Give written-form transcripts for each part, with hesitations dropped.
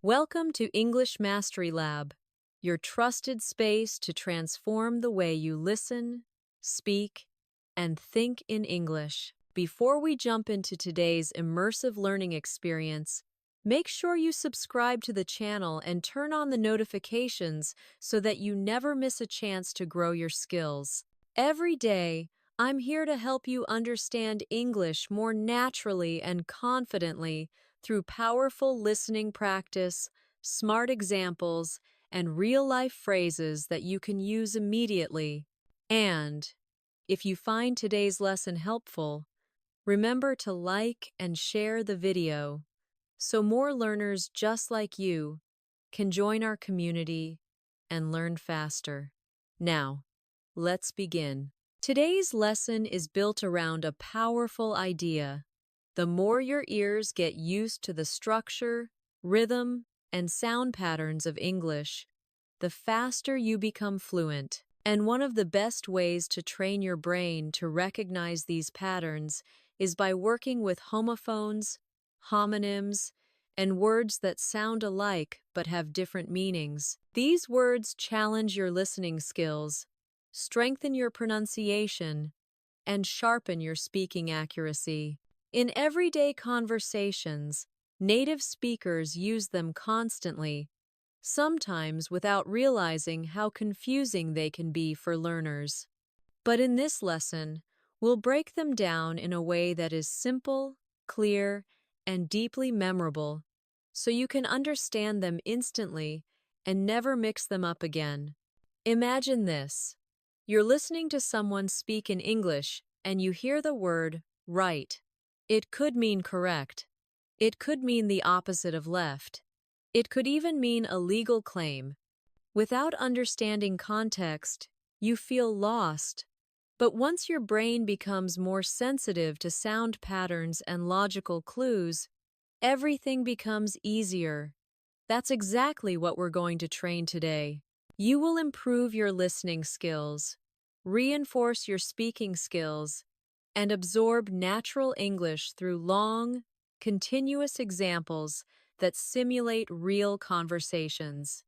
Welcome to English Mastery Lab, your trusted space to transform the way you listen, speak, and think in English. Before we jump into today's immersive learning experience, make sure you subscribe to the channel and turn on the notifications so that you never miss a chance to grow your skills. Every day, I'm here to help you understand English more naturally and confidently through powerful listening practice, smart examples, and real-life phrases that you can use immediately. And if you find today's lesson helpful, remember to like and share the video so more learners just like you can join our community and learn faster. Now, let's begin. Today's lesson is built around a powerful idea. The more your ears get used to the structure, rhythm, and sound patterns of English, the faster you become fluent. And one of the best ways to train your brain to recognize these patterns is by working with homophones, homonyms, and words that sound alike but have different meanings. These words challenge your listening skills, strengthen your pronunciation, and sharpen your speaking accuracy. In everyday conversations, native speakers use them constantly, sometimes without realizing how confusing they can be for learners. But in this lesson, we'll break them down in a way that is simple, clear, and deeply memorable, so you can understand them instantly and never mix them up again. Imagine this. You're listening to someone speak in English and you hear the word right. It could mean correct. It could mean the opposite of left. It could even mean a legal claim. Without understanding context, you feel lost. But once your brain becomes more sensitive to sound patterns and logical clues, everything becomes easier. That's exactly what we're going to train today. You will improve your listening skills, reinforce your speaking skills, and absorb natural English through long, continuous examples that simulate real conversations.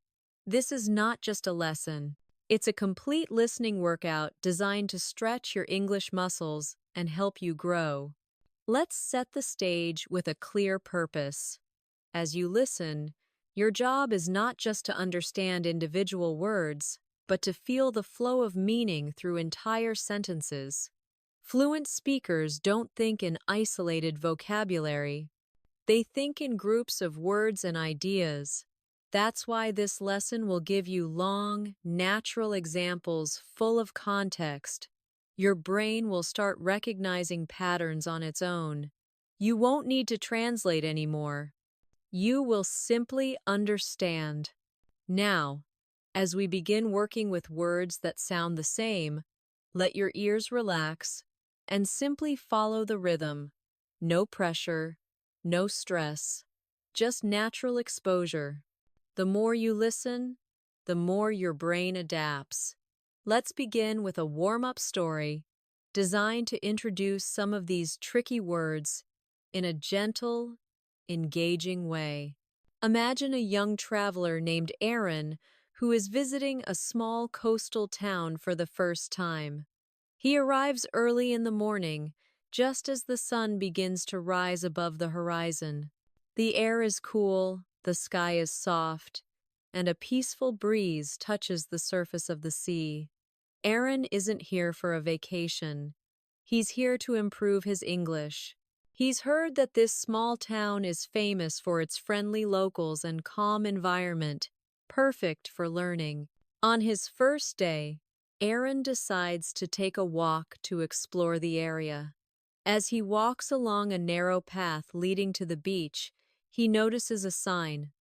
This is not just a lesson. It's a complete listening workout designed to stretch your English muscles and help you grow. Let's set the stage with a clear purpose. As you listen, your job is not just to understand individual words, but to feel the flow of meaning through entire sentences. Fluent speakers don't think in isolated vocabulary. They think in groups of words and ideas. That's why this lesson will give you long, natural examples full of context. Your brain will start recognizing patterns on its own. You won't need to translate anymore. You will simply understand. Now, as we begin working with words that sound the same, let your ears relax and simply follow the rhythm. No pressure, no stress, just natural exposure. The more you listen, the more your brain adapts. Let's begin with a warm-up story designed to introduce some of these tricky words in a gentle, engaging way. Imagine a young traveler named Aaron who is visiting a small coastal town for the first time. He arrives early in the morning, just as the sun begins to rise above the horizon. The air is cool, the sky is soft, and a peaceful breeze touches the surface of the sea. Aaron isn't here for a vacation. He's here to improve his English. He's heard that this small town is famous for its friendly locals and calm environment, perfect for learning. On his first day, Aaron decides to take a walk to explore the area. As he walks along a narrow path leading to the beach, he notices a sign.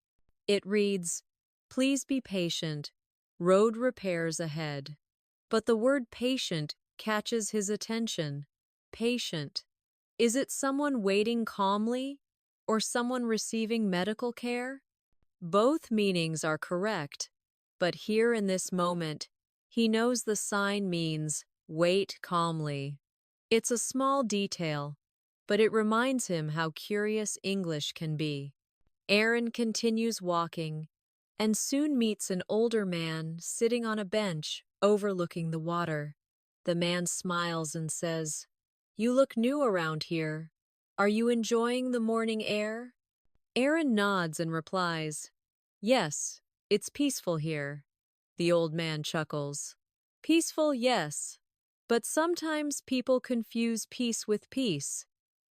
It reads, "Please be patient, road repairs ahead." But the word patient catches his attention. Patient. Is it someone waiting calmly or someone receiving medical care? Both meanings are correct, but here in this moment, he knows the sign means wait calmly. It's a small detail, but it reminds him how curious English can be. Aaron continues walking and soon meets an older man sitting on a bench overlooking the water. The man smiles and says, "You look new around here. Are you enjoying the morning air?" Aaron nods and replies, "Yes, it's peaceful here." The old man chuckles. "Peaceful, yes, but sometimes people confuse peace with peace."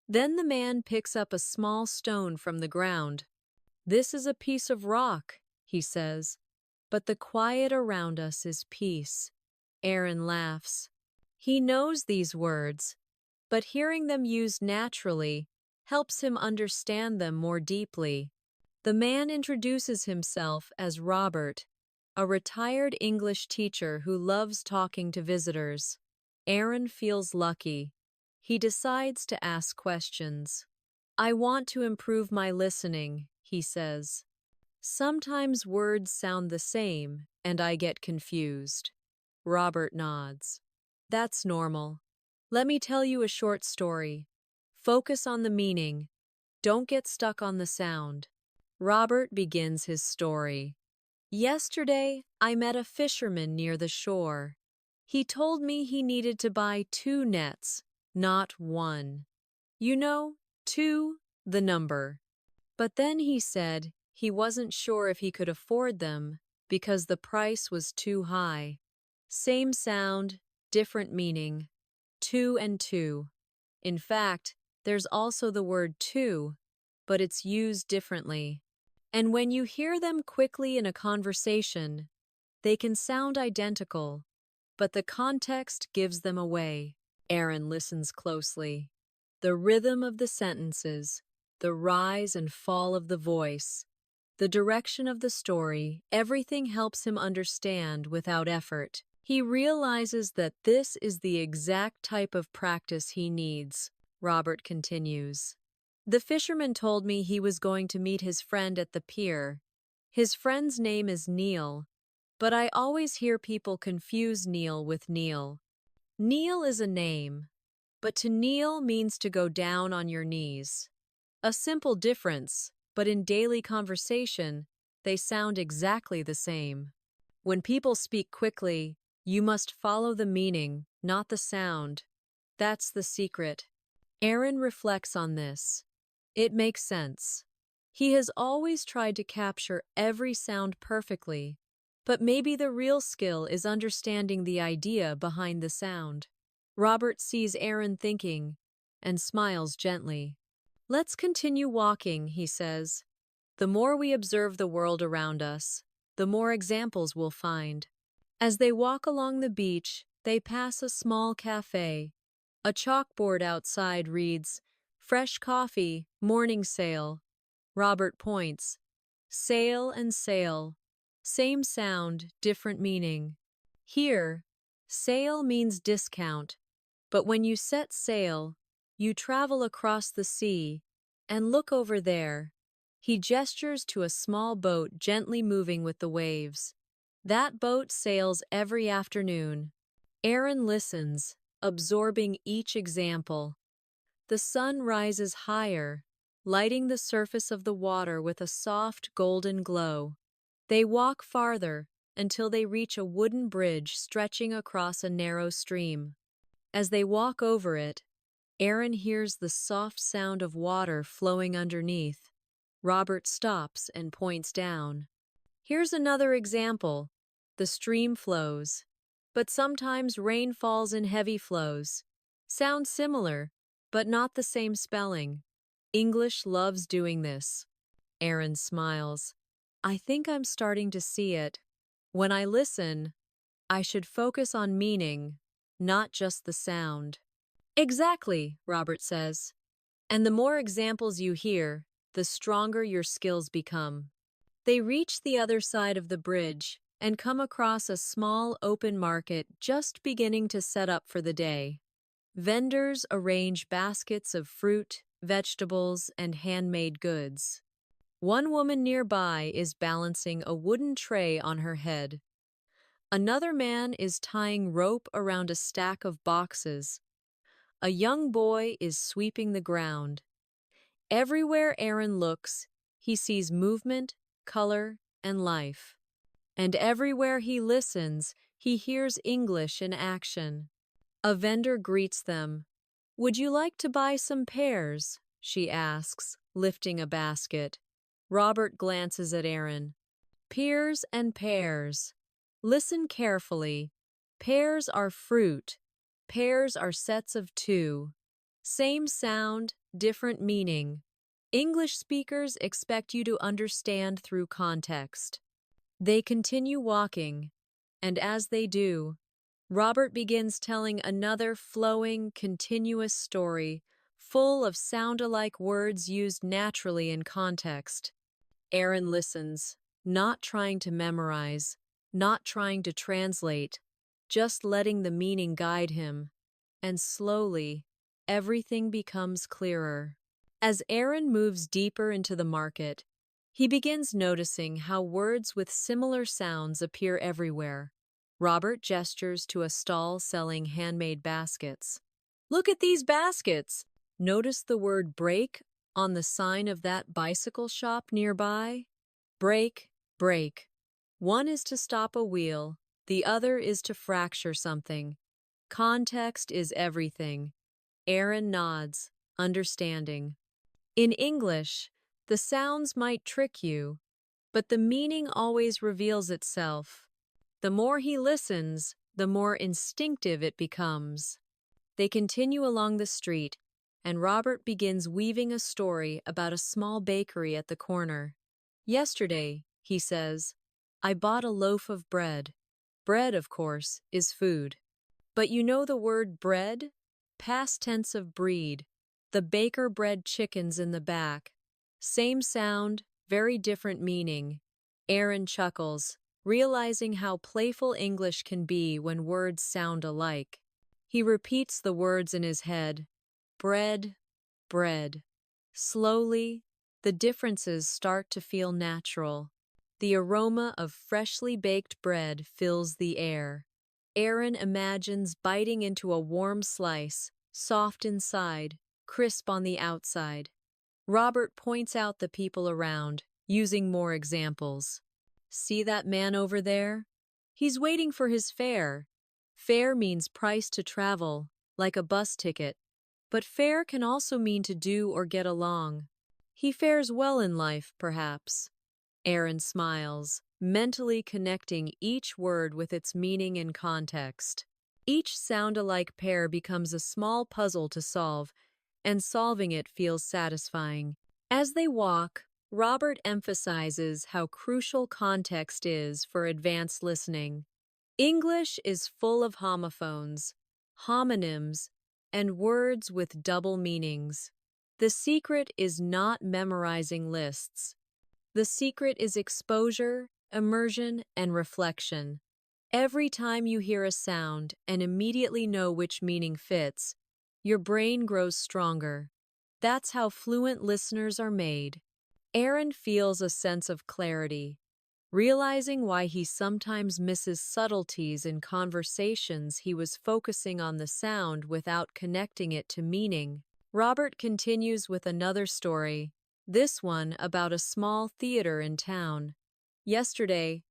Then the man picks up a small stone from the ground. "This is a piece of rock," he says, "but the quiet around us is peace." Aaron laughs. He knows these words, but hearing them used naturally helps him understand them more deeply. The man introduces himself as Robert, a retired English teacher who loves talking to visitors. Aaron feels lucky. He decides to ask questions. "I want to improve my listening," he says. "Sometimes words sound the same, and I get confused." Robert nods. "That's normal. Let me tell you a short story. Focus on the meaning. Don't get stuck on the sound." Robert begins his story. "Yesterday, I met a fisherman near the shore. He told me he needed to buy 2 nets, not 1. You know, 2, the number. But then he said he wasn't sure if he could afford them because the price was too high. Same sound, different meaning. 2 and 2. In fact, there's also the word to, but it's used differently. And when you hear them quickly in a conversation, they can sound identical, but the context gives them away." Aaron listens closely. The rhythm of the sentences, the rise and fall of the voice, the direction of the story, everything helps him understand without effort. He realizes that this is the exact type of practice he needs. Robert continues. "The fisherman told me he was going to meet his friend at the pier. His friend's name is Neil, but I always hear people confuse Neil with Neil. Neil is a name, but to kneel means to go down on your knees. A simple difference, but in daily conversation, they sound exactly the same. When people speak quickly, you must follow the meaning, not the sound. That's the secret." Aaron reflects on this. It makes sense. He has always tried to capture every sound perfectly, but maybe the real skill is understanding the idea behind the sound. Robert sees Aaron thinking and smiles gently. "Let's continue walking," he says. "The more we observe the world around us, the more examples we'll find." As they walk along the beach, they pass a small cafe. A chalkboard outside reads, "Fresh coffee, morning sale." Robert points. Sale and sale. Same sound, different meaning. Here, sale means discount, but when you set sail, you travel across the sea, and look over there. He gestures to a small boat gently moving with the waves. That boat sails every afternoon. Aaron listens, absorbing each example. The sun rises higher, lighting the surface of the water with a soft golden glow. They walk farther until they reach a wooden bridge stretching across a narrow stream. As they walk over it, Aaron hears the soft sound of water flowing underneath. Robert stops and points down. Here's another example. The stream flows, but sometimes rain falls in heavy flows. Sounds similar, but not the same spelling. English loves doing this. Aaron smiles. "I think I'm starting to see it. When I listen, I should focus on meaning, not just the sound." "Exactly," Robert says. "And the more examples you hear, the stronger your skills become." They reach the other side of the bridge and come across a small open market just beginning to set up for the day. Vendors arrange baskets of fruit, vegetables, and handmade goods. One woman nearby is balancing a wooden tray on her head. Another man is tying rope around a stack of boxes. A young boy is sweeping the ground. Everywhere Aaron looks, he sees movement, color, and life. And everywhere he listens, he hears English in action. A vendor greets them. "Would you like to buy some pears?" she asks, lifting a basket. Robert glances at Aaron. Pears and pears. Listen carefully. Pears are fruit. Pairs are sets of two. Same sound, different meaning. English speakers expect you to understand through context. They continue walking, and as they do, Robert begins telling another flowing, continuous story, full of sound-alike words used naturally in context. Aaron listens, not trying to memorize, not trying to translate, just letting the meaning guide him. And slowly, everything becomes clearer. As Aaron moves deeper into the market, he begins noticing how words with similar sounds appear everywhere. Robert gestures to a stall selling handmade baskets. "Look at these baskets! Notice the word break on the sign of that bicycle shop nearby? Break, break. One is to stop a wheel, the other is to fracture something. Context is everything." Aaron nods, understanding. In English, the sounds might trick you, but the meaning always reveals itself. The more he listens, the more instinctive it becomes. They continue along the street, and Robert begins weaving a story about a small bakery at the corner. "Yesterday," he says, "I bought a loaf of bread." Bread, of course, is food. But you know the word bread? Past tense of breed. The baker bred chickens in the back. Same sound, very different meaning. Aaron chuckles, realizing how playful English can be when words sound alike. He repeats the words in his head. Bread, bread. Slowly, the differences start to feel natural. The aroma of freshly baked bread fills the air. Aaron imagines biting into a warm slice, soft inside, crisp on the outside. Robert points out the people around, using more examples. "See that man over there? He's waiting for his fare." Fare means price to travel, like a bus ticket. But fare can also mean to do or get along. He fares well in life, perhaps. Aaron smiles, mentally connecting each word with its meaning and context. Each sound-alike pair becomes a small puzzle to solve, and solving it feels satisfying. As they walk, Robert emphasizes how crucial context is for advanced listening. English is full of homophones, homonyms, and words with double meanings. The secret is not memorizing lists. The secret is exposure, immersion, and reflection. Every time you hear a sound and immediately know which meaning fits, your brain grows stronger. That's how fluent listeners are made. Aaron feels a sense of clarity, realizing why he sometimes misses subtleties in conversations. He was focusing on the sound without connecting it to meaning. Robert continues with another story, this one about a small theater in town. "Yesterday,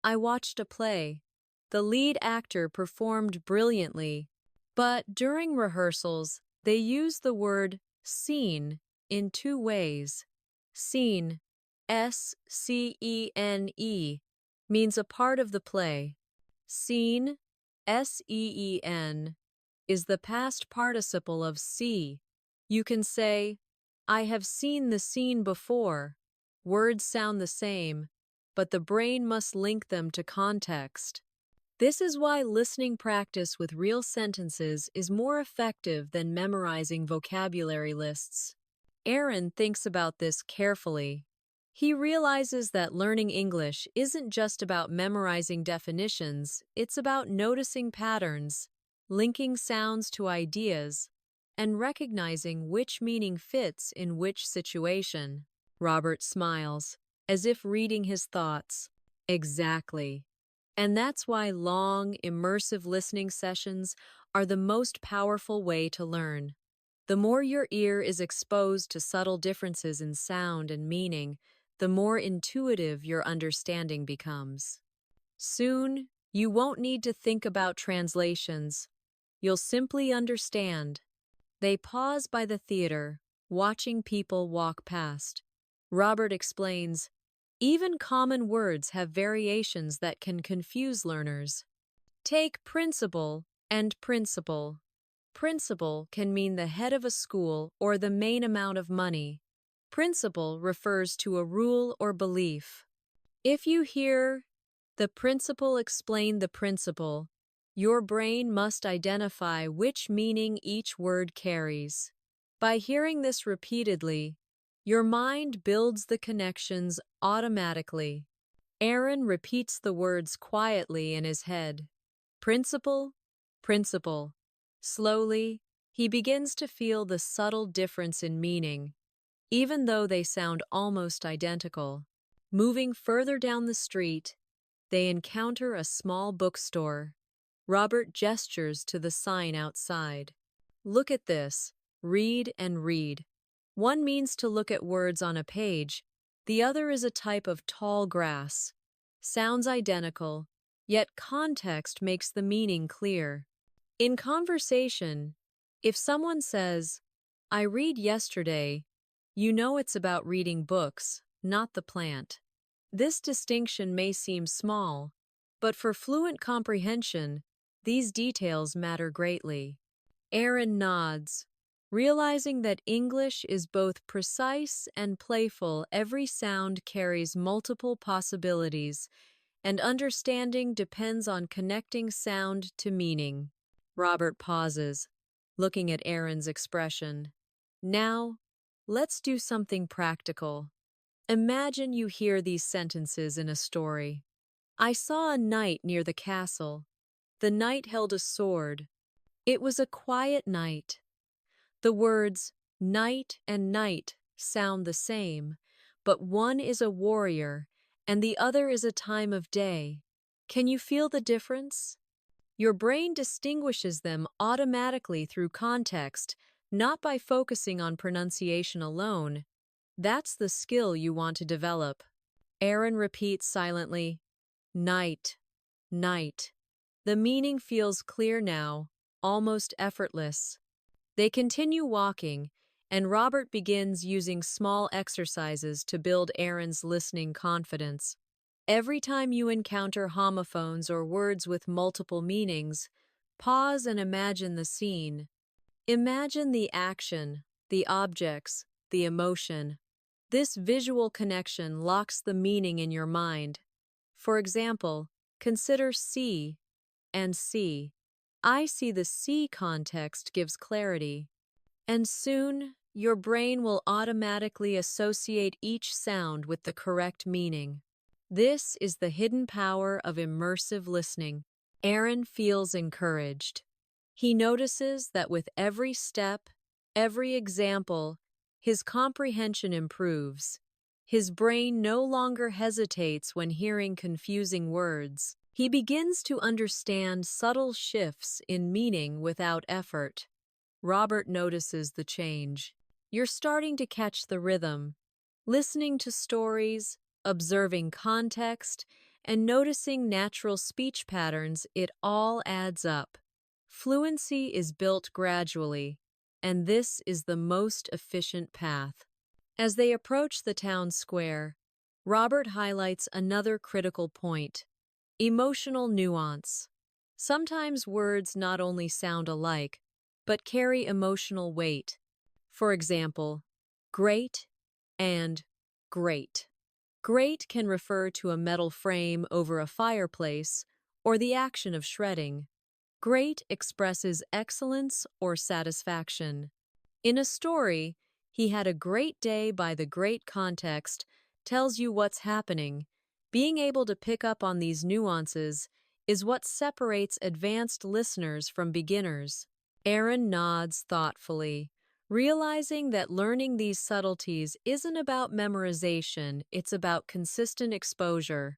I watched a play. The lead actor performed brilliantly, but during rehearsals, they used the word scene in two ways. Scene, S-C-E-N-E, means a part of the play. Scene, S-E-E-N, is the past participle of see. You can say, "I have seen the scene before." Words sound the same, but the brain must link them to context. This is why listening practice with real sentences is more effective than memorizing vocabulary lists. Aaron thinks about this carefully. He realizes that learning English isn't just about memorizing definitions, it's about noticing patterns, linking sounds to ideas, and recognizing which meaning fits in which situation. Robert smiles, as if reading his thoughts. Exactly. And that's why long, immersive listening sessions are the most powerful way to learn. The more your ear is exposed to subtle differences in sound and meaning, the more intuitive your understanding becomes. Soon, you won't need to think about translations. You'll simply understand. They pause by the theater, watching people walk past. Robert explains, even common words have variations that can confuse learners. Take principal and principal. Principal can mean the head of a school or the main amount of money. Principle refers to a rule or belief. If you hear, the principal explained the principle, your brain must identify which meaning each word carries. By hearing this repeatedly, your mind builds the connections automatically. Aaron repeats the words quietly in his head. Principle, principle. Slowly, he begins to feel the subtle difference in meaning, even though they sound almost identical. Moving further down the street, they encounter a small bookstore. Robert gestures to the sign outside. Look at this. Read and read. One means to look at words on a page. The other is a type of tall grass. Sounds identical, yet context makes the meaning clear. In conversation, if someone says, I read yesterday, you know it's about reading books, not the plant. This distinction may seem small, but for fluent comprehension, these details matter greatly. Aaron nods. Realizing that English is both precise and playful, every sound carries multiple possibilities, and understanding depends on connecting sound to meaning. Robert pauses, looking at Aaron's expression. Now, let's do something practical. Imagine you hear these sentences in a story. I saw a knight near the castle. The knight held a sword. It was a quiet night. The words night and night sound the same, but one is a warrior and the other is a time of day. Can you feel the difference? Your brain distinguishes them automatically through context, not by focusing on pronunciation alone. That's the skill you want to develop. Aaron repeats silently, night, night. The meaning feels clear now, almost effortless. They continue walking, and Robert begins using small exercises to build Aaron's listening confidence. Every time you encounter homophones or words with multiple meanings, pause and imagine the scene. Imagine the action, the objects, the emotion. This visual connection locks the meaning in your mind. For example, consider see and see. I see the see context gives clarity. And soon, your brain will automatically associate each sound with the correct meaning. This is the hidden power of immersive listening. Aaron feels encouraged. He notices that with every step, every example, his comprehension improves. His brain no longer hesitates when hearing confusing words. He begins to understand subtle shifts in meaning without effort. Robert notices the change. You're starting to catch the rhythm, listening to stories, observing context, and noticing natural speech patterns. It all adds up. Fluency is built gradually, and this is the most efficient path. As they approach the town square, Robert highlights another critical point: emotional nuance. Sometimes words not only sound alike, but carry emotional weight. For example, great and great. Great can refer to a metal frame over a fireplace or the action of shredding. Great expresses excellence or satisfaction. In a story, he had a great day by the great context tells you what's happening. Being able to pick up on these nuances is what separates advanced listeners from beginners. Aaron nods thoughtfully, realizing that learning these subtleties isn't about memorization, it's about consistent exposure.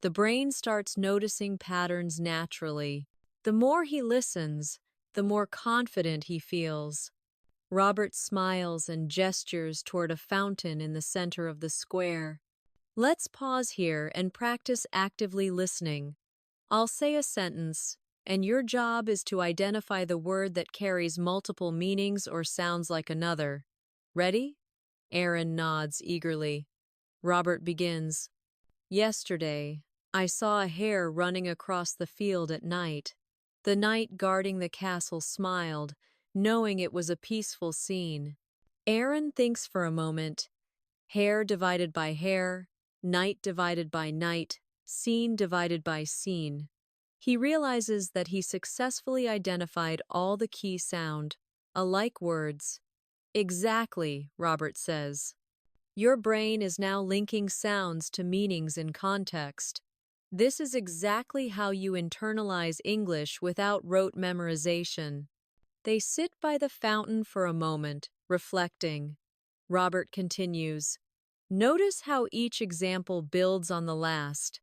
The brain starts noticing patterns naturally. The more he listens, the more confident he feels. Robert smiles and gestures toward a fountain in the center of the square. Let's pause here and practice actively listening. I'll say a sentence, and your job is to identify the word that carries multiple meanings or sounds like another. Ready? Aaron nods eagerly. Robert begins. Yesterday, I saw a hare running across the field at night. The knight guarding the castle smiled, knowing it was a peaceful scene. Aaron thinks for a moment. Hare divided by hare, night divided by night, scene divided by scene. He realizes that he successfully identified all the key sound, alike words. Exactly, Robert says. Your brain is now linking sounds to meanings in context. This is exactly how you internalize English without rote memorization. They sit by the fountain for a moment, reflecting. Robert continues. Notice how each example builds on the last.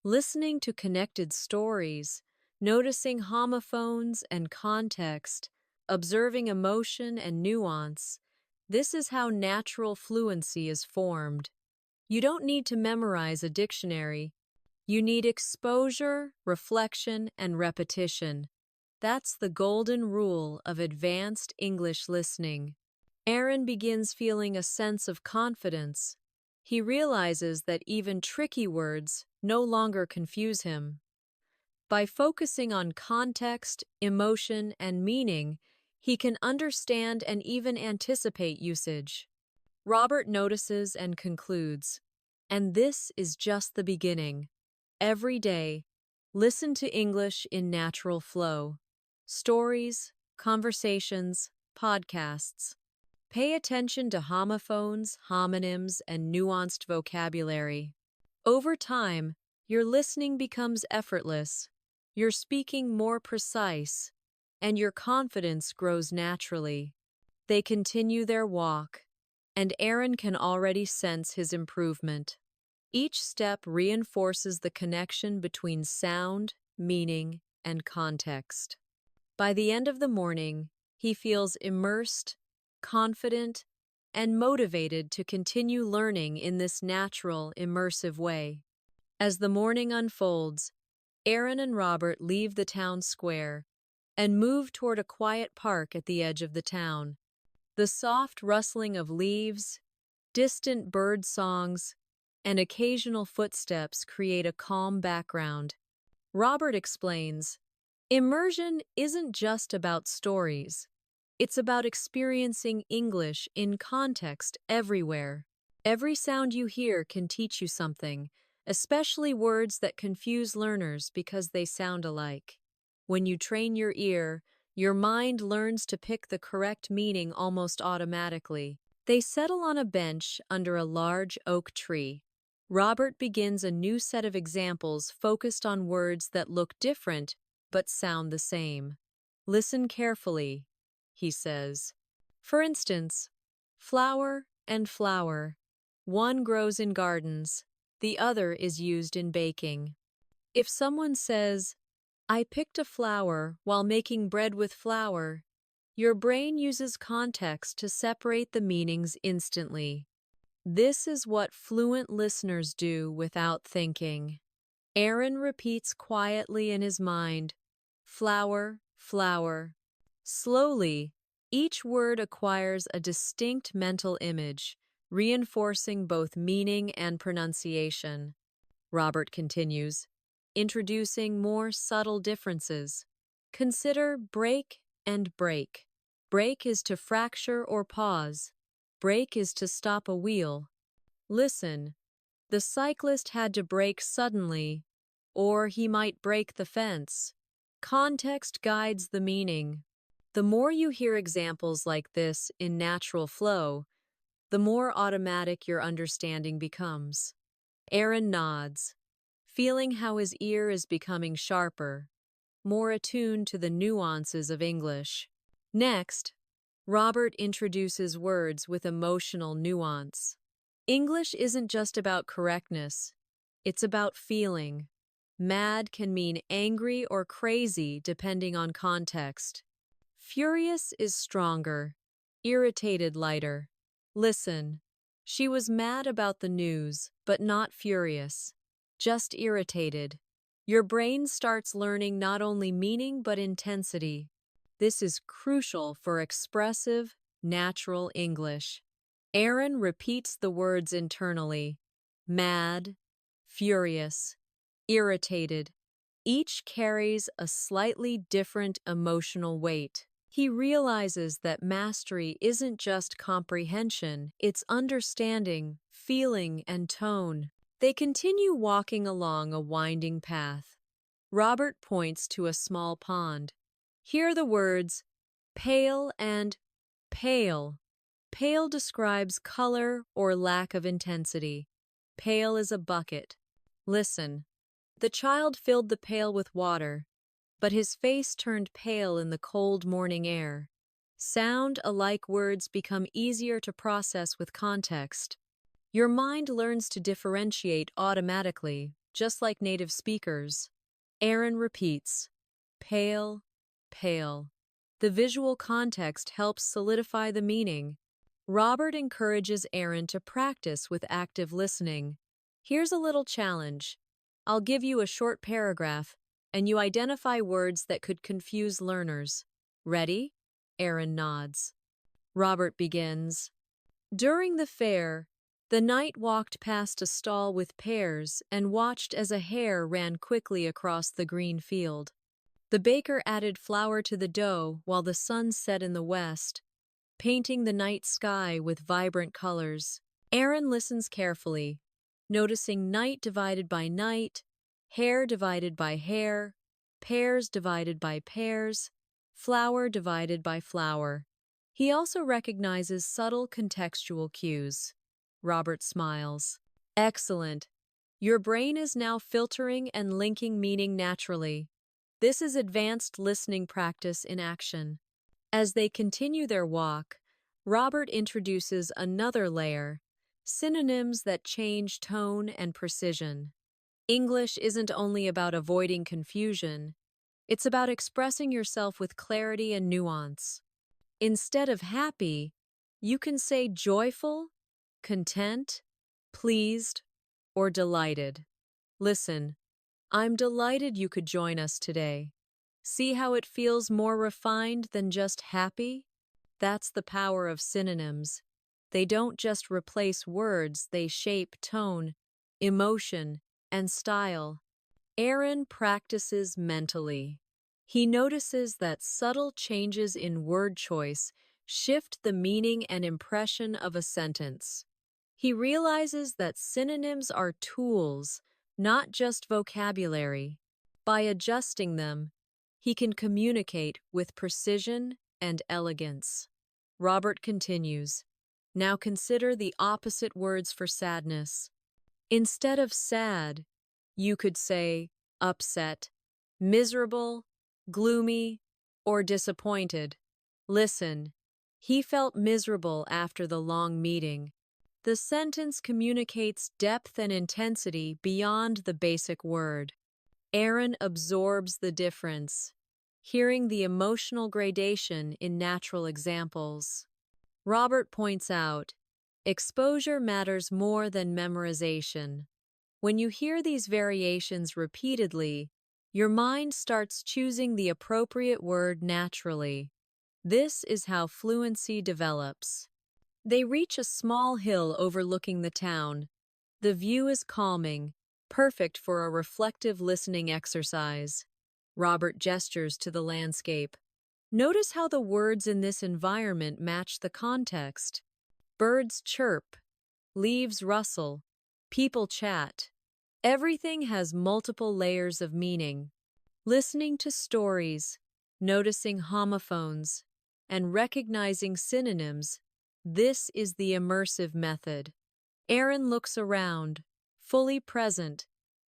Listening to connected stories, noticing homophones and context, observing emotion and nuance. This is how natural fluency is formed. You don't need to memorize a dictionary. You need exposure, reflection, and repetition. That's the golden rule of advanced English listening. Aaron begins feeling a sense of confidence. He realizes that even tricky words no longer confuse him. By focusing on context, emotion, and meaning, he can understand and even anticipate usage. Robert notices and concludes, and this is just the beginning. Every day, listen to English in natural flow. Stories, conversations, podcasts. Pay attention to homophones, homonyms, and nuanced vocabulary. Over time, your listening becomes effortless, your speaking more precise, and your confidence grows naturally. They continue their walk, and Aaron can already sense his improvement. Each step reinforces the connection between sound, meaning, and context. By the end of the morning, he feels immersed, confident, and motivated to continue learning in this natural, immersive way. As the morning unfolds, Aaron and Robert leave the town square and move toward a quiet park at the edge of the town. The soft rustling of leaves, distant bird songs, and occasional footsteps create a calm background. Robert explains, immersion isn't just about stories. It's about experiencing English in context everywhere. Every sound you hear can teach you something, especially words that confuse learners because they sound alike. When you train your ear, your mind learns to pick the correct meaning almost automatically. They settle on a bench under a large oak tree. Robert begins a new set of examples focused on words that look different but sound the same. Listen carefully, he says. For instance, flower and flower. One grows in gardens, the other is used in baking. If someone says, I picked a flower while making bread with flour, your brain uses context to separate the meanings instantly. This is what fluent listeners do without thinking. Aaron repeats quietly in his mind, flower, flower. Slowly, each word acquires a distinct mental image, reinforcing both meaning and pronunciation. Robert continues, introducing more subtle differences. Consider break and break. Break is to fracture or pause. Break is to stop a wheel. Listen, the cyclist had to brake suddenly, or he might break the fence. Context guides the meaning. The more you hear examples like this in natural flow, the more automatic your understanding becomes. Aaron nods, feeling how his ear is becoming sharper, more attuned to the nuances of English. Next, Robert introduces words with emotional nuance. English isn't just about correctness, it's about feeling. Mad can mean angry or crazy depending on context. Furious is stronger, irritated lighter. Listen. She was mad about the news, but not furious, just irritated. Your brain starts learning not only meaning but intensity. This is crucial for expressive, natural English. Aaron repeats the words internally: mad, furious, irritated. Each carries a slightly different emotional weight. He realizes that mastery isn't just comprehension, it's understanding, feeling, and tone. They continue walking along a winding path. Robert points to a small pond. Hear the words pale and pale. Pale describes color or lack of intensity. Pail is a bucket. Listen. The child filled the pail with water, but his face turned pale in the cold morning air. Sound-alike words become easier to process with context. Your mind learns to differentiate automatically, just like native speakers. Aaron repeats, pale, pale. The visual context helps solidify the meaning. Robert encourages Aaron to practice with active listening. Here's a little challenge. I'll give you a short paragraph, and you identify words that could confuse learners. Ready? Aaron nods. Robert begins. During the fair, the knight walked past a stall with pears and watched as a hare ran quickly across the green field. The baker added flour to the dough while the sun set in the west, painting the night sky with vibrant colors. Aaron listens carefully, noticing night divided by night, hair divided by hair, pears divided by pears, flower divided by flower. He also recognizes subtle contextual cues. Robert smiles. Excellent. Your brain is now filtering and linking meaning naturally. This is advanced listening practice in action. As they continue their walk, Robert introduces another layer: synonyms that change tone and precision. English isn't only about avoiding confusion, it's about expressing yourself with clarity and nuance. Instead of happy, you can say joyful, content, pleased, or delighted. Listen, I'm delighted you could join us today. See how it feels more refined than just happy? That's the power of synonyms. They don't just replace words, they shape tone, emotion, and style. Aaron practices mentally. He notices that subtle changes in word choice shift the meaning and impression of a sentence. He realizes that synonyms are tools, not just vocabulary. By adjusting them, he can communicate with precision and elegance. Robert continues. Now consider the opposite words for sadness. Instead of sad, you could say upset, miserable, gloomy, or disappointed. Listen, he felt miserable after the long meeting. The sentence communicates depth and intensity beyond the basic word. Aaron absorbs the difference, hearing the emotional gradation in natural examples. Robert points out, exposure matters more than memorization. When you hear these variations repeatedly, your mind starts choosing the appropriate word naturally. This is how fluency develops. They reach a small hill overlooking the town. The view is calming, perfect for a reflective listening exercise. Robert gestures to the landscape. Notice how the words in this environment match the context. Birds chirp, leaves rustle, people chat. Everything has multiple layers of meaning. Listening to stories, noticing homophones, and recognizing synonyms, this is the immersive method. Aaron looks around, fully present,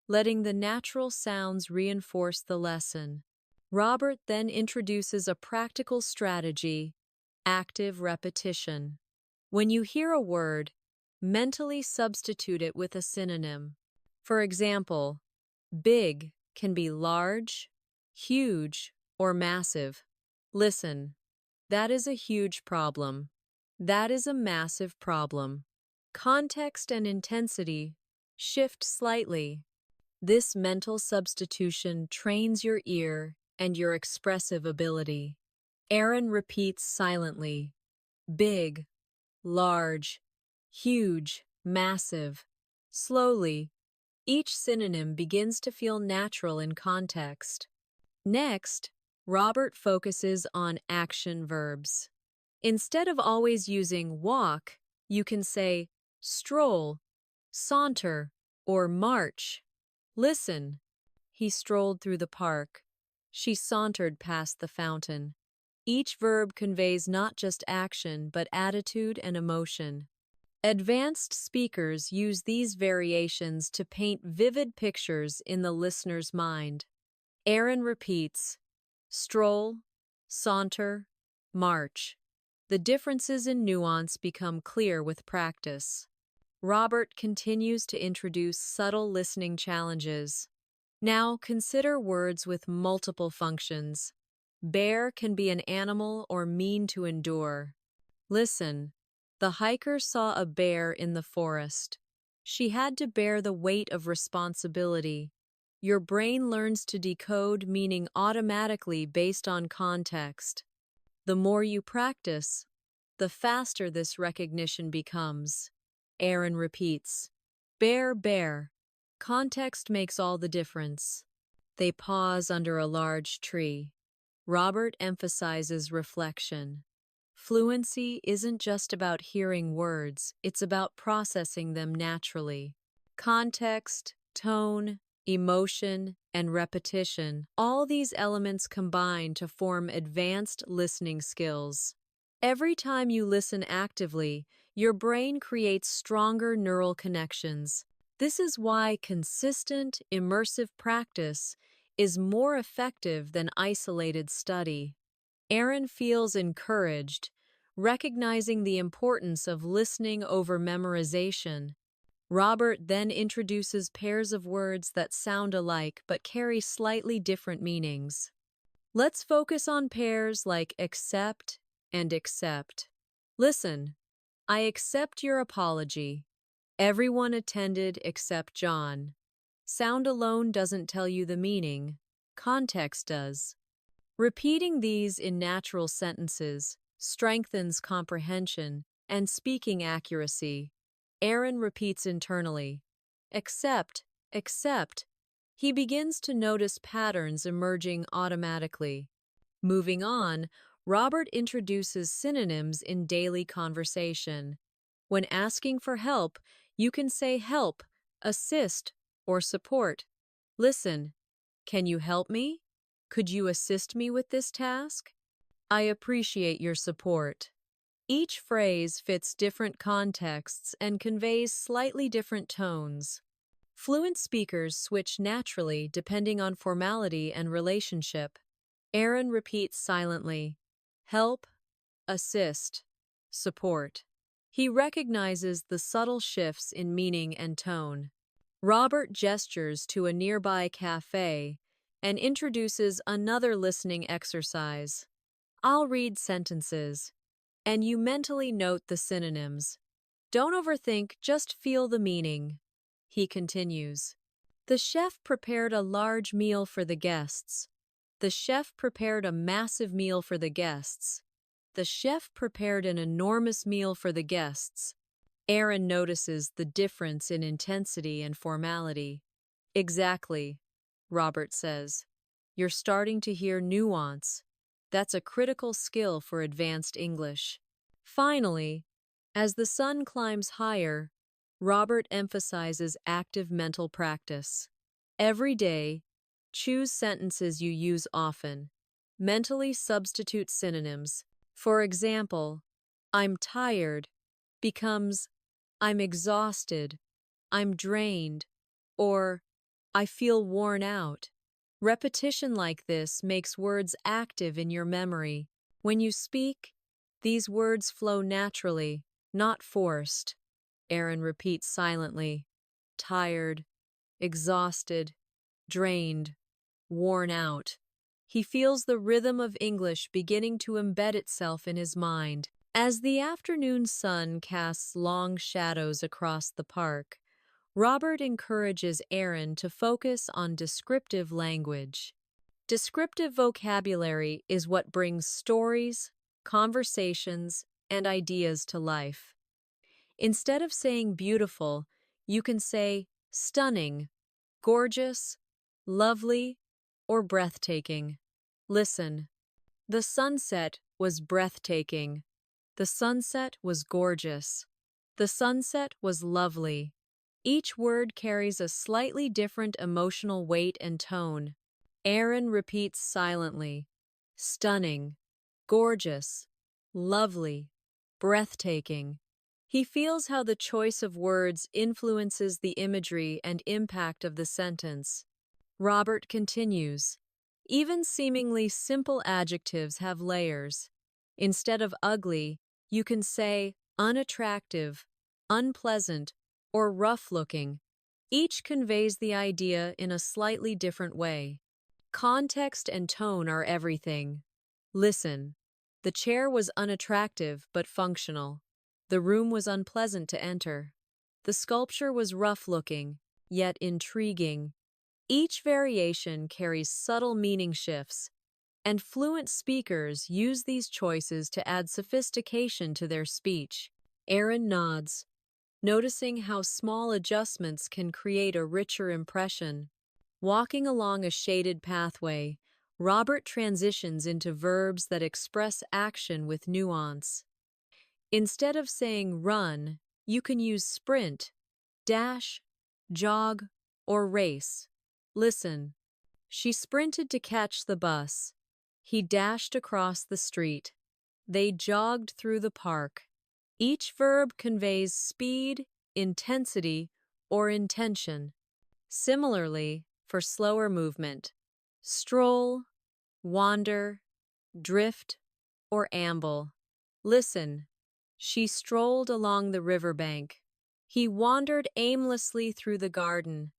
letting the natural sounds reinforce the lesson. Robert then introduces a practical strategy: active repetition. When you hear a word, mentally substitute it with a synonym. For example, big can be large, huge, or massive. Listen, that is a huge problem. That is a massive problem. Context and intensity shift slightly. This mental substitution trains your ear and your expressive ability. Aaron repeats silently. Big, large, huge, massive. Slowly, each synonym begins to feel natural in context. Next, Robert focuses on action verbs. Instead of always using walk, you can say stroll, saunter, or march. Listen. He strolled through the park. She sauntered past the fountain. Each verb conveys not just action, but attitude and emotion. Advanced speakers use these variations to paint vivid pictures in the listener's mind. Aaron repeats, stroll, saunter, march. The differences in nuance become clear with practice. Robert continues to introduce subtle listening challenges. Now consider words with multiple functions. Bear can be an animal or mean to endure. Listen. The hiker saw a bear in the forest. She had to bear the weight of responsibility. Your brain learns to decode meaning automatically based on context. The more you practice, the faster this recognition becomes. Aaron repeats, bear, bear. Context makes all the difference. They pause under a large tree. Robert emphasizes reflection. Fluency isn't just about hearing words, it's about processing them naturally. Context, tone, emotion, and repetition, all these elements combine to form advanced listening skills. Every time you listen actively, your brain creates stronger neural connections. This is why consistent, immersive practice is more effective than isolated study. Aaron feels encouraged, recognizing the importance of listening over memorization. Robert then introduces pairs of words that sound alike but carry slightly different meanings. Let's focus on pairs like accept and accept. Listen, I accept your apology. Everyone attended except John. Sound alone doesn't tell you the meaning, context does. Repeating these in natural sentences strengthens comprehension and speaking accuracy. Aaron repeats internally, accept, accept. He begins to notice patterns emerging automatically. Moving on, Robert introduces synonyms in daily conversation. When asking for help, you can say help, assist, or support. Listen, can you help me? Could you assist me with this task? I appreciate your support. Each phrase fits different contexts and conveys slightly different tones. Fluent speakers switch naturally depending on formality and relationship. Aaron repeats silently, help, assist, support. He recognizes the subtle shifts in meaning and tone. Robert gestures to a nearby cafe and introduces another listening exercise. I'll read sentences, and you mentally note the synonyms. Don't overthink, just feel the meaning. He continues. The chef prepared a large meal for the guests. The chef prepared a massive meal for the guests. The chef prepared an enormous meal for the guests. Aaron notices the difference in intensity and formality. Exactly, Robert says. You're starting to hear nuance. That's a critical skill for advanced English. Finally, as the sun climbs higher, Robert emphasizes active mental practice. Every day, choose sentences you use often. Mentally substitute synonyms. For example, I'm tired becomes I'm exhausted, I'm drained, or I feel worn out. Repetition like this makes words active in your memory. When you speak, these words flow naturally, not forced. Aaron repeats silently, tired, exhausted, drained, worn out. He feels the rhythm of English beginning to embed itself in his mind. As the afternoon sun casts long shadows across the park, Robert encourages Aaron to focus on descriptive language. Descriptive vocabulary is what brings stories, conversations, and ideas to life. Instead of saying beautiful, you can say stunning, gorgeous, lovely, or breathtaking. Listen. The sunset was breathtaking. The sunset was gorgeous. The sunset was lovely. Each word carries a slightly different emotional weight and tone. Aaron repeats silently. Stunning, gorgeous, lovely, breathtaking. He feels how the choice of words influences the imagery and impact of the sentence. Robert continues. Even seemingly simple adjectives have layers. Instead of ugly, you can say unattractive, unpleasant, or rough-looking. Each conveys the idea in a slightly different way. Context and tone are everything. Listen. The chair was unattractive but functional. The room was unpleasant to enter. The sculpture was rough-looking, yet intriguing. Each variation carries subtle meaning shifts, and fluent speakers use these choices to add sophistication to their speech. Aaron nods, noticing how small adjustments can create a richer impression. Walking along a shaded pathway, Robert transitions into verbs that express action with nuance. Instead of saying run, you can use sprint, dash, jog, or race. Listen. She sprinted to catch the bus. He dashed across the street. They jogged through the park. Each verb conveys speed, intensity, or intention. Similarly, for slower movement, stroll, wander, drift, or amble. Listen. She strolled along the riverbank. He wandered aimlessly through the garden.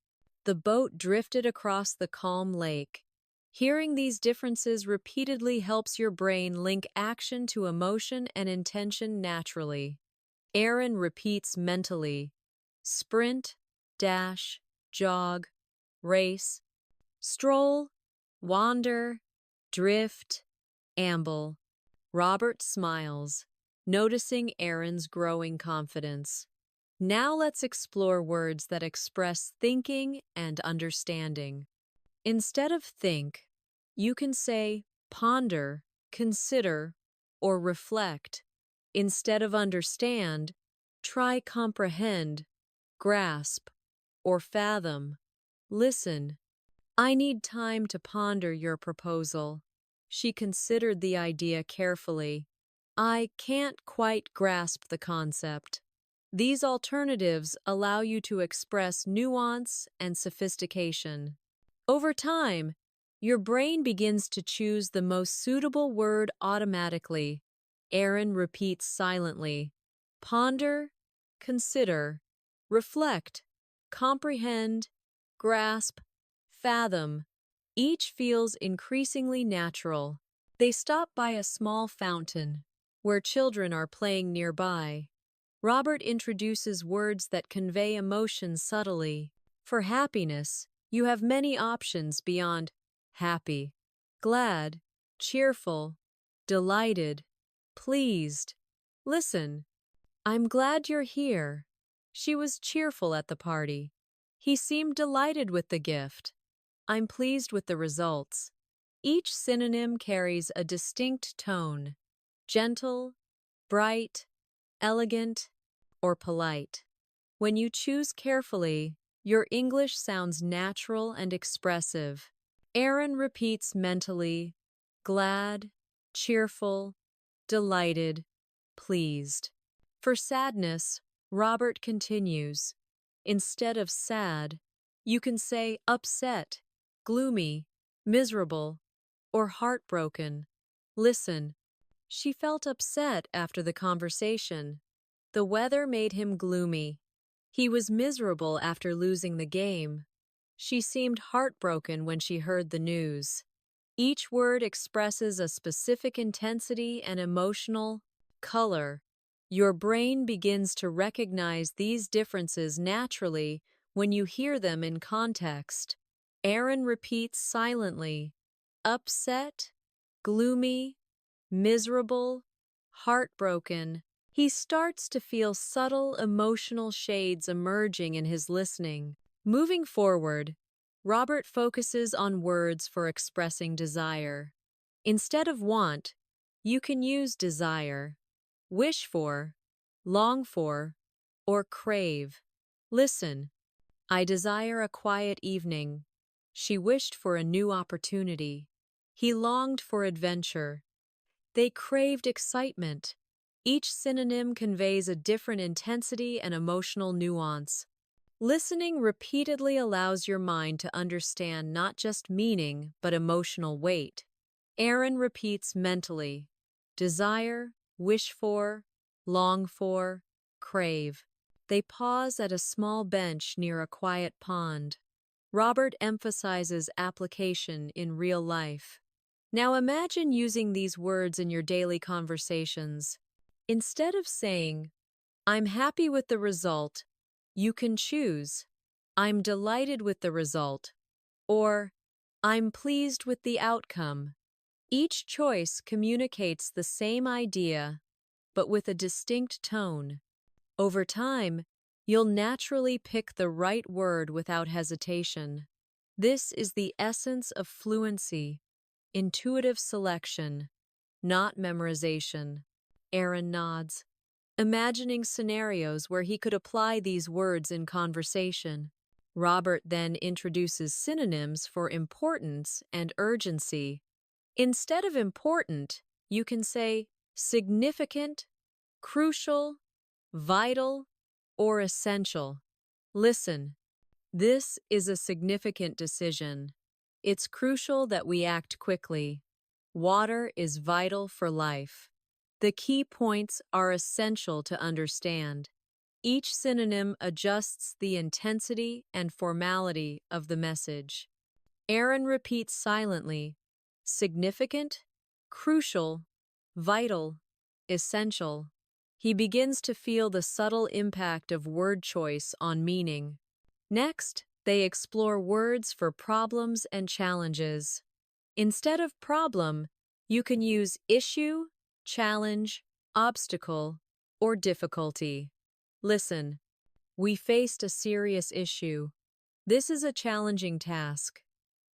The boat drifted across the calm lake. Hearing these differences repeatedly helps your brain link action to emotion and intention naturally. Aaron repeats mentally. Sprint, dash, jog, race, stroll, wander, drift, amble. Robert smiles, noticing Aaron's growing confidence. Now let's explore words that express thinking and understanding. Instead of think, you can say ponder, consider, or reflect. Instead of understand, try comprehend, grasp, or fathom. Listen. I need time to ponder your proposal. She considered the idea carefully. I can't quite grasp the concept. These alternatives allow you to express nuance and sophistication. Over time, your brain begins to choose the most suitable word automatically. Aaron repeats silently. Ponder, consider, reflect, comprehend, grasp, fathom. Each feels increasingly natural. They stop by a small fountain, where children are playing nearby. Robert introduces words that convey emotion subtly. For happiness, you have many options beyond happy, glad, cheerful, delighted, pleased. Listen. I'm glad you're here. She was cheerful at the party. He seemed delighted with the gift. I'm pleased with the results. Each synonym carries a distinct tone: gentle, bright, elegant, or polite. When you choose carefully, your English sounds natural and expressive. Aaron repeats mentally, glad, cheerful, delighted, pleased. For sadness, Robert continues. Instead of sad, you can say upset, gloomy, miserable, or heartbroken. Listen. She felt upset after the conversation. The weather made him gloomy. He was miserable after losing the game. She seemed heartbroken when she heard the news. Each word expresses a specific intensity and emotional color. Your brain begins to recognize these differences naturally when you hear them in context. Aaron repeats silently, upset, gloomy, miserable, heartbroken. He starts to feel subtle emotional shades emerging in his listening. Moving forward, Robert focuses on words for expressing desire. Instead of want, you can use desire, wish for, long for, or crave. Listen. I desire a quiet evening. She wished for a new opportunity. He longed for adventure. They craved excitement. Each synonym conveys a different intensity and emotional nuance. Listening repeatedly allows your mind to understand not just meaning, but emotional weight. Aaron repeats mentally: desire, wish for, long for, crave. They pause at a small bench near a quiet pond. Robert emphasizes application in real life. Now imagine using these words in your daily conversations. Instead of saying, I'm happy with the result, you can choose, I'm delighted with the result, or I'm pleased with the outcome. Each choice communicates the same idea, but with a distinct tone. Over time, you'll naturally pick the right word without hesitation. This is the essence of fluency, intuitive selection, not memorization. Aaron nods, imagining scenarios where he could apply these words in conversation. Robert then introduces synonyms for importance and urgency. Instead of important, you can say significant, crucial, vital, or essential. Listen, this is a significant decision. It's crucial that we act quickly. Water is vital for life. The key points are essential to understand. Each synonym adjusts the intensity and formality of the message. Aaron repeats silently: significant, crucial, vital, essential. He begins to feel the subtle impact of word choice on meaning. Next, they explore words for problems and challenges. Instead of problem, you can use issue, challenge, obstacle, or difficulty. Listen, we faced a serious issue. This is a challenging task.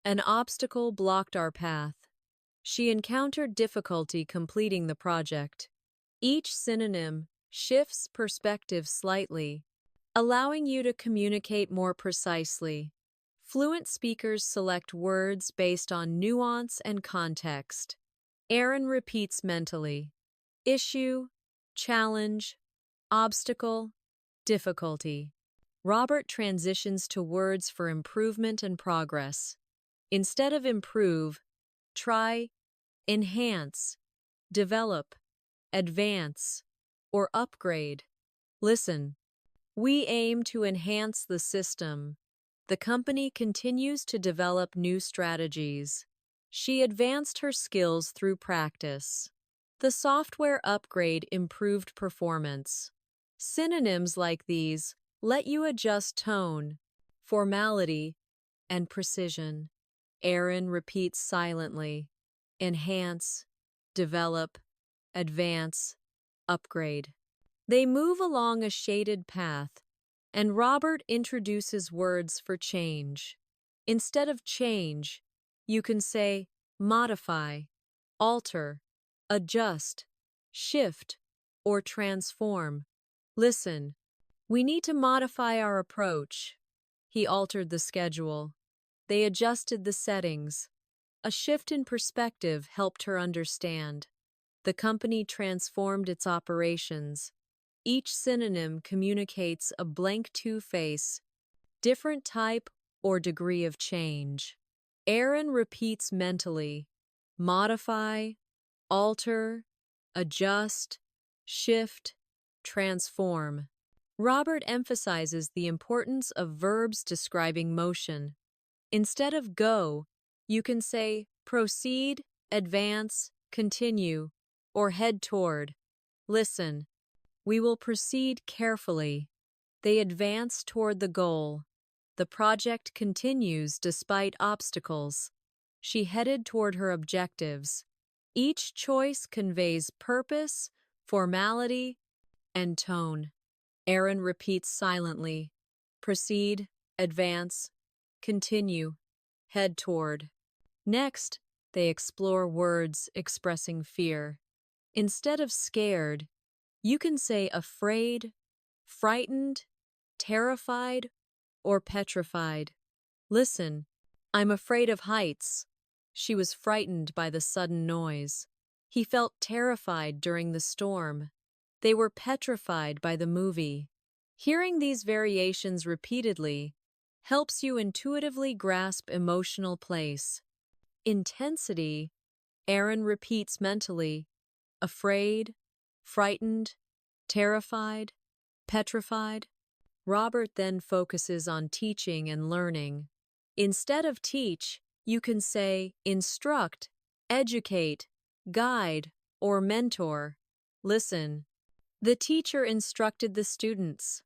An obstacle blocked our path. She encountered difficulty completing the project. Each synonym shifts perspective slightly, allowing you to communicate more precisely. Fluent speakers select words based on nuance and context. Aaron repeats mentally: issue, challenge, obstacle, difficulty. Robert transitions to words for improvement and progress. Instead of improve, try enhance, develop, advance, or upgrade. Listen, we aim to enhance the system. The company continues to develop new strategies. She advanced her skills through practice. The software upgrade improved performance. Synonyms like these let you adjust tone, formality, and precision. Aaron repeats silently: enhance, develop, advance, upgrade. They move along a shaded path, and Robert introduces words for change. Instead of change, you can say modify, alter, adjust, shift, or transform. Listen, we need to modify our approach. He altered the schedule. They adjusted the settings. A shift in perspective helped her understand. The company transformed its operations. Each synonym communicates a blank two-face, different type or degree of change. Aaron repeats mentally: modify, alter, adjust, shift, transform. Robert emphasizes the importance of verbs describing motion. Instead of go, you can say proceed, advance, continue, or head toward. Listen. We will proceed carefully. They advance toward the goal. The project continues despite obstacles. She headed toward her objectives. Each choice conveys purpose, formality, and tone. Aaron repeats silently. Proceed, advance, continue, head toward. Next, they explore words expressing fear. Instead of scared, you can say afraid, frightened, terrified, or petrified. Listen, I'm afraid of heights. She was frightened by the sudden noise. He felt terrified during the storm. They were petrified by the movie. Hearing these variations repeatedly helps you intuitively grasp emotional place. Intensity, Aaron repeats mentally, afraid, frightened, terrified, petrified. Robert then focuses on teaching and learning. Instead of teach, you can say instruct, educate, guide, or mentor. Listen. The teacher instructed the students.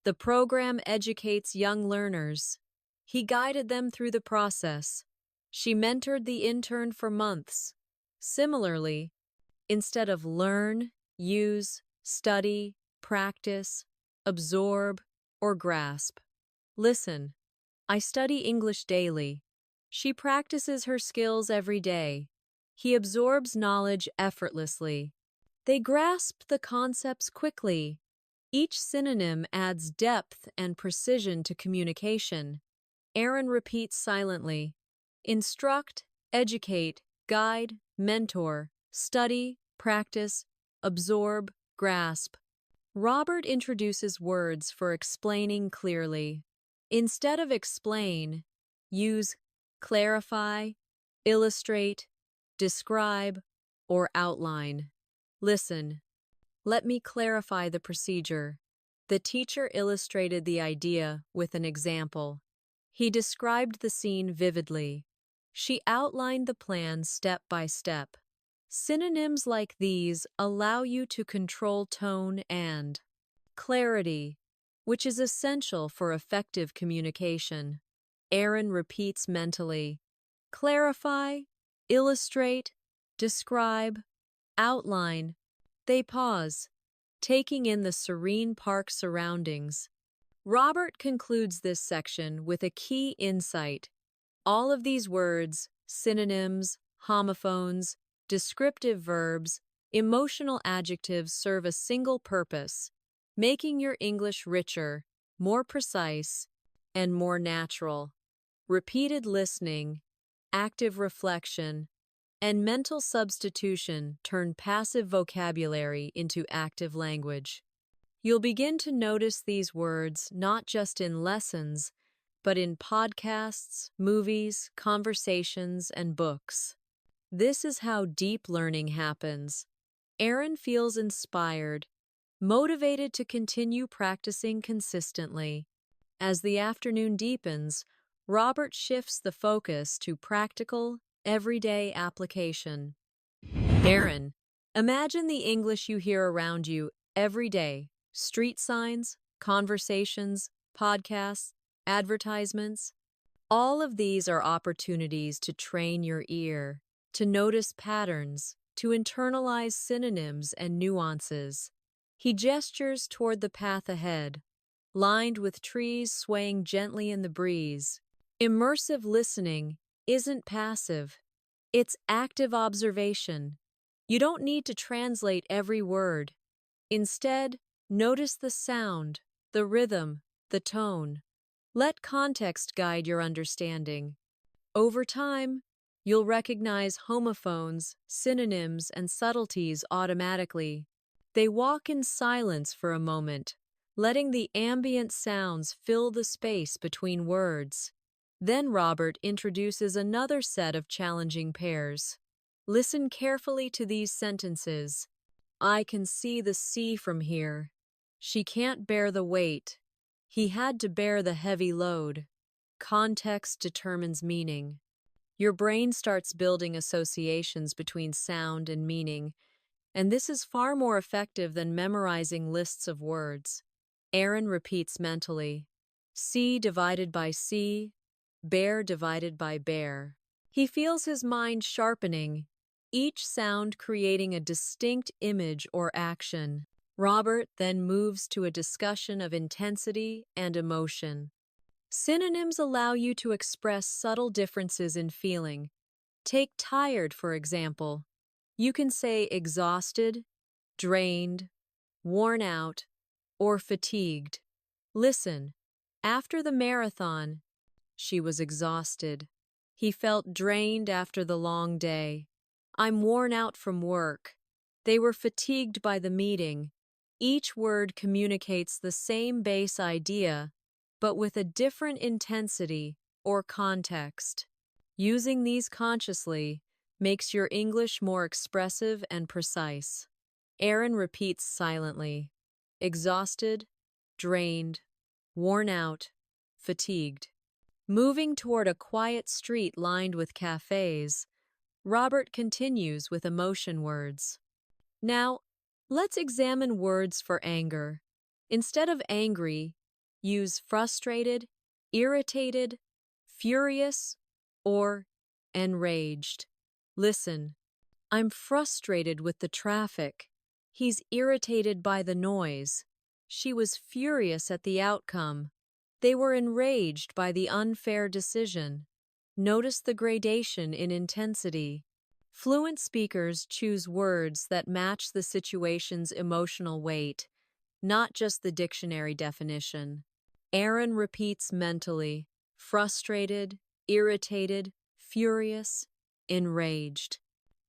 The program educates young learners. He guided them through the process. She mentored the intern for months. Similarly, instead of learn, use, study, practice, absorb, or grasp. Listen. I study English daily. She practices her skills every day. He absorbs knowledge effortlessly. They grasp the concepts quickly. Each synonym adds depth and precision to communication. Aaron repeats silently. Instruct, educate, guide, mentor, study, practice, absorb, grasp. Robert introduces words for explaining clearly. Instead of explain, use clarify, illustrate, describe, or outline. Listen. Let me clarify the procedure. The teacher illustrated the idea with an example. He described the scene vividly. She outlined the plan step by step. Synonyms like these allow you to control tone and clarity, which is essential for effective communication. Aaron repeats mentally. Clarify, illustrate, describe, outline. They pause, taking in the serene park surroundings. Robert concludes this section with a key insight. All of these words, synonyms, homophones, descriptive verbs, emotional adjectives serve a single purpose, making your English richer, more precise, and more natural. Repeated listening, active reflection, and mental substitution turn passive vocabulary into active language. You'll begin to notice these words not just in lessons, but in podcasts, movies, conversations, and books. This is how deep learning happens. Aaron feels inspired, motivated to continue practicing consistently. As the afternoon deepens, Robert shifts the focus to practical, everyday application. Aaron, imagine the English you hear around you every day. Street signs, conversations, podcasts, advertisements. All of these are opportunities to train your ear, to notice patterns, to internalize synonyms and nuances. He gestures toward the path ahead, lined with trees swaying gently in the breeze. Immersive listening isn't passive. It's active observation. You don't need to translate every word. Instead, notice the sound, the rhythm, the tone. Let context guide your understanding. Over time, you'll recognize homophones, synonyms, and subtleties automatically. They walk in silence for a moment, letting the ambient sounds fill the space between words. Then Robert introduces another set of challenging pairs. Listen carefully to these sentences. I can see the sea from here. She can't bear the weight. He had to bear the heavy load. Context determines meaning. Your brain starts building associations between sound and meaning. And this is far more effective than memorizing lists of words. Aaron repeats mentally, C divided by C, bear divided by bear. He feels his mind sharpening, each sound creating a distinct image or action. Robert then moves to a discussion of intensity and emotion. Synonyms allow you to express subtle differences in feeling. Take tired, for example. You can say exhausted, drained, worn out, or fatigued. Listen, after the marathon, she was exhausted. He felt drained after the long day. I'm worn out from work. They were fatigued by the meeting. Each word communicates the same base idea, but with a different intensity or context. Using these consciously makes your English more expressive and precise. Aaron repeats silently, exhausted, drained, worn out, fatigued. Moving toward a quiet street lined with cafes, Robert continues with emotion words. Now, let's examine words for anger. Instead of angry, use frustrated, irritated, furious, or enraged. Listen, I'm frustrated with the traffic. He's irritated by the noise. She was furious at the outcome. They were enraged by the unfair decision. Notice the gradation in intensity. Fluent speakers choose words that match the situation's emotional weight, not just the dictionary definition. Aaron repeats mentally, frustrated, irritated, furious, enraged.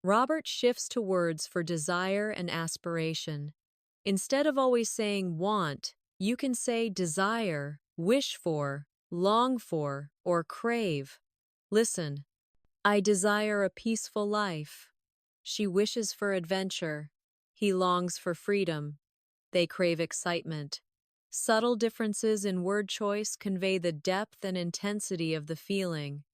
Robert shifts to words for desire and aspiration. Instead of always saying want, you can say desire, wish for, long for, or crave. Listen, I desire a peaceful life. She wishes for adventure. He longs for freedom. They crave excitement. Subtle differences in word choice convey the depth and intensity of the feeling.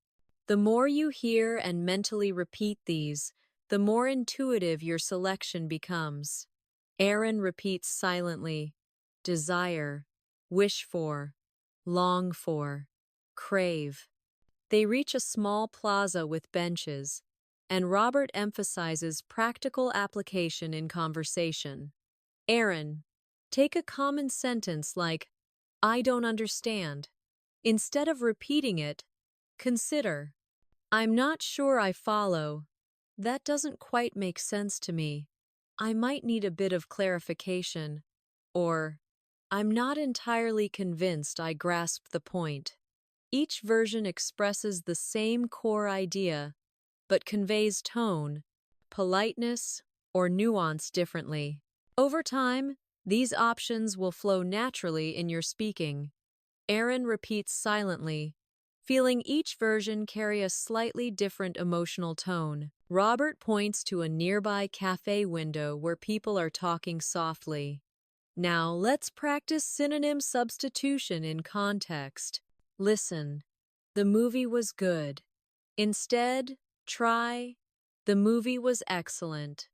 The more you hear and mentally repeat these, the more intuitive your selection becomes. Aaron repeats silently, desire, wish for, long for, crave. They reach a small plaza with benches, and Robert emphasizes practical application in conversation. Aaron, take a common sentence like, I don't understand. Instead of repeating it, consider, I'm not sure I follow. That doesn't quite make sense to me. I might need a bit of clarification. Or, I'm not entirely convinced I grasp the point. Each version expresses the same core idea, but conveys tone, politeness, or nuance differently. Over time, these options will flow naturally in your speaking. Aaron repeats silently, feeling each version carry a slightly different emotional tone. Robert points to a nearby cafe window where people are talking softly. Now let's practice synonym substitution in context. Listen, the movie was good. Instead, try, the movie was excellent.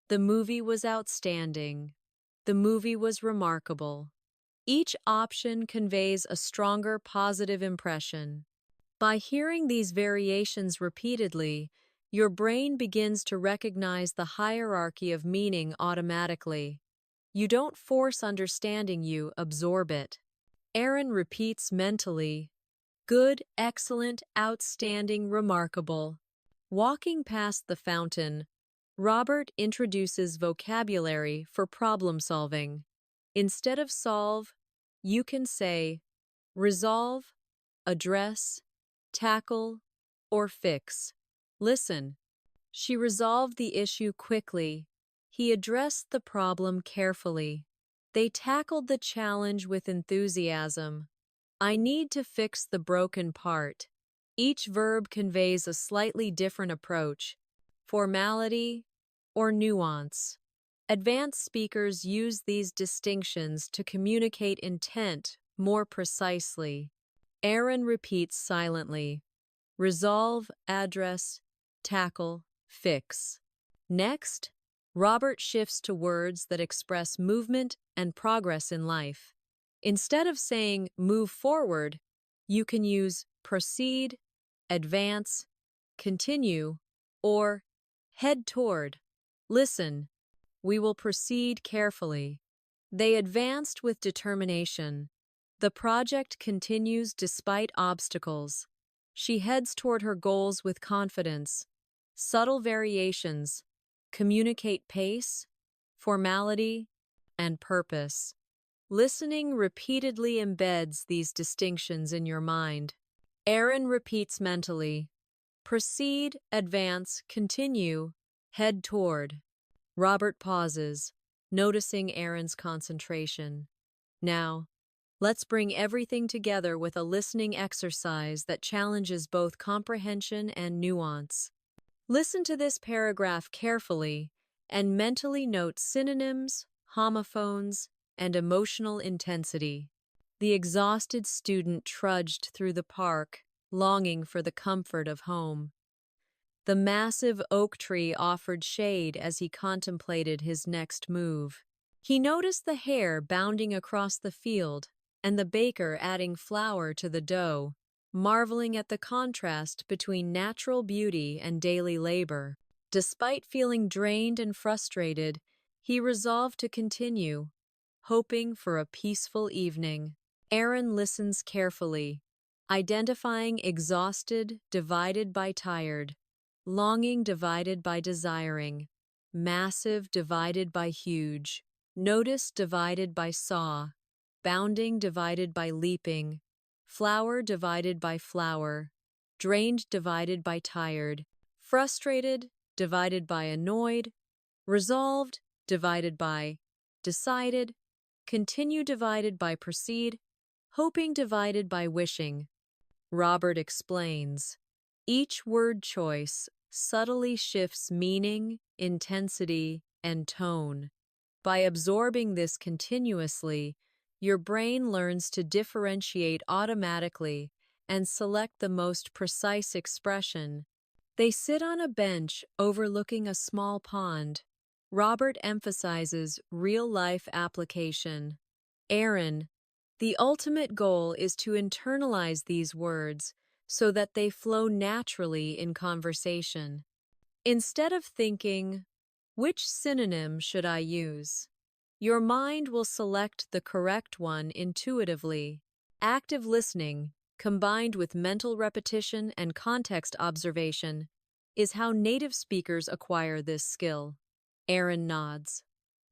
The movie was outstanding. The movie was remarkable. Each option conveys a stronger positive impression. By hearing these variations repeatedly, your brain begins to recognize the hierarchy of meaning automatically. You don't force understanding, you absorb it. Aaron repeats mentally, good, excellent, outstanding, remarkable. Walking past the fountain, Robert introduces vocabulary for problem solving. Instead of solve, you can say resolve, address, tackle, or fix. Listen, she resolved the issue quickly. He addressed the problem carefully. They tackled the challenge with enthusiasm. I need to fix the broken part. Each verb conveys a slightly different approach, formality, or nuance. Advanced speakers use these distinctions to communicate intent more precisely. Aaron repeats silently, resolve, address, tackle, fix. Next, Robert shifts to words that express movement and progress in life. Instead of saying move forward, you can use proceed, advance, continue, or head toward. Listen, we will proceed carefully. They advanced with determination. The project continues despite obstacles. She heads toward her goals with confidence. Subtle variations communicate pace, formality, and purpose. Listening repeatedly embeds these distinctions in your mind. Aaron repeats mentally, proceed, advance, continue, head toward. Robert pauses, noticing Aaron's concentration. Now, let's bring everything together with a listening exercise that challenges both comprehension and nuance. Listen to this paragraph carefully and mentally note synonyms, homophones, and emotional intensity. The exhausted student trudged through the park, longing for the comfort of home. The massive oak tree offered shade as he contemplated his next move. He noticed the hare bounding across the field and the baker adding flour to the dough, marveling at the contrast between natural beauty and daily labor. Despite feeling drained and frustrated, he resolved to continue, hoping for a peaceful evening. Aaron listens carefully, identifying exhausted divided by tired, longing divided by desiring, massive divided by huge, notice divided by saw, bounding divided by leaping, flower divided by flower, drained divided by tired, frustrated divided by annoyed, resolved divided by decided, continue divided by proceed, hoping divided by wishing. Robert explains, each word choice subtly shifts meaning, intensity, and tone. By absorbing this continuously, your brain learns to differentiate automatically and select the most precise expression. They sit on a bench overlooking a small pond. Robert emphasizes real-life application. Aaron, the ultimate goal is to internalize these words so that they flow naturally in conversation. Instead of thinking, which synonym should I use? Your mind will select the correct one intuitively. Active listening, combined with mental repetition and context observation, is how native speakers acquire this skill. Aaron nods,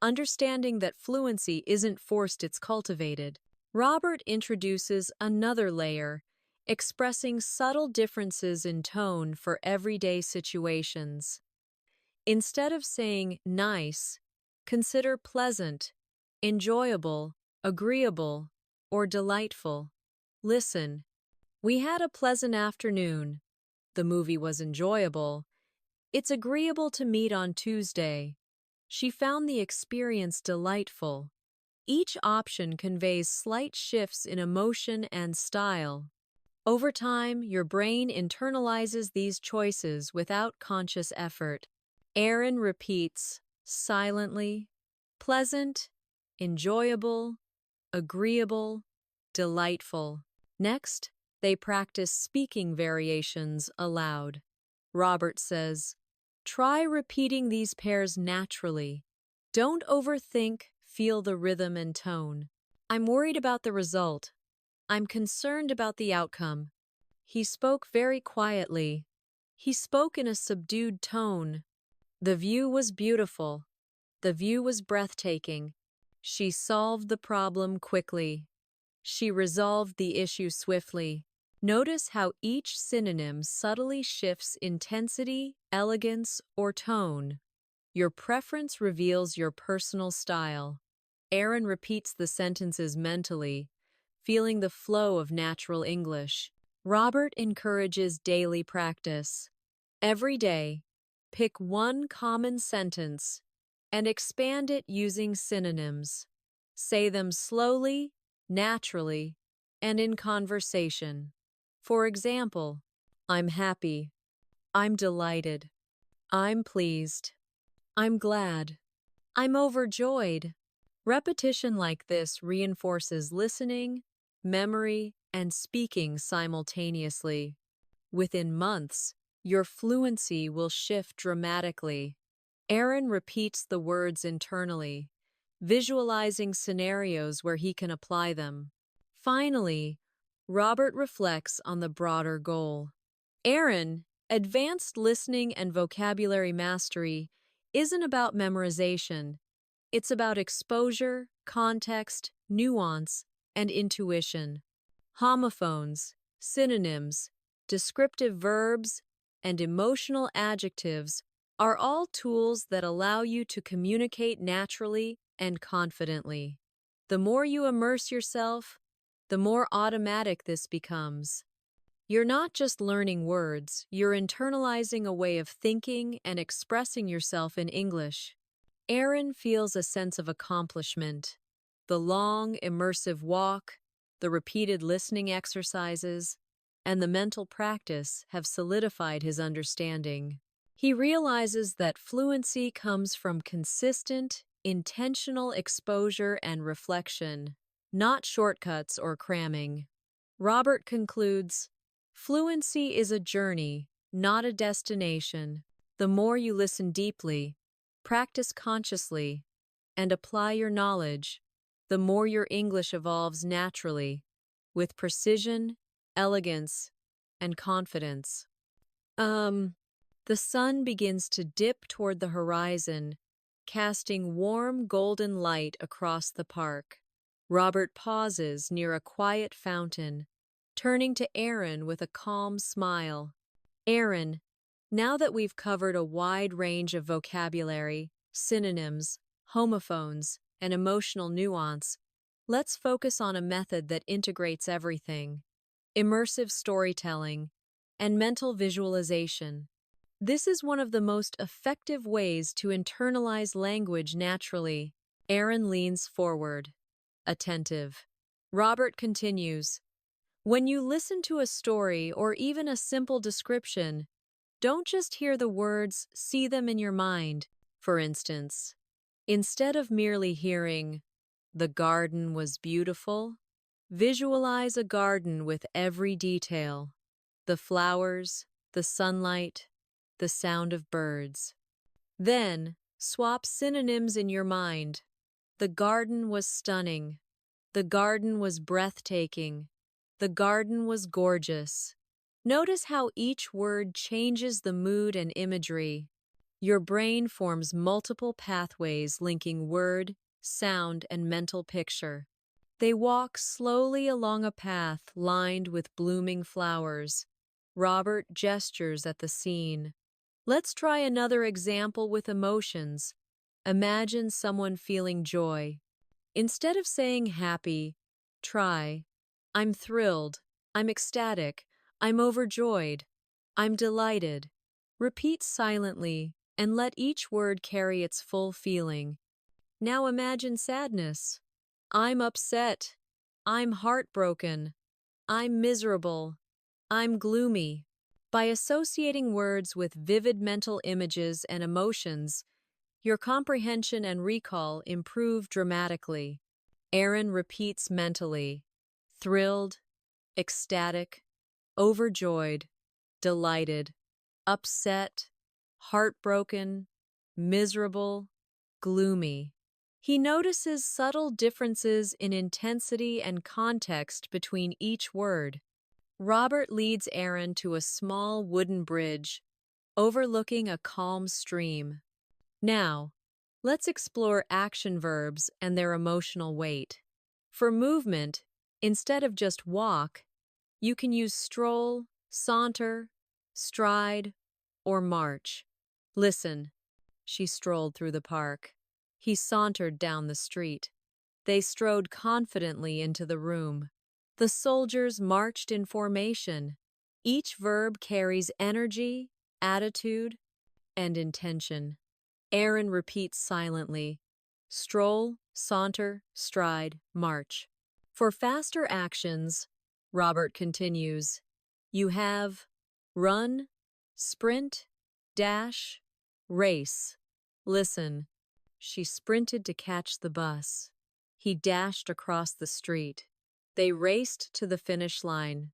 understanding that fluency isn't forced, it's cultivated. Robert introduces another layer, expressing subtle differences in tone for everyday situations. Instead of saying nice, consider pleasant, enjoyable, agreeable, or delightful. Listen, we had a pleasant afternoon. The movie was enjoyable. It's agreeable to meet on Tuesday. She found the experience delightful. Each option conveys slight shifts in emotion and style. Over time, your brain internalizes these choices without conscious effort. Aaron repeats, silently, pleasant, enjoyable, agreeable, delightful. Next, they practice speaking variations aloud. Robert says, try repeating these pairs naturally. Don't overthink, feel the rhythm and tone. I'm worried about the result. I'm concerned about the outcome. He spoke very quietly. He spoke in a subdued tone. The view was beautiful. The view was breathtaking. She solved the problem quickly. She resolved the issue swiftly. Notice how each synonym subtly shifts intensity, elegance, or tone. Your preference reveals your personal style. Aaron repeats the sentences mentally, feeling the flow of natural English. Robert encourages daily practice. Every day, pick one common sentence and expand it using synonyms. Say them slowly, naturally, and in conversation. For example, I'm happy, I'm delighted, I'm pleased. I'm glad. I'm overjoyed. Repetition like this reinforces listening, memory, and speaking simultaneously. Within months, your fluency will shift dramatically. Aaron repeats the words internally, visualizing scenarios where he can apply them. Finally, Robert reflects on the broader goal. Aaron, advanced listening and vocabulary mastery isn't about memorization. It's about exposure, context, nuance, and intuition. Homophones, synonyms, descriptive verbs, and emotional adjectives are all tools that allow you to communicate naturally and confidently. The more you immerse yourself, the more automatic this becomes. You're not just learning words, you're internalizing a way of thinking and expressing yourself in English. Aaron feels a sense of accomplishment. The long, immersive walk, the repeated listening exercises, and the mental practice have solidified his understanding. He realizes that fluency comes from consistent, intentional exposure and reflection, not shortcuts or cramming. Robert concludes, fluency is a journey, not a destination. The more you listen deeply, practice consciously, and apply your knowledge, the more your English evolves naturally, with precision, elegance, and confidence. The sun begins to dip toward the horizon, casting warm golden light across the park. Robert pauses near a quiet fountain, turning to Aaron with a calm smile. Aaron, now that we've covered a wide range of vocabulary, synonyms, homophones, and emotional nuance, let's focus on a method that integrates everything: immersive storytelling and mental visualization. This is one of the most effective ways to internalize language naturally. Aaron leans forward, attentive. Robert continues, when you listen to a story or even a simple description, don't just hear the words, see them in your mind. For instance, instead of merely hearing, the garden was beautiful, visualize a garden with every detail: the flowers, the sunlight, the sound of birds. Then, swap synonyms in your mind. The garden was stunning. The garden was breathtaking. The garden was gorgeous. Notice how each word changes the mood and imagery. Your brain forms multiple pathways linking word, sound, and mental picture. They walk slowly along a path lined with blooming flowers. Robert gestures at the scene. Let's try another example with emotions. Imagine someone feeling joy. Instead of saying happy, try, I'm thrilled, I'm ecstatic, I'm overjoyed, I'm delighted. Repeat silently and let each word carry its full feeling. Now imagine sadness. I'm upset, I'm heartbroken, I'm miserable, I'm gloomy. By associating words with vivid mental images and emotions, your comprehension and recall improve dramatically. Aaron repeats mentally, thrilled, ecstatic, overjoyed, delighted, upset, heartbroken, miserable, gloomy. He notices subtle differences in intensity and context between each word. Robert leads Aaron to a small wooden bridge overlooking a calm stream. Now, let's explore action verbs and their emotional weight. For movement, instead of just walk, you can use stroll, saunter, stride, or march. Listen. She strolled through the park. He sauntered down the street. They strode confidently into the room. The soldiers marched in formation. Each verb carries energy, attitude, and intention. Aaron repeats silently, stroll, saunter, stride, march. For faster actions, Robert continues, you have run, sprint, dash, race. Listen. She sprinted to catch the bus. He dashed across the street. They raced to the finish line.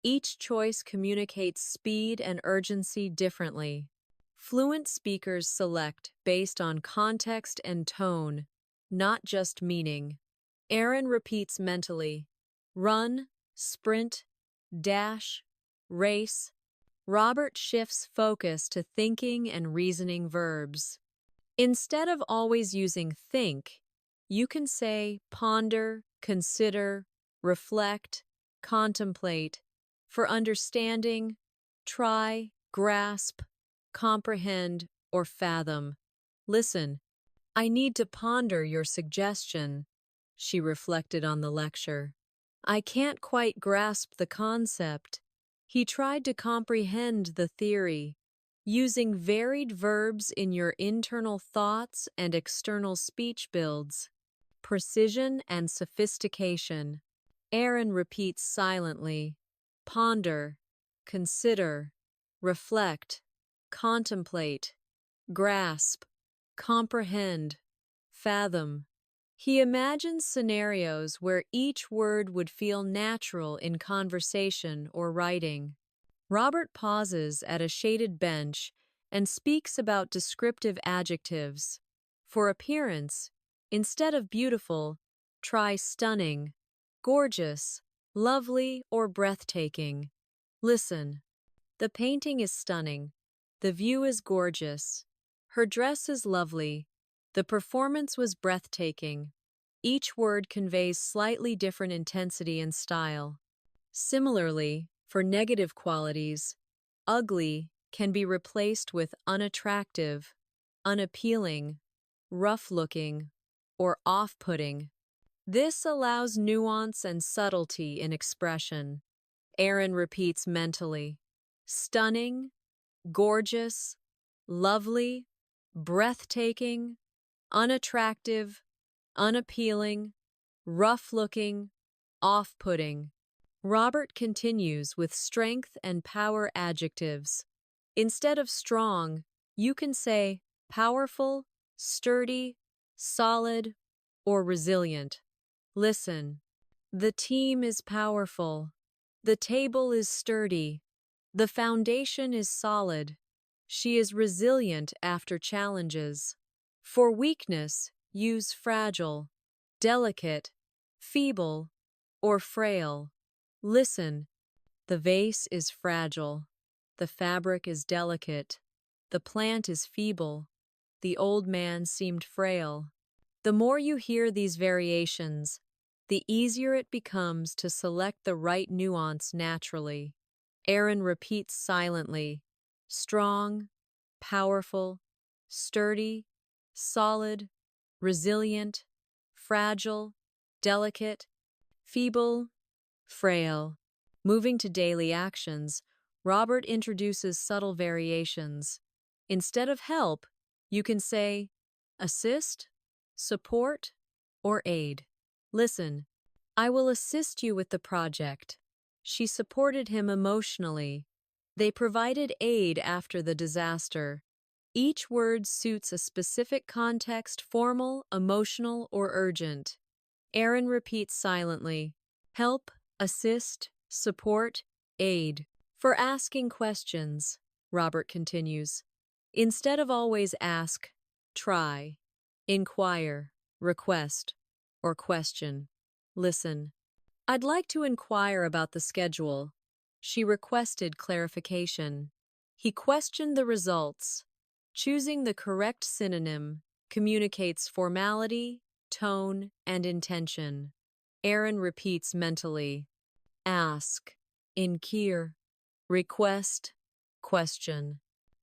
Each choice communicates speed and urgency differently. Fluent speakers select based on context and tone, not just meaning. Aaron repeats mentally: run, sprint, dash, race. Robert shifts focus to thinking and reasoning verbs. Instead of always using think, you can say ponder, consider, reflect, contemplate. For understanding, try, grasp, comprehend, or fathom. Listen, I need to ponder your suggestion, she reflected on the lecture. I can't quite grasp the concept. He tried to comprehend the theory, using varied verbs in your internal thoughts and external speech builds. Precision and sophistication. Aaron repeats silently: ponder, consider, reflect, contemplate, grasp, comprehend, fathom. He imagines scenarios where each word would feel natural in conversation or writing. Robert pauses at a shaded bench and speaks about descriptive adjectives. For appearance, instead of beautiful, try stunning, gorgeous, lovely, or breathtaking. Listen. The painting is stunning. The view is gorgeous. Her dress is lovely. The performance was breathtaking. Each word conveys slightly different intensity and style. Similarly, for negative qualities, ugly can be replaced with unattractive, unappealing, rough-looking, or off-putting. This allows nuance and subtlety in expression. Aaron repeats mentally: stunning, gorgeous, lovely, breathtaking, unattractive, unappealing, rough-looking, off-putting. Robert continues with strength and power adjectives. Instead of strong, you can say powerful, sturdy, solid, or resilient. Listen. The team is powerful. The table is sturdy. The foundation is solid. She is resilient after challenges. For weakness, use fragile, delicate, feeble, or frail. Listen. The vase is fragile. The fabric is delicate. The plant is feeble. The old man seemed frail. The more you hear these variations, the easier it becomes to select the right nuance naturally. Aaron repeats silently: strong, powerful, sturdy, solid, resilient, fragile, delicate, feeble, frail. Moving to daily actions, Robert introduces subtle variations. Instead of help, you can say assist, support, or aid. Listen. I will assist you with the project. She supported him emotionally. They provided aid after the disaster. Each word suits a specific context: formal, emotional, or urgent. Aaron repeats silently: help, assist, support, aid. For asking questions, Robert continues. Instead of always ask, try, inquire, request, or question. Listen. I'd like to inquire about the schedule. She requested clarification. He questioned the results. Choosing the correct synonym communicates formality, tone, and intention. Aaron repeats mentally: ask, inquire, request, question.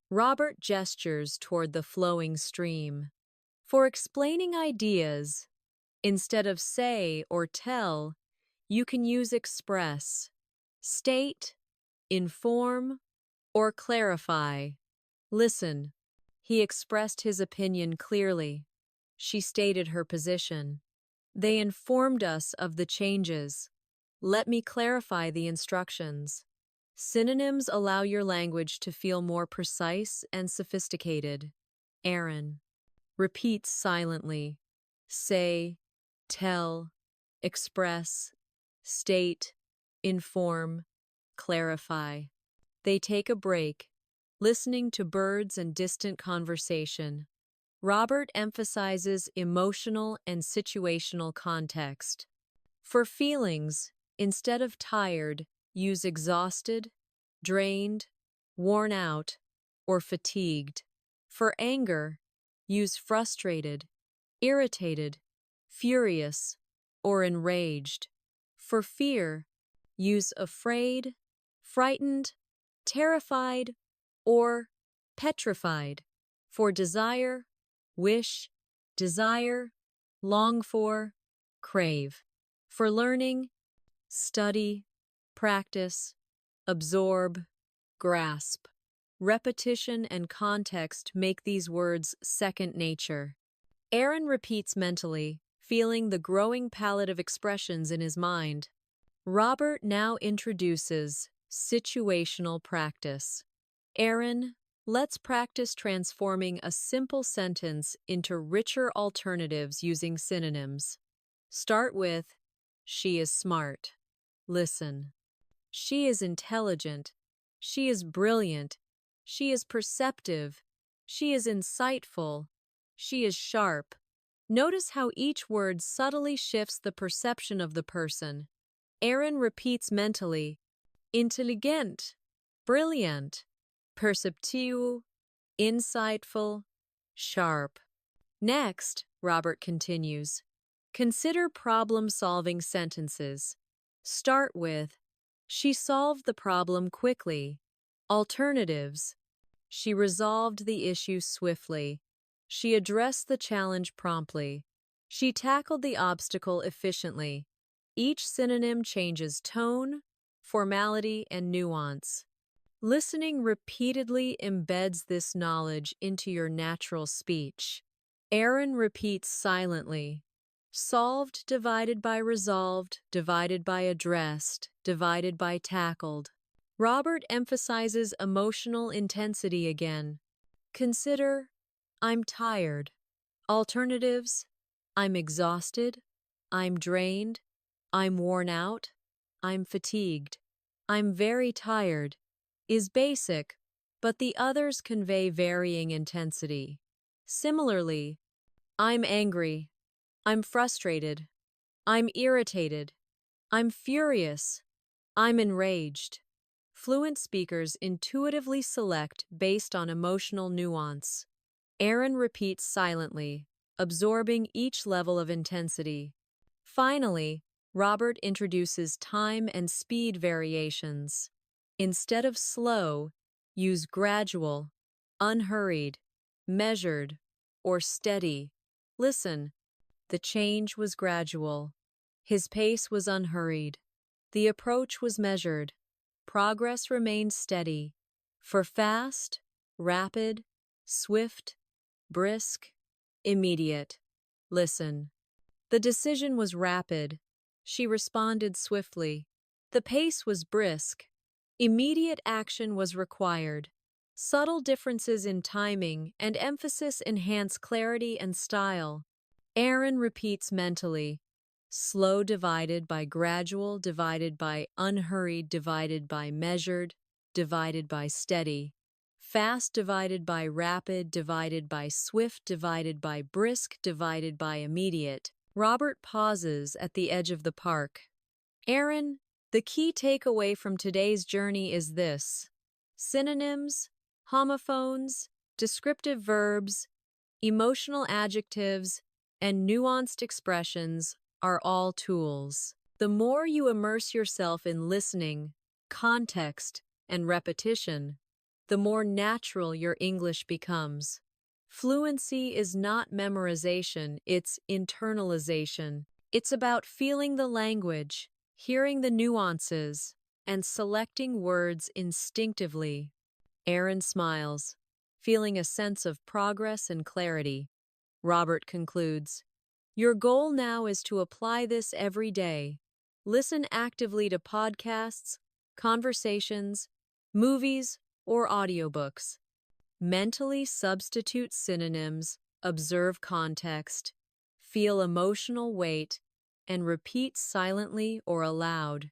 Robert gestures toward the flowing stream. For explaining ideas, instead of say or tell, you can use express, state, inform, or clarify. Listen. He expressed his opinion clearly. She stated her position. They informed us of the changes. Let me clarify the instructions. Synonyms allow your language to feel more precise and sophisticated. Aaron. repeats silently. Say, tell, express, state, inform, clarify. They take a break, listening to birds and distant conversation. Robert emphasizes emotional and situational context. For feelings, instead of tired, use exhausted, drained, worn out, or fatigued. For anger, use frustrated, irritated, furious, or enraged. For fear, use afraid, frightened, terrified, or petrified. For desire, wish, desire, long for, crave. For learning, study, practice, absorb, grasp. Repetition and context make these words second nature. Aaron repeats mentally, feeling the growing palette of expressions in his mind. Robert now introduces situational practice. Aaron, let's practice transforming a simple sentence into richer alternatives using synonyms. Start with, she is smart. Listen. She is intelligent. She is brilliant. She is perceptive. She is insightful. She is sharp. Notice how each word subtly shifts the perception of the person. Aaron repeats mentally, intelligent, brilliant, perceptive, insightful, sharp. Next, Robert continues, consider problem-solving sentences. Start with, she solved the problem quickly. Alternatives. She resolved the issue swiftly. She addressed the challenge promptly. She tackled the obstacle efficiently. Each synonym changes tone, formality, and nuance. Listening repeatedly embeds this knowledge into your natural speech. Aaron repeats silently. Solved divided by resolved, divided by addressed, divided by tackled. Robert emphasizes emotional intensity again. Consider, I'm tired. Alternatives, I'm exhausted, I'm drained, I'm worn out, I'm fatigued. I'm very tired is basic, but the others convey varying intensity. Similarly, I'm angry, I'm frustrated, I'm irritated, I'm furious, I'm enraged. Fluent speakers intuitively select based on emotional nuance. Aaron repeats silently, absorbing each level of intensity. Finally, Robert introduces time and speed variations. Instead of slow, use gradual, unhurried, measured, or steady. Listen, the change was gradual. His pace was unhurried. The approach was measured. Progress remained steady. For fast, rapid, swift, brisk, immediate. Listen. The decision was rapid. She responded swiftly. The pace was brisk. Immediate action was required. Subtle differences in timing and emphasis enhance clarity and style. Aaron repeats mentally. Slow divided by gradual, divided by unhurried, divided by measured, divided by steady. Fast divided by rapid, divided by swift, divided by brisk, divided by immediate. Robert pauses at the edge of the park. Aaron, the key takeaway from today's journey is this. Synonyms, homophones, descriptive verbs, emotional adjectives, and nuanced expressions are all tools. The more you immerse yourself in listening, context, and repetition, the more natural your English becomes. Fluency is not memorization, it's internalization. It's about feeling the language, hearing the nuances, and selecting words instinctively. Aaron smiles, feeling a sense of progress and clarity. Robert concludes, your goal now is to apply this every day. Listen actively to podcasts, conversations, movies, or audiobooks. Mentally substitute synonyms observe context, feel emotional weight, and repeat silently or aloud.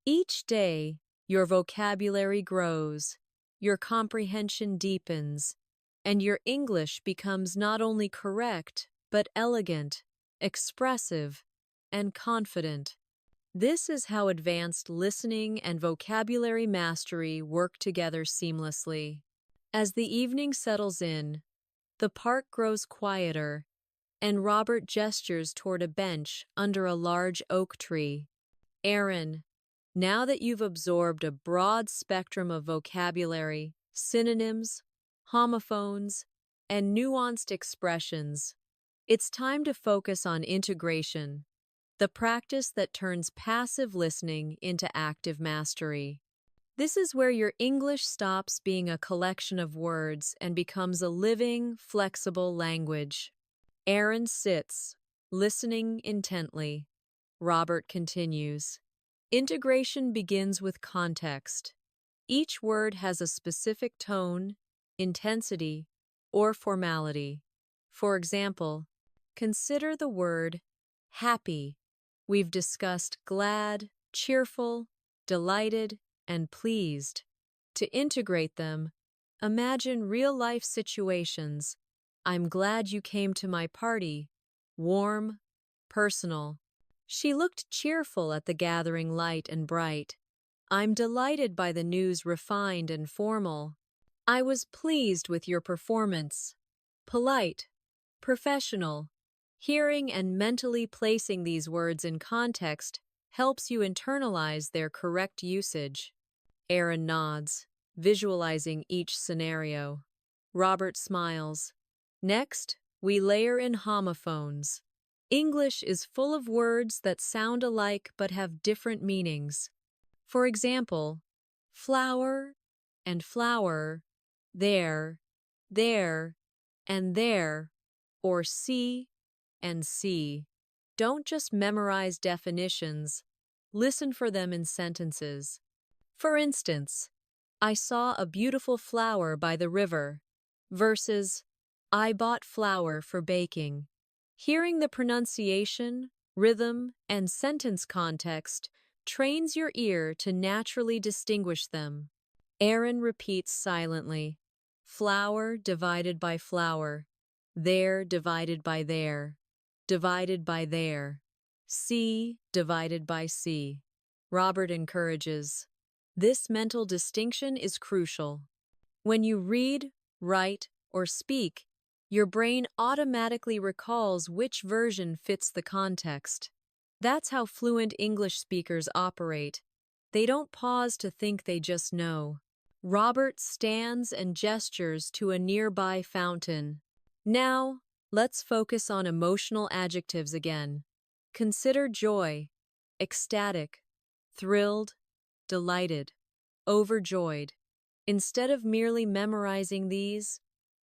Each day, your vocabulary grows, your comprehension deepens, and your English becomes not only correct, but elegant, expressive, and confident. This is how advanced listening and vocabulary mastery work together seamlessly. As the evening settles in, the park grows quieter, and Robert gestures toward a bench under a large oak tree. Aaron, now that you've absorbed a broad spectrum of vocabulary, synonyms, homophones, and nuanced expressions, it's time to focus on integration, the practice that turns passive listening into active mastery. This is where your English stops being a collection of words and becomes a living, flexible language. Aaron sits, listening intently. Robert continues. Integration begins with context. Each word has a specific tone, intensity, or formality. For example, consider the word happy. We've discussed glad, cheerful, delighted, and pleased. To integrate them, imagine real-life situations. I'm glad you came to my party. Warm, personal. She looked cheerful at the gathering light and bright. I'm delighted by the news, refined and formal. I was pleased with your performance. Polite, professional. Hearing and mentally placing these words in context helps you internalize their correct usage. Aaron nods, visualizing each scenario. Robert smiles. Next, we layer in homophones. English is full of words that sound alike but have different meanings. For example, flower and flower, there, and there, or see and see. Don't just memorize definitions, listen for them in sentences. For instance, I saw a beautiful flower by the river versus I bought flour for baking. Hearing the pronunciation, rhythm, and sentence context trains your ear to naturally distinguish them. Aaron repeats silently, flower divided by flower, there divided by there, divided by there, C divided by C. Robert encourages. This mental distinction is crucial. When you read, write, or speak, your brain automatically recalls which version fits the context. That's how fluent English speakers operate. They don't pause to think, they just know. Robert stands and gestures to a nearby fountain. Now, let's focus on emotional adjectives again. Consider joy, ecstatic, thrilled, delighted, overjoyed. Instead of merely memorizing these,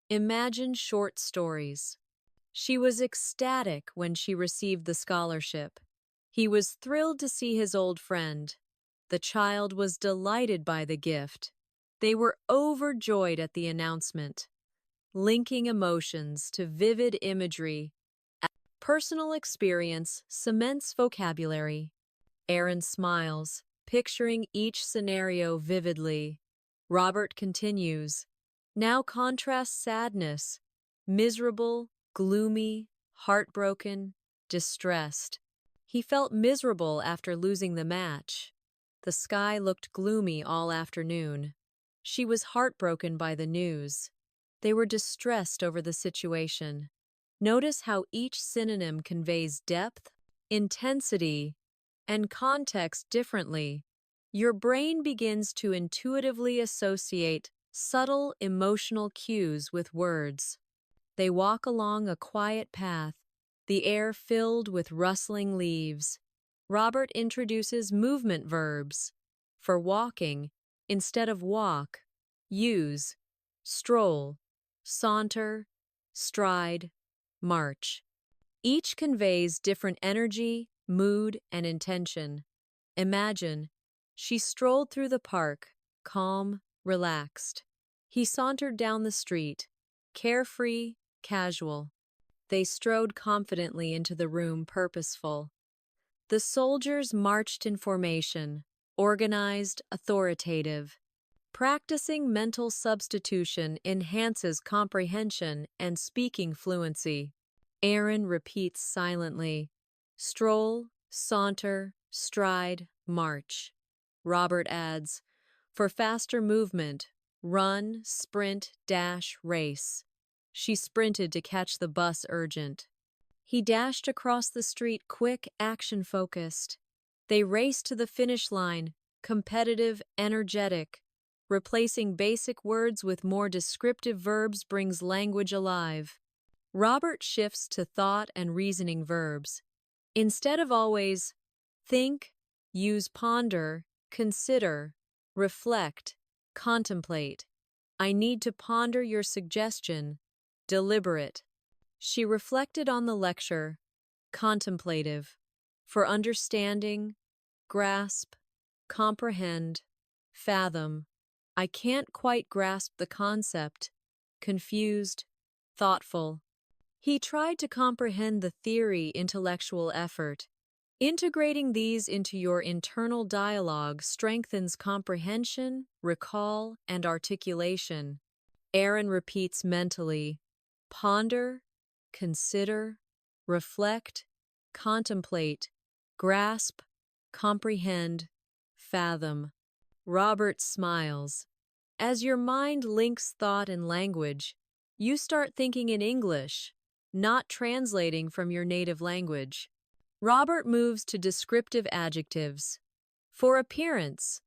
imagine short stories. She was ecstatic when she received the scholarship. He was thrilled to see his old friend. The child was delighted by the gift. They were overjoyed at the announcement. Linking emotions to vivid imagery. Personal experience cements vocabulary. Aaron smiles, picturing each scenario vividly. Robert continues. Now contrast sadness, miserable, gloomy, heartbroken, distressed. He felt miserable after losing the match. The sky looked gloomy all afternoon. She was heartbroken by the news. They were distressed over the situation. Notice how each synonym conveys depth, intensity, and context differently. Your brain begins to intuitively associate subtle emotional cues with words. They walk along a quiet path, the air filled with rustling leaves. Robert introduces movement verbs. For walking, instead of walk, use stroll, saunter, stride, march. Each conveys different energy, mood, and intention. Imagine, she strolled through the park, calm, relaxed. He sauntered down the street, carefree, casual. They strode confidently into the room, purposeful. The soldiers marched in formation, organized, authoritative. Practicing mental substitution enhances comprehension and speaking fluency. Aaron repeats silently. Stroll, saunter, stride, march. Robert adds, for faster movement, run, sprint, dash, race. She sprinted to catch the bus urgent. He dashed across the street, quick, action-focused. They raced to the finish line, competitive, energetic. Replacing basic words with more descriptive verbs brings language alive. Robert shifts to thought and reasoning verbs. Instead of always think, use ponder, consider, reflect, contemplate. I need to ponder your suggestion. Deliberate. She reflected on the lecture. Contemplative. For understanding, grasp, comprehend, fathom. I can't quite grasp the concept. Confused, thoughtful. He tried to comprehend the theory, intellectual effort. Integrating these into your internal dialogue strengthens comprehension, recall, and articulation. Aaron repeats mentally, ponder, consider, reflect, contemplate, grasp, comprehend, fathom. Robert smiles. As your mind links thought and language, you start thinking in English, not translating from your native language. Robert moves to descriptive adjectives. For appearance,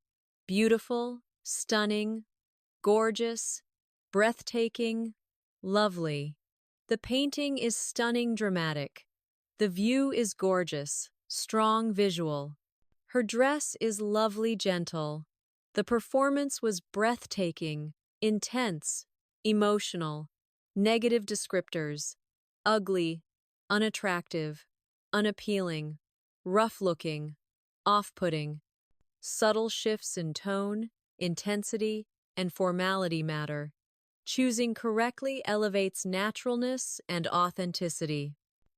beautiful, stunning, gorgeous, breathtaking, lovely. The painting is stunning, dramatic. The view is gorgeous, strong visual. Her dress is lovely, gentle. The performance was breathtaking, intense, emotional. Negative descriptors: ugly, unattractive, unappealing, rough-looking, off-putting. Subtle shifts in tone, intensity, and formality matter. Choosing correctly elevates naturalness and authenticity.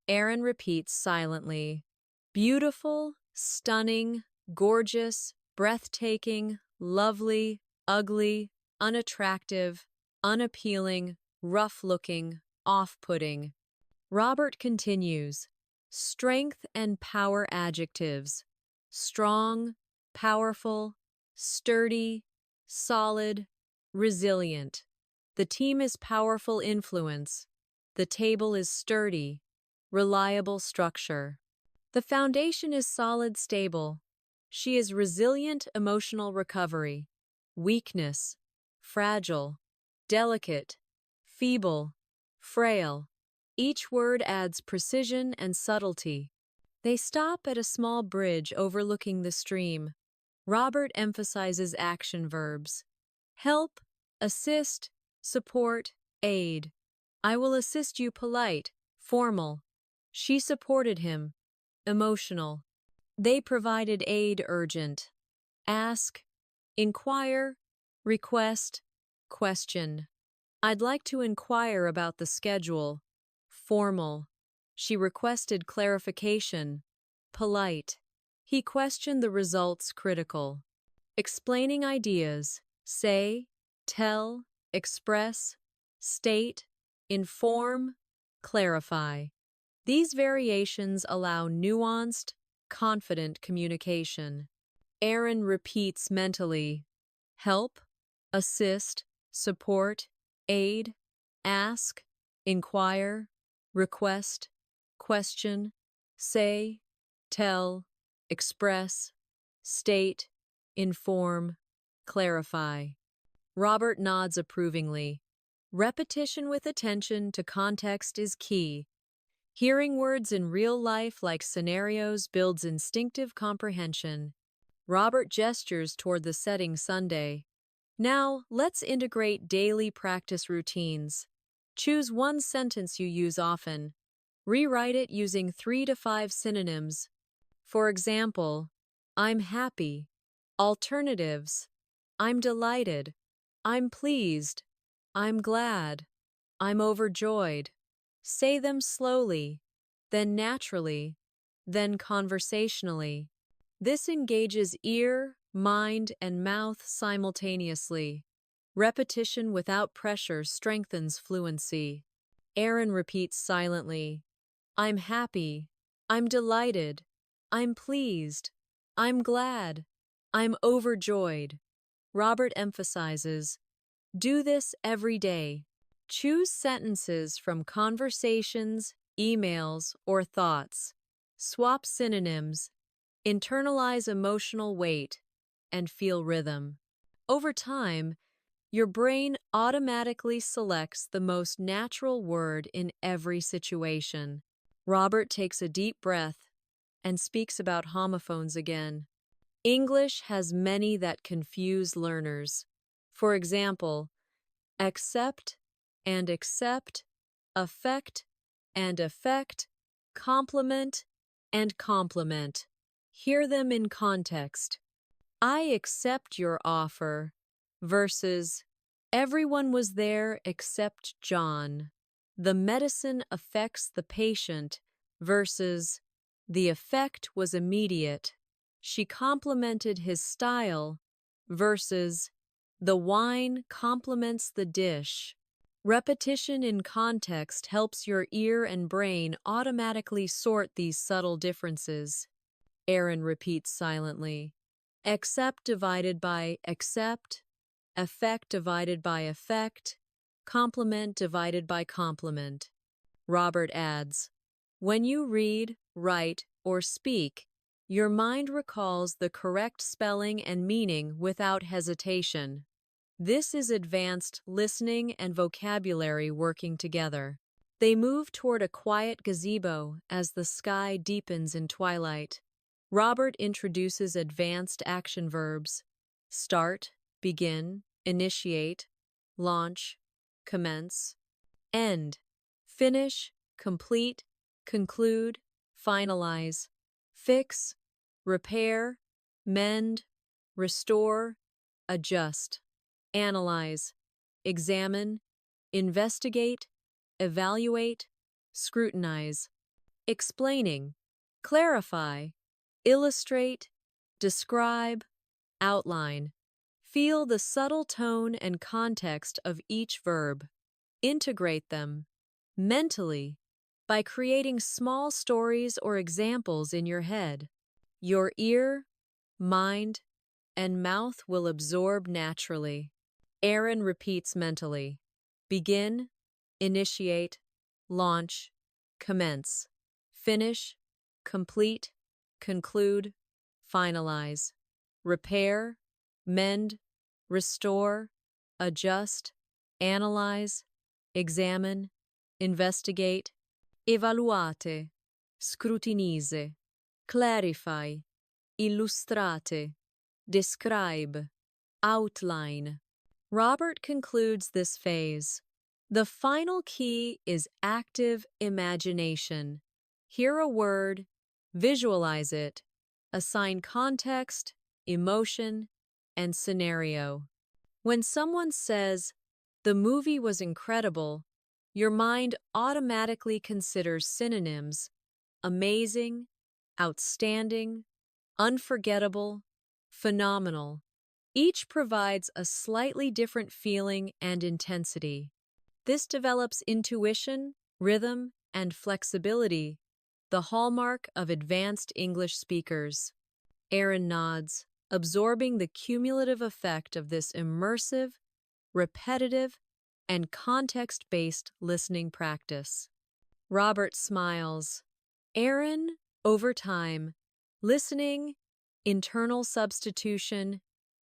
Aaron repeats silently. Beautiful, stunning, gorgeous, breathtaking, lovely, ugly, unattractive, unappealing, rough-looking, off-putting. Robert continues. Strength and power adjectives: strong, powerful, sturdy, solid, resilient. The team is powerful influence. The table is sturdy, reliable structure. The foundation is solid, stable. She is resilient, emotional recovery. Weakness: fragile, delicate, feeble, frail. Each word adds precision and subtlety. They stop at a small bridge overlooking the stream. Robert emphasizes action verbs: help, assist, support, aid. I will assist you, polite, formal. She supported him, emotional. They provided aid, urgent. Ask, inquire, request, question. I'd like to inquire about the schedule. Formal. She requested clarification. Polite. He questioned the results, critical. Explaining ideas: say, tell, express, state, inform, clarify. These variations allow nuanced, confident communication. Aaron repeats mentally: help, assist, support, aid, ask, inquire, request, question, say, tell, express, state, inform, clarify. Robert nods approvingly. Repetition with attention to context is key. Hearing words in real life like scenarios builds instinctive comprehension. Robert gestures toward the setting Sunday. Now, let's integrate daily practice routines. Choose one sentence you use often. Rewrite it using 3 to 5 synonyms. For example, I'm happy. Alternatives: I'm delighted. I'm pleased. I'm glad. I'm overjoyed. Say them slowly, then naturally, then conversationally. This engages ear, mind, and mouth simultaneously. Repetition without pressure strengthens fluency. Aaron repeats silently, I'm happy, I'm delighted, I'm pleased, I'm glad, I'm overjoyed. Robert emphasizes, do this every day. Choose sentences from conversations, emails, or thoughts. Swap synonyms. Internalize emotional weight and feel rhythm. Over time, your brain automatically selects the most natural word in every situation. Robert takes a deep breath and speaks about homophones again. English has many that confuse learners. For example, accept and accept, affect and effect, compliment and compliment. Hear them in context. I accept your offer versus everyone was there except John. The medicine affects the patient versus the effect was immediate. She complimented his style versus the wine complements the dish. Repetition in context helps your ear and brain automatically sort these subtle differences. Aaron repeats silently. Accept divided by accept, effect divided by effect, compliment divided by compliment. Robert adds, when you read, write, or speak, your mind recalls the correct spelling and meaning without hesitation. This is advanced listening and vocabulary working together. They move toward a quiet gazebo as the sky deepens in twilight. Robert introduces advanced action verbs: start, begin, initiate, launch, commence, end, finish, complete, conclude, finalize, fix, repair, mend, restore, adjust, analyze, examine, investigate, evaluate, scrutinize, explaining, clarify, illustrate, describe, outline. Feel the subtle tone and context of each verb. Integrate them mentally by creating small stories or examples in your head. Your ear, mind, and mouth will absorb naturally. Aaron repeats mentally. Begin, initiate, launch, commence, finish, complete, conclude, finalize, repair, mend, restore, adjust, analyze, examine, investigate, evaluate, scrutinize, clarify, illustrate, describe, outline. Robert concludes this phase. The final key is active imagination. Hear a word, visualize it, assign context, emotion, and scenario. When someone says, the movie was incredible, your mind automatically considers synonyms: amazing, outstanding, unforgettable, phenomenal. Each provides a slightly different feeling and intensity. This develops intuition, rhythm, and flexibility, the hallmark of advanced English speakers. Aaron nods, absorbing the cumulative effect of this immersive, repetitive, and context-based listening practice. Robert smiles. Aaron, over time, listening, internal substitution,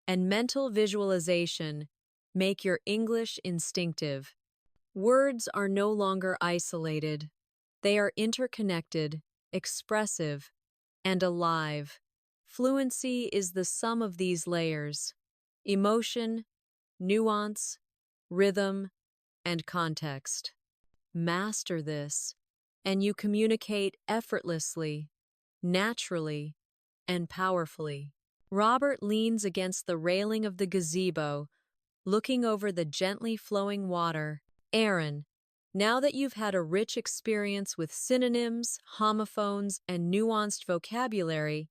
and mental visualization make your English instinctive. Words are no longer isolated. They are interconnected, expressive, and alive. Fluency is the sum of these layers: emotion, nuance, rhythm, and context. Master this, and you communicate effortlessly, naturally, and powerfully. Robert leans against the railing of the gazebo, looking over the gently flowing water. Aaron, Now that you've had a rich experience with synonyms, homophones, and nuanced vocabulary,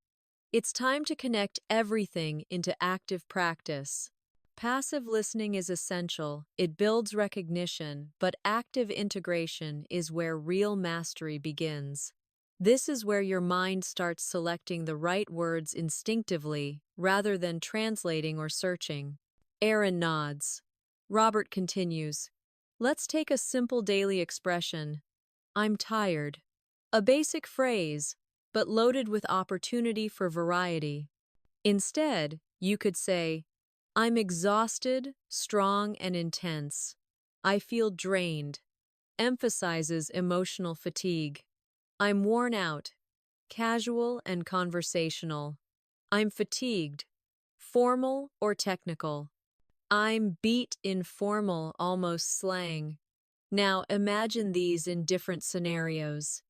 it's time to connect everything into active practice. Passive listening is essential, it builds recognition, but active integration is where real mastery begins. This is where your mind starts selecting the right words instinctively rather than translating or searching. Aaron nods. Robert continues. Let's take a simple daily expression. I'm tired. A basic phrase, but loaded with opportunity for variety. Instead, you could say, I'm exhausted, strong, and intense. I feel drained. Emphasizes emotional fatigue. I'm worn out. Casual and conversational. I'm fatigued. Formal or technical. I'm beat informal, almost slang. Now imagine these in different scenarios.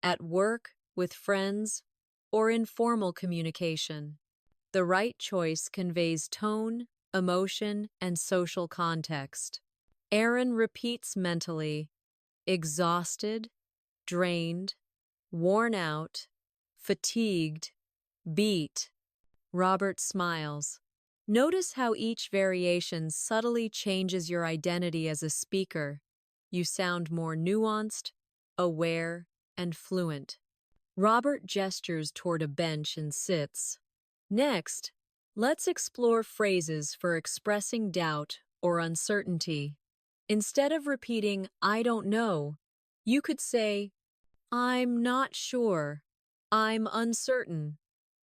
At work, with friends, or informal communication. The right choice conveys tone, emotion, and social context. Aaron repeats mentally, exhausted, drained, worn out, fatigued, beat. Robert smiles. Notice how each variation subtly changes your identity as a speaker. You sound more nuanced, aware, and fluent. Robert gestures toward a bench and sits. Next, let's explore phrases for expressing doubt or uncertainty. Instead of repeating, I don't know, you could say, I'm not sure, I'm uncertain,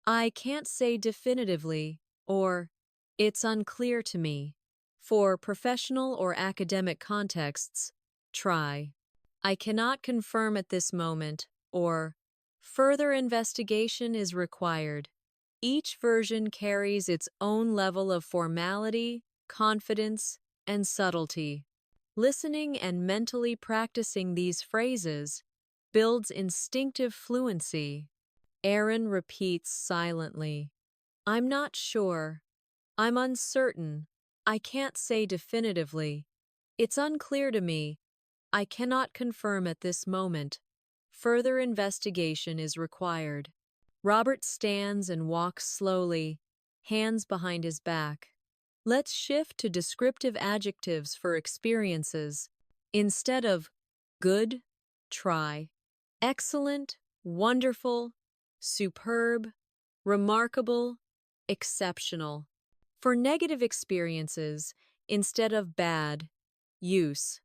I can't say definitively, or it's unclear to me. For professional or academic contexts, try, I cannot confirm at this moment, or further investigation is required. Each version carries its own level of formality, confidence, and subtlety. Listening and mentally practicing these phrases builds instinctive fluency. Aaron repeats silently, I'm not sure. I'm uncertain. I can't say definitively. It's unclear to me. I cannot confirm at this moment. Further investigation is required. Robert stands and walks slowly, hands behind his back. Let's shift to descriptive adjectives for experiences. Instead of good, try. Excellent, wonderful, superb, remarkable, exceptional. For negative experiences, instead of bad, use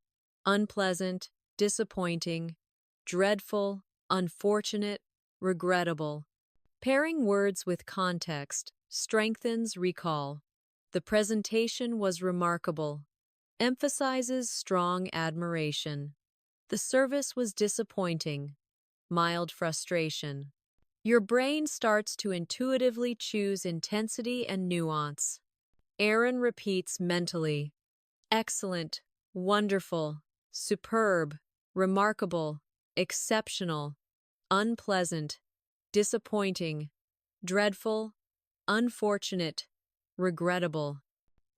unpleasant, disappointing, dreadful, unfortunate, regrettable. Pairing words with context strengthens recall. The presentation was remarkable. Emphasizes strong admiration. The service was disappointing. Mild frustration. Your brain starts to intuitively choose intensity and nuance. Aaron repeats mentally, excellent, wonderful, superb, remarkable, exceptional, unpleasant, disappointing, dreadful, unfortunate, regrettable.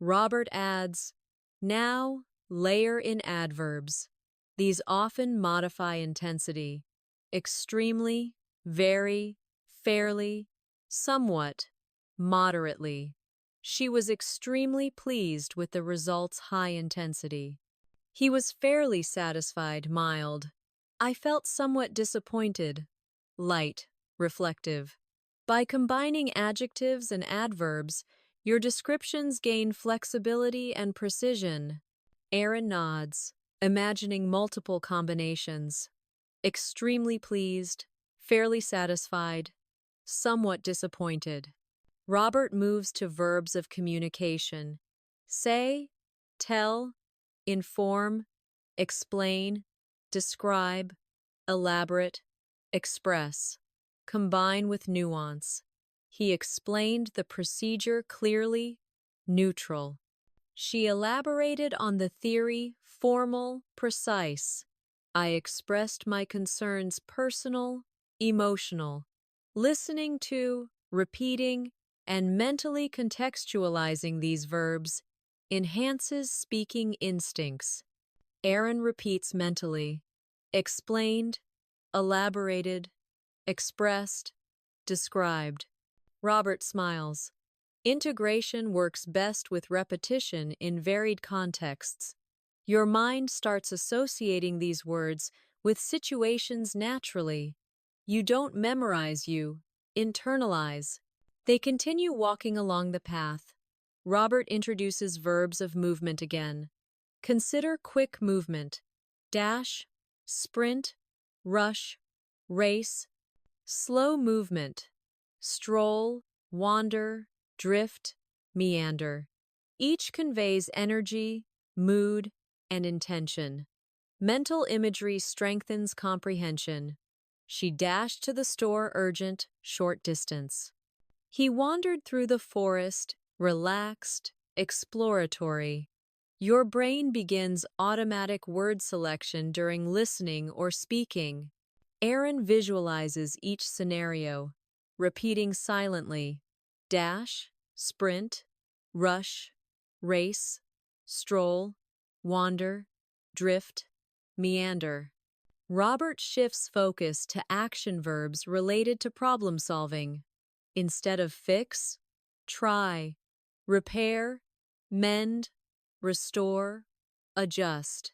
Robert adds, now layer in adverbs. These often modify intensity. Extremely, very, fairly, somewhat, moderately. She was extremely pleased with the result's high intensity. He was fairly satisfied, mild. I felt somewhat disappointed, light, reflective. By combining adjectives and adverbs, your descriptions gain flexibility and precision. Aaron nods, imagining multiple combinations. Extremely pleased, fairly satisfied, somewhat disappointed. Robert moves to verbs of communication. Say, tell, inform, explain, describe, elaborate, express. Combine with nuance. He explained the procedure clearly, neutral. She elaborated on the theory, formal, precise. I expressed my concerns personal, emotional. Listening to, repeating, and mentally contextualizing these verbs enhances speaking instincts. Aaron repeats mentally. Explained, elaborated, expressed, described. Robert smiles. Integration works best with repetition in varied contexts. Your mind starts associating these words with situations naturally. You don't memorize, you internalize. They continue walking along the path. Robert introduces verbs of movement again. Consider quick movement: dash, sprint, rush, race. Slow movement: stroll, wander, drift, meander. Each conveys energy, mood, and intention. Mental imagery strengthens comprehension. She dashed to the store urgent, short distance. He wandered through the forest, relaxed, exploratory. Your brain begins automatic word selection during listening or speaking. Aaron visualizes each scenario, repeating silently: dash, sprint, rush, race, stroll, wander, drift, meander. Robert shifts focus to action verbs related to problem solving. Instead of fix, try, repair, mend, restore, adjust.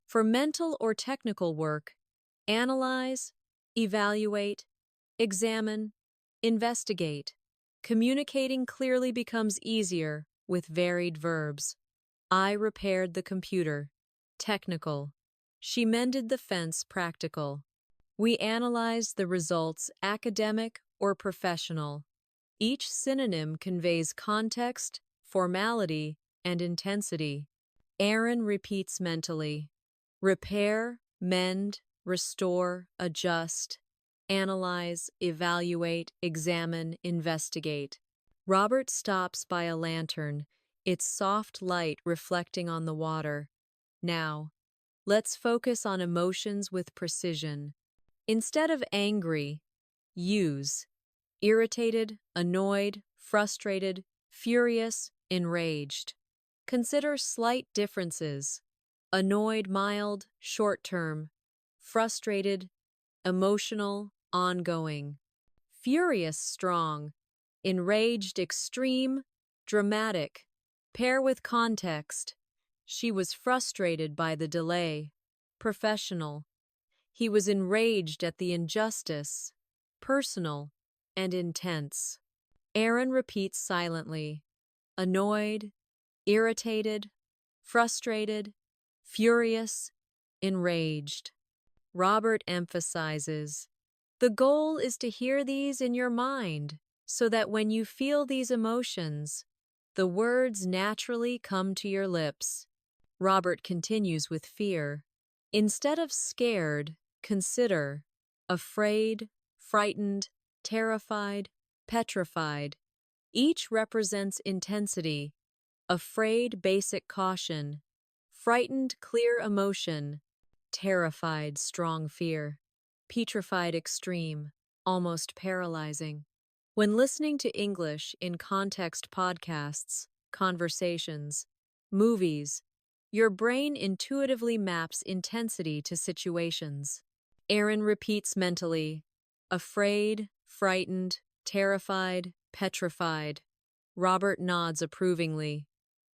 For mental or technical work, analyze, evaluate, examine, investigate. Communicating clearly becomes easier with varied verbs. I repaired the computer. Technical. She mended the fence. Practical. We analyze the results. Academic or professional. Each synonym conveys context, formality, and intensity. Aaron repeats mentally. Repair, mend, restore, adjust, analyze, evaluate, examine, investigate. Robert stops by a lantern, its soft light reflecting on the water. Now, let's focus on emotions with precision. Instead of angry, use irritated, annoyed, frustrated, furious, enraged. Consider slight differences: annoyed, mild, short-term; frustrated, emotional, ongoing; furious, strong; enraged, extreme, dramatic. Pair with context. She was frustrated by the delay. Professional. He was enraged at the injustice. Personal and intense. Aaron repeats silently. Annoyed, irritated, frustrated, furious, enraged. Robert emphasizes, the goal is to hear these in your mind so that when you feel these emotions, the words naturally come to your lips. Robert continues with fear. Instead of scared, consider afraid, frightened, terrified, petrified. Each represents intensity. Afraid, basic caution; frightened, clear emotion; terrified, strong fear; petrified, extreme, almost paralyzing. When listening to English in context podcasts, conversations, movies, your brain intuitively maps intensity to situations. Aaron repeats mentally: afraid, frightened, terrified, petrified. Robert nods approvingly.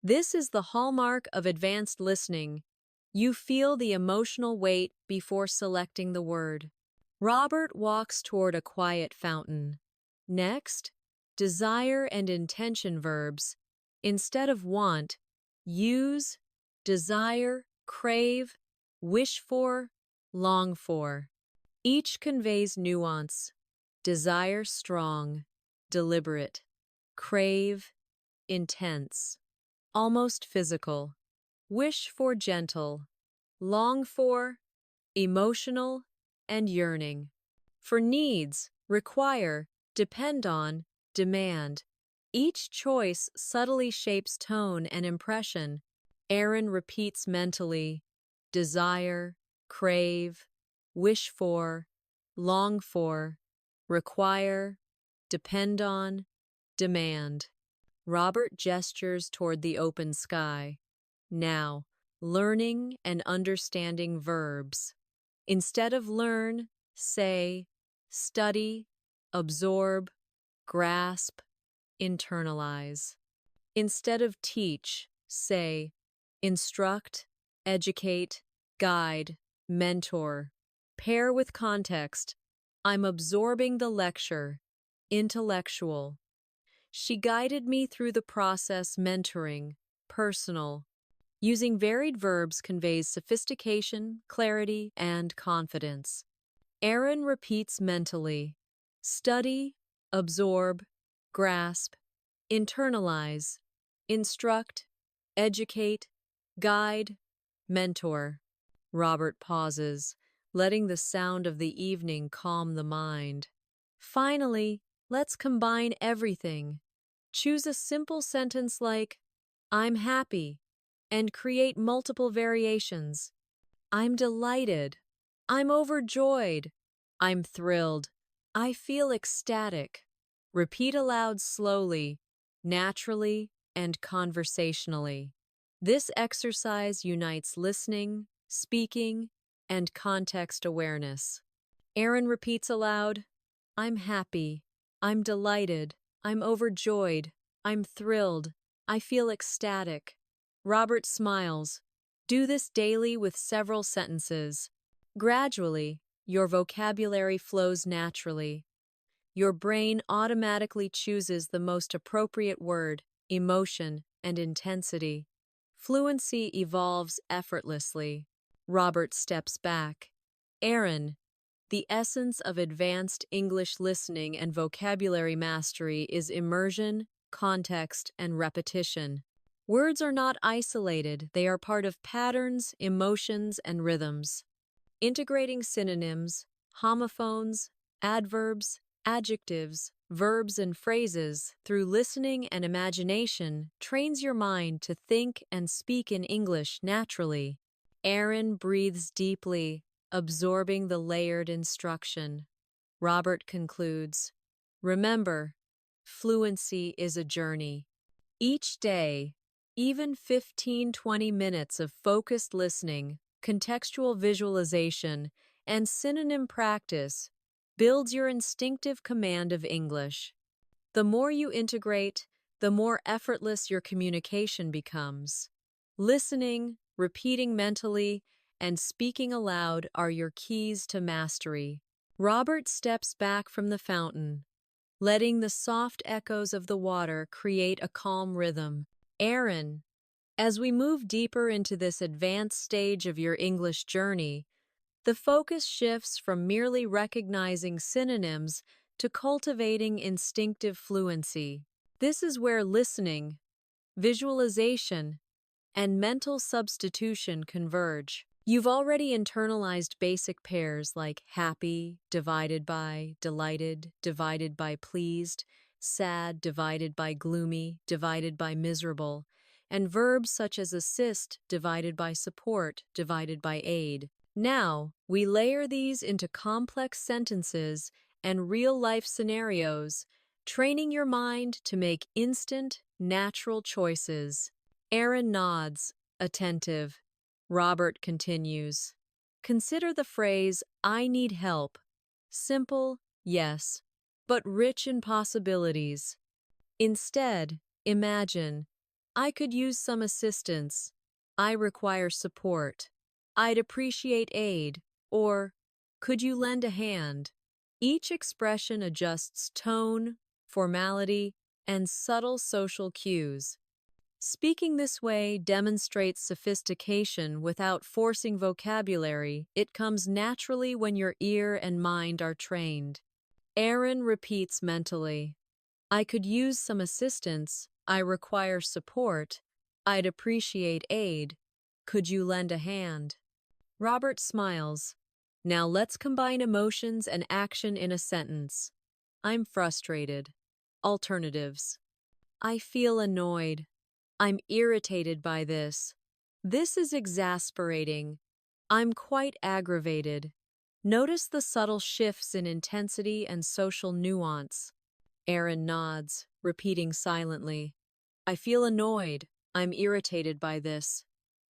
This is the hallmark of advanced listening. You feel the emotional weight before selecting the word. Robert walks toward a quiet fountain. Next, desire and intention verbs. Instead of want, use desire, crave, wish for, long for. Each conveys nuance. Desire strong, deliberate; crave intense, almost physical; wish for gentle; long for emotional and yearning. For needs, require, depend on, demand. Each choice subtly shapes tone and impression. Aaron repeats mentally: desire, crave, wish for, long for, require, depend on, demand. Robert gestures toward the open sky. Now, learning and understanding verbs. Instead of learn, say, study, absorb, grasp, internalize. Instead of teach, say, instruct, educate, guide, mentor. Pair with context. I'm absorbing the lecture. Intellectual. She guided me through the process, mentoring, personal. Using varied verbs conveys sophistication, clarity, and confidence. Aaron repeats mentally. Study, absorb, grasp, internalize, instruct, educate, guide, mentor. Robert pauses, letting the sound of the evening calm the mind. Finally, let's combine everything. Choose a simple sentence like, I'm happy, and create multiple variations. I'm delighted. I'm overjoyed. I'm thrilled. I feel ecstatic. Repeat aloud slowly, naturally, and conversationally. This exercise unites listening, speaking, and context awareness. Aaron repeats aloud, I'm happy. I'm delighted. I'm overjoyed. I'm thrilled. I feel ecstatic. Robert smiles. Do this daily with several sentences. Gradually, your vocabulary flows naturally. Your brain automatically chooses the most appropriate word, emotion, and intensity. Fluency evolves effortlessly. Robert steps back. Aaron, the essence of advanced English listening and vocabulary mastery is immersion, context, and repetition. Words are not isolated, they are part of patterns, emotions, and rhythms. Integrating synonyms, homophones, adverbs, adjectives, verbs, and phrases through listening and imagination trains your mind to think and speak in English naturally. Aaron breathes deeply, absorbing the layered instruction. Robert concludes, remember, fluency is a journey. Each day, even 15-20 minutes of focused listening, contextual visualization, and synonym practice builds your instinctive command of English. The more you integrate, the more effortless your communication becomes. Listening, repeating mentally, and speaking aloud are your keys to mastery. Robert steps back from the fountain, letting the soft echoes of the water create a calm rhythm. Aaron, as we move deeper into this advanced stage of your English journey, the focus shifts from merely recognizing synonyms to cultivating instinctive fluency. This is where listening, visualization, and mental substitution converge. You've already internalized basic pairs like happy divided by delighted divided by pleased, sad divided by gloomy divided by miserable, and verbs such as assist divided by support divided by aid. Now, we layer these into complex sentences and real-life scenarios, training your mind to make instant, natural choices. Aaron nods, attentive. Robert continues. Consider the phrase, I need help. Simple, yes, but rich in possibilities. Instead, imagine, I could use some assistance. I require support. I'd appreciate aid, or could you lend a hand? Each expression adjusts tone, formality, and subtle social cues. Speaking this way demonstrates sophistication without forcing vocabulary. It comes naturally when your ear and mind are trained. Aaron repeats mentally, I could use some assistance. I require support. I'd appreciate aid. Could you lend a hand? Robert smiles. Now let's combine emotions and action in a sentence. I'm frustrated. Alternatives. I feel annoyed. I'm irritated by this. This is exasperating. I'm quite aggravated. Notice the subtle shifts in intensity and social nuance. Aaron nods, repeating silently. I feel annoyed. I'm irritated by this.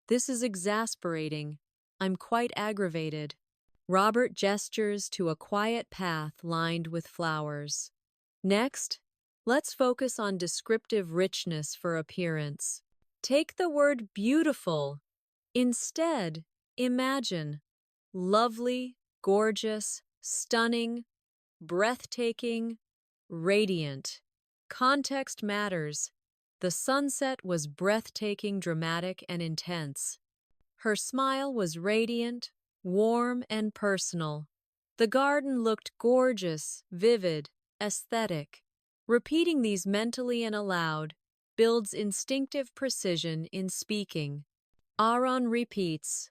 This is exasperating. I'm quite aggravated. Robert gestures to a quiet path lined with flowers. Next, let's focus on descriptive richness for appearance. Take the word beautiful. Instead, imagine lovely, gorgeous, stunning, breathtaking, radiant. Context matters. The sunset was breathtaking, dramatic, and intense. Her smile was radiant, warm, and personal. The garden looked gorgeous, vivid, aesthetic. Repeating these mentally and aloud builds instinctive precision in speaking. Aaron repeats,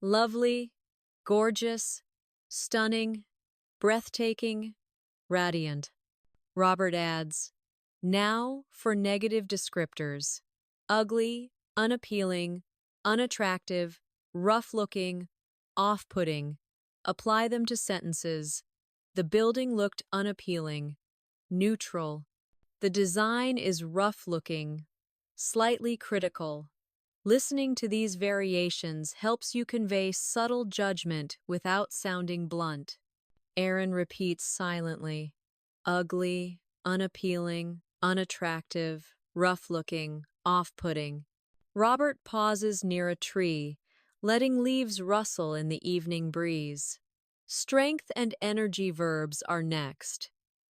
lovely, gorgeous, stunning, breathtaking, radiant. Robert adds, now for negative descriptors. Ugly, unappealing, unattractive, rough-looking, off-putting. Apply them to sentences. The building looked unappealing. Neutral. The design is rough-looking, slightly critical. Listening to these variations helps you convey subtle judgment without sounding blunt. Aaron repeats silently, ugly, unappealing, unattractive, rough-looking, off-putting. Robert pauses near a tree, letting leaves rustle in the evening breeze. Strength and energy verbs are next.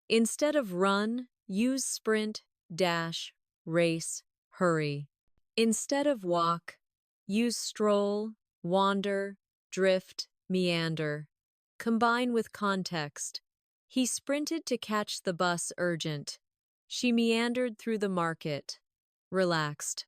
Instead of run, use sprint, dash, race, hurry. Instead of walk, use stroll, wander, drift, meander. Combine with context. He sprinted to catch the bus urgent. She meandered through the market. Relaxed.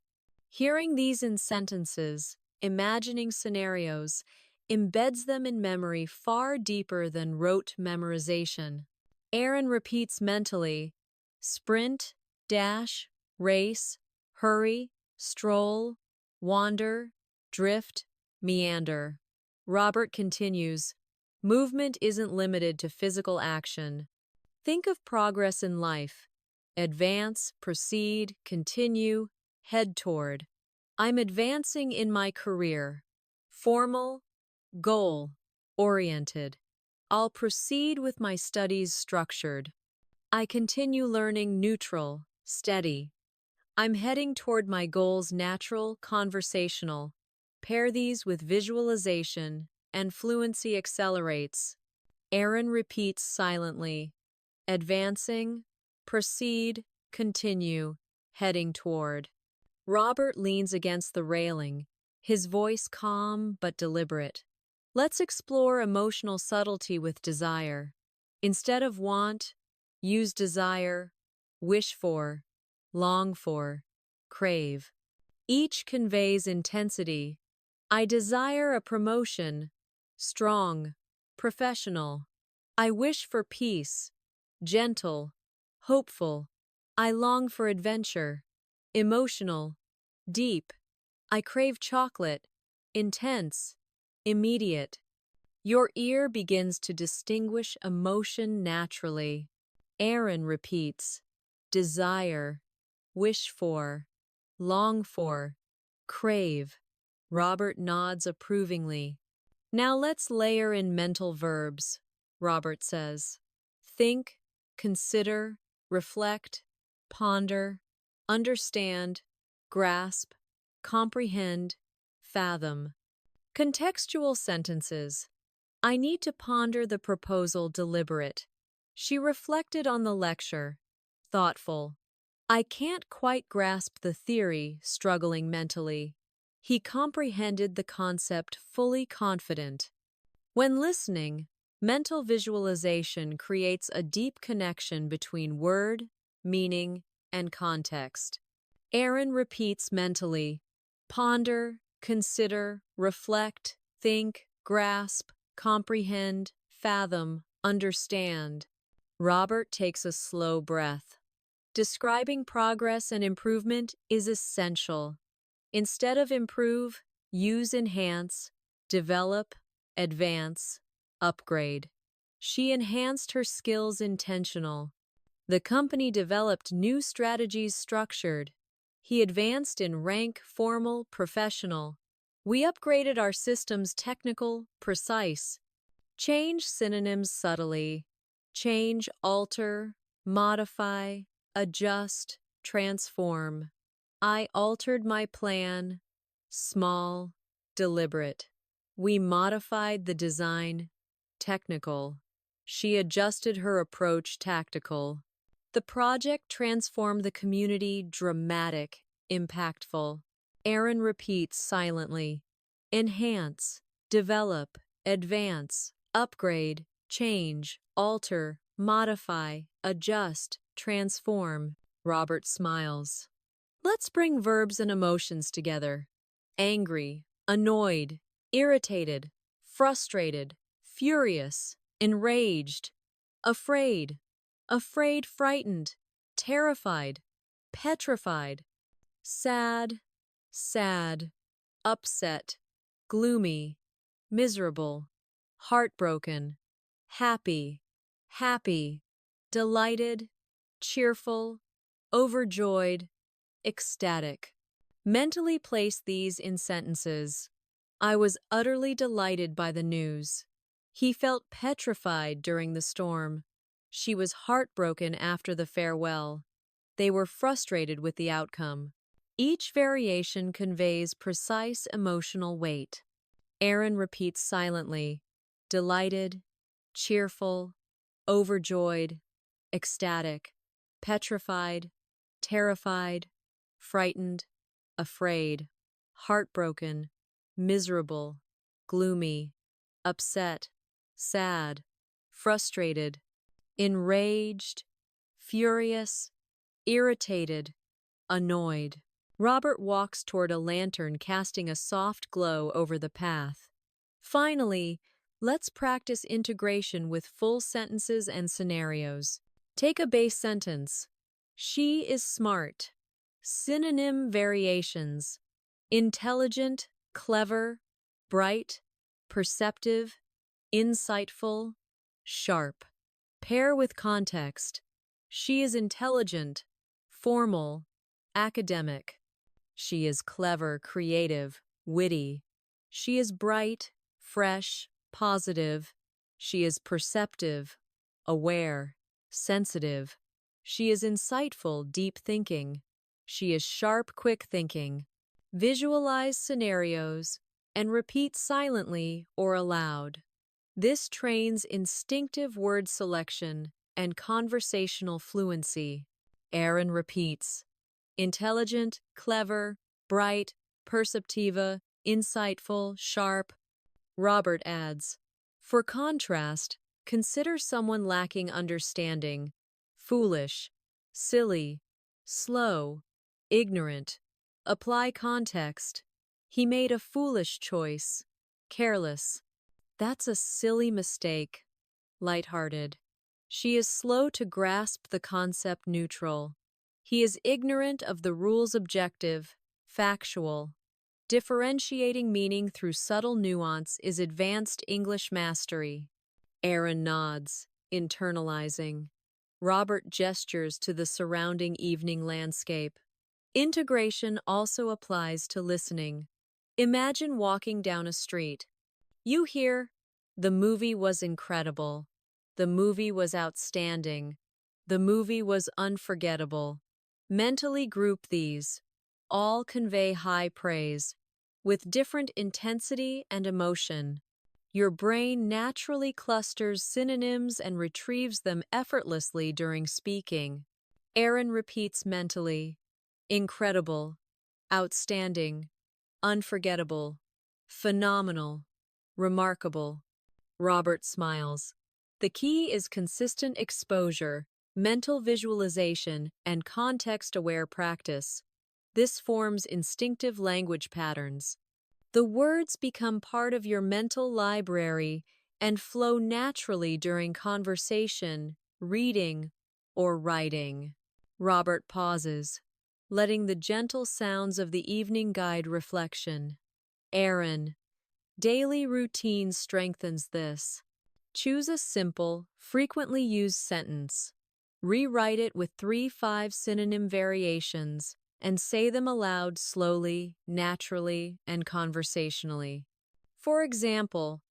Hearing these in sentences, imagining scenarios, embeds them in memory far deeper than rote memorization. Aaron repeats mentally, sprint, dash, race, hurry, stroll, wander, drift, meander. Robert continues, movement isn't limited to physical action. Think of progress in life. Advance, proceed, continue, head toward. I'm advancing in my career. Formal, goal-oriented. I'll proceed with my studies structured. I continue learning neutral, steady. I'm heading toward my goals natural, conversational. Pair these with visualization, and fluency accelerates. Aaron repeats silently, advancing, proceed, continue, heading toward. Robert leans against the railing, his voice calm but deliberate. Let's explore emotional subtlety with desire. Instead of want, use desire, wish for, long for, crave. Each conveys intensity. I desire a promotion, strong, professional. I wish for peace, gentle, hopeful. I long for adventure, emotional, deep. I crave chocolate, intense, immediate. Your ear begins to distinguish emotion naturally. Aaron repeats, desire, wish for, long for, crave. Robert nods approvingly. Now let's layer in mental verbs, Robert says. Think, consider, reflect, ponder, understand, grasp, comprehend, fathom. Contextual sentences. I need to ponder the proposal deliberate. She reflected on the lecture, thoughtful. I can't quite grasp the theory, struggling mentally. He comprehended the concept fully confident. When listening, mental visualization creates a deep connection between word, meaning, and context. Aaron repeats mentally, ponder, consider, reflect, think, grasp, comprehend, fathom, understand. Robert takes a slow breath. Describing progress and improvement is essential. Instead of improve, use enhance, develop, advance, upgrade. She enhanced her skills intentional. The company developed new strategies structured. He advanced in rank formal, professional. We upgraded our system's technical, precise. Change synonyms subtly. Change, alter, modify, adjust, transform. I altered my plan. Small, deliberate. We modified the design. Technical. She adjusted her approach. Tactical. The project transformed the community. Dramatic, impactful. Aaron repeats silently. Enhance, develop, advance, upgrade, change, alter, modify, adjust, transform. Robert smiles. Let's bring verbs and emotions together. Angry, annoyed, irritated, frustrated, furious, enraged, afraid, frightened, terrified, petrified, sad, upset, gloomy, miserable, heartbroken, happy, delighted, cheerful, overjoyed, ecstatic. Mentally place these in sentences. I was utterly delighted by the news. He felt petrified during the storm. She was heartbroken after the farewell. They were frustrated with the outcome. Each variation conveys precise emotional weight. Aaron repeats silently, delighted, cheerful, overjoyed, ecstatic, petrified, terrified, frightened, afraid, heartbroken, miserable, gloomy, upset, sad, frustrated, enraged, furious, irritated, annoyed. Robert walks toward a lantern, casting a soft glow over the path. Finally, let's practice integration with full sentences and scenarios. Take a base sentence. She is smart. Synonym variations. Intelligent, clever, bright, perceptive, insightful, sharp. Pair with context. She is intelligent, formal, academic. She is clever, creative, witty. She is bright, fresh, positive. She is perceptive, aware, sensitive. She is insightful, deep thinking. She is sharp, quick thinking. Visualize scenarios and repeat silently or aloud. This trains instinctive word selection and conversational fluency. Aaron repeats. Intelligent, clever, bright, perceptiva, insightful, sharp. Robert adds, for contrast, consider someone lacking understanding, foolish, silly, slow, ignorant. Apply context. He made a foolish choice, careless. That's a silly mistake, lighthearted. She is slow to grasp the concept, neutral. He is ignorant of the rules, objective, factual. Differentiating meaning through subtle nuance is advanced English mastery. Aaron nods, internalizing. Robert gestures to the surrounding evening landscape. Integration also applies to listening. Imagine walking down a street. You hear, the movie was incredible. The movie was outstanding. The movie was unforgettable. Mentally group these. All convey high praise, with different intensity and emotion. Your brain naturally clusters synonyms and retrieves them effortlessly during speaking. Aaron repeats mentally. Incredible, outstanding, unforgettable, phenomenal, remarkable. Robert smiles. The key is consistent exposure, mental visualization, and context-aware practice. This forms instinctive language patterns. The words become part of your mental library and flow naturally during conversation, reading, or writing. Robert pauses, letting the gentle sounds of the evening guide reflection. Aaron, daily routine strengthens this. Choose a simple, frequently used sentence. Rewrite it with 3-5 synonym variations and say them aloud slowly, naturally, and conversationally. For example,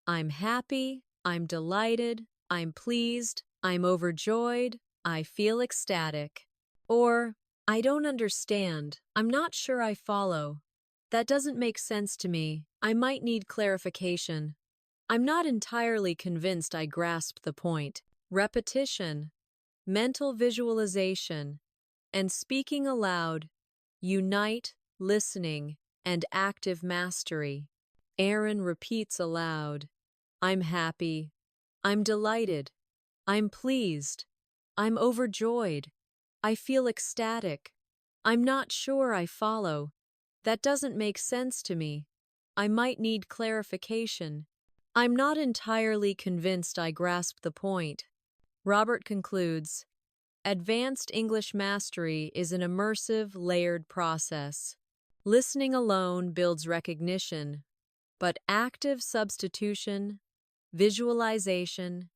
I'm happy, I'm delighted, I'm pleased, I'm overjoyed, I feel ecstatic. Or, I don't understand, I'm not sure I follow. That doesn't make sense to me, I might need clarification. I'm not entirely convinced I grasp the point. Repetition, mental visualization, and speaking aloud unite listening and active mastery. Aaron repeats aloud, I'm happy, I'm delighted, I'm pleased, I'm overjoyed, I feel ecstatic, I'm not sure I follow. That doesn't make sense to me. I might need clarification. I'm not entirely convinced I grasp the point. Robert concludes, advanced English mastery is an immersive, layered process. Listening alone builds recognition, but active substitution, visualization,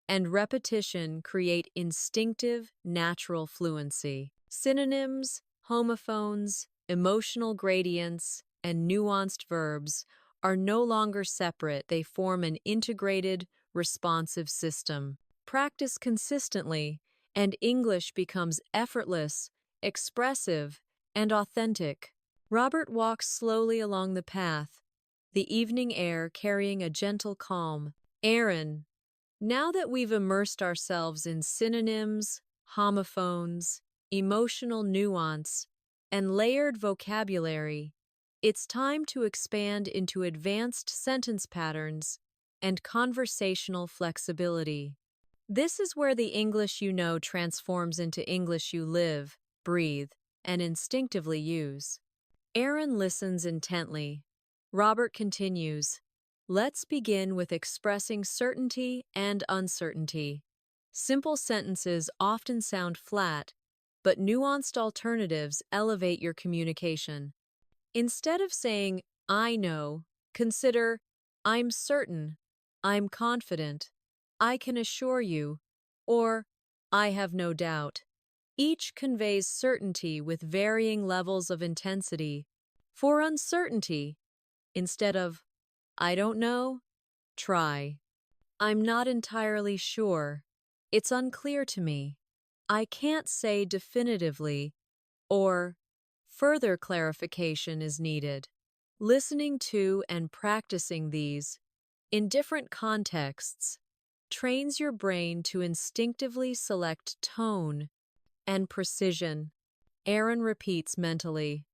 and repetition create instinctive, natural fluency. Synonyms, homophones, emotional gradients, and nuanced verbs are no longer separate, they form an integrated, responsive system. Practice consistently, and English becomes effortless, expressive, and authentic. Robert walks slowly along the path, the evening air carrying a gentle calm. Aaron, now that we've immersed ourselves in synonyms, homophones, emotional nuance, and layered vocabulary, it's time to expand into advanced sentence patterns and conversational flexibility. This is where the English you know transforms into English you live, breathe, and instinctively use. Aaron listens intently. Robert continues, let's begin with expressing certainty and uncertainty. Simple sentences often sound flat, but nuanced alternatives elevate your communication. Instead of saying, I know, consider, I'm certain, I'm confident, I can assure you, or I have no doubt. Each conveys certainty with varying levels of intensity. For uncertainty, instead of, I don't know, try. I'm not entirely sure. It's unclear to me. I can't say definitively, or further clarification is needed. Listening to and practicing these, in different contexts, trains your brain to instinctively select tone and precision. Aaron repeats mentally,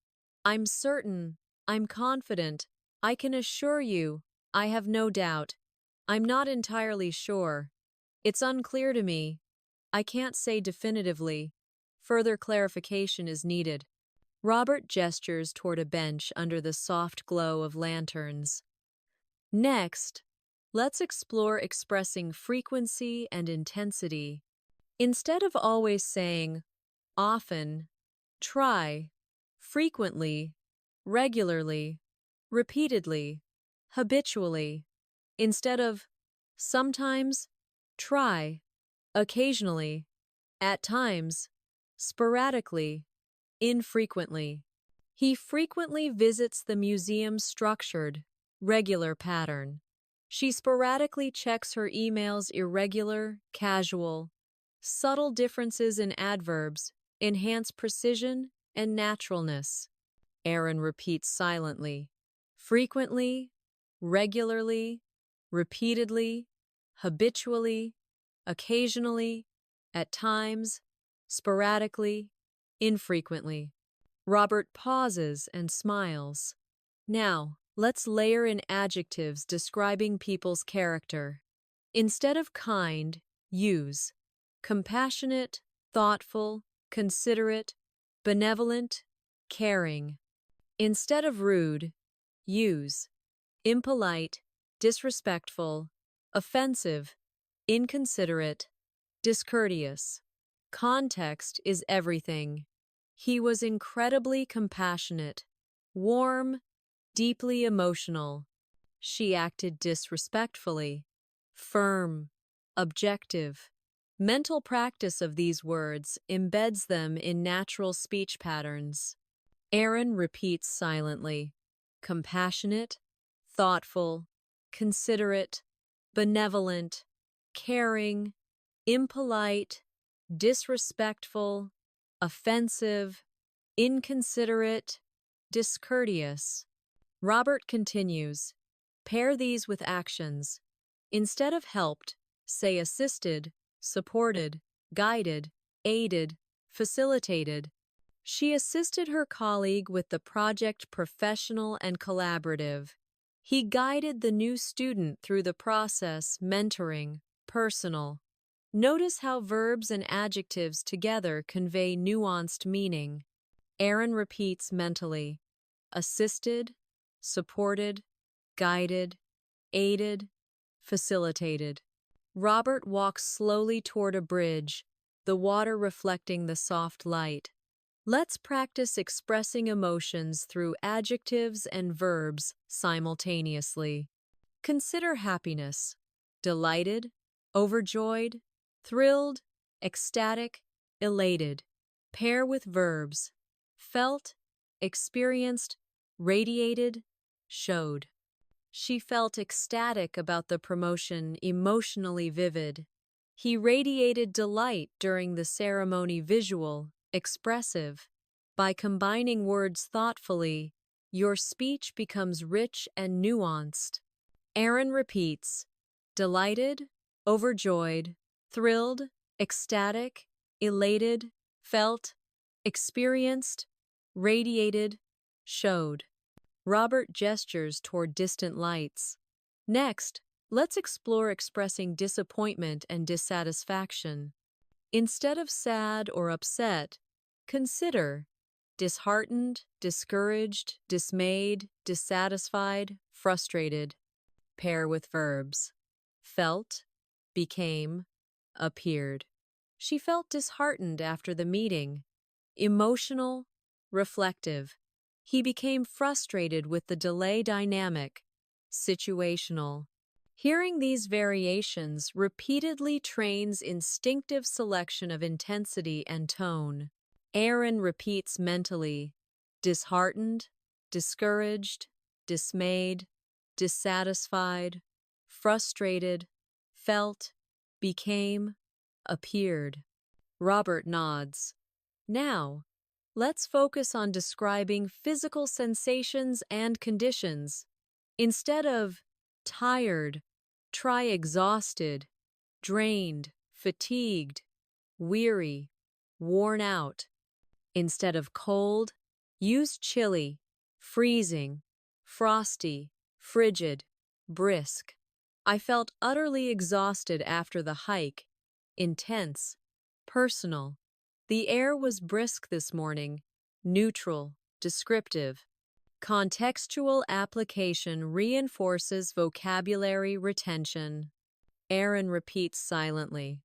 I'm certain, I'm confident, I can assure you, I have no doubt. I'm not entirely sure. It's unclear to me. I can't say definitively. Further clarification is needed. Robert gestures toward a bench under the soft glow of lanterns. Next, let's explore expressing frequency and intensity. Instead of always saying, often, try, frequently, regularly, repeatedly, habitually. Instead of sometimes, try, occasionally, at times, sporadically, infrequently. He frequently visits the museum's structured, regular pattern. She sporadically checks her emails irregular, casual. Subtle differences in adverbs enhance precision and naturalness. Aaron repeats silently, frequently, regularly, repeatedly, habitually, occasionally, at times, sporadically, infrequently. Robert pauses and smiles. Now, let's layer in adjectives describing people's character. Instead of kind, use compassionate, thoughtful, considerate, benevolent, caring. Instead of rude, use impolite, disrespectful, offensive, inconsiderate, discourteous. Context is everything. He was incredibly compassionate, warm, deeply emotional. She acted disrespectfully, firm, objective, Mental practice of these words embeds them in natural speech patterns. Aaron repeats silently. Compassionate, thoughtful, considerate, benevolent, caring, impolite, disrespectful, offensive, inconsiderate, discourteous. Robert continues. Pair these with actions. Instead of helped, say assisted, supported, guided, aided, facilitated. She assisted her colleague with the project professional and collaborative. He guided the new student through the process, mentoring, personal. Notice how verbs and adjectives together convey nuanced meaning. Aaron repeats mentally. Assisted, supported, guided, aided, facilitated. Robert walks slowly toward a bridge, the water reflecting the soft light. Let's practice expressing emotions through adjectives and verbs simultaneously. Consider happiness. Delighted, overjoyed, thrilled, ecstatic, elated. Pair with verbs. Felt, experienced, radiated, showed. She felt ecstatic about the promotion, emotionally vivid. He radiated delight during the ceremony, visual, expressive. By combining words thoughtfully, your speech becomes rich and nuanced. Aaron repeats. Delighted, overjoyed, thrilled, ecstatic, elated, felt, experienced, radiated, showed. Robert gestures toward distant lights. Next, let's explore expressing disappointment and dissatisfaction. Instead of sad or upset, consider disheartened, discouraged, dismayed, dissatisfied, frustrated. Pair with verbs. Felt, became, appeared. She felt disheartened after the meeting. Emotional, reflective. He became frustrated with the delay dynamic. Situational. Hearing these variations repeatedly trains instinctive selection of intensity and tone. Aaron repeats mentally. Disheartened, discouraged, dismayed, dissatisfied, frustrated, felt, became, appeared. Robert nods. Now, let's focus on describing physical sensations and conditions. Instead of tired, try exhausted, drained, fatigued, weary, worn out. Instead of cold, use chilly, freezing, frosty, frigid, brisk. I felt utterly exhausted after the hike. Intense, personal. The air was brisk this morning. Neutral, descriptive. Contextual application reinforces vocabulary retention. Aaron repeats silently.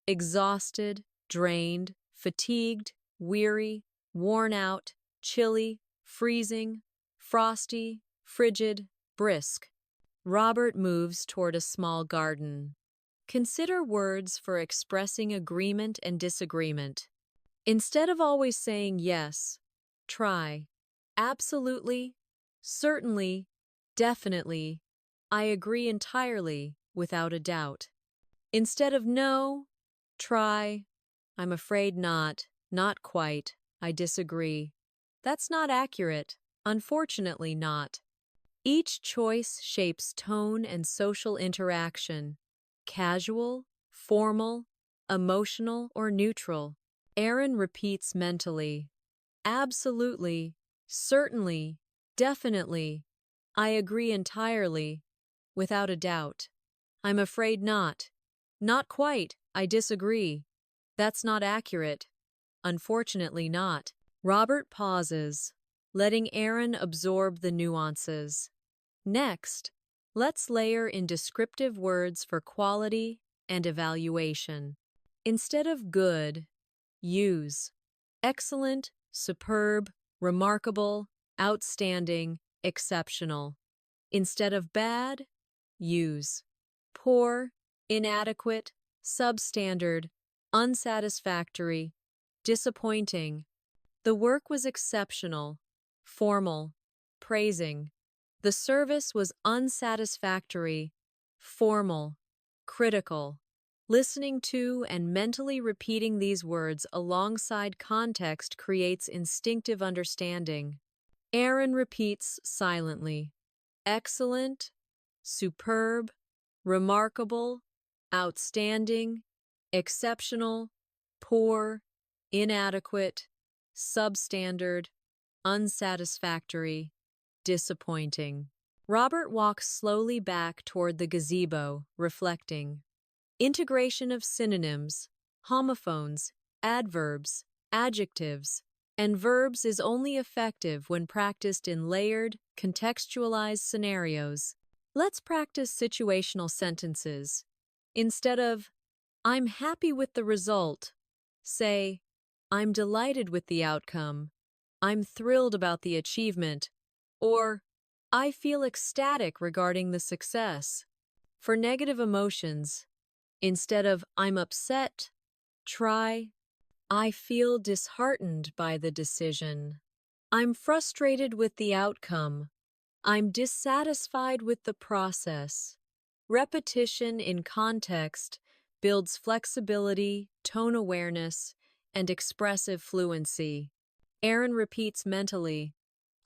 Exhausted, drained, fatigued, weary, worn out, chilly, freezing, frosty, frigid, brisk. Robert moves toward a small garden. Consider words for expressing agreement and disagreement. Instead of always saying yes, try absolutely, certainly, definitely, I agree entirely, without a doubt. Instead of no, try I'm afraid not quite, I disagree. That's not accurate, unfortunately not. Each choice shapes tone and social interaction. Casual, formal, emotional, or neutral. Aaron repeats mentally. Absolutely, certainly, definitely. I agree entirely, without a doubt. I'm afraid not. Not quite, I disagree. That's not accurate. Unfortunately not. Robert pauses, letting Aaron absorb the nuances. Next, let's layer in descriptive words for quality and evaluation. Instead of good, use excellent, superb, remarkable, outstanding, exceptional. Instead of bad, use poor, inadequate, substandard, unsatisfactory, disappointing. The work was exceptional, formal, praising. The service was unsatisfactory, formal, critical. Listening to and mentally repeating these words alongside context creates instinctive understanding. Aaron repeats silently. Excellent, superb, remarkable, outstanding, exceptional, poor, inadequate, substandard, unsatisfactory, disappointing. Robert walks slowly back toward the gazebo, reflecting. Integration of synonyms, homophones, adverbs, adjectives, and verbs is only effective when practiced in layered, contextualized scenarios. Let's practice situational sentences. Instead of, I'm happy with the result, say, I'm delighted with the outcome, I'm thrilled about the achievement, or I feel ecstatic regarding the success. For negative emotions, instead of I'm upset, try I feel disheartened by the decision. I'm frustrated with the outcome. I'm dissatisfied with the process. Repetition in context builds flexibility, tone awareness, and expressive fluency. Aaron repeats mentally,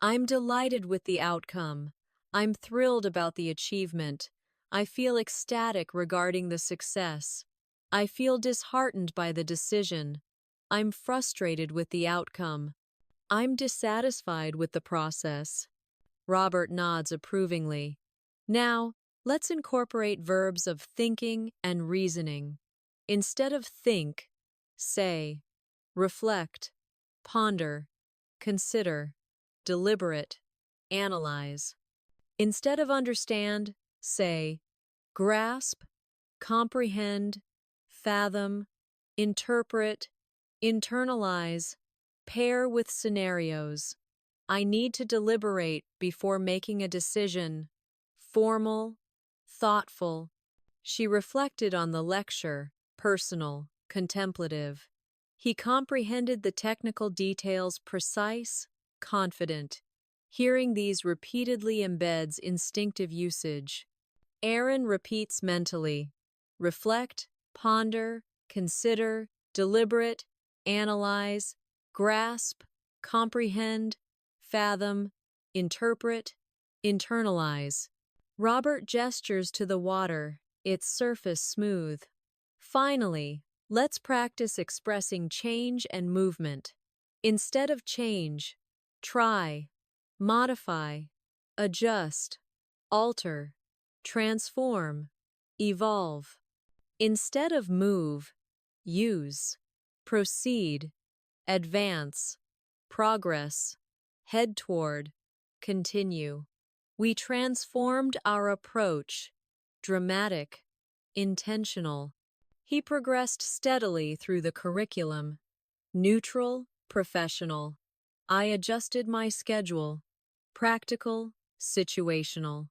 I'm delighted with the outcome. I'm thrilled about the achievement. I feel ecstatic regarding the success. I feel disheartened by the decision. I'm frustrated with the outcome. I'm dissatisfied with the process. Robert nods approvingly. Now, let's incorporate verbs of thinking and reasoning. Instead of think, say, reflect, ponder, consider, deliberate, analyze. Instead of understand, say, grasp, comprehend, fathom, interpret, internalize, pair with scenarios. I need to deliberate before making a decision. Formal, thoughtful. She reflected on the lecture, personal, contemplative. He comprehended the technical details, precise, confident. Hearing these repeatedly embeds instinctive usage. Aaron repeats mentally. Reflect, ponder, consider, deliberate, analyze, grasp, comprehend, fathom, interpret, internalize. Robert gestures to the water, its surface smooth. Finally, let's practice expressing change and movement. Instead of change, try, modify, adjust, alter, transform, evolve. Instead of move, use, proceed, advance, progress, head toward, continue. We transformed our approach, dramatic, intentional. He progressed steadily through the curriculum, neutral, professional. I adjusted my schedule, practical, situational.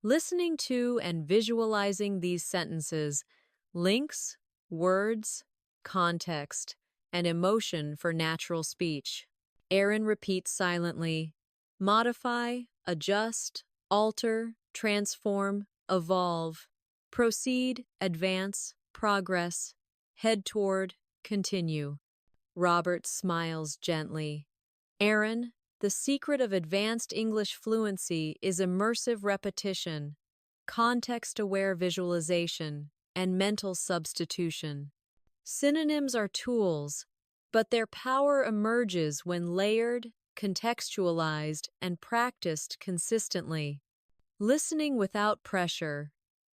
Listening to and visualizing these sentences links, words, context, and emotion for natural speech. Aaron repeats silently, modify, adjust, alter, transform, evolve, proceed, advance, progress, head toward, continue. Robert smiles gently. Aaron, the secret of advanced English fluency is immersive repetition, context-aware visualization, and mental substitution. Synonyms are tools, but their power emerges when layered, contextualized, and practiced consistently. Listening without pressure,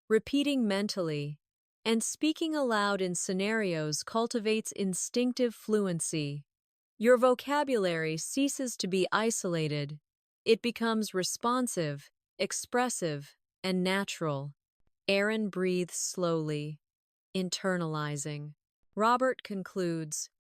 repeating mentally, and speaking aloud in scenarios cultivates instinctive fluency. Your vocabulary ceases to be isolated. It becomes responsive, expressive, and natural. Aaron breathes slowly, internalizing. Robert concludes,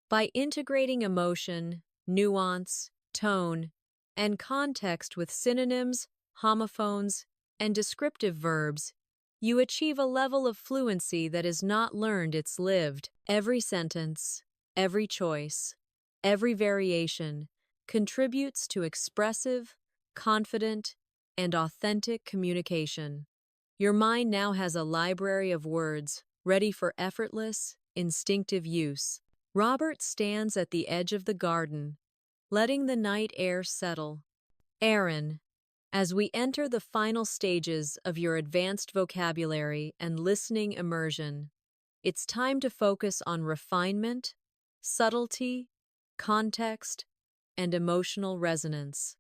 by integrating emotion, nuance, tone, and context with synonyms, homophones, and descriptive verbs, you achieve a level of fluency that is not learned, it's lived. Every sentence, every choice, every variation contributes to expressive, confident, and authentic communication. Your mind now has a library of words ready for effortless, instinctive use. Robert stands at the edge of the garden, letting the night air settle. Aaron, as we enter the final stages of your advanced vocabulary and listening immersion, it's time to focus on refinement, subtlety, context, and emotional resonance.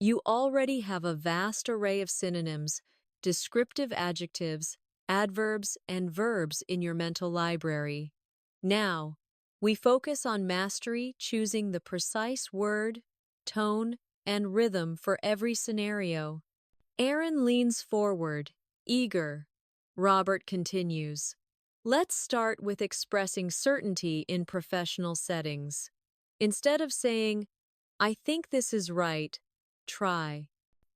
You already have a vast array of synonyms, descriptive adjectives, adverbs, and verbs in your mental library. Now, we focus on mastery, choosing the precise word, tone, and rhythm for every scenario. Aaron leans forward, eager. Robert continues. Let's start with expressing certainty in professional settings. Instead of saying, I think this is right, try,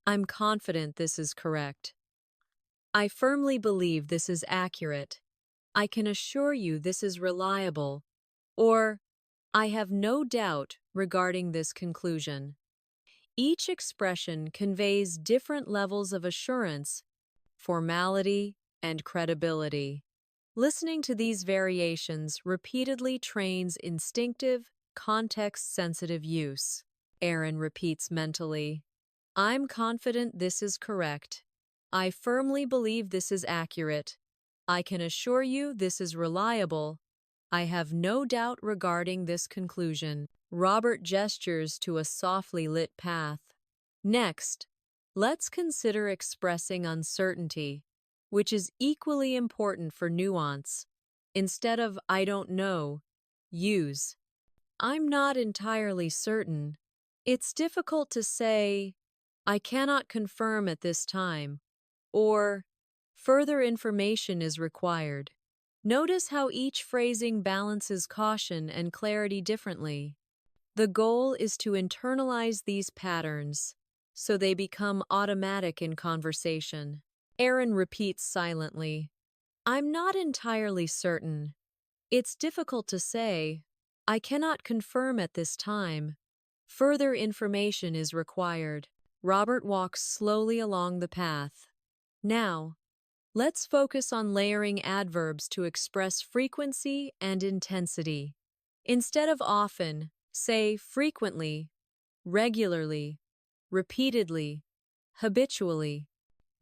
I'm confident this is correct. I firmly believe this is accurate. I can assure you this is reliable. Or, I have no doubt regarding this conclusion. Each expression conveys different levels of assurance, formality, and credibility. Listening to these variations repeatedly trains instinctive, context-sensitive use. Aaron repeats mentally, I'm confident this is correct. I firmly believe this is accurate. I can assure you this is reliable. I have no doubt regarding this conclusion. Robert gestures to a softly lit path. Next, let's consider expressing uncertainty, which is equally important for nuance. Instead of I don't know, use I'm not entirely certain. It's difficult to say I cannot confirm at this time, or further information is required. Notice how each phrasing balances caution and clarity differently. The goal is to internalize these patterns so they become automatic in conversation. Aaron repeats silently, I'm not entirely certain. It's difficult to say. I cannot confirm at this time. Further information is required. Robert walks slowly along the path. Now, let's focus on layering adverbs to express frequency and intensity. Instead of often, say frequently, regularly, repeatedly, habitually.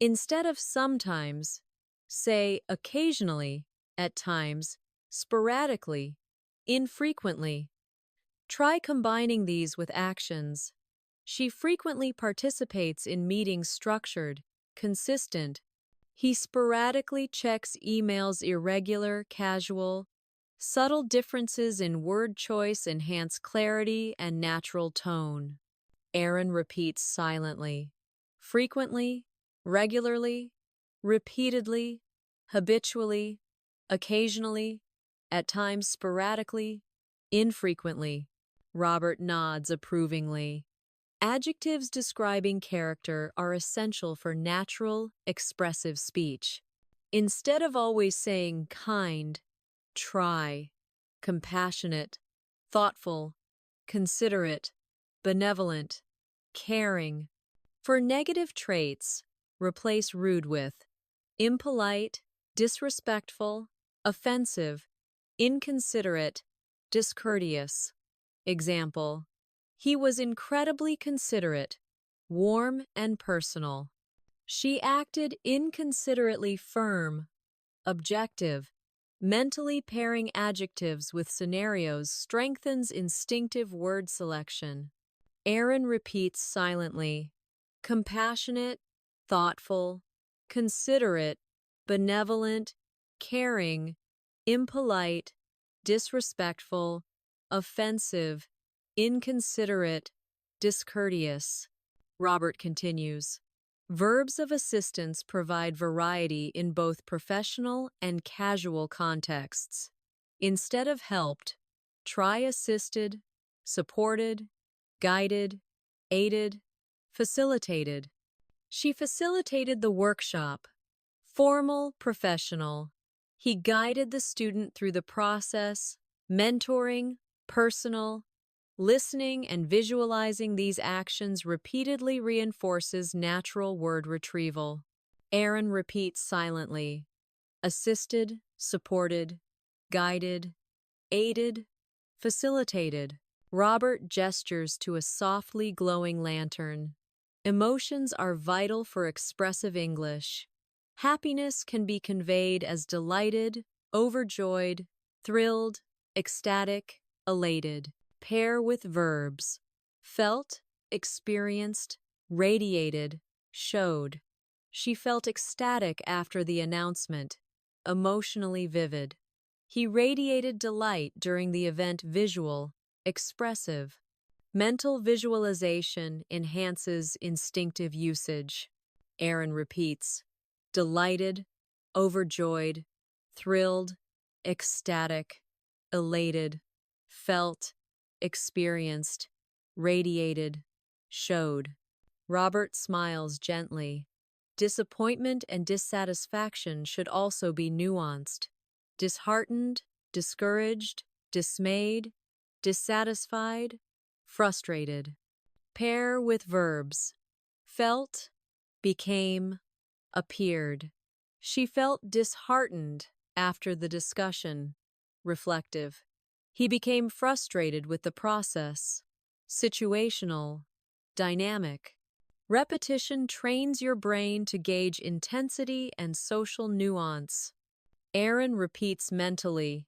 Instead of sometimes, say occasionally, at times, sporadically, infrequently. Try combining these with actions. She frequently participates in meetings structured, consistent. He sporadically checks emails irregular, casual. Subtle differences in word choice enhance clarity and natural tone. Aaron repeats silently. Frequently, regularly, repeatedly, habitually, occasionally, at times sporadically, infrequently. Robert nods approvingly. Adjectives describing character are essential for natural, expressive speech. Instead of always saying kind, try, compassionate, thoughtful, considerate, benevolent, caring. For negative traits, replace rude with impolite, disrespectful, offensive, inconsiderate, discourteous. Example, he was incredibly considerate, warm and personal. She acted inconsiderately firm, objective. Mentally pairing adjectives with scenarios strengthens instinctive word selection. Aaron repeats silently, compassionate, thoughtful, considerate, benevolent, caring, impolite, disrespectful, offensive, inconsiderate, discourteous. Robert continues. Verbs of assistance provide variety in both professional and casual contexts. Instead of helped, try assisted, supported, guided, aided, facilitated. She facilitated the workshop. Formal, professional. He guided the student through the process, mentoring, personal. Listening and visualizing these actions repeatedly reinforces natural word retrieval. Aaron repeats silently. Assisted, supported, guided, aided, facilitated. Robert gestures to a softly glowing lantern. Emotions are vital for expressive English. Happiness can be conveyed as delighted, overjoyed, thrilled, ecstatic, elated. Pair with verbs. Felt, experienced, radiated, showed. She felt ecstatic after the announcement, emotionally vivid. He radiated delight during the event visual, expressive. Mental visualization enhances instinctive usage. Aaron repeats, delighted, overjoyed, thrilled, ecstatic, elated, felt, experienced, radiated, showed. Robert smiles gently. Disappointment and dissatisfaction should also be nuanced. Disheartened, discouraged, dismayed, dissatisfied, frustrated. Pair with verbs. Felt, became, appeared. She felt disheartened after the discussion. Reflective. He became frustrated with the process. Situational, dynamic. Repetition trains your brain to gauge intensity and social nuance. Aaron repeats mentally,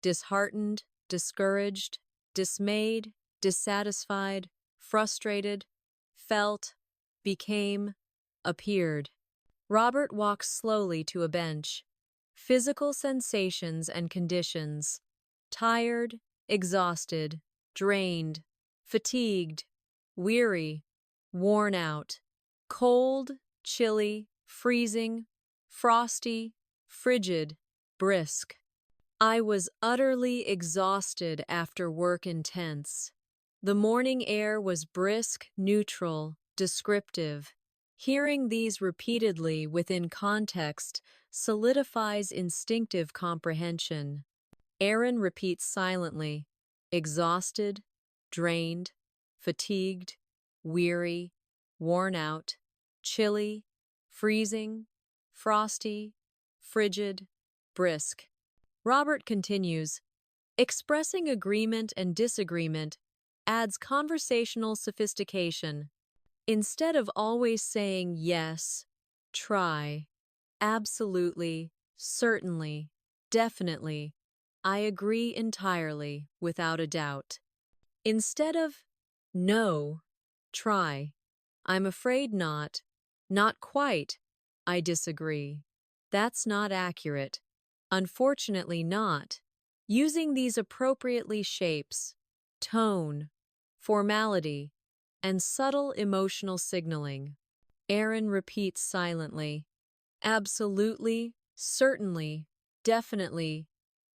disheartened, discouraged, dismayed, dissatisfied, frustrated, felt, became, appeared. Robert walks slowly to a bench. Physical sensations and conditions. Tired, exhausted, drained, fatigued, weary, worn out, cold, chilly, freezing, frosty, frigid, brisk. I was utterly exhausted after work intense. The morning air was brisk, neutral, descriptive. Hearing these repeatedly within context solidifies instinctive comprehension. Aaron repeats silently, exhausted, drained, fatigued, weary, worn out, chilly, freezing, frosty, frigid, brisk. Robert continues, expressing agreement and disagreement adds conversational sophistication. Instead of always saying yes, try, absolutely, certainly, definitely, I agree entirely, without a doubt. Instead of no, try, I'm afraid not quite, I disagree. That's not accurate. Unfortunately not. Using these appropriately shapes, tone, formality, and subtle emotional signaling. Aaron repeats silently, absolutely, certainly, definitely,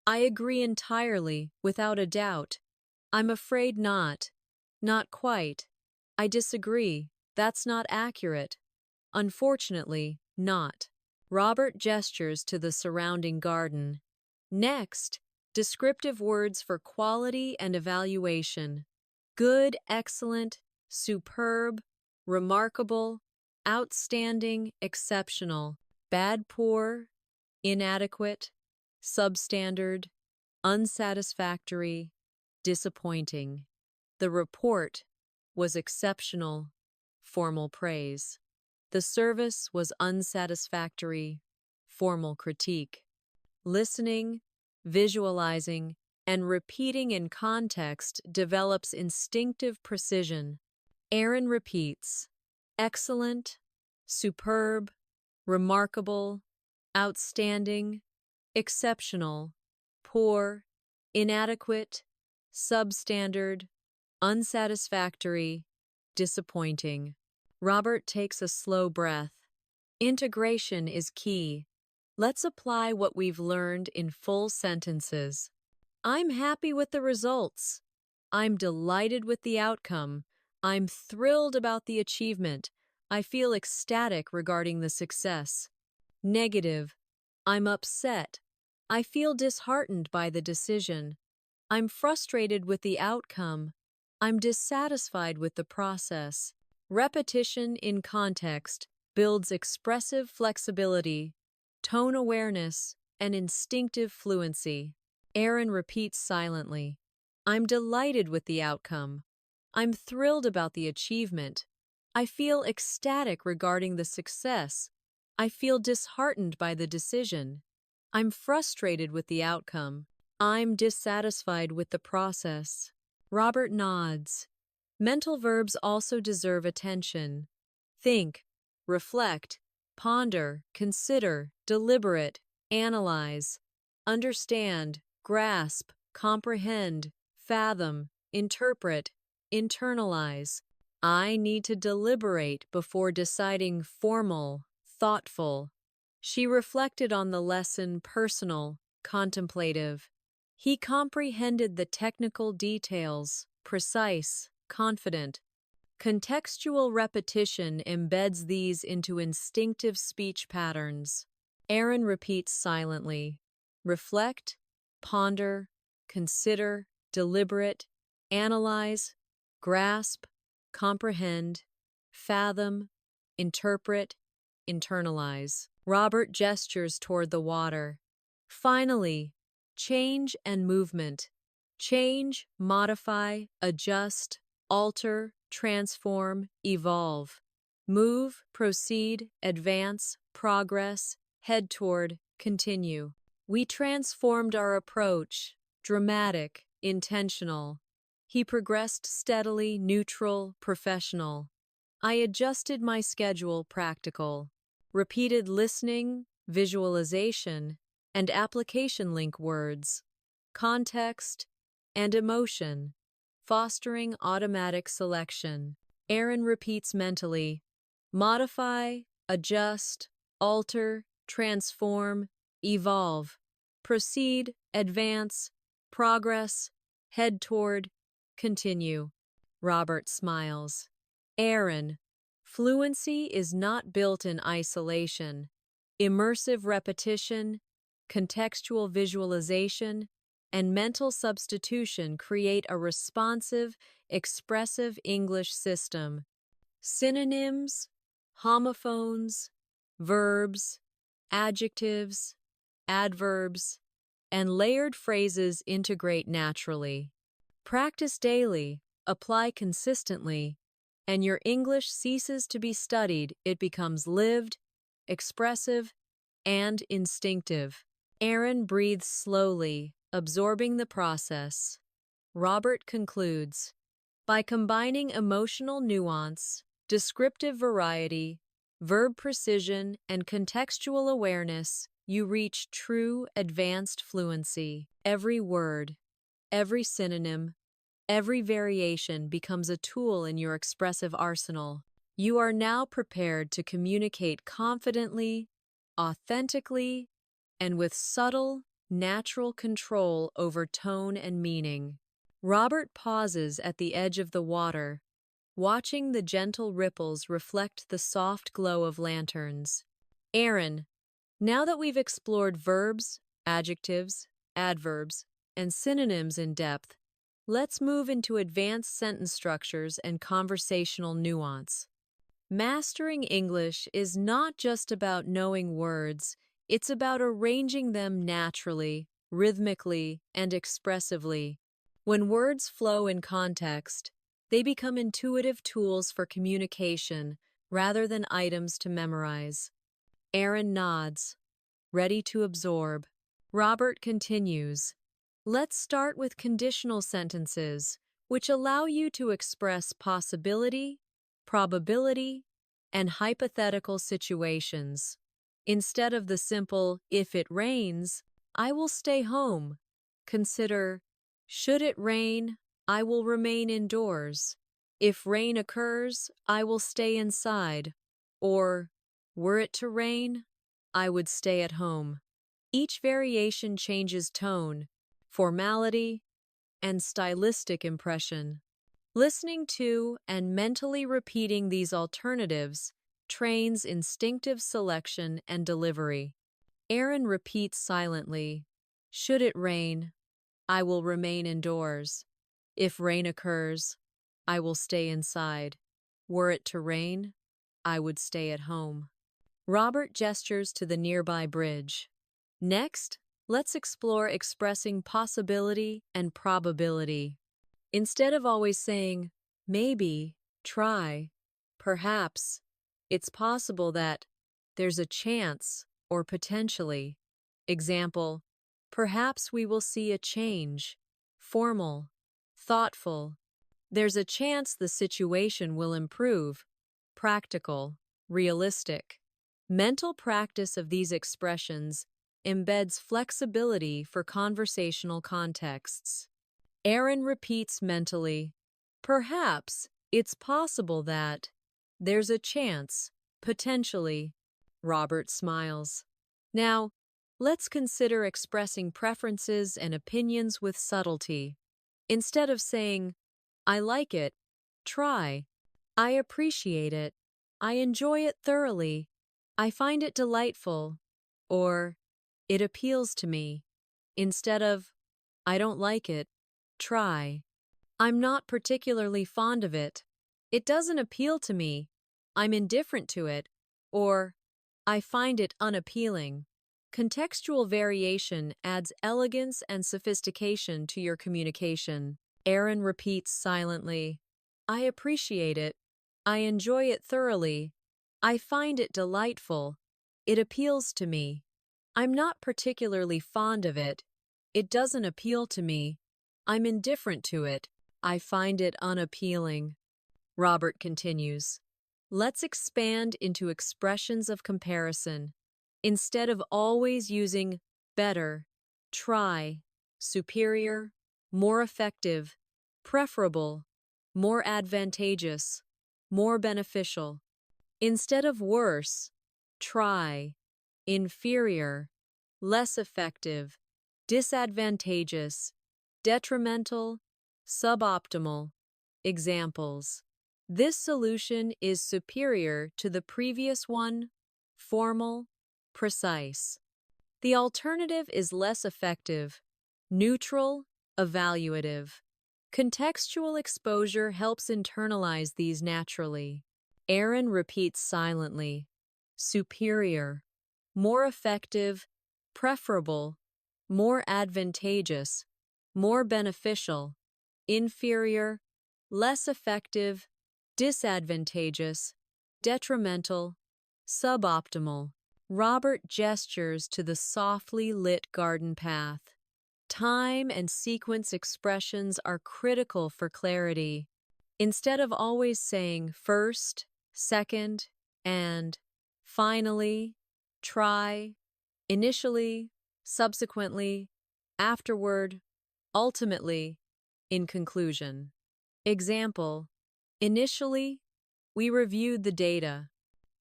I agree entirely, without a doubt. I'm afraid not quite, I disagree, that's not accurate. Unfortunately, not. Robert gestures to the surrounding garden. Next, descriptive words for quality and evaluation. Good, excellent, superb, remarkable, outstanding, exceptional, bad, poor, inadequate, substandard, unsatisfactory, disappointing. The report was exceptional, formal praise. The service was unsatisfactory, formal critique. Listening, visualizing, and repeating in context develops instinctive precision. Aaron repeats, excellent, superb, remarkable, outstanding, exceptional, poor, inadequate, substandard, unsatisfactory, disappointing. Robert takes a slow breath. Integration is key. Let's apply what we've learned in full sentences. I'm happy with the results. I'm delighted with the outcome. I'm thrilled about the achievement. I feel ecstatic regarding the success. Negative. I'm upset. I feel disheartened by the decision. I'm frustrated with the outcome. I'm dissatisfied with the process. Repetition in context builds expressive flexibility, tone awareness, and instinctive fluency. Aaron repeats silently. I'm delighted with the outcome. I'm thrilled about the achievement. I feel ecstatic regarding the success. I feel disheartened by the decision. I'm frustrated with the outcome. I'm dissatisfied with the process. Robert nods. Mental verbs also deserve attention. Think, reflect, ponder, consider, deliberate, analyze, understand, grasp, comprehend, fathom, interpret, internalize. I need to deliberate before deciding formal, thoughtful. She reflected on the lesson personal, contemplative. He comprehended the technical details, precise, confident. Contextual repetition embeds these into instinctive speech patterns. Aaron repeats silently. Reflect, ponder, consider, deliberate, analyze, grasp, comprehend, fathom, interpret, internalize. Robert gestures toward the water. Finally, change and movement. Change, modify, adjust, alter, transform, evolve. Move, proceed, advance, progress, head toward, continue. We transformed our approach, dramatic, intentional. He progressed steadily, neutral, professional. I adjusted my schedule, practical. Repeated listening, visualization, and application link words, context, and emotion, fostering automatic selection. Aaron repeats mentally, modify, adjust, alter, transform, evolve, proceed, advance, progress, head toward, continue. Robert smiles. Aaron, fluency is not built in isolation. Immersive repetition, contextual visualization, and mental substitution create a responsive, expressive English system. Synonyms, homophones, verbs, adjectives, adverbs, and layered phrases integrate naturally. Practice daily, apply consistently, and your English ceases to be studied, it becomes lived, expressive, and instinctive. Aaron breathes slowly, absorbing the process. Robert concludes, by combining emotional nuance, descriptive variety, verb precision, and contextual awareness, you reach true, advanced fluency. Every word, every synonym, every variation becomes a tool in your expressive arsenal. You are now prepared to communicate confidently, authentically, and with subtle, natural control over tone and meaning. Robert pauses at the edge of the water, watching the gentle ripples reflect the soft glow of lanterns. Aaron, now that we've explored verbs, adjectives, adverbs, and synonyms in depth, let's move into advanced sentence structures and conversational nuance. Mastering English is not just about knowing words, it's about arranging them naturally, rhythmically, and expressively. When words flow in context, they become intuitive tools for communication rather than items to memorize. Aaron nods, ready to absorb. Robert continues. Let's start with conditional sentences, which allow you to express possibility, probability, and hypothetical situations. Instead of the simple, if it rains, I will stay home. Consider, should it rain, I will remain indoors. If rain occurs, I will stay inside. Or, were it to rain, I would stay at home. Each variation changes tone, formality, and stylistic impression. Listening to and mentally repeating these alternatives trains instinctive selection and delivery. Aaron repeats silently, "Should it rain, I will remain indoors. If rain occurs, I will stay inside. Were it to rain, I would stay at home." Robert gestures to the nearby bridge. Next, let's explore expressing possibility and probability. Instead of always saying, maybe, try, perhaps, it's possible that, there's a chance, or potentially. Example, perhaps we will see a change. Formal, thoughtful. There's a chance the situation will improve. Practical, realistic. Mental practice of these expressions embeds flexibility for conversational contexts. Aaron repeats mentally, "Perhaps it's possible that, there's a chance, potentially." Robert smiles. Now, let's consider expressing preferences and opinions with subtlety. Instead of saying, "I like it," try, "I appreciate it," "I enjoy it thoroughly," "I find it delightful," or "It appeals to me." Instead of, "I don't like it," try, "I'm not particularly fond of it," "It doesn't appeal to me," "I'm indifferent to it," or "I find it unappealing." Contextual variation adds elegance and sophistication to your communication. Aaron repeats silently, "I appreciate it. I enjoy it thoroughly. I find it delightful. It appeals to me. I'm not particularly fond of it. It doesn't appeal to me. I'm indifferent to it. I find it unappealing." Robert continues, "Let's expand into expressions of comparison. Instead of always using better, try, superior, more effective, preferable, more advantageous, more beneficial. Instead of worse, try, inferior, less effective, disadvantageous, detrimental, suboptimal. Examples. This solution is superior to the previous one, formal, precise. The alternative is less effective, neutral, evaluative. Contextual exposure helps internalize these naturally. Aaron repeats silently, "Superior, more effective, preferable, more advantageous, more beneficial, inferior, less effective, disadvantageous, detrimental, suboptimal." Robert gestures to the softly lit garden path. Time and sequence expressions are critical for clarity. Instead of always saying first, second, and finally, try, initially, subsequently, afterward, ultimately, in conclusion. Example, initially, we reviewed the data.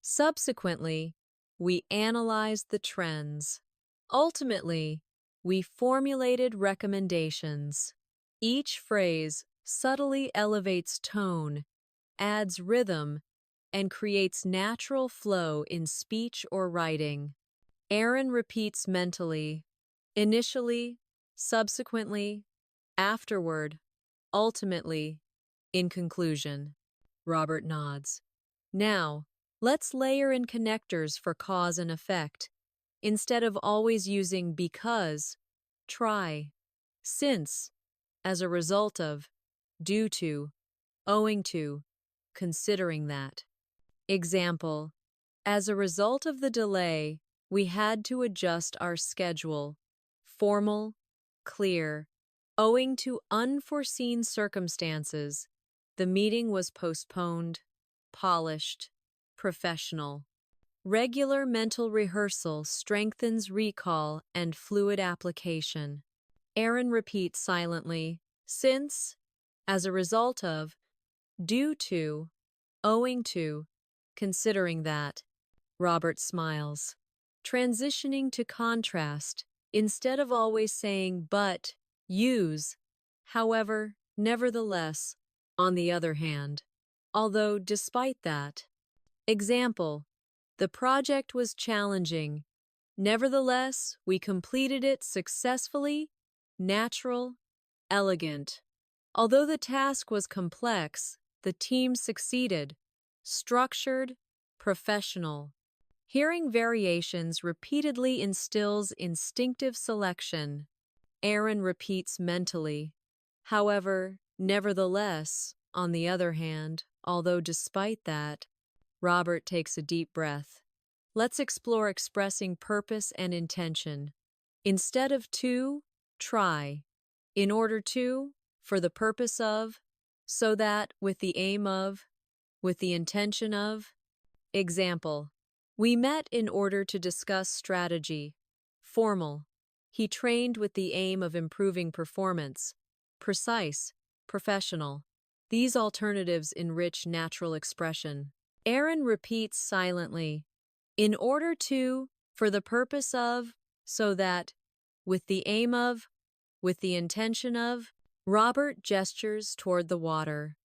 Subsequently, we analyzed the trends. Ultimately, we formulated recommendations. Each phrase subtly elevates tone, adds rhythm, and creates natural flow in speech or writing. Aaron repeats mentally, initially, subsequently, afterward, ultimately, in conclusion. Robert nods. Now, let's layer in connectors for cause and effect. Instead of always using because, try, since, as a result of, due to, owing to, considering that. Example, as a result of the delay, we had to adjust our schedule. Formal, clear. Owing to unforeseen circumstances, the meeting was postponed. Polished, professional. Regular mental rehearsal strengthens recall and fluid application. Aaron repeats silently, since, as a result of, due to, owing to, considering that. Robert smiles. Transitioning to contrast, instead of always saying but, use, however, nevertheless, on the other hand. Although, despite that. Example: the project was challenging. Nevertheless, we completed it successfully, natural, elegant. Although the task was complex, the team succeeded, structured, professional. Hearing variations repeatedly instills instinctive selection. Aaron repeats mentally. However, nevertheless, on the other hand, although despite that, Robert takes a deep breath. Let's explore expressing purpose and intention. Instead of to, try. In order to, for the purpose of, so that, with the aim of, with the intention of. Example: we met in order to discuss strategy. Formal: he trained with the aim of improving performance. Precise: professional. These alternatives enrich natural expression. Aaron repeats silently. In order to, for the purpose of, so that, with the aim of, with the intention of. Robert gestures toward the water.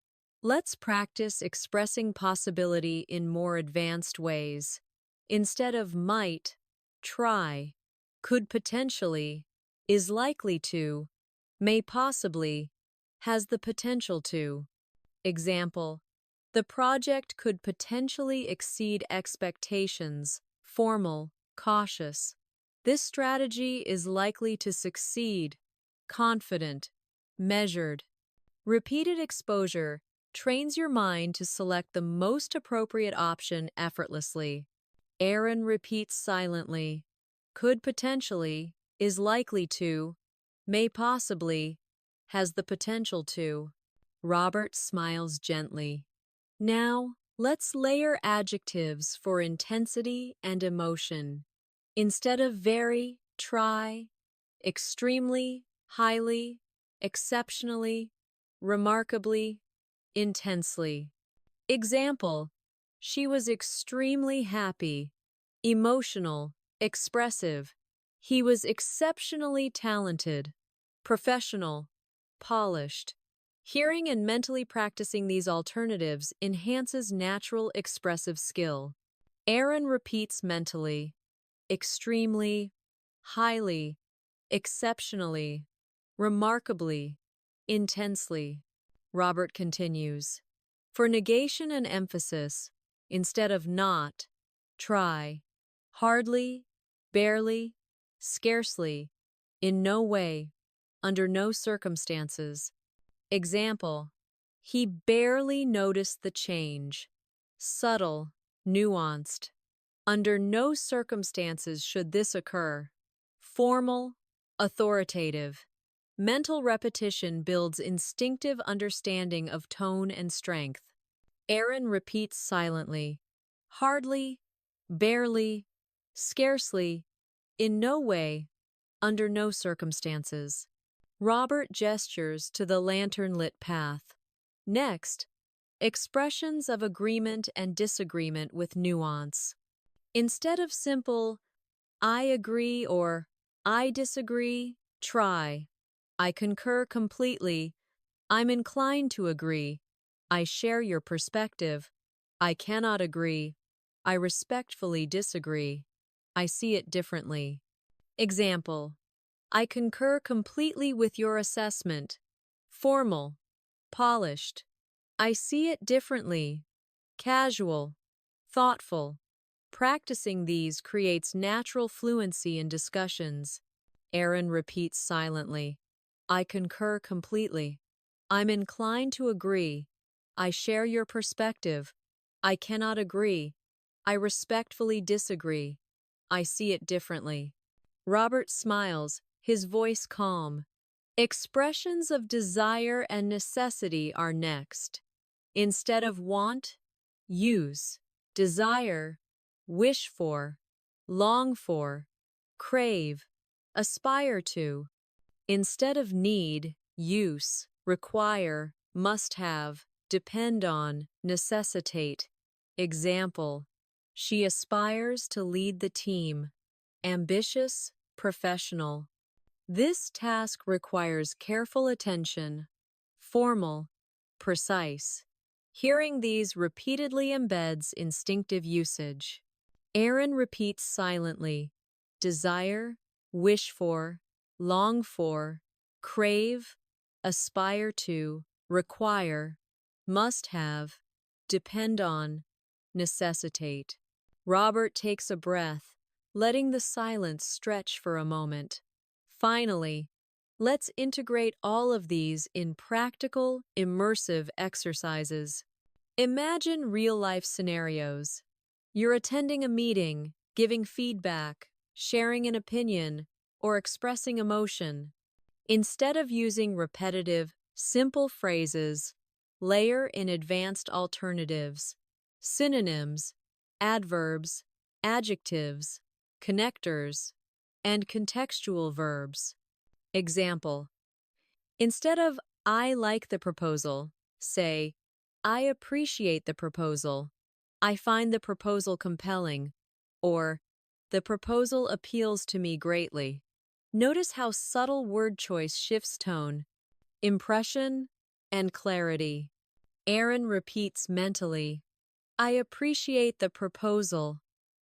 Let's practice expressing possibility in more advanced ways. Instead of might, try, could potentially, is likely to, may possibly, has the potential to. Example: the project could potentially exceed expectations. Formal, cautious. This strategy is likely to succeed. Confident, measured. Repeated exposure trains your mind to select the most appropriate option effortlessly. Aaron repeats silently. Could potentially, is likely to, may possibly, has the potential to. Robert smiles gently. Now, let's layer adjectives for intensity and emotion. Instead of very, try, extremely, highly, exceptionally, remarkably, intensely. Example: she was extremely happy. Emotional, expressive. He was exceptionally talented. Professional, polished. Hearing and mentally practicing these alternatives enhances natural expressive skill. Aaron repeats mentally. Extremely, highly, exceptionally, remarkably, intensely. Robert continues. For negation and emphasis, instead of not, try. Hardly, barely, scarcely, in no way, under no circumstances. Example: he barely noticed the change. Subtle, nuanced. Under no circumstances should this occur. Formal, authoritative. Mental repetition builds instinctive understanding of tone and strength. Aaron repeats silently. Hardly, barely, scarcely, in no way, under no circumstances. Robert gestures to the lantern-lit path. Next, expressions of agreement and disagreement with nuance. Instead of simple, I agree or I disagree, try. I concur completely. I'm inclined to agree. I share your perspective. I cannot agree. I respectfully disagree. I see it differently. Example: I concur completely with your assessment. Formal, polished. I see it differently. Casual, thoughtful. Practicing these creates natural fluency in discussions. Aaron repeats silently. I concur completely. I'm inclined to agree. I share your perspective. I cannot agree. I respectfully disagree. I see it differently. Robert smiles, his voice calm. Expressions of desire and necessity are next. Instead of want, use. Desire, wish for, long for, crave, aspire to. Instead of need, use, require, must have, depend on, necessitate. Example: she aspires to lead the team. Ambitious, professional. This task requires careful attention. Formal, precise. Hearing these repeatedly embeds instinctive usage. Aaron repeats silently: desire, wish for, long for, crave, aspire to, require, must have, depend on, necessitate. Robert takes a breath, letting the silence stretch for a moment. Finally, let's integrate all of these in practical, immersive exercises. Imagine real-life scenarios. You're attending a meeting, giving feedback, sharing an opinion, or expressing emotion. Instead of using repetitive, simple phrases, layer in advanced alternatives, synonyms, adverbs, adjectives, connectors, and contextual verbs. Example: instead of "I like the proposal," say, "I appreciate the proposal," "I find the proposal compelling," or "The proposal appeals to me greatly." Notice how subtle word choice shifts tone, impression, and clarity. Aaron repeats mentally: "I appreciate the proposal.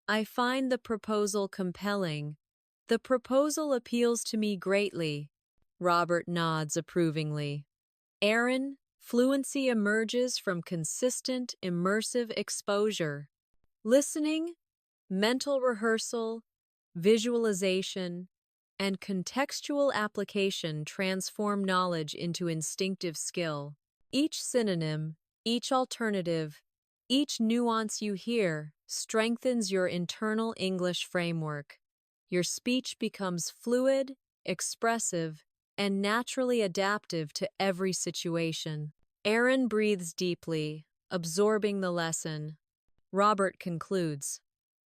I find the proposal compelling. The proposal appeals to me greatly." Robert nods approvingly. Aaron, fluency emerges from consistent, immersive exposure. Listening, mental rehearsal, visualization, and contextual application transform knowledge into instinctive skill. Each synonym, each alternative, each nuance you hear strengthens your internal English framework. Your speech becomes fluid, expressive, and naturally adaptive to every situation. Aaron breathes deeply, absorbing the lesson. Robert concludes: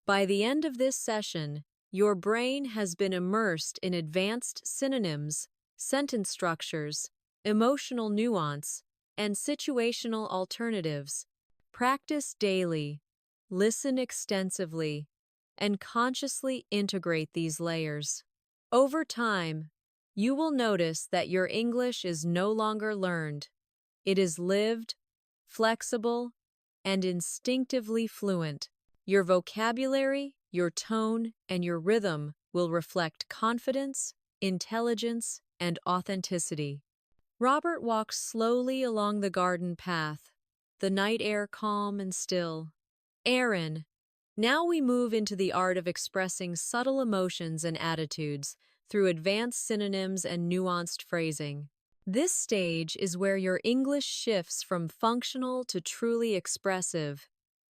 by the end of this session, your brain has been immersed in advanced synonyms, sentence structures, emotional nuance, and situational alternatives. Practice daily, listen extensively, and consciously integrate these layers. Over time, you will notice that your English is no longer learned. It is lived, flexible, and instinctively fluent. Your vocabulary, your tone, and your rhythm will reflect confidence, intelligence, and authenticity. Robert walks slowly along the garden path, the night air calm and still. Aaron, now we move into the art of expressing subtle emotions and attitudes through advanced synonyms and nuanced phrasing. This stage is where your English shifts from functional to truly expressive.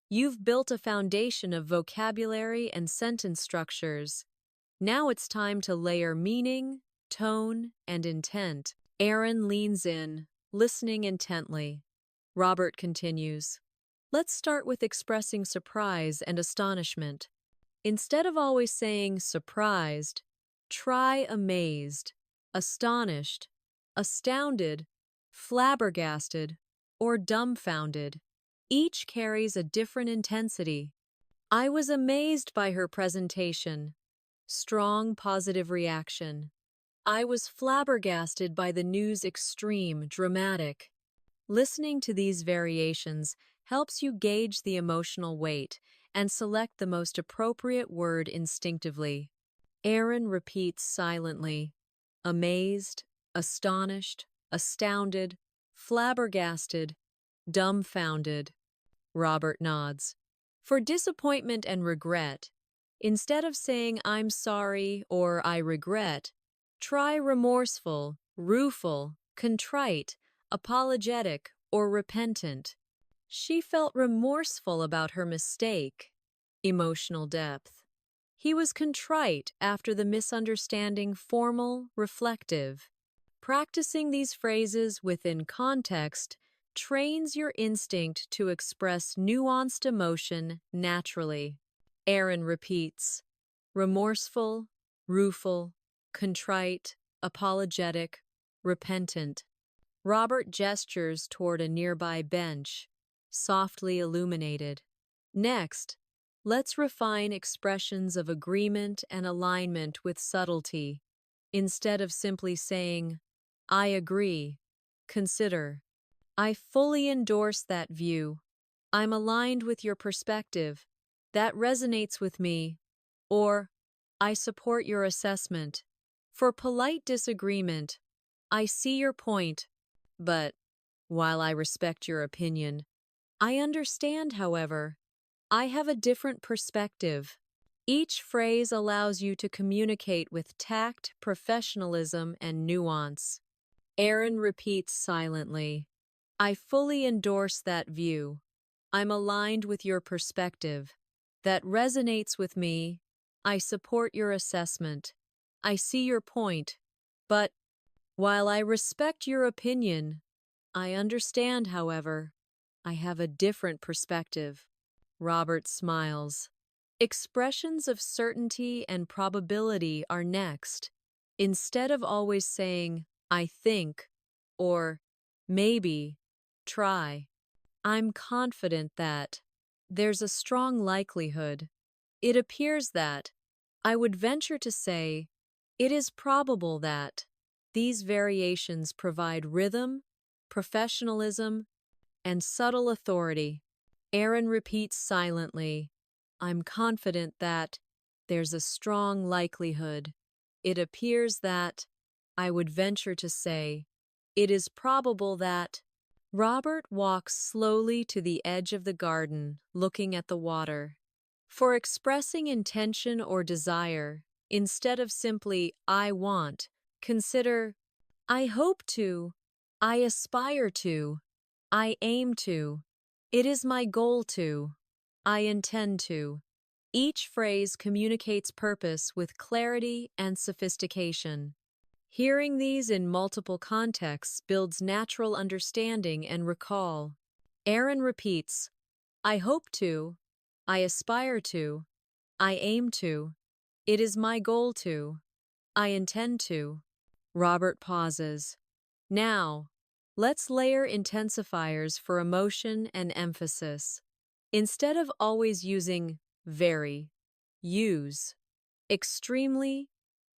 You've built a foundation of vocabulary and sentence structures. Now it's time to layer meaning, tone, and intent. Aaron leans in, listening intently. Robert continues: let's start with expressing surprise and astonishment. Instead of always saying surprised, try amazed, astonished, astounded, flabbergasted, or dumbfounded. Each carries a different intensity. I was amazed by her presentation. Strong positive reaction. I was flabbergasted by the news. Extreme, dramatic. Listening to these variations helps you gauge the emotional weight and select the most appropriate word instinctively. Aaron repeats silently: amazed, astonished, astounded, flabbergasted, dumbfounded. Robert nods. For disappointment and regret, instead of saying "I'm sorry" or "I regret," try remorseful, rueful, contrite, apologetic, or repentant. She felt remorseful about her mistake. Emotional depth. He was contrite after the misunderstanding. Formal, reflective. Practicing these phrases within context trains your instinct to express nuanced emotion naturally. Aaron repeats: remorseful, rueful, contrite, apologetic, repentant. Robert gestures toward a nearby bench, softly illuminated. Next, let's refine expressions of agreement and alignment with subtlety. Instead of simply saying, "I agree," consider, I fully endorse that view. I'm aligned with your perspective. That resonates with me. Or, I support your assessment. For polite disagreement, I see your point, but while I respect your opinion, I understand, however, I have a different perspective. Each phrase allows you to communicate with tact, professionalism, and nuance. Aaron repeats silently. I fully endorse that view. I'm aligned with your perspective. That resonates with me. I support your assessment. I see your point. But while I respect your opinion, I understand, however, I have a different perspective. Robert smiles. Expressions of certainty and probability are next. Instead of always saying, I think, or maybe, try. I'm confident that there's a strong likelihood. It appears that I would venture to say it is probable that these variations provide rhythm, professionalism, and subtle authority. Aaron repeats silently, I'm confident that there's a strong likelihood. It appears that I would venture to say it is probable that Robert walks slowly to the edge of the garden, looking at the water. For expressing intention or desire, instead of simply I want, consider I hope to, I aspire to, I aim to, it is my goal to, I intend to. Each phrase communicates purpose with clarity and sophistication. Hearing these in multiple contexts builds natural understanding and recall. Aaron repeats, I hope to, I aspire to, I aim to, it is my goal to, I intend to. Robert pauses. Now, let's layer intensifiers for emotion and emphasis. Instead of always using very, use extremely,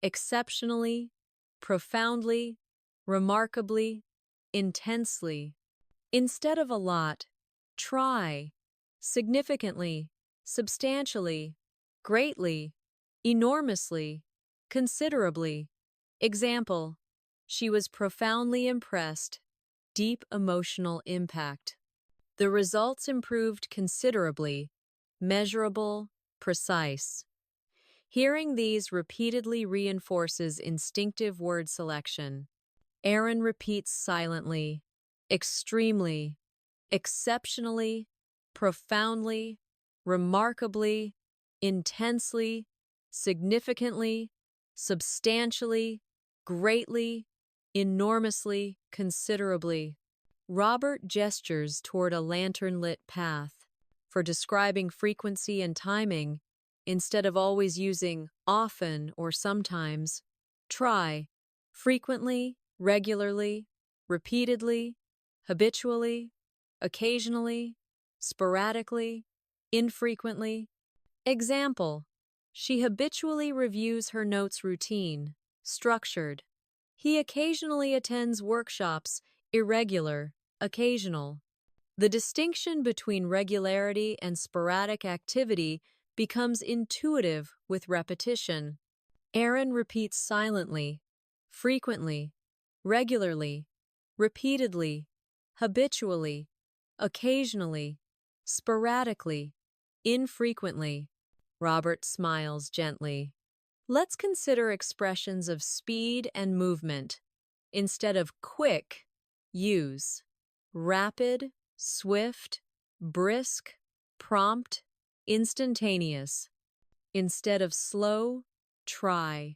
exceptionally, profoundly, remarkably, intensely. Instead of a lot, try, significantly, substantially, greatly, enormously, considerably. Example, she was profoundly impressed, deep emotional impact. The results improved considerably, measurable, precise. Hearing these repeatedly reinforces instinctive word selection. Aaron repeats silently, extremely, exceptionally, profoundly, remarkably, intensely, significantly, substantially, greatly, enormously, considerably. Robert gestures toward a lantern-lit path. For describing frequency and timing, instead of always using often or sometimes, try frequently, regularly, repeatedly, habitually, occasionally, sporadically, infrequently. Example, she habitually reviews her notes routine, structured. He occasionally attends workshops, irregular, occasional. The distinction between regularity and sporadic activity becomes intuitive with repetition. Aaron repeats silently, frequently, regularly, repeatedly, habitually, occasionally, sporadically, infrequently. Robert smiles gently. Let's consider expressions of speed and movement. Instead of quick, use rapid, swift, brisk, prompt, instantaneous. Instead of slow, try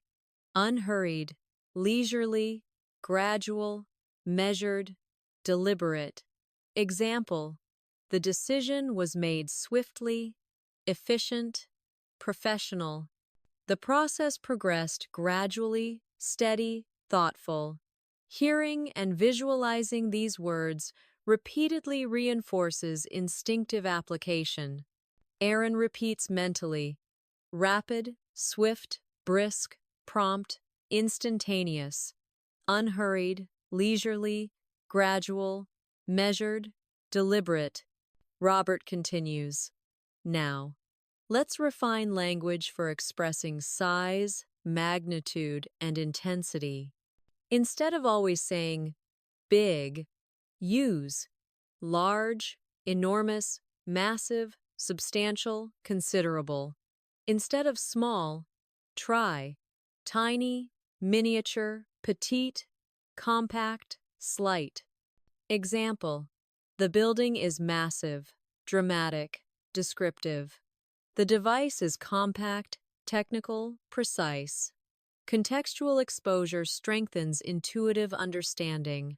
unhurried, leisurely, gradual, measured, deliberate. Example, the decision was made swiftly, efficient, professional. The process progressed gradually, steady, thoughtful. Hearing and visualizing these words repeatedly reinforces instinctive application. Aaron repeats mentally, rapid, swift, brisk, prompt, instantaneous, unhurried, leisurely, gradual, measured, deliberate. Robert continues. Now, let's refine language for expressing size, magnitude, and intensity. Instead of always saying big, use large, enormous, massive, substantial, considerable. Instead of small, try tiny, miniature, petite, compact, slight. Example: the building is massive, dramatic, descriptive. The device is compact, technical, precise. Contextual exposure strengthens intuitive understanding.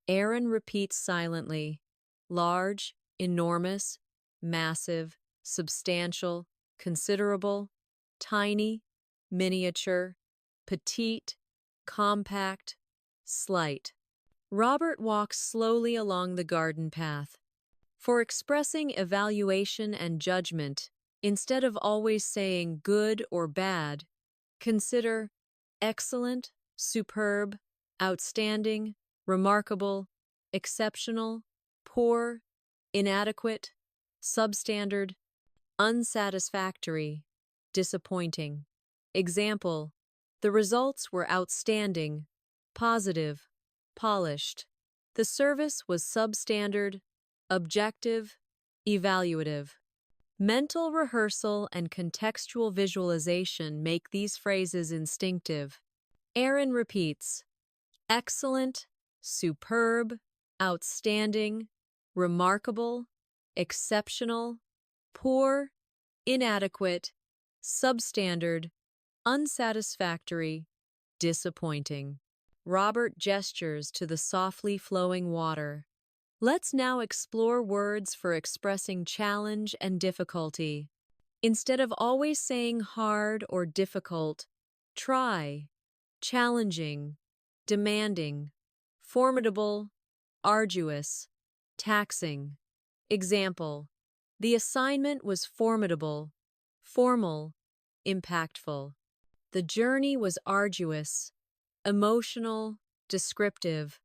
Aaron repeats silently: large, enormous, massive, substantial, considerable, tiny, miniature, petite, compact, slight. Robert walks slowly along the garden path. For expressing evaluation and judgment, instead of always saying good or bad, consider excellent, superb, outstanding, remarkable, exceptional, poor, inadequate, substandard, unsatisfactory, disappointing. Example: the results were outstanding, positive, polished. The service was substandard, objective, evaluative. Mental rehearsal and contextual visualization make these phrases instinctive. Aaron repeats: excellent, superb, outstanding, remarkable, exceptional, poor, inadequate, substandard, unsatisfactory, disappointing. Robert gestures to the softly flowing water. Let's now explore words for expressing challenge and difficulty. Instead of always saying hard or difficult, try challenging, demanding, formidable, arduous, taxing. Example: the assignment was formidable, formal, impactful. The journey was arduous, emotional, descriptive.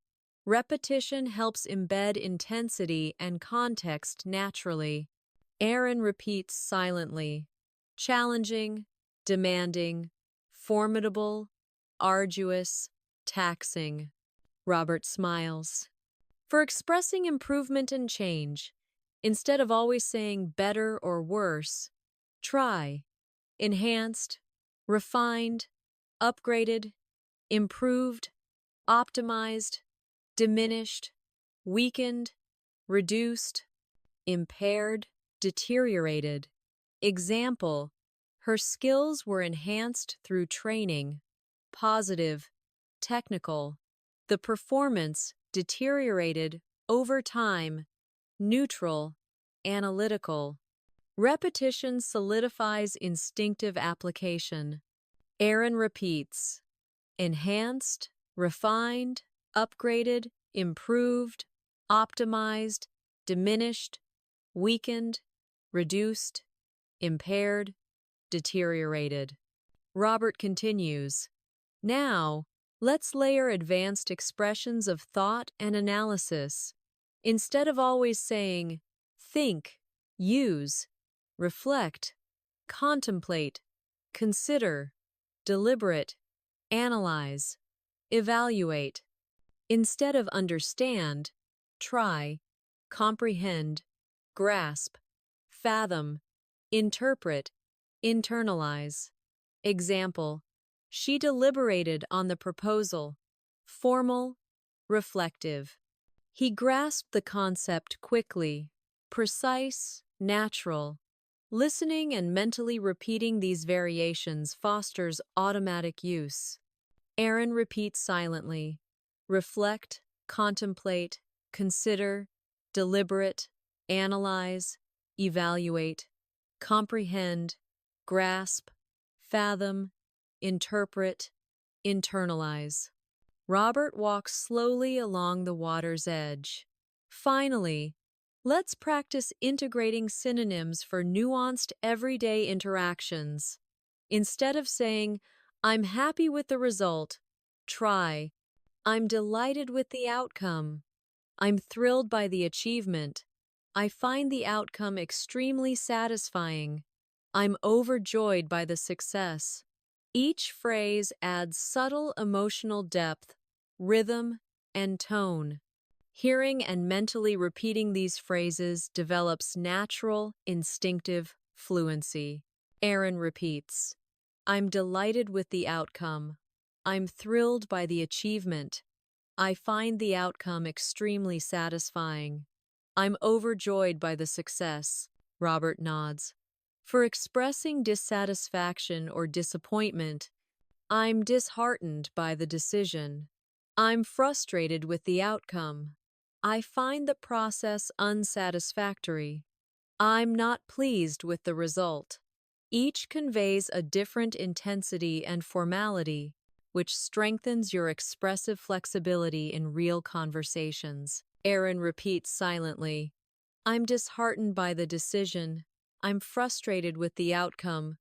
Repetition helps embed intensity and context naturally. Aaron repeats silently: challenging, demanding, formidable, arduous, taxing. Robert smiles. For expressing improvement and change, instead of always saying better or worse, try enhanced, refined, upgraded, improved, optimized, diminished, weakened, reduced, impaired, deteriorated. Example: her skills were enhanced through training, positive, technical. The performance deteriorated over time, neutral, analytical. Repetition solidifies instinctive application. Aaron repeats: enhanced, refined, upgraded, improved, optimized, diminished, weakened, reduced, impaired, deteriorated. Robert continues. Now, let's layer advanced expressions of thought and analysis. Instead of always saying think, use, reflect, contemplate, consider, deliberate, analyze, evaluate. Instead of understand, try, comprehend, grasp, fathom, interpret, internalize. Example: she deliberated on the proposal, formal, reflective. He grasped the concept quickly, precise, natural. Listening and mentally repeating these variations fosters automatic use. Aaron repeats silently: reflect, contemplate, consider, deliberate, analyze, evaluate, comprehend, grasp, fathom, interpret, internalize. Robert walks slowly along the water's edge. Finally, let's practice integrating synonyms for nuanced everyday interactions. Instead of saying, "I'm happy with the result," try, "I'm delighted with the outcome." I'm thrilled by the achievement. I find the outcome extremely satisfying. I'm overjoyed by the success. Each phrase adds subtle emotional depth, rhythm, and tone. Hearing and mentally repeating these phrases develops natural, instinctive fluency. Aaron repeats, I'm delighted with the outcome. I'm thrilled by the achievement. I find the outcome extremely satisfying. I'm overjoyed by the success. Robert nods. For expressing dissatisfaction or disappointment, I'm disheartened by the decision. I'm frustrated with the outcome. I find the process unsatisfactory. I'm not pleased with the result. Each conveys a different intensity and formality, which strengthens your expressive flexibility in real conversations. Aaron repeats silently, I'm disheartened by the decision. I'm frustrated with the outcome.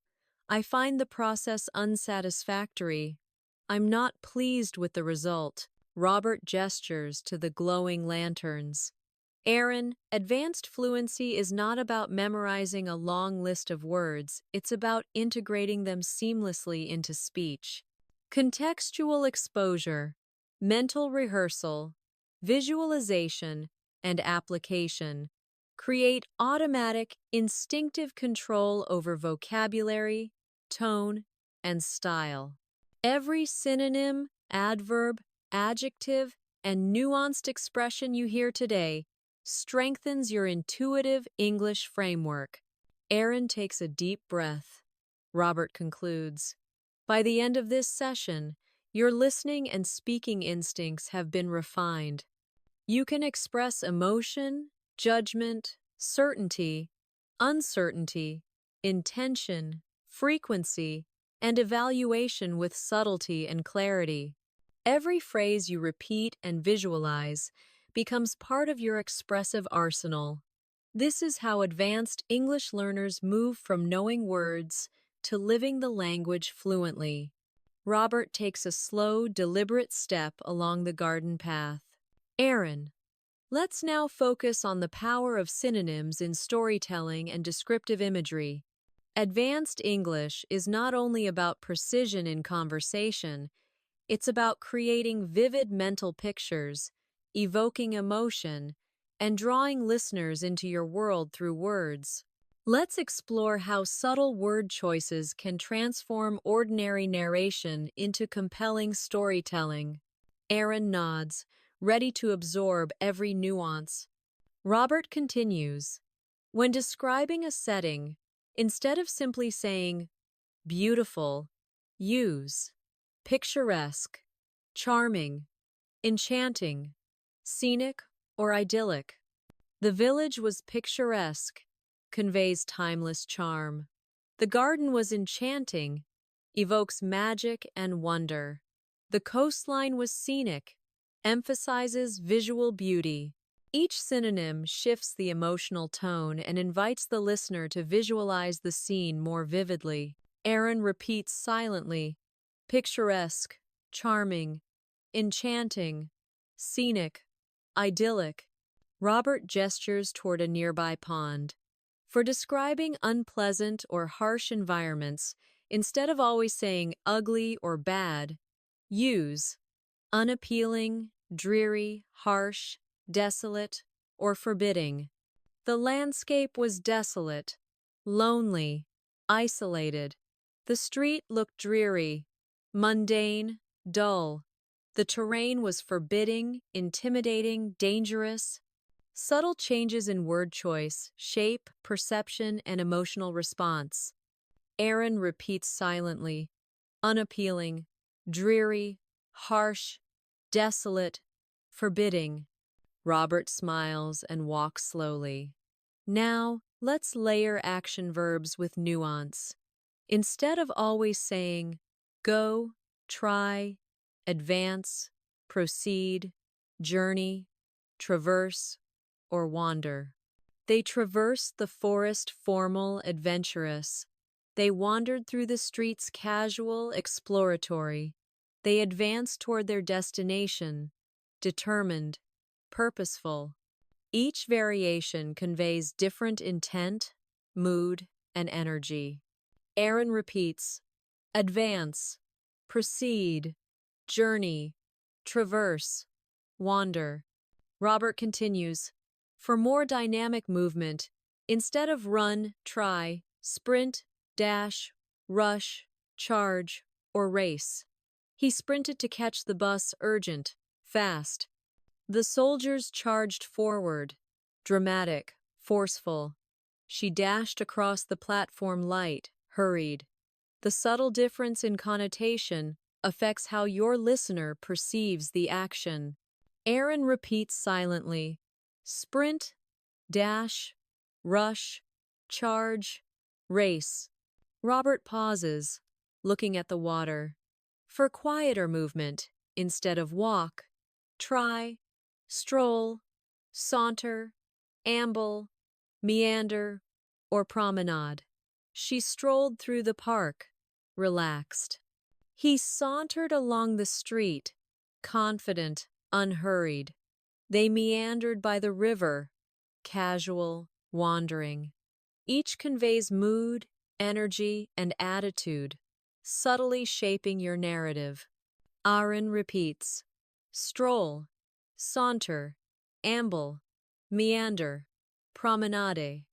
I find the process unsatisfactory. I'm not pleased with the result. Robert gestures to the glowing lanterns. Aaron, advanced fluency is not about memorizing a long list of words, it's about integrating them seamlessly into speech. Contextual exposure, mental rehearsal, visualization, and application create automatic, instinctive control over vocabulary, tone, and style. Every synonym, adverb, adjective, and nuanced expression you hear today strengthens your intuitive English framework. Aaron takes a deep breath. Robert concludes, by the end of this session, your listening and speaking instincts have been refined. You can express emotion, judgment, certainty, uncertainty, intention, frequency, and evaluation with subtlety and clarity. Every phrase you repeat and visualize becomes part of your expressive arsenal. This is how advanced English learners move from knowing words to living the language fluently. Robert takes a slow, deliberate step along the garden path. Aaron, let's now focus on the power of synonyms in storytelling and descriptive imagery. Advanced English is not only about precision in conversation, it's about creating vivid mental pictures, evoking emotion, and drawing listeners into your world through words. Let's explore how subtle word choices can transform ordinary narration into compelling storytelling. Aaron nods, ready to absorb every nuance. Robert continues, when describing a setting, instead of simply saying, beautiful, use picturesque, charming, enchanting, scenic, or idyllic. The village was picturesque, conveys timeless charm. The garden was enchanting, evokes magic and wonder. The coastline was scenic, emphasizes visual beauty. Each synonym shifts the emotional tone and invites the listener to visualize the scene more vividly. Aaron repeats silently, picturesque, charming, enchanting, scenic, idyllic. Robert gestures toward a nearby pond. For describing unpleasant or harsh environments, instead of always saying ugly or bad, use unappealing, dreary, harsh, desolate, or forbidding. The landscape was desolate, lonely, isolated. The street looked dreary, mundane, dull. The terrain was forbidding, intimidating, dangerous. Subtle changes in word choice shape perception and emotional response. Aaron repeats silently, unappealing, dreary, harsh, desolate, forbidding. Robert smiles and walks slowly. Now, let's layer action verbs with nuance. Instead of always saying, go, try, advance, proceed, journey, traverse, or wander. They traversed the forest formal, adventurous. They wandered through the streets casual, exploratory. They advanced toward their destination, determined. purposeful. Each variation conveys different intent, mood, and energy. Aaron repeats, advance, proceed, journey, traverse, wander. Robert continues, for more dynamic movement, instead of run, try, sprint, dash, rush, charge, or race. He sprinted to catch the bus urgent, fast. The soldiers charged forward, dramatic, forceful. She dashed across the platform light, hurried. The subtle difference in connotation affects how your listener perceives the action. Aaron repeats silently, sprint, dash, rush, charge, race. Robert pauses, looking at the water. For quieter movement, instead of walk, try, stroll, saunter, amble, meander, or promenade. She strolled through the park, relaxed. He sauntered along the street, confident, unhurried. They meandered by the river, casual, wandering. Each conveys mood, energy, and attitude, subtly shaping your narrative. Aaron repeats, stroll, saunter, amble, meander, promenade.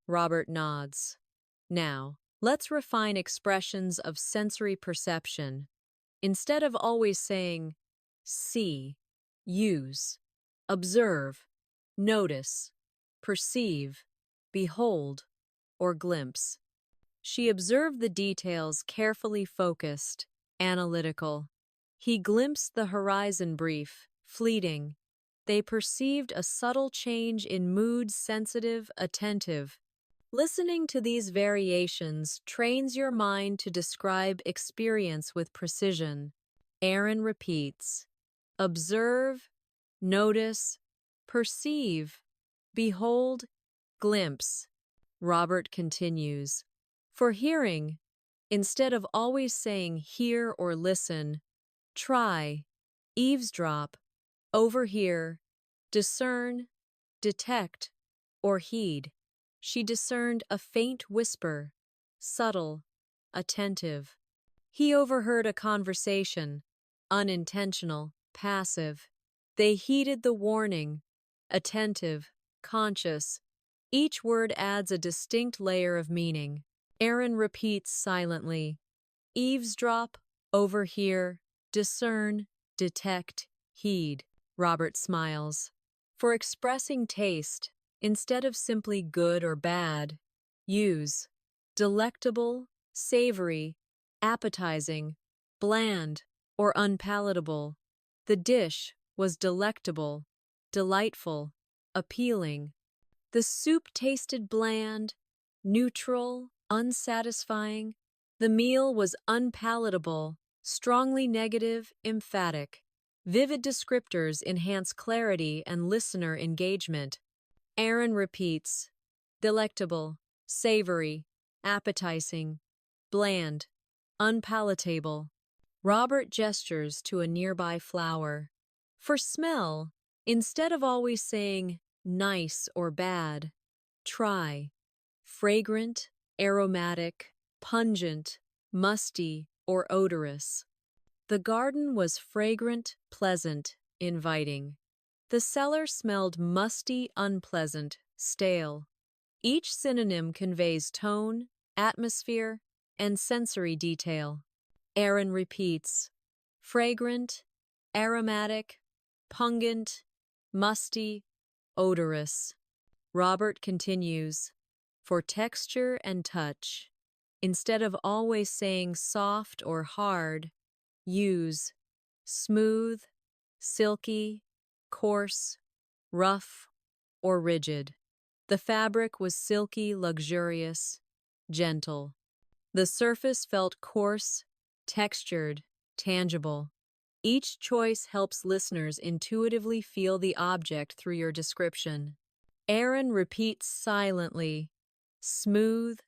Robert nods. Now, let's refine expressions of sensory perception. Instead of always saying, see, use, observe, notice, perceive, behold, or glimpse. She observed the details carefully focused, analytical. He glimpsed the horizon brief, fleeting. They perceived a subtle change in mood, sensitive, attentive. Listening to these variations trains your mind to describe experience with precision. Aaron repeats, observe, notice, perceive, behold, glimpse. Robert continues, for hearing, instead of always saying hear or listen, try, eavesdrop, overhear, discern, detect, or heed. She discerned a faint whisper, subtle, attentive. He overheard a conversation, unintentional, passive. They heeded the warning, attentive, conscious. Each word adds a distinct layer of meaning. Aaron repeats silently, eavesdrop, overhear, discern, detect, heed. Robert smiles. For expressing taste, instead of simply good or bad, use delectable, savory, appetizing, bland, or unpalatable. The dish was delectable, delightful, appealing. The soup tasted bland, neutral, unsatisfying. The meal was unpalatable, strongly negative, emphatic. Vivid descriptors enhance clarity and listener engagement. Aaron repeats, delectable, savory, appetizing, bland, unpalatable. Robert gestures to a nearby flower. For smell, instead of always saying nice or bad, try fragrant, aromatic, pungent, musty, or odorous. The garden was fragrant, pleasant, inviting. The cellar smelled musty, unpleasant, stale. Each synonym conveys tone, atmosphere, and sensory detail. Aaron repeats, fragrant, aromatic, pungent, musty, odorous. Robert continues, for texture and touch, instead of always saying soft or hard, use smooth, silky, coarse, rough, or rigid. The fabric was silky, luxurious, gentle. The surface felt coarse, textured, tangible. Each choice helps listeners intuitively feel the object through your description. Aaron repeats silently, smooth,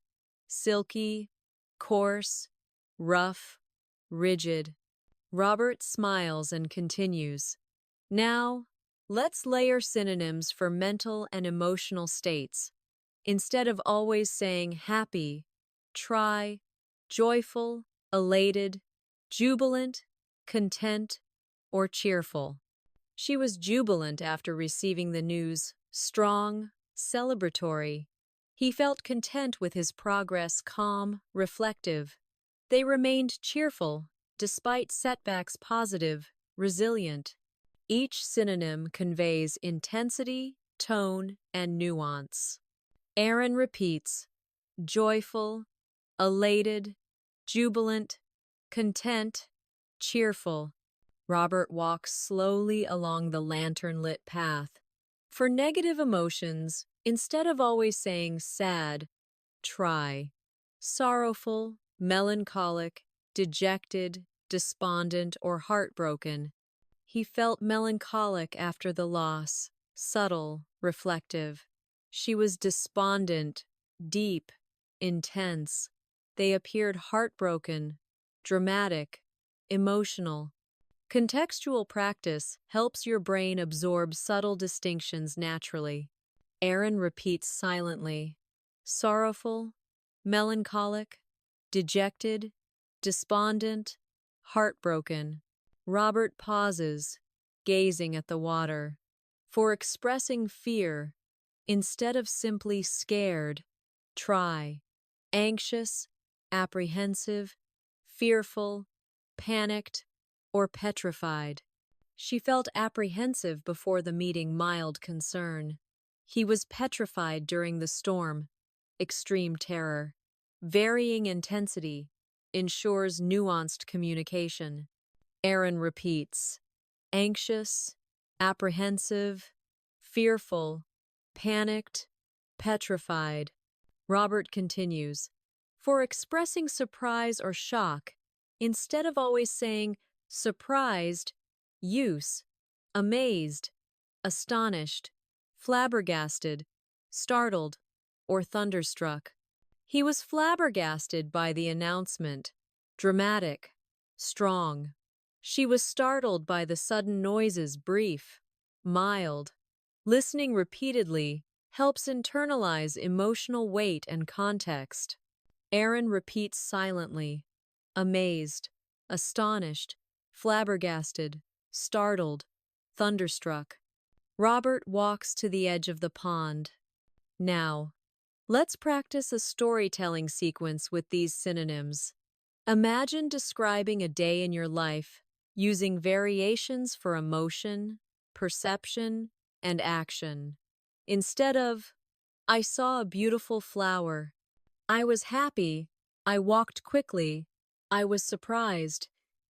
silky, coarse, rough, rigid. Robert smiles and continues, now, Let's layer synonyms for mental and emotional states. Instead of always saying happy, try joyful, elated, jubilant, content, or cheerful. She was jubilant after receiving the news, strong, celebratory. He felt content with his progress, calm, reflective. They remained cheerful, despite setbacks, positive, resilient. Each synonym conveys intensity, tone, and nuance. Aaron repeats, joyful, elated, jubilant, content, cheerful. Robert walks slowly along the lantern-lit path. For negative emotions, instead of always saying sad, try sorrowful, melancholic, dejected, despondent, or heartbroken. He felt melancholic after the loss, subtle, reflective. She was despondent, deep, intense. They appeared heartbroken, dramatic, emotional. Contextual practice helps your brain absorb subtle distinctions naturally. Aaron repeats silently, sorrowful, melancholic, dejected, despondent, heartbroken. Robert pauses, gazing at the water. For expressing fear, instead of simply scared, try anxious, apprehensive, fearful, panicked, or petrified. She felt apprehensive before the meeting, mild concern. He was petrified during the storm, extreme terror. Varying intensity ensures nuanced communication. Aaron repeats, anxious, apprehensive, fearful, panicked, petrified. Robert continues, for expressing surprise or shock, instead of always saying surprised, use amazed, astonished, flabbergasted, startled, or thunderstruck. He was flabbergasted by the announcement, dramatic, strong. She was startled by the sudden noises, brief, mild. Listening repeatedly helps internalize emotional weight and context. Aaron repeats silently, amazed, astonished, flabbergasted, startled, thunderstruck. Robert walks to the edge of the pond. Now, let's practice a storytelling sequence with these synonyms. Imagine describing a day in your life using variations for emotion, perception, and action. Instead of, I saw a beautiful flower, I was happy, I walked quickly, I was surprised,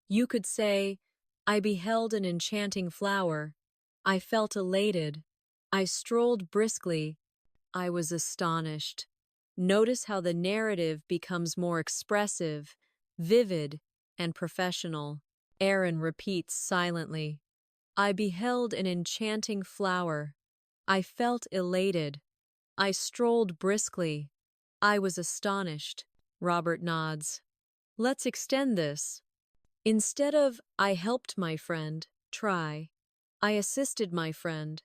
you could say, I beheld an enchanting flower, I felt elated, I strolled briskly, I was astonished. Notice how the narrative becomes more expressive, vivid, and professional. Aaron repeats silently, I beheld an enchanting flower. I felt elated. I strolled briskly. I was astonished. Robert nods. Let's extend this. Instead of, I helped my friend, try, I assisted my friend.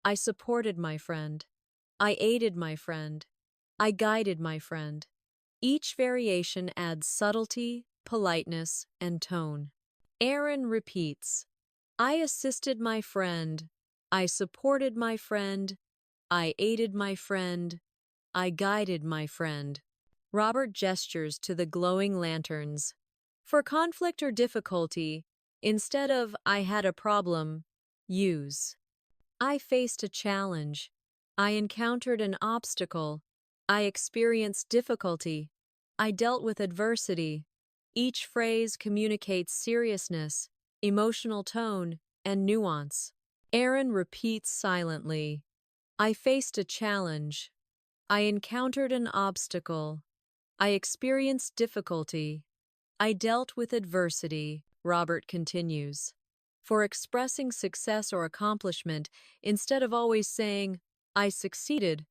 I supported my friend. I aided my friend. I guided my friend. Each variation adds subtlety, politeness, and tone. Aaron repeats, I assisted my friend. I supported my friend. I aided my friend. I guided my friend. Robert gestures to the glowing lanterns. For conflict or difficulty, instead of I had a problem, use I faced a challenge. I encountered an obstacle. I experienced difficulty. I dealt with adversity. Each phrase communicates seriousness, emotional tone, and nuance. Aaron repeats silently, I faced a challenge. I encountered an obstacle. I experienced difficulty. I dealt with adversity. Robert continues. For expressing success or accomplishment, instead of always saying, I succeeded,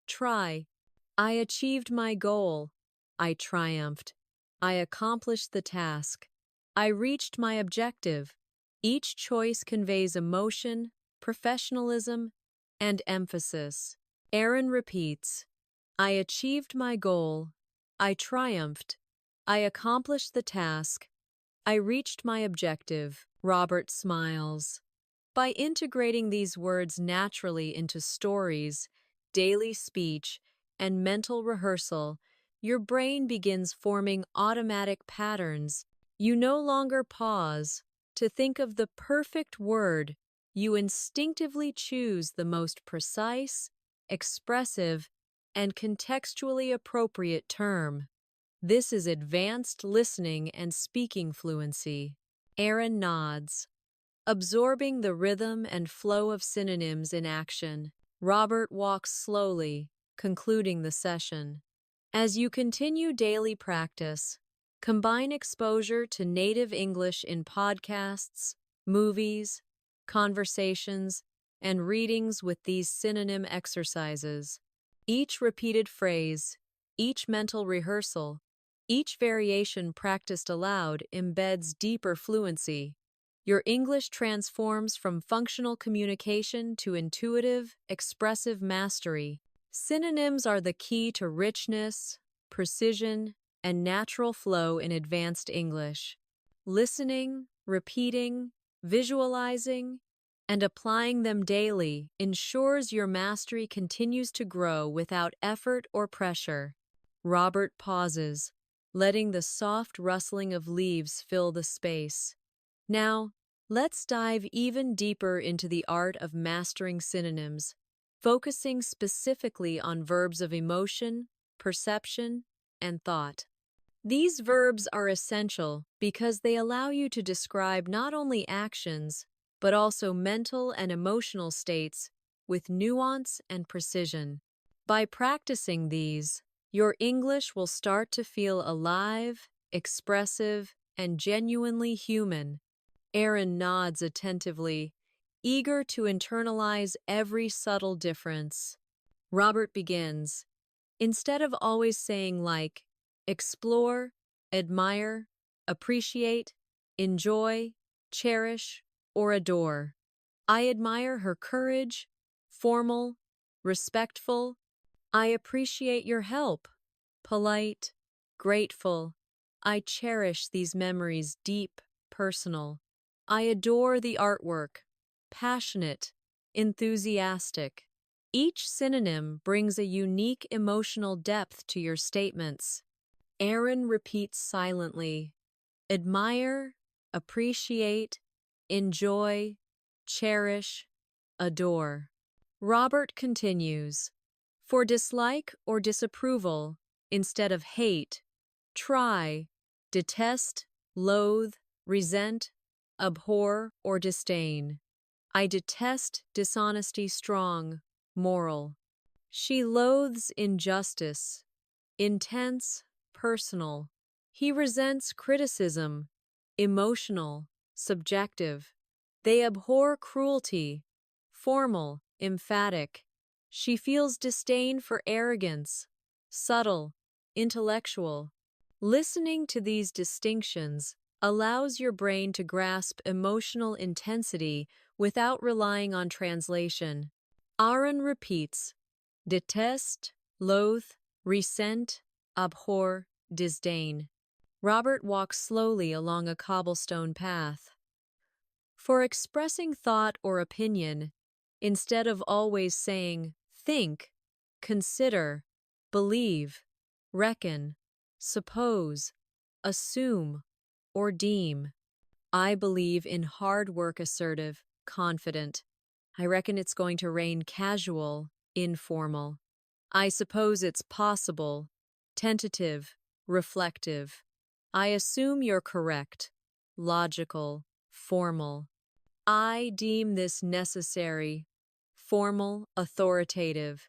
try, I achieved my goal. I triumphed. I accomplished the task. I reached my objective. Each choice conveys emotion, professionalism, and emphasis. Aaron repeats, I achieved my goal. I triumphed. I accomplished the task. I reached my objective. Robert smiles. By integrating these words naturally into stories, daily speech, and mental rehearsal, your brain begins forming automatic patterns. You no longer pause to think of the perfect word. You instinctively choose the most precise, expressive, and contextually appropriate term. This is advanced listening and speaking fluency. Aaron nods, absorbing the rhythm and flow of synonyms in action. Robert walks slowly, concluding the session. As you continue daily practice, combine exposure to native English in podcasts, movies, conversations, and readings with these synonym exercises. Each repeated phrase, each mental rehearsal, each variation practiced aloud embeds deeper fluency. Your English transforms from functional communication to intuitive, expressive mastery. Synonyms are the key to richness, precision, and natural flow in advanced English. Listening, repeating, visualizing, and applying them daily ensures your mastery continues to grow without effort or pressure. Robert pauses, letting the soft rustling of leaves fill the space. Now, let's dive even deeper into the art of mastering synonyms, focusing specifically on verbs of emotion, perception, and thought. These verbs are essential because they allow you to describe not only actions, but also mental and emotional states with nuance and precision. By practicing these, your English will start to feel alive, expressive, and genuinely human. Aaron nods attentively, eager to internalize every subtle difference. Robert begins. Instead of always saying like, explore, admire, appreciate, enjoy, cherish, or adore. I admire her courage, formal, respectful. I appreciate your help, polite, grateful. I cherish these memories deep, personal. I adore the artwork, passionate, enthusiastic. Each synonym brings a unique emotional depth to your statements. Aaron repeats silently, admire, appreciate, enjoy, cherish, adore. Robert continues, for dislike or disapproval, instead of hate, try, detest, loathe, resent, abhor, or disdain. I detest dishonesty strong, moral. She loathes injustice, intense, personal. He resents criticism, emotional, subjective. They abhor cruelty, formal, emphatic. She feels disdain for arrogance, subtle, intellectual. Listening to these distinctions allows your brain to grasp emotional intensity without relying on translation. Aaron repeats, detest, loathe, resent, abhor, disdain. Robert walks slowly along a cobblestone path. For expressing thought or opinion, instead of always saying think, consider, believe, reckon, suppose, assume, or deem. I believe in hard work assertive, confident. I reckon it's going to rain casual, informal. I suppose it's possible, tentative, reflective. I assume you're correct, logical, formal. I deem this necessary, formal, authoritative.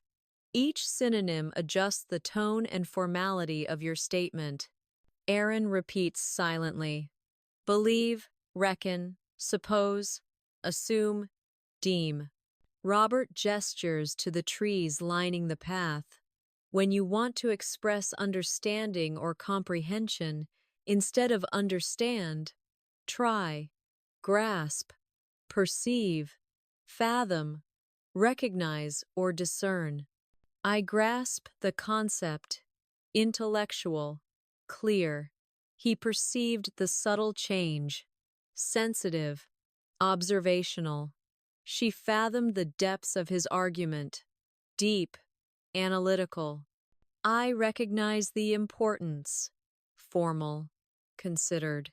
Each synonym adjusts the tone and formality of your statement. Aaron repeats silently. Believe, reckon, suppose, assume, deem. Robert gestures to the trees lining the path. When you want to express understanding or comprehension, instead of understand, try, grasp, perceive, fathom, recognize or discern. I grasp the concept, intellectual, clear. He perceived the subtle change, sensitive, observational. She fathomed the depths of his argument, deep, analytical. I recognize the importance, formal, considered.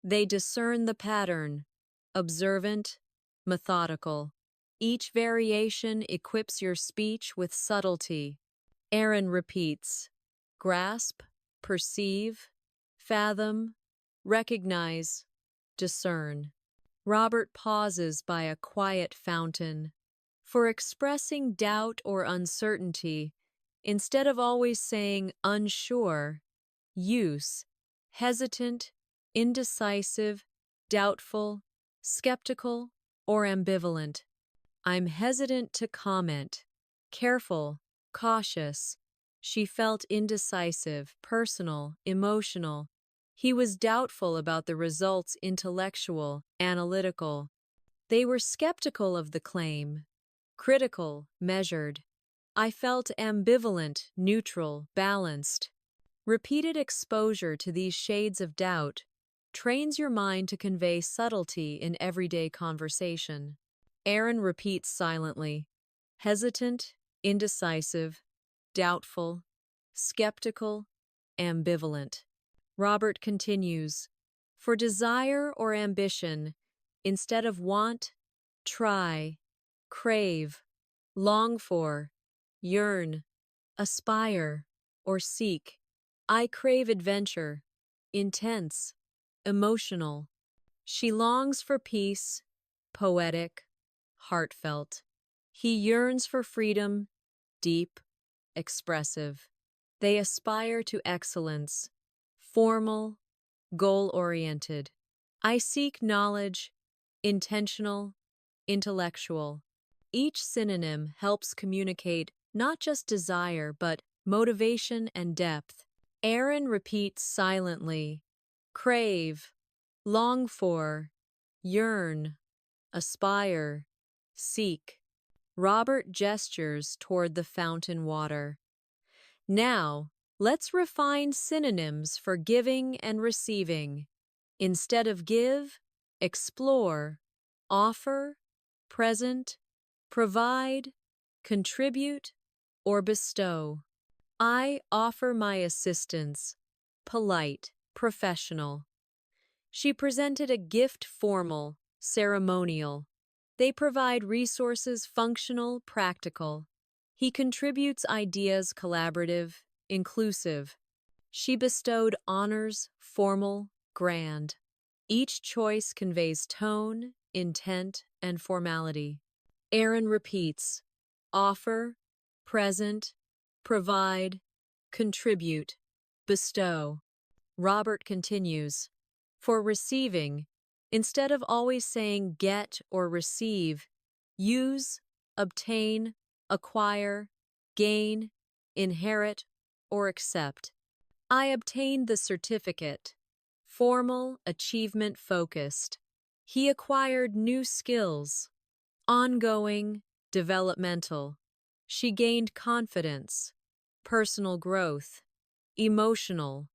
They discern the pattern, observant, methodical. Each variation equips your speech with subtlety. Aaron repeats, grasp, perceive, fathom, recognize, discern. Robert pauses by a quiet fountain. For expressing doubt or uncertainty, instead of always saying unsure, use hesitant, indecisive, doubtful, skeptical, or ambivalent. I'm hesitant to comment. Careful, cautious. She felt indecisive, personal, emotional. He was doubtful about the results, intellectual, analytical. They were skeptical of the claim, critical, measured. I felt ambivalent, neutral, balanced. Repeated exposure to these shades of doubt trains your mind to convey subtlety in everyday conversation. Aaron repeats silently, hesitant, indecisive, doubtful, skeptical, ambivalent. Robert continues, for desire or ambition, instead of want, try, crave, long for, yearn, aspire, or seek. I crave adventure, intense, emotional. She longs for peace, poetic, heartfelt. He yearns for freedom, deep, expressive. They aspire to excellence, formal, goal-oriented. I seek knowledge, intentional, intellectual. Each synonym helps communicate not just desire but motivation and depth. Aaron repeats silently, crave, long for, yearn, aspire, seek. Robert gestures toward the fountain water. Now, let's refine synonyms for giving and receiving. Instead of give, explore, offer, present, provide, contribute, or bestow. I offer my assistance, polite, professional. She presented a gift, formal, ceremonial. They provide resources, functional, practical. He contributes ideas, collaborative, inclusive. She bestowed honors, formal, grand. Each choice conveys tone, intent, and formality. Aaron repeats, offer, present, provide, contribute, bestow. Robert continues, for receiving, instead of always saying get or receive, use, obtain, acquire, gain, inherit, or accept. I obtained the certificate, formal, achievement-focused. He acquired new skills, ongoing, developmental. She gained confidence, personal growth, emotional.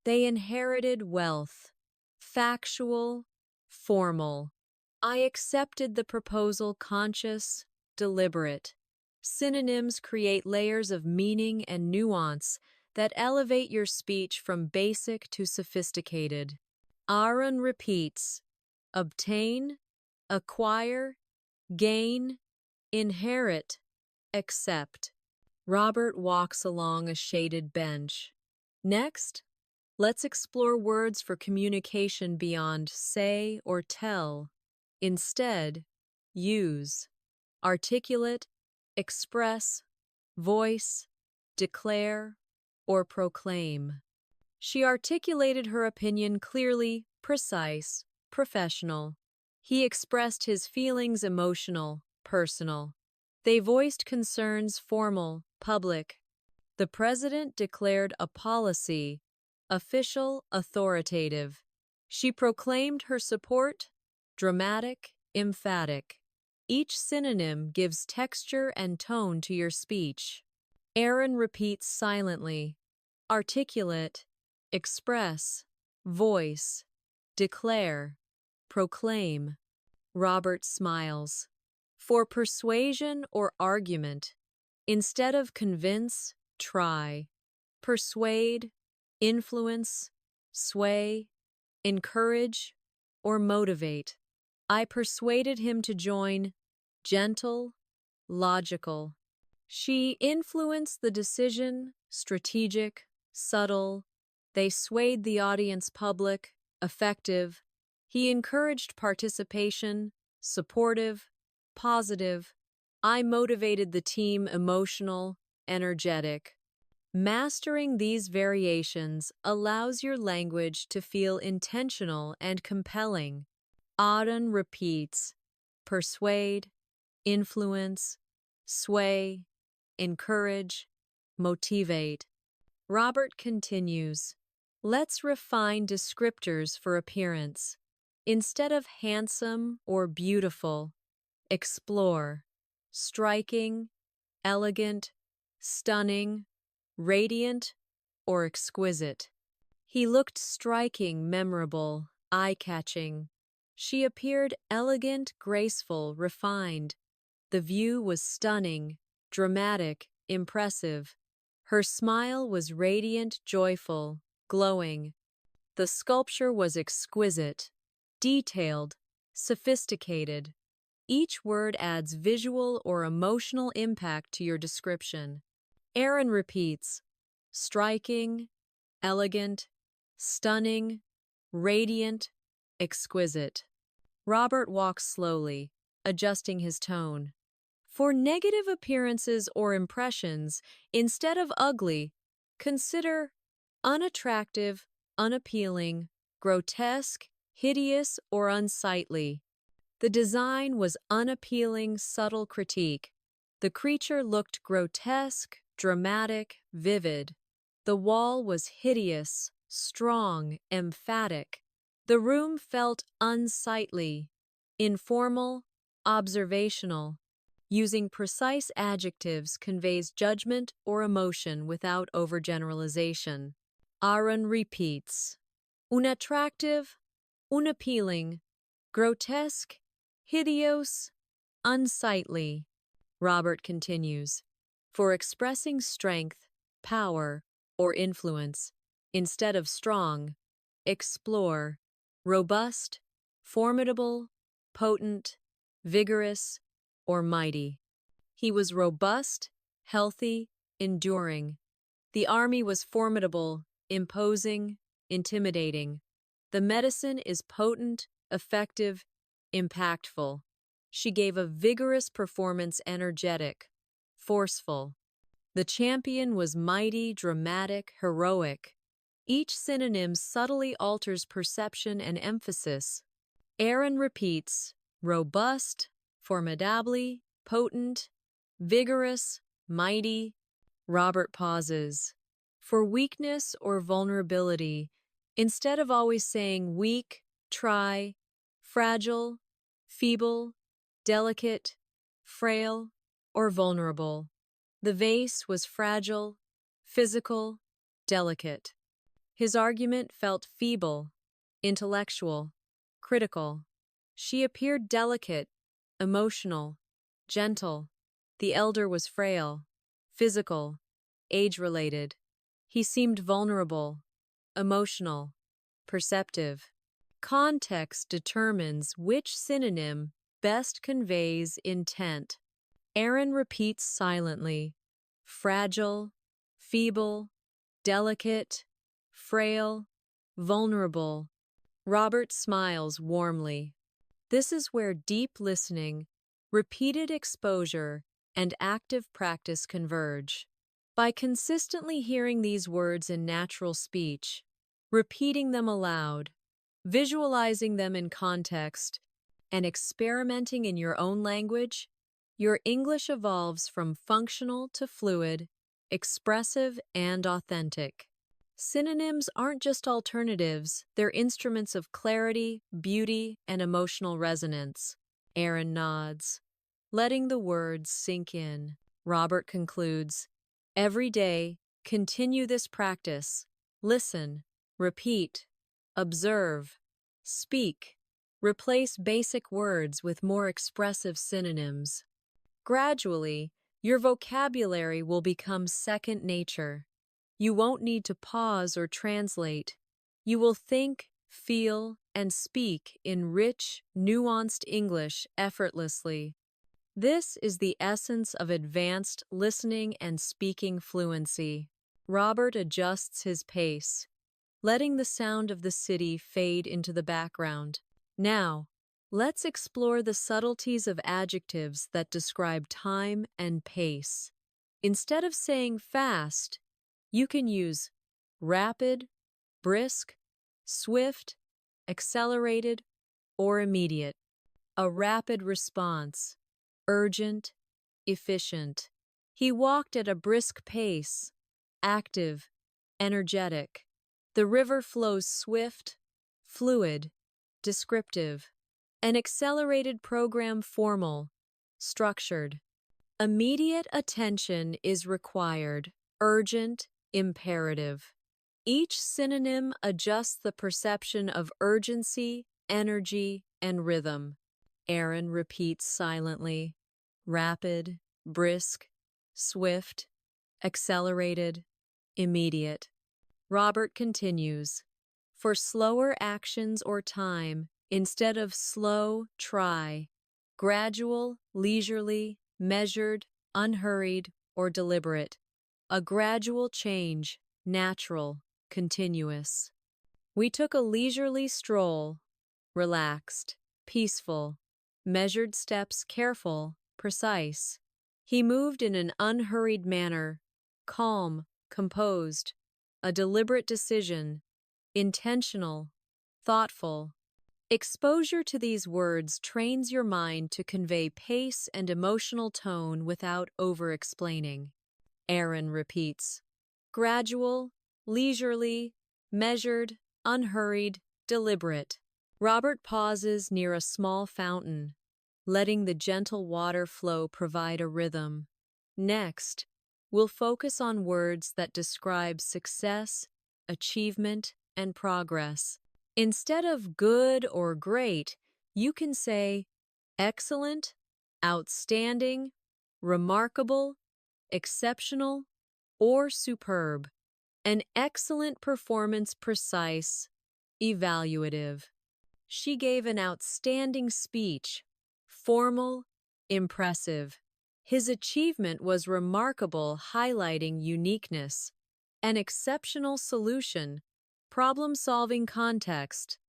They inherited wealth, factual, formal. I accepted the proposal, conscious, deliberate. Synonyms create layers of meaning and nuance that elevate your speech from basic to sophisticated. Aaron repeats, obtain, acquire, gain, inherit, accept. Robert walks along a shaded bench. Next, let's explore words for communication beyond say or tell. Instead, use. Articulate, express, voice, declare, or proclaim. She articulated her opinion clearly, precise, professional. He expressed his feelings, emotional, personal. They voiced concerns, formal, public. The president declared a policy, official, authoritative. She proclaimed her support, dramatic, emphatic. Each synonym gives texture and tone to your speech. Aaron repeats silently. Articulate, express, voice, declare, proclaim. Robert smiles. For persuasion or argument, instead of convince, try. Persuade, influence, sway, encourage, or motivate. I persuaded him to join. Gentle, logical. She influenced the decision, strategic, subtle. They swayed the audience public, effective. He encouraged participation, supportive, positive. I motivated the team, emotional, energetic. Mastering these variations allows your language to feel intentional and compelling. Auden repeats, persuade, influence, sway, encourage, motivate. Robert continues, let's refine descriptors for appearance. Instead of handsome or beautiful, explore, striking, elegant, stunning, radiant, or exquisite. He looked striking, memorable, eye-catching. She appeared elegant, graceful, refined. The view was stunning, dramatic, impressive. Her smile was radiant, joyful, glowing. The sculpture was exquisite, detailed, sophisticated. Each word adds visual or emotional impact to your description. Aaron repeats, striking, elegant, stunning, radiant, exquisite. Robert walks slowly, adjusting his tone. For negative appearances or impressions, instead of ugly, consider unattractive, unappealing, grotesque, hideous, or unsightly. The design was unappealing, subtle critique. The creature looked grotesque, dramatic, vivid. The wall was hideous, strong, emphatic. The room felt unsightly, informal, observational. Using precise adjectives conveys judgment or emotion without overgeneralization. Aaron repeats, unattractive, unappealing, grotesque, hideous, unsightly. Robert continues, for expressing strength, power, or influence, instead of strong, explore, robust, formidable, potent, vigorous, or mighty. He was robust, healthy, enduring. The army was formidable, imposing, intimidating. The medicine is potent, effective, impactful. She gave a vigorous performance, energetic, forceful. The champion was mighty, dramatic, heroic. Each synonym subtly alters perception and emphasis. Aaron repeats, robust, formidably, potent, vigorous, mighty. Robert pauses. For weakness or vulnerability, instead of always saying weak, try, fragile, feeble, delicate, frail, or vulnerable. The vase was fragile, physical, delicate. His argument felt feeble, intellectual, critical. She appeared delicate, emotional, gentle. The elder was frail, physical, age-related. He seemed vulnerable, emotional, perceptive. Context determines which synonym best conveys intent. Aaron repeats silently, fragile, feeble, delicate, frail, vulnerable. Robert smiles warmly. This is where deep listening, repeated exposure, and active practice converge. By consistently hearing these words in natural speech, repeating them aloud, visualizing them in context, and experimenting in your own language, your English evolves from functional to fluid, expressive, and authentic. Synonyms aren't just alternatives, they're instruments of clarity, beauty, and emotional resonance. Aaron nods. letting the words sink in. Robert concludes, every day, continue this practice. Listen, repeat, observe, speak. Replace basic words with more expressive synonyms. Gradually, your vocabulary will become second nature. You won't need to pause or translate. You will think, feel, and speak in rich, nuanced English effortlessly. This is the essence of advanced listening and speaking fluency. Robert adjusts his pace, letting the sound of the city fade into the background. Now, let's explore the subtleties of adjectives that describe time and pace. Instead of saying fast, you can use rapid, brisk, swift, accelerated, or immediate. A rapid response, urgent, efficient. He walked at a brisk pace, active, energetic. The river flows swift, fluid, descriptive. An accelerated program formal, structured. Immediate attention is required, urgent, imperative. Each synonym adjusts the perception of urgency, energy, and rhythm. Aaron repeats silently, rapid, brisk, swift, accelerated, immediate. Robert continues, for slower actions or time, instead of slow, try, gradual, leisurely, measured, unhurried, or deliberate. A gradual change, natural, continuous. We took a leisurely stroll, relaxed, peaceful, measured steps careful, precise. He moved in an unhurried manner, calm, composed, a deliberate decision, intentional, thoughtful. Exposure to these words trains your mind to convey pace and emotional tone without over-explaining. Aaron repeats, gradual, leisurely, measured, unhurried, deliberate. Robert pauses near a small fountain, letting the gentle water flow provide a rhythm. Next, we'll focus on words that describe success, achievement, and progress. Instead of good or great, you can say excellent, outstanding, remarkable, exceptional, or superb. An excellent performance, precise, evaluative. She gave an outstanding speech, formal, impressive. His achievement was remarkable, highlighting uniqueness. An exceptional solution, problem-solving context.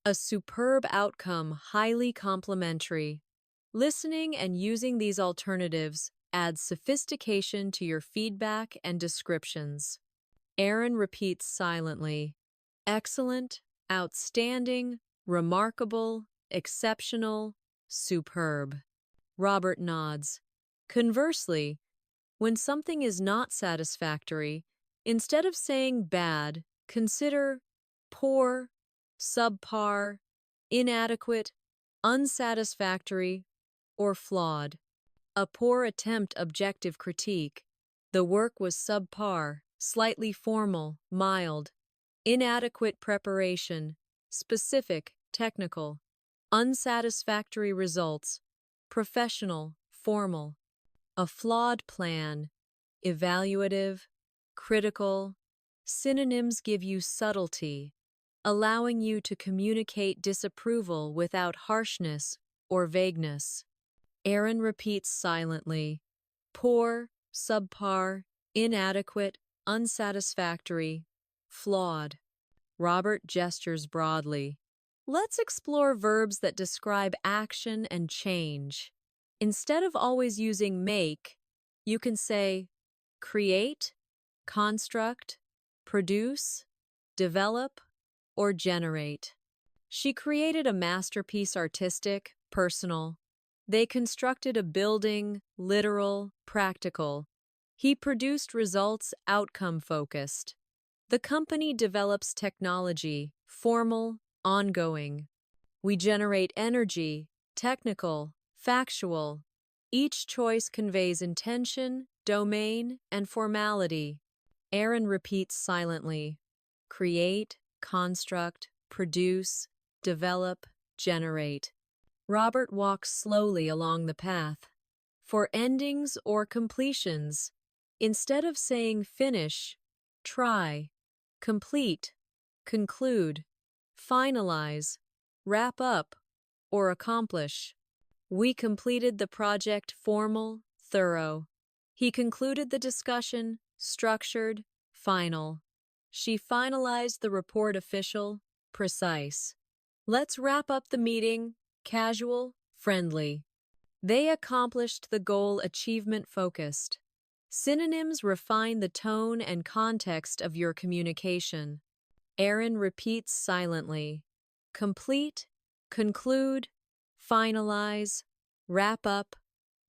A superb outcome, highly complimentary. Listening and using these alternatives adds sophistication to your feedback and descriptions. Aaron repeats silently, excellent, outstanding, remarkable, exceptional, superb. Robert nods. Conversely, when something is not satisfactory, instead of saying bad, consider poor, subpar, inadequate, unsatisfactory, or flawed. A poor attempt, objective critique. The work was subpar, slightly formal, mild. Inadequate preparation, specific, technical. Unsatisfactory results, professional, formal. A flawed plan, evaluative, critical. Synonyms give you subtlety, allowing you to communicate disapproval without harshness or vagueness. Aaron repeats silently, poor, subpar, inadequate, unsatisfactory, flawed. Robert gestures broadly. Let's explore verbs that describe action and change. Instead of always using make, you can say create, construct, produce, develop, or generate. She created a masterpiece, artistic, personal. They constructed a building, literal, practical. He produced results, outcome-focused. The company develops technology, formal, ongoing. We generate energy, technical, factual. Each choice conveys intention, domain, and formality. Aaron repeats silently. Create, construct, produce, develop, generate. Robert walks slowly along the path. For endings or completions, instead of saying finish, try, complete, conclude, finalize, wrap up, or accomplish. We completed the project formal, thorough. He concluded the discussion structured, final. She finalized the report official, precise. Let's wrap up the meeting, casual, friendly. They accomplished the goal achievement-focused. Synonyms refine the tone and context of your communication. Aaron repeats silently. Complete, conclude, finalize, wrap up,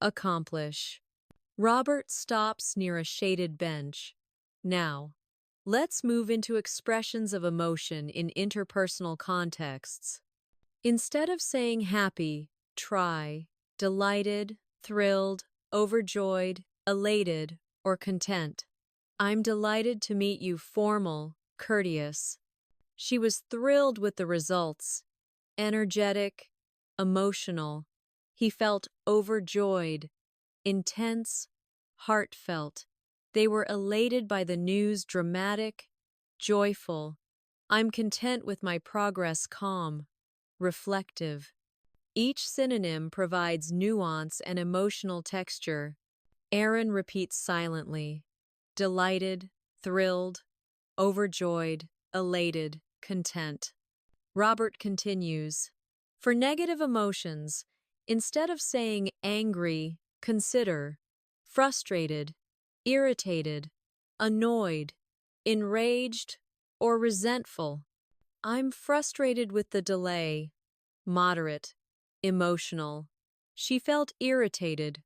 accomplish. Robert stops near a shaded bench. Now, let's move into expressions of emotion in interpersonal contexts. Instead of saying happy, try delighted, thrilled, overjoyed, elated, or content. I'm delighted to meet you formal, courteous. She was thrilled with the results. Energetic, emotional. He felt overjoyed, intense, heartfelt. They were elated by the news, dramatic, joyful. I'm content with my progress, calm, reflective. Each synonym provides nuance and emotional texture. Aaron repeats silently. Delighted, thrilled, overjoyed, elated, content. Robert continues. For negative emotions, instead of saying angry, consider frustrated, irritated, annoyed, enraged, or resentful. I'm frustrated with the delay. Moderate, emotional. She felt irritated,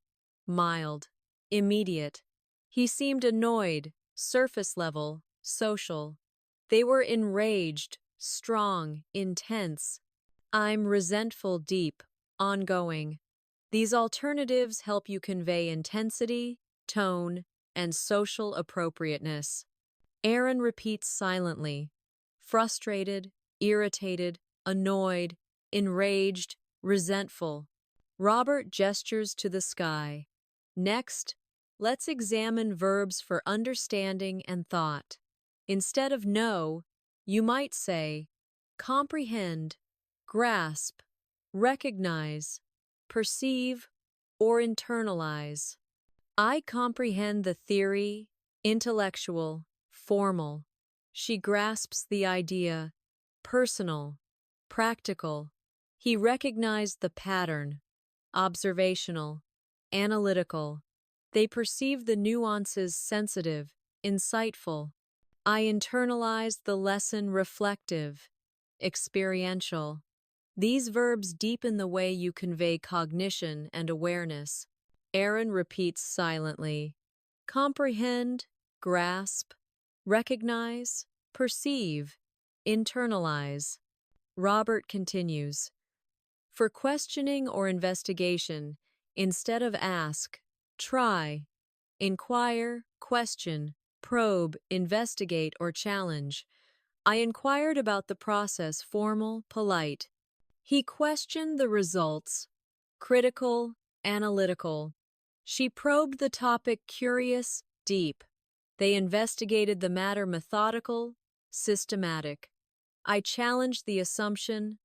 mild, immediate. He seemed annoyed, surface level, social. They were enraged, strong, intense. I'm resentful, deep, ongoing. These alternatives help you convey intensity, tone, and social appropriateness. Aaron repeats silently. Frustrated, irritated, annoyed, enraged, resentful. Robert gestures to the sky. Next, let's examine verbs for understanding and thought. Instead of know, you might say comprehend, grasp, recognize, perceive, or internalize. I comprehend the theory, intellectual, formal. She grasps the idea, personal, practical. He recognized the pattern, observational, analytical. They perceive the nuances, sensitive, insightful. I internalized the lesson, reflective, experiential. These verbs deepen the way you convey cognition and awareness. Aaron repeats silently. Comprehend, grasp, recognize, perceive, internalize. Robert continues. For questioning or investigation, instead of ask, try, inquire, question, probe, investigate, or challenge. I inquired about the process, formal, polite. He questioned the results, critical, analytical. She probed the topic, curious, deep. They investigated the matter, methodical, systematic. I challenged the assumption,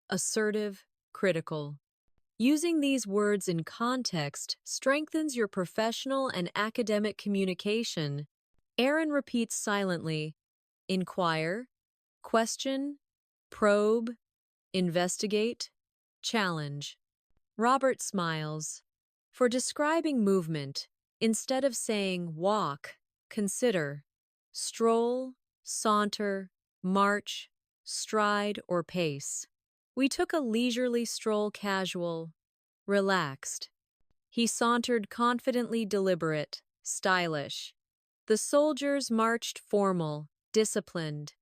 assertive, critical. Using these words in context strengthens your professional and academic communication. Aaron repeats silently. Inquire, question, probe, investigate, challenge. Robert smiles. For describing movement, instead of saying walk, consider stroll, saunter, march, stride, or pace. We took a leisurely stroll, casual, relaxed. He sauntered confidently, deliberate, stylish. The soldiers marched formal, disciplined.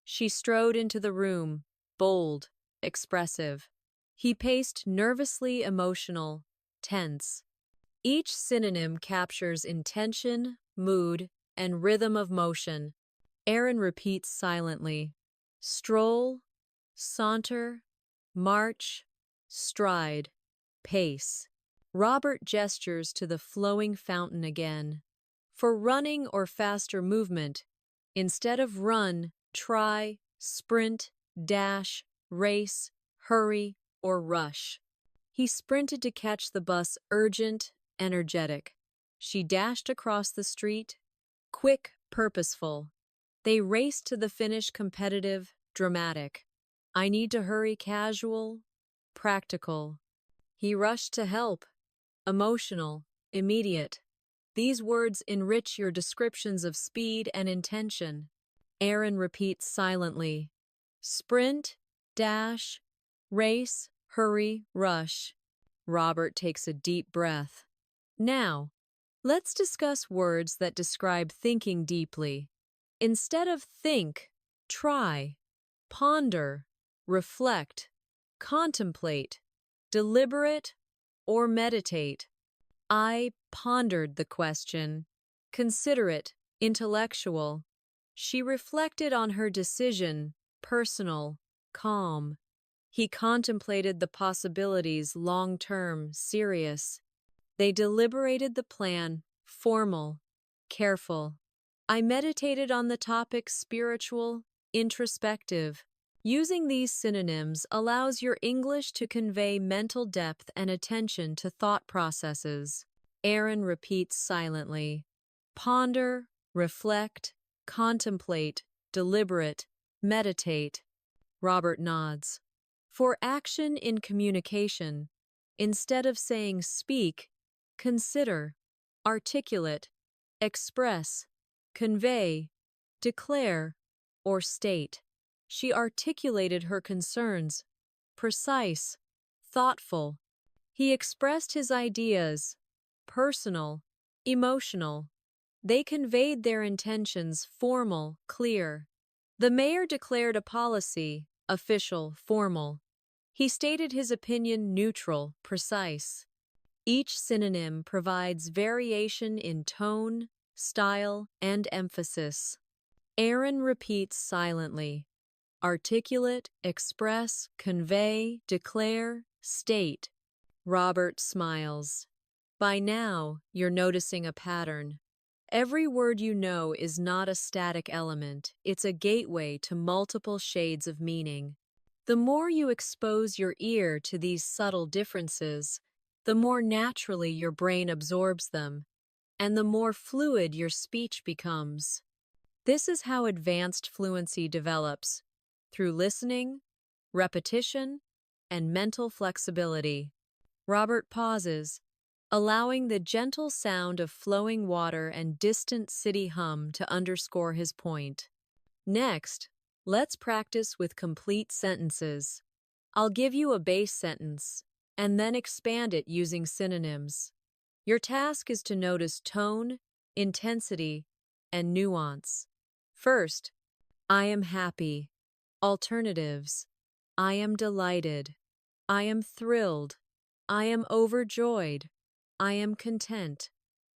She strode into the room, bold, expressive. He paced nervously, emotional, tense. Each synonym captures intention, mood, and rhythm of motion. Aaron repeats silently. Stroll, saunter, march, stride, pace. Robert gestures to the flowing fountain again. For running or faster movement, instead of run, try, sprint, dash, race, hurry, or rush. He sprinted to catch the bus urgent, energetic. She dashed across the street, quick, purposeful. They raced to the finish competitive, dramatic. I need to hurry casual, practical. He rushed to help, emotional, immediate. These words enrich your descriptions of speed and intention. Aaron repeats silently. Sprint, dash, race, hurry, rush. Robert takes a deep breath. Now, let's discuss words that describe thinking deeply. Instead of think, try, ponder, reflect, contemplate, deliberate, or meditate. I pondered the question. Considerate, intellectual. She reflected on her decision, personal, calm. He contemplated the possibilities, long-term, serious. They deliberated the plan, formal, careful. I meditated on the topic, spiritual, introspective. Using these synonyms allows your English to convey mental depth and attention to thought processes. Aaron repeats silently. Ponder, reflect, contemplate, deliberate, meditate. Robert nods. For action in communication, instead of saying speak, consider, articulate, express, convey, declare, or state. She articulated her concerns, precise, thoughtful. He expressed his ideas, personal, emotional. They conveyed their intentions, formal, clear. The mayor declared a policy, official, formal. He stated his opinion, neutral, precise. Each synonym provides variation in tone, style, and emphasis. Aaron repeats silently. Articulate, express, convey, declare, state. Robert smiles. By now, you're noticing a pattern. Every word you know is not a static element, it's a gateway to multiple shades of meaning. The more you expose your ear to these subtle differences, the more naturally your brain absorbs them, and the more fluid your speech becomes. This is how advanced fluency develops, through listening, repetition, and mental flexibility. Robert pauses, allowing the gentle sound of flowing water and distant city hum to underscore his point. Next, let's practice with complete sentences. I'll give you a base sentence, and then expand it using synonyms. Your task is to notice tone, intensity, and nuance. First, I am happy. Alternatives. I am delighted. I am thrilled. I am overjoyed. I am content.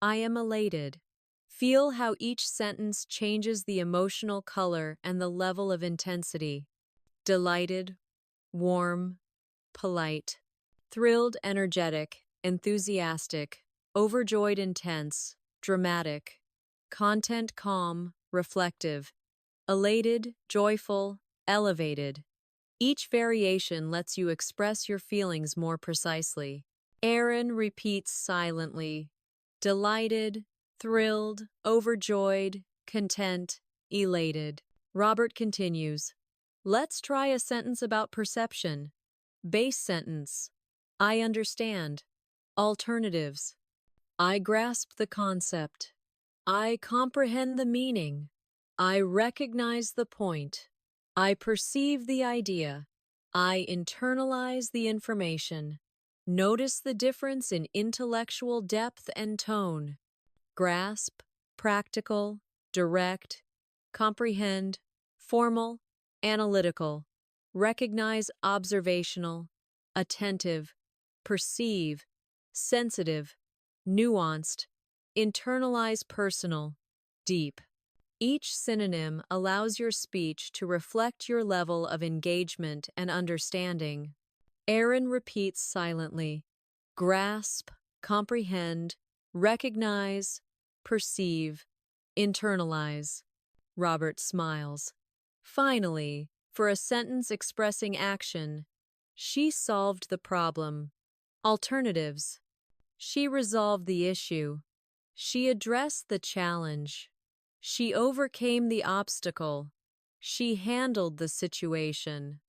I am elated. Feel how each sentence changes the emotional color and the level of intensity. Delighted, warm, polite. Thrilled, energetic, enthusiastic. Overjoyed, intense, dramatic. Content, calm, reflective. Elated, joyful, elevated. Each variation lets you express your feelings more precisely. Aaron repeats silently. Delighted, thrilled, overjoyed, content, elated. Robert continues. Let's try a sentence about perception. Base sentence. I understand. Alternatives. I grasp the concept. I comprehend the meaning. I recognize the point. I perceive the idea. I internalize the information. Notice the difference in intellectual depth and tone. Grasp, practical, direct, comprehend, formal, analytical. Recognize, observational, attentive, perceive, sensitive, nuanced, internalized, personal, deep. Each synonym allows your speech to reflect your level of engagement and understanding. Aaron repeats silently: grasp, comprehend, recognize, perceive, internalize. Robert smiles. Finally, for a sentence expressing action, she solved the problem. Alternatives. She resolved the issue. She addressed the challenge. She overcame the obstacle. She handled the situation.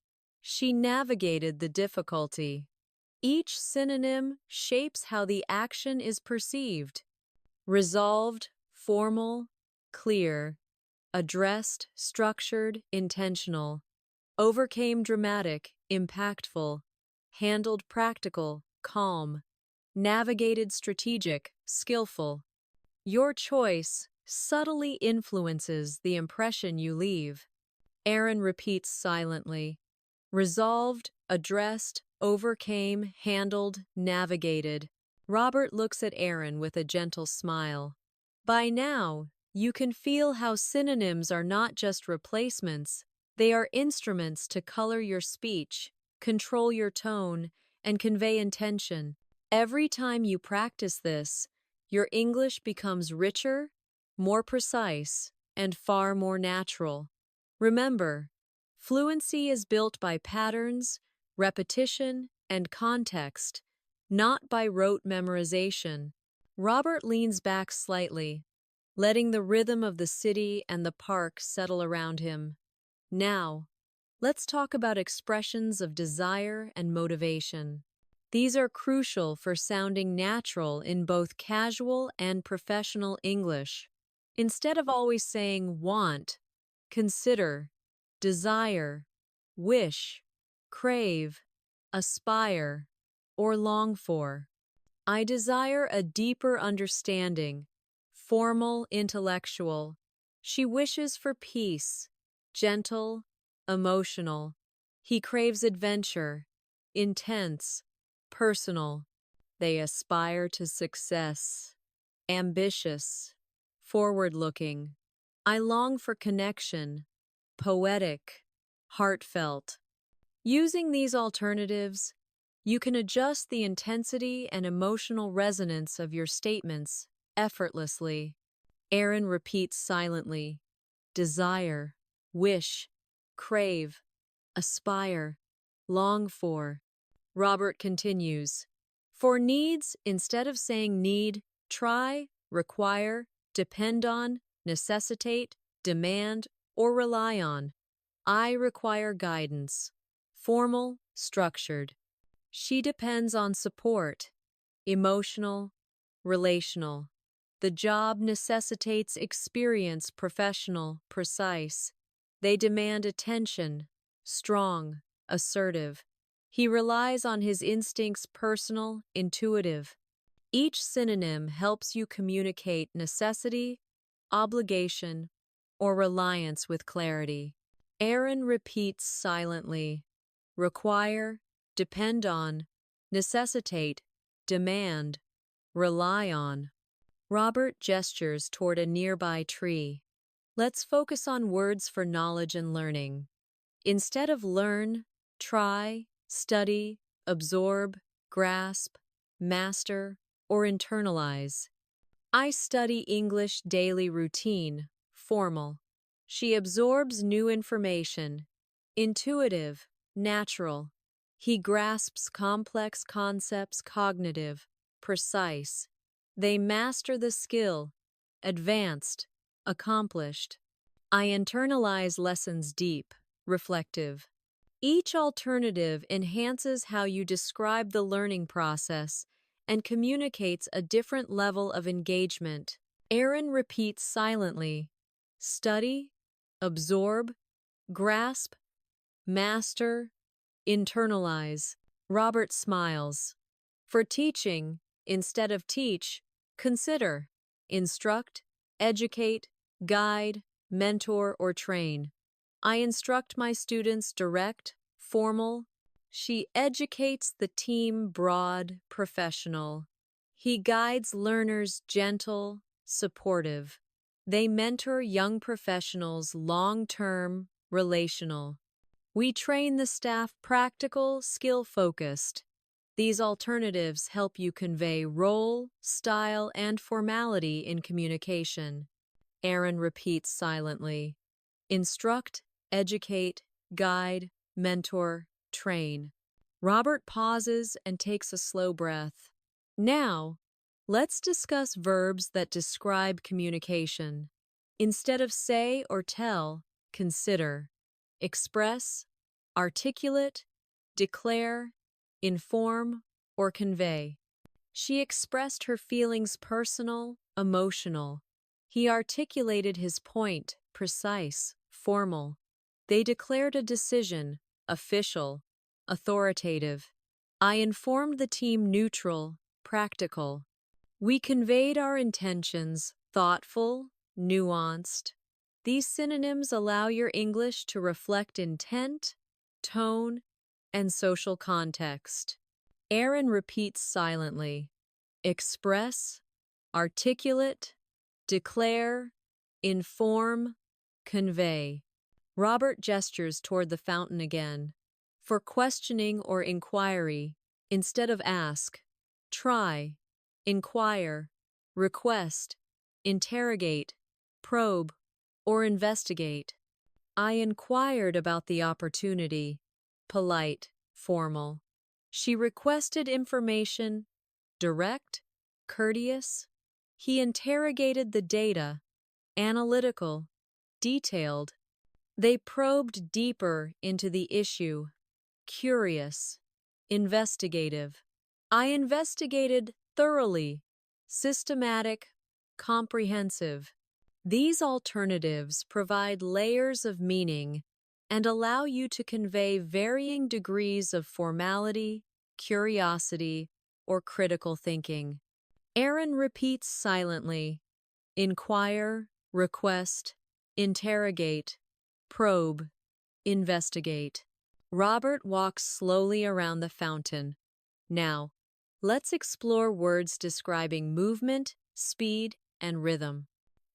She navigated the difficulty. Each synonym shapes how the action is perceived. Resolved, formal, clear; addressed, structured, intentional; overcame, dramatic, impactful; handled, practical, calm; navigated, strategic, skillful. Your choice subtly influences the impression you leave. Aaron repeats silently: resolved, addressed, overcame, handled, navigated. Robert looks at Aaron with a gentle smile. By now, you can feel how synonyms are not just replacements, they are instruments to color your speech, control your tone, and convey intention. Every time you practice this, your English becomes richer, more precise, and far more natural. Remember, fluency is built by patterns, repetition, and context, not by rote memorization. Robert leans back slightly, letting the rhythm of the city and the park settle around him. Now, let's talk about expressions of desire and motivation. These are crucial for sounding natural in both casual and professional English. Instead of always saying want, consider, desire, wish, crave, aspire, or long for. I desire a deeper understanding, formal, intellectual. She wishes for peace, gentle, emotional. He craves adventure, intense, personal. They aspire to success, ambitious, forward-looking. I long for connection, poetic, heartfelt. Using these alternatives, you can adjust the intensity and emotional resonance of your statements effortlessly. Aaron repeats silently: desire, wish, crave, aspire, long for. Robert continues: for needs, instead of saying need, try, require, depend on, necessitate, demand, or rely on. I require guidance. Formal, structured. She depends on support. Emotional, relational. The job necessitates experience, professional, precise. They demand attention, strong, assertive. He relies on his instincts, personal, intuitive. Each synonym helps you communicate necessity, obligation, or reliance with clarity. Aaron repeats silently: require, depend on, necessitate, demand, rely on. Robert gestures toward a nearby tree. Let's focus on words for knowledge and learning. Instead of learn, try, study, absorb, grasp, master, or internalize. I study English daily routine, formal. She absorbs new information, intuitive, natural. He grasps complex concepts, cognitive, precise. They master the skill, advanced, accomplished. I internalize lessons, deep, reflective. Each alternative enhances how you describe the learning process and communicates a different level of engagement. Aaron repeats silently: study, absorb, grasp, master, internalize. Robert smiles. For teaching, instead of teach, consider, instruct, educate, guide, mentor, or train. I instruct my students, direct, formal. She educates the team, broad, professional. He guides learners gentle, supportive. They mentor young professionals long-term, relational. We train the staff practical, skill-focused. These alternatives help you convey role, style, and formality in communication. Aaron repeats silently. Instruct, educate, guide, mentor, train. Robert pauses and takes a slow breath. Now, let's discuss verbs that describe communication. Instead of say or tell, consider. Express, articulate, declare, inform, or convey. She expressed her feelings personal, emotional. He articulated his point, precise, formal. They declared a decision, official, authoritative. I informed the team neutral, practical. We conveyed our intentions, thoughtful, nuanced. These synonyms allow your English to reflect intent, tone, and social context. Aaron repeats silently. Express, articulate, declare, inform, convey. Robert gestures toward the fountain again. For questioning or inquiry, instead of ask, try, inquire, request, interrogate, probe, or investigate. I inquired about the opportunity. Polite, formal. She requested information. Direct, courteous. He interrogated the data. Analytical, detailed. They probed deeper into the issue. Curious, investigative. I investigated thoroughly, systematic, comprehensive. These alternatives provide layers of meaning and allow you to convey varying degrees of formality, curiosity, or critical thinking. Aaron repeats silently. Inquire, request, interrogate, probe, investigate. Robert walks slowly around the fountain. Now, let's explore words describing movement, speed, and rhythm.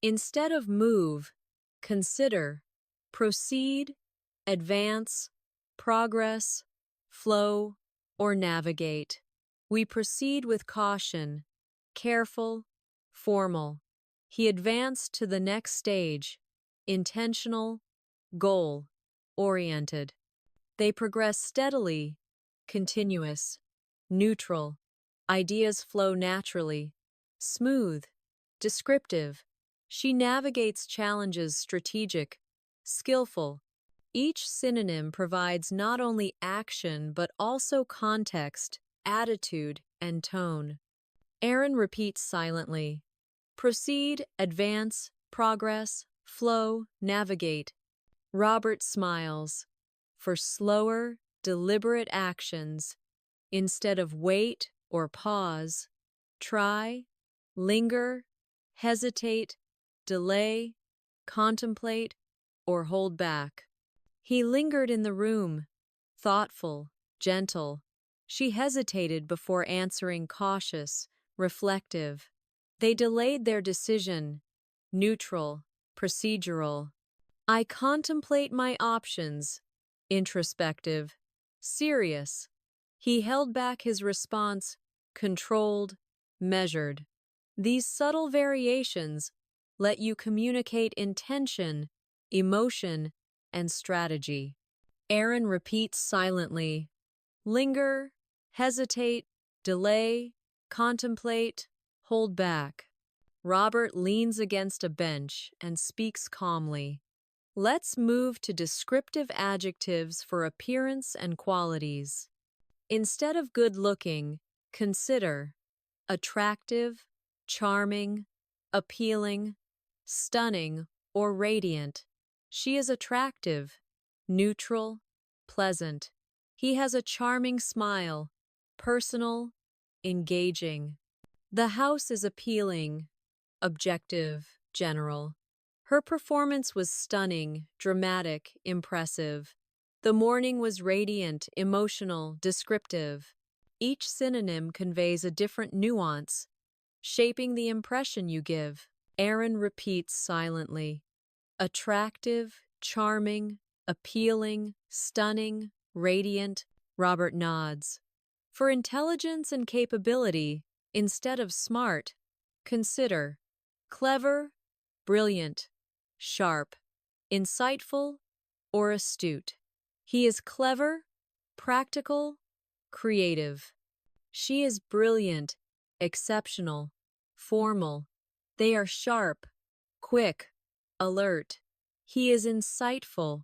Instead of move, consider, proceed, advance, progress, flow, or navigate. We proceed with caution, careful, formal. He advanced to the next stage, intentional, goal-oriented. They progress steadily, continuous, neutral. Ideas flow naturally, smooth, descriptive. She navigates challenges strategic, skillful. Each synonym provides not only action but also context, attitude, and tone. Aaron repeats silently. Proceed, advance, progress, flow, navigate. Robert smiles. For slower, deliberate actions, instead of wait or pause, try, linger, hesitate, delay, contemplate, or hold back. He lingered in the room, thoughtful, gentle. She hesitated before answering, cautious, reflective. They delayed their decision, neutral, procedural. I contemplate my options, introspective, serious. He held back his response, controlled, measured. These subtle variations let you communicate intention, emotion, and strategy. Aaron repeats silently. Linger, hesitate, delay, contemplate, hold back. Robert leans against a bench and speaks calmly. Let's move to descriptive adjectives for appearance and qualities. Instead of good-looking, consider attractive, charming, appealing, stunning, or radiant. She is attractive, neutral, pleasant. He has a charming smile, personal, engaging. The house is appealing, objective, general. Her performance was stunning, dramatic, impressive. The morning was radiant, emotional, descriptive. Each synonym conveys a different nuance, shaping the impression you give. Aaron repeats silently. Attractive, charming, appealing, stunning, radiant. Robert nods. For intelligence and capability, instead of smart, consider clever, brilliant, sharp, insightful, or astute. He is clever, practical, creative. She is brilliant, exceptional, formal. They are sharp, quick, alert. He is insightful,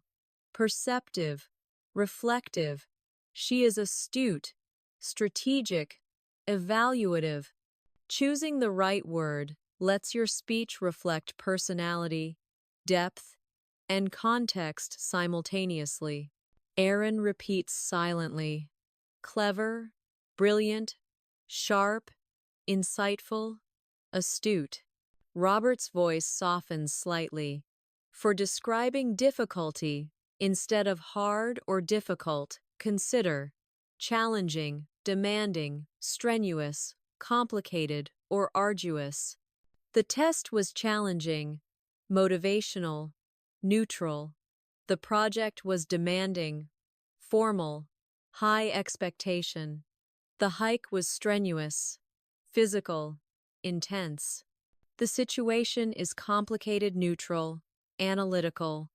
perceptive, reflective. She is astute, strategic, evaluative. Choosing the right word lets your speech reflect personality, depth, and context simultaneously. Aaron repeats silently. Clever, brilliant, sharp, insightful, astute. Robert's voice softens slightly. For describing difficulty, instead of hard or difficult, consider challenging, demanding, strenuous, complicated, or arduous. The test was challenging, motivational, neutral. The project was demanding, formal, high expectation. The hike was strenuous, physical, intense. The situation is complicated, neutral, analytical.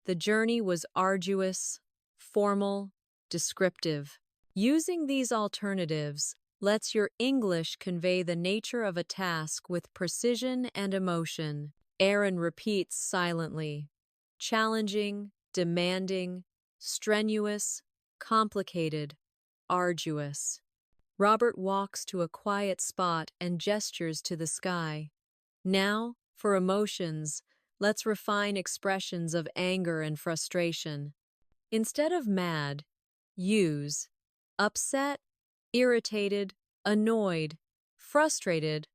The journey was arduous, formal, descriptive. Using these alternatives lets your English convey the nature of a task with precision and emotion. Aaron repeats silently. Challenging, demanding, strenuous, complicated, arduous. Robert walks to a quiet spot and gestures to the sky. Now, for emotions, let's refine expressions of anger and frustration. Instead of mad, use upset, irritated, annoyed, frustrated,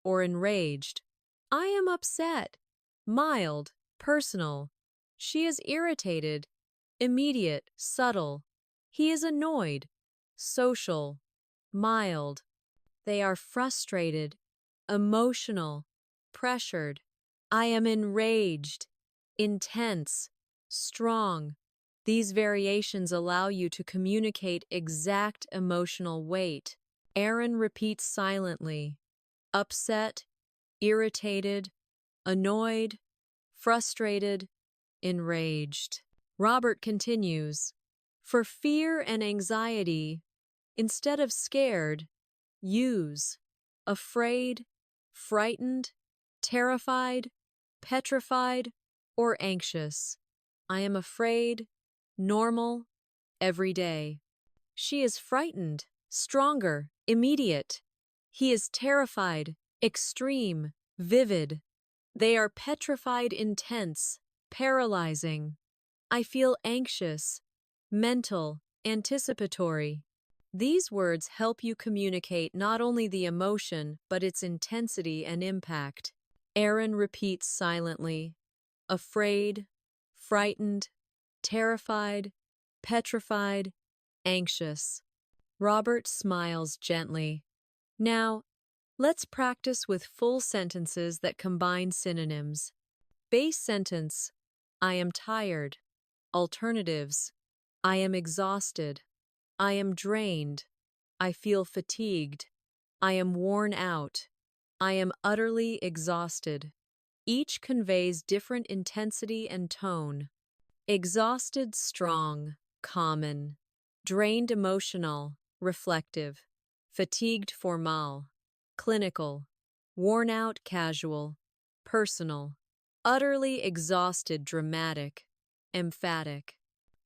or enraged. I am upset. Mild, personal. She is irritated. Immediate, subtle. He is annoyed. Social, mild. They are frustrated, emotional, pressured. I am enraged, intense, strong. These variations allow you to communicate exact emotional weight. Aaron repeats silently. Upset, irritated, annoyed, frustrated, enraged. Robert continues. For fear and anxiety, instead of scared, use afraid, frightened, terrified, petrified, or anxious. I am afraid, normal, everyday. She is frightened, stronger, immediate. He is terrified, extreme, vivid. They are petrified, intense, paralyzing. I feel anxious, mental, anticipatory. These words help you communicate not only the emotion, but its intensity and impact. Aaron repeats silently. Afraid, frightened, terrified, petrified, anxious. Robert smiles gently. Now, let's practice with full sentences that combine synonyms. Base sentence, I am tired. Alternatives, I am exhausted. I am drained. I feel fatigued. I am worn out. I am utterly exhausted. Each conveys different intensity and tone. Exhausted, strong, common. Drained, emotional, reflective. Fatigued, formal. Clinical. Worn out, casual. Personal. Utterly exhausted, dramatic. Emphatic.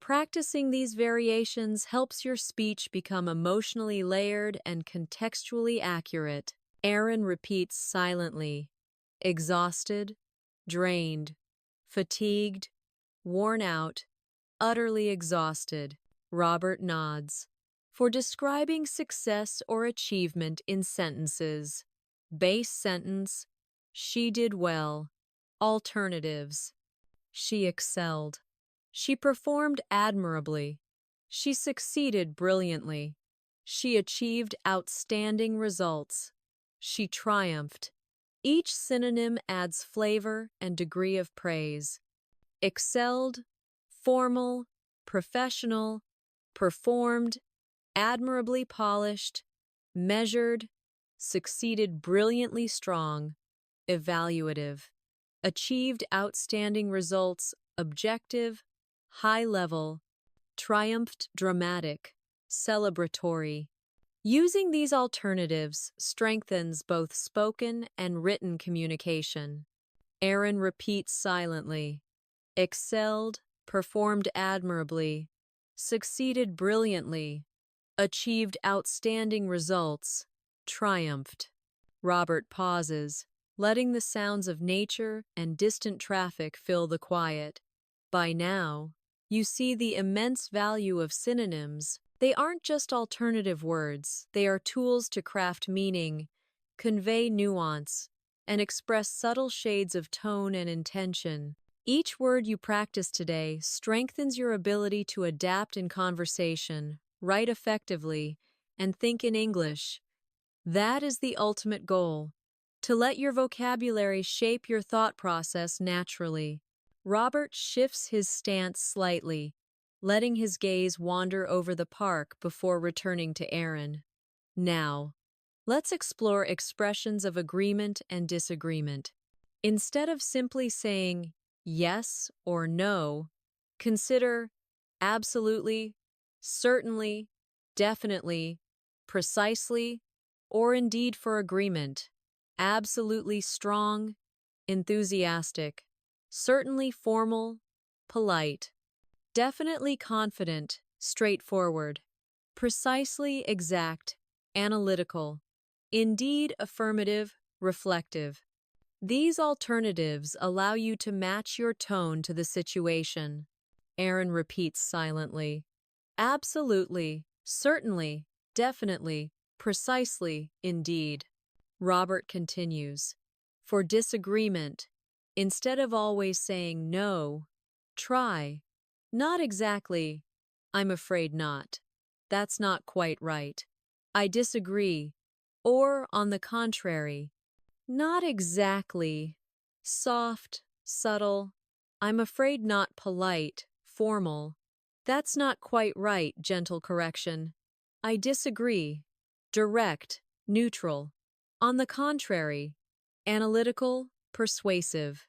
Practicing these variations helps your speech become emotionally layered and contextually accurate. Aaron repeats silently. Exhausted, drained, fatigued, worn out, utterly exhausted. Robert nods. For describing success or achievement in sentences. Base sentence, she did well. Alternatives, she excelled. She performed admirably. She succeeded brilliantly. She achieved outstanding results. She triumphed. Each synonym adds flavor and degree of praise. Excelled, formal, professional, performed, admirably polished, measured, succeeded brilliantly strong, evaluative, achieved outstanding results, objective, high level, triumphed dramatic, celebratory. Using these alternatives strengthens both spoken and written communication. Aaron repeats silently. Excelled, performed admirably, succeeded brilliantly, achieved outstanding results, triumphed. Robert pauses, letting the sounds of nature and distant traffic fill the quiet. By now, you see the immense value of synonyms. They aren't just alternative words, they are tools to craft meaning, convey nuance, and express subtle shades of tone and intention. Each word you practice today strengthens your ability to adapt in conversation, write effectively, and think in English. That is the ultimate goal, to let your vocabulary shape your thought process naturally. Robert shifts his stance slightly, letting his gaze wander over the park before returning to Aaron. Now, let's explore expressions of agreement and disagreement. Instead of simply saying yes or no, consider absolutely, certainly, definitely, precisely, or indeed for agreement. Absolutely strong, enthusiastic, certainly formal, polite. Definitely confident, straightforward, precisely exact, analytical, indeed affirmative, reflective. These alternatives allow you to match your tone to the situation. Aaron repeats silently. Absolutely, certainly, definitely, precisely, indeed. Robert continues. For disagreement, instead of always saying no, try. Not exactly. I'm afraid not. That's not quite right. I disagree. Or, on the contrary, not exactly. Soft, subtle. I'm afraid not polite, formal. That's not quite right, gentle correction. I disagree. Direct, neutral. On the contrary, analytical, persuasive.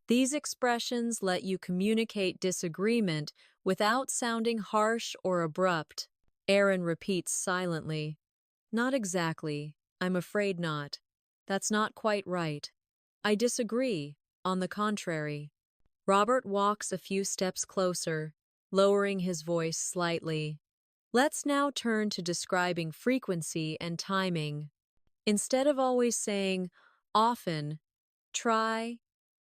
These expressions let you communicate disagreement without sounding harsh or abrupt. Aaron repeats silently. Not exactly. I'm afraid not. That's not quite right. I disagree. On the contrary. Robert walks a few steps closer, lowering his voice slightly. Let's now turn to describing frequency and timing. Instead of always saying often, try,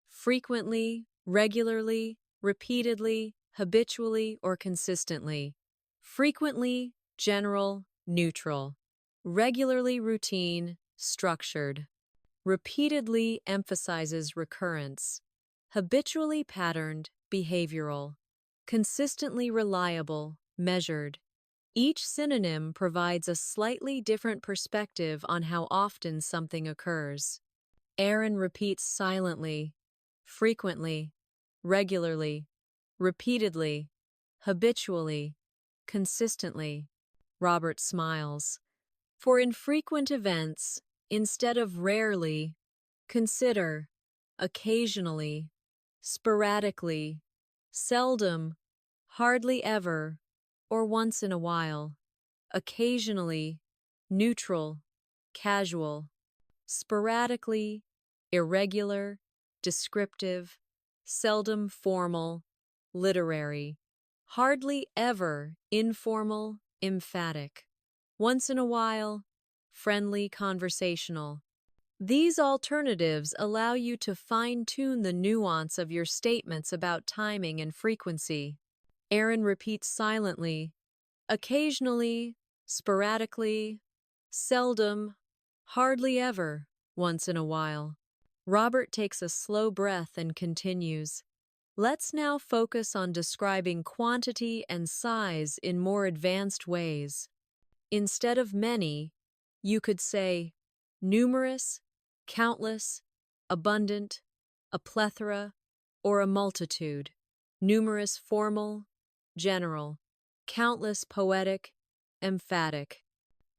frequently, regularly, repeatedly, habitually, or consistently. Frequently, general, neutral. Regularly, routine, structured. Repeatedly emphasizes recurrence. Habitually patterned, behavioral. Consistently reliable, measured. Each synonym provides a slightly different perspective on how often something occurs. Aaron repeats silently, frequently, regularly, repeatedly, habitually, consistently. Robert smiles. For infrequent events, instead of rarely, consider occasionally, sporadically, seldom, hardly ever, or once in a while. Occasionally, neutral, casual. Sporadically, irregular, descriptive, seldom formal, literary. Hardly ever informal, emphatic. Once in a while, friendly, conversational. These alternatives allow you to fine-tune the nuance of your statements about timing and frequency. Aaron repeats silently, occasionally, sporadically, seldom, hardly ever, once in a while. Robert takes a slow breath and continues. Let's now focus on describing quantity and size in more advanced ways. Instead of many, you could say numerous, countless, abundant, a plethora, or a multitude. Numerous formal, general, countless poetic, emphatic.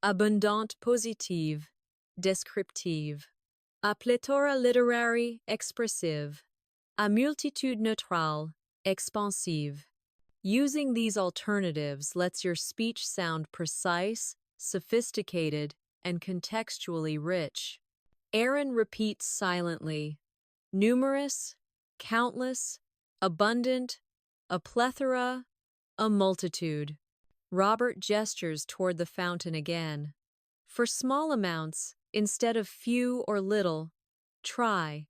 Abondant positive, descriptive. A pléthore littéraire expressive. A multitude neutrale, expansive. Using these alternatives lets your speech sound precise, sophisticated, and contextually rich. Aaron repeats silently. Numerous, countless, abundant, a plethora, a multitude. Robert gestures toward the fountain again. For small amounts, instead of few or little, try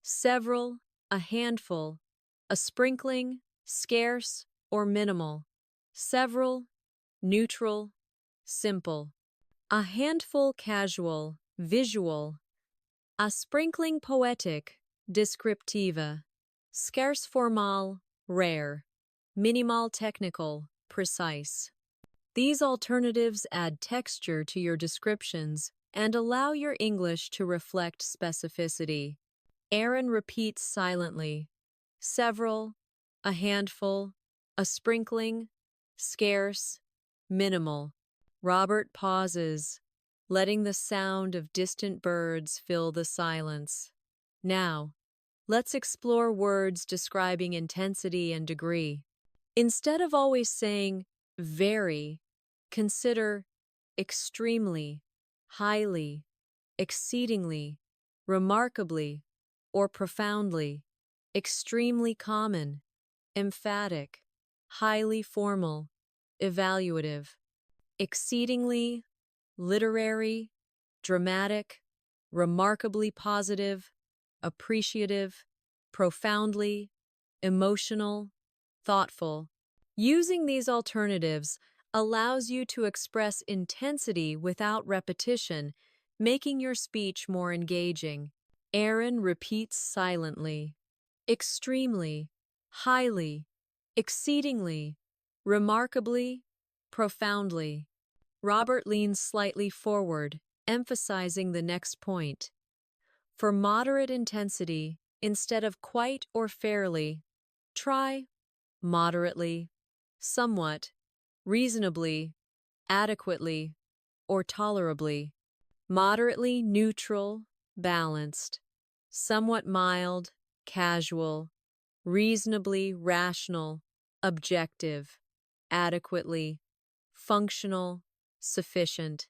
several, a handful, a sprinkling, scarce, or minimal. Several, neutral, simple. A handful casual, visual. A sprinkling poetic, descriptive. Scarce formal, rare. Minimal technical, precise. These alternatives add texture to your descriptions and allow your English to reflect specificity. Aaron repeats silently. Several, a handful, a sprinkling, scarce, minimal. Robert pauses, letting the sound of distant birds fill the silence. Now, let's explore words describing intensity and degree. Instead of always saying very, consider extremely, highly, exceedingly, remarkably, or profoundly. Extremely common, emphatic, highly formal, evaluative. Exceedingly, literary, dramatic, remarkably positive, appreciative, profoundly, emotional, thoughtful. Using these alternatives allows you to express intensity without repetition, making your speech more engaging. Aaron repeats silently. Extremely, highly, exceedingly, remarkably, profoundly. Robert leans slightly forward, emphasizing the next point. For moderate intensity, instead of quite or fairly, try moderately, somewhat, reasonably, adequately, or tolerably. Moderately neutral, balanced. Somewhat mild, casual. Reasonably rational, objective. Adequately, functional, sufficient.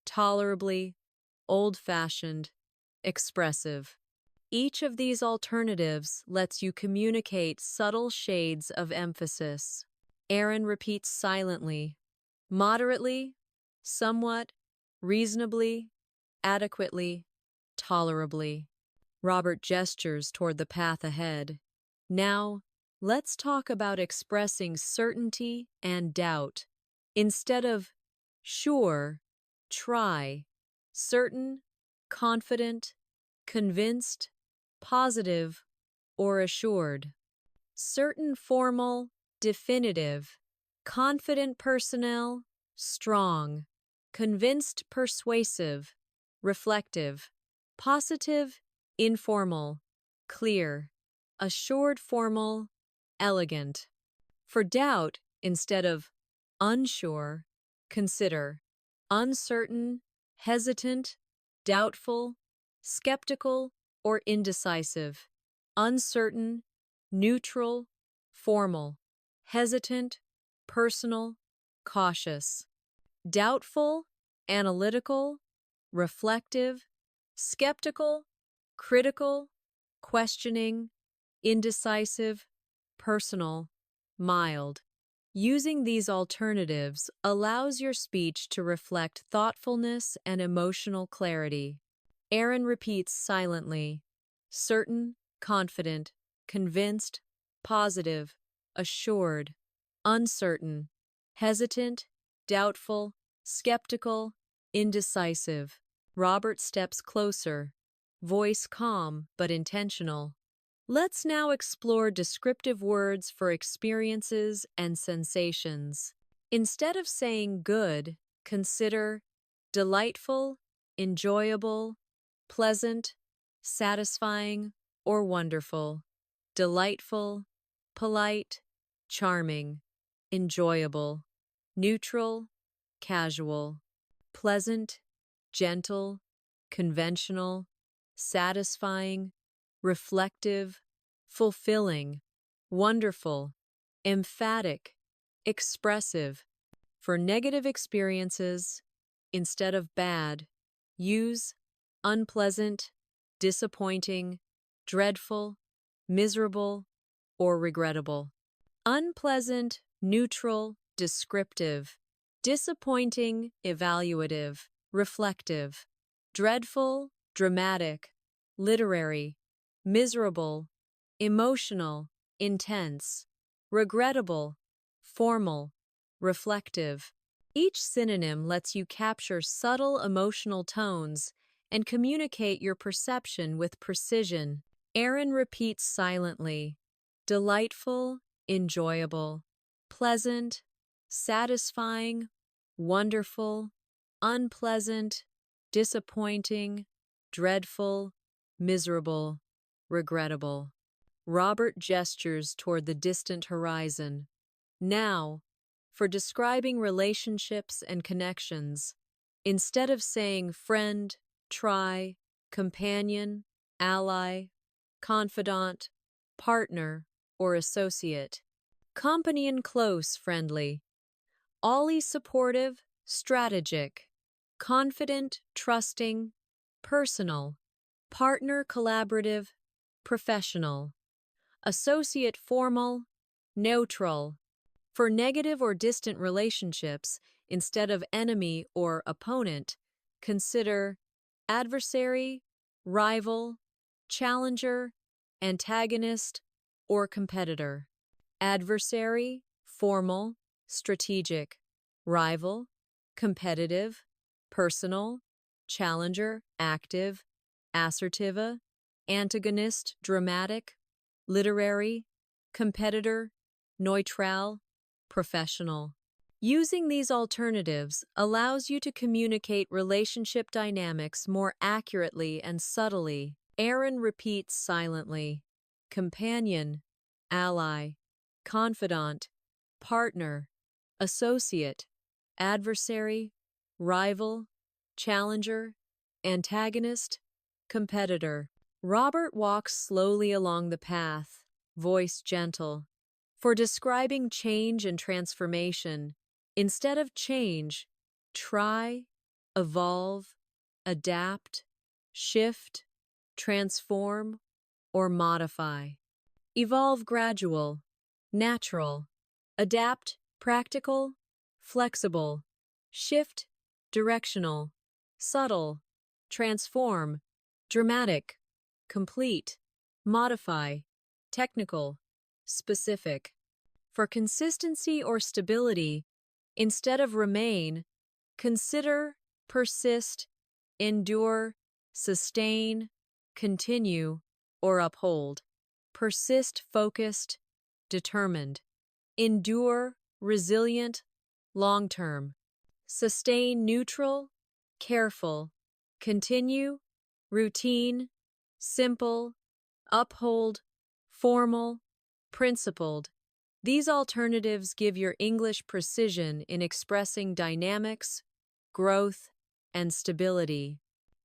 Tolerably, old-fashioned, expressive. Each of these alternatives lets you communicate subtle shades of emphasis. Aaron repeats silently. Moderately, somewhat, reasonably, adequately, tolerably. Robert gestures toward the path ahead. Now, let's talk about expressing certainty and doubt. Instead of sure, try certain, confident, convinced, positive, or assured. Certain formal, definitive. Confident personnel, strong. Convinced persuasive, reflective. Positive, informal, clear. Assured formal, elegant. For doubt, instead of unsure, consider uncertain, hesitant, doubtful, skeptical, or indecisive. Uncertain, neutral, formal. Hesitant, personal, cautious. Doubtful, analytical, reflective, skeptical, critical, questioning, indecisive, personal, mild. Using these alternatives allows your speech to reflect thoughtfulness and emotional clarity. Aaron repeats silently. Certain, confident, convinced, positive, assured, uncertain, hesitant, doubtful, skeptical, indecisive. Robert steps closer, voice calm but intentional. Let's now explore descriptive words for experiences and sensations. Instead of saying good, consider delightful, enjoyable, pleasant, satisfying, or wonderful, delightful, polite, charming, enjoyable, neutral, casual, pleasant, gentle, conventional, satisfying, reflective, fulfilling, wonderful, emphatic, expressive. For negative experiences, instead of bad, use unpleasant, disappointing, dreadful, miserable, or regrettable. Unpleasant, neutral, descriptive. Disappointing, evaluative, reflective. Dreadful, dramatic, literary. Miserable, emotional, intense. Regrettable, formal, reflective. Each synonym lets you capture subtle emotional tones and communicate your perception with precision. Aaron repeats silently. Delightful, enjoyable, pleasant, satisfying, wonderful, unpleasant, disappointing, dreadful, miserable, regrettable. Robert gestures toward the distant horizon. Now, for describing relationships and connections, instead of saying friend, try, companion, ally, confidant, partner, or associate. Companion close, friendly. Ollie supportive, strategic. Confident, trusting, personal. Partner collaborative, professional. Associate formal, neutral. For negative or distant relationships, instead of enemy or opponent, consider adversary, rival, challenger, antagonist, or competitor. Adversary, formal, strategic. Rival, competitive, personal. Challenger, active, assertiva. Antagonist, dramatic. Literary, competitor, neutral, professional. Using these alternatives allows you to communicate relationship dynamics more accurately and subtly. Aaron repeats silently. Companion, ally, confidant, partner, associate, adversary, rival, challenger, antagonist, competitor. Robert walks slowly along the path, voice gentle. For describing change and transformation, instead of change, try, evolve, adapt, shift, transform, or modify. Evolve gradual, natural. Adapt practical, flexible. Shift directional, subtle. Transform dramatic, complete. Modify technical, specific. For consistency or stability, instead of remain, consider, persist, endure, sustain, continue, or uphold. Persist focused, determined. Endure resilient, long-term. Sustain neutral, careful. Continue routine, simple. Uphold formal, principled. These alternatives give your English precision in expressing dynamics, growth, and stability.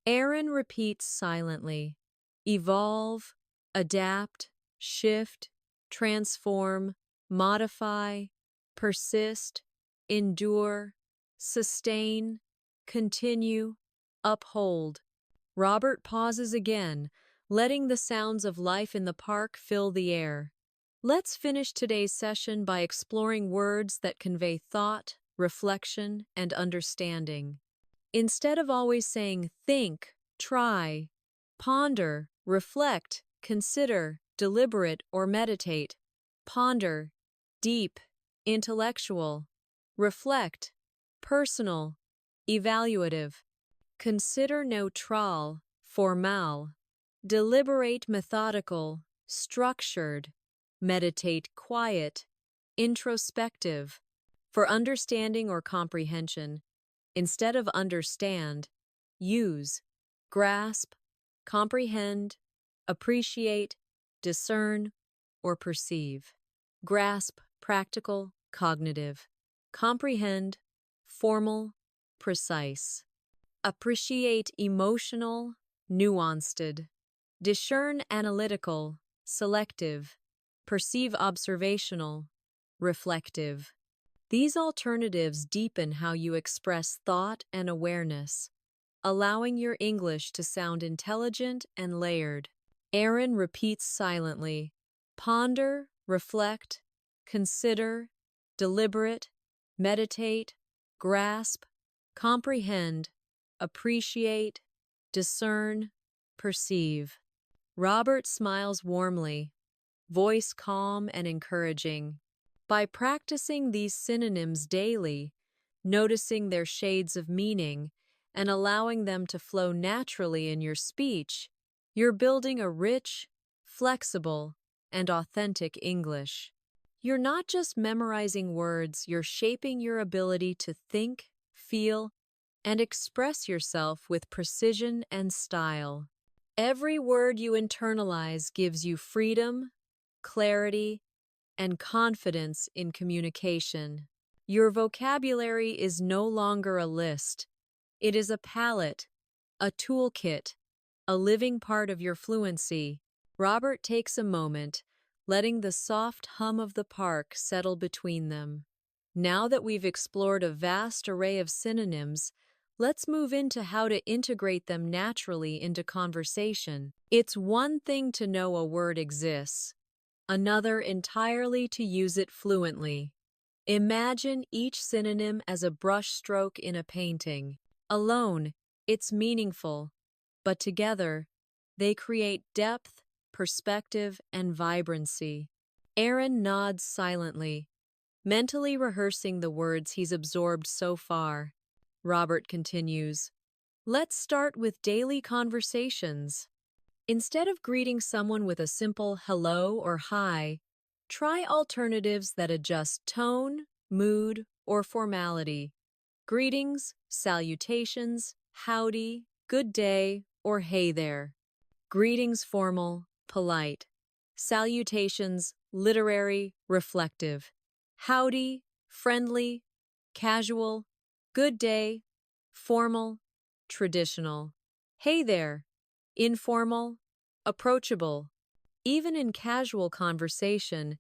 Aaron repeats silently. Evolve, adapt, shift, transform, modify, persist, endure, sustain, continue, uphold. Robert pauses again, letting the sounds of life in the park fill the air. Let's finish today's session by exploring words that convey thought, reflection, and understanding. Instead of always saying think, try, ponder, reflect, consider, deliberate, or meditate, ponder, deep, intellectual, reflect, personal, evaluative, consider neutral, formal, deliberate methodical, structured, meditate quiet, introspective. For understanding or comprehension, instead of understand, use grasp, comprehend, appreciate, discern, or perceive. Grasp, practical, cognitive. Comprehend, formal, precise. Appreciate, emotional, nuanced. Discern, analytical, selective. Perceive, observational, reflective. These alternatives deepen how you express thought and awareness, allowing your English to sound intelligent and layered. Aaron repeats silently. Ponder, reflect, consider, deliberate, meditate, grasp, comprehend, appreciate, discern, perceive. Robert smiles warmly, voice calm and encouraging. By practicing these synonyms daily, noticing their shades of meaning, and allowing them to flow naturally in your speech, you're building a rich, flexible, and authentic English. You're not just memorizing words, you're shaping your ability to think, feel, and express yourself with precision and style. Every word you internalize gives you freedom, clarity, and confidence in communication. Your vocabulary is no longer a list. It is a palette, a toolkit, a living part of your fluency. Robert takes a moment, letting the soft hum of the park settle between them. Now that we've explored a vast array of synonyms, let's move into how to integrate them naturally into conversation. It's one thing to know a word exists, another entirely to use it fluently. Imagine each synonym as a brushstroke in a painting. Alone, it's meaningful, but together, they create depth, perspective, and vibrancy. Aaron nods silently, mentally rehearsing the words he's absorbed so far. Robert continues, "Let's start with daily conversations. Instead of greeting someone with a simple hello or hi, try alternatives that adjust tone, mood, or formality. Greetings, salutations, howdy, good day, or hey there. Greetings formal, polite. Salutations literary, reflective. Howdy, friendly, casual. Good day, formal, traditional. Hey there, informal, approachable. Even in casual conversation,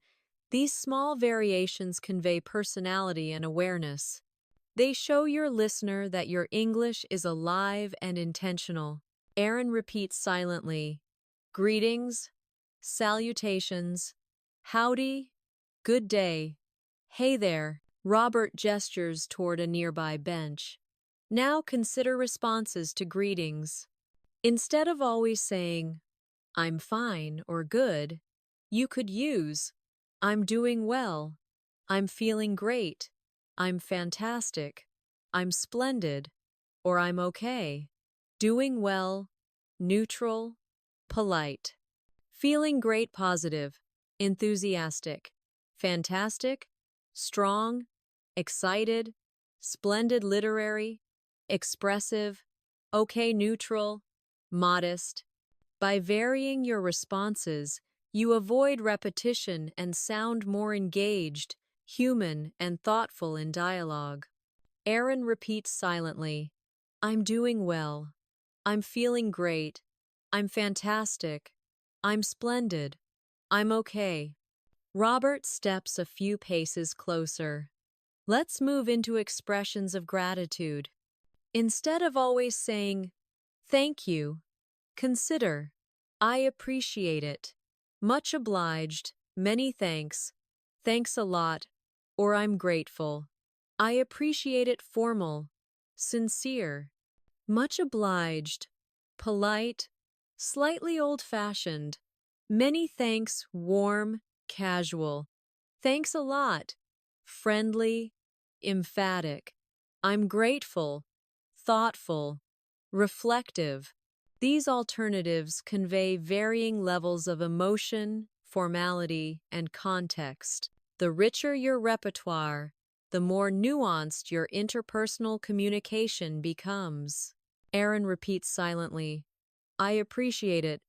these small variations convey personality and awareness. They show your listener that your English is alive and intentional. Aaron repeats silently, greetings, salutations, howdy, good day, hey there. Robert gestures toward a nearby bench. Now consider responses to greetings. Instead of always saying, I'm fine or good, you could use, I'm doing well, I'm feeling great, I'm fantastic, I'm splendid, or I'm okay. Doing well, neutral, polite. Feeling great, positive, enthusiastic, fantastic, strong, excited, splendid, literary, expressive, okay, neutral, modest. By varying your responses, you avoid repetition and sound more engaged, human, and thoughtful in dialogue. Aaron repeats silently, I'm doing well. I'm feeling great. I'm fantastic. I'm splendid. I'm okay. Robert steps a few paces closer. Let's move into expressions of gratitude. Instead of always saying, thank you, consider, I appreciate it, much obliged, many thanks, thanks a lot, or I'm grateful. I appreciate it, formal, sincere, much obliged, polite, slightly old-fashioned, many thanks, warm, casual, thanks a lot, friendly, emphatic, I'm grateful, thoughtful, reflective. These alternatives convey varying levels of emotion, formality, and context. The richer your repertoire, the more nuanced your interpersonal communication becomes. Aaron repeats silently, I appreciate it.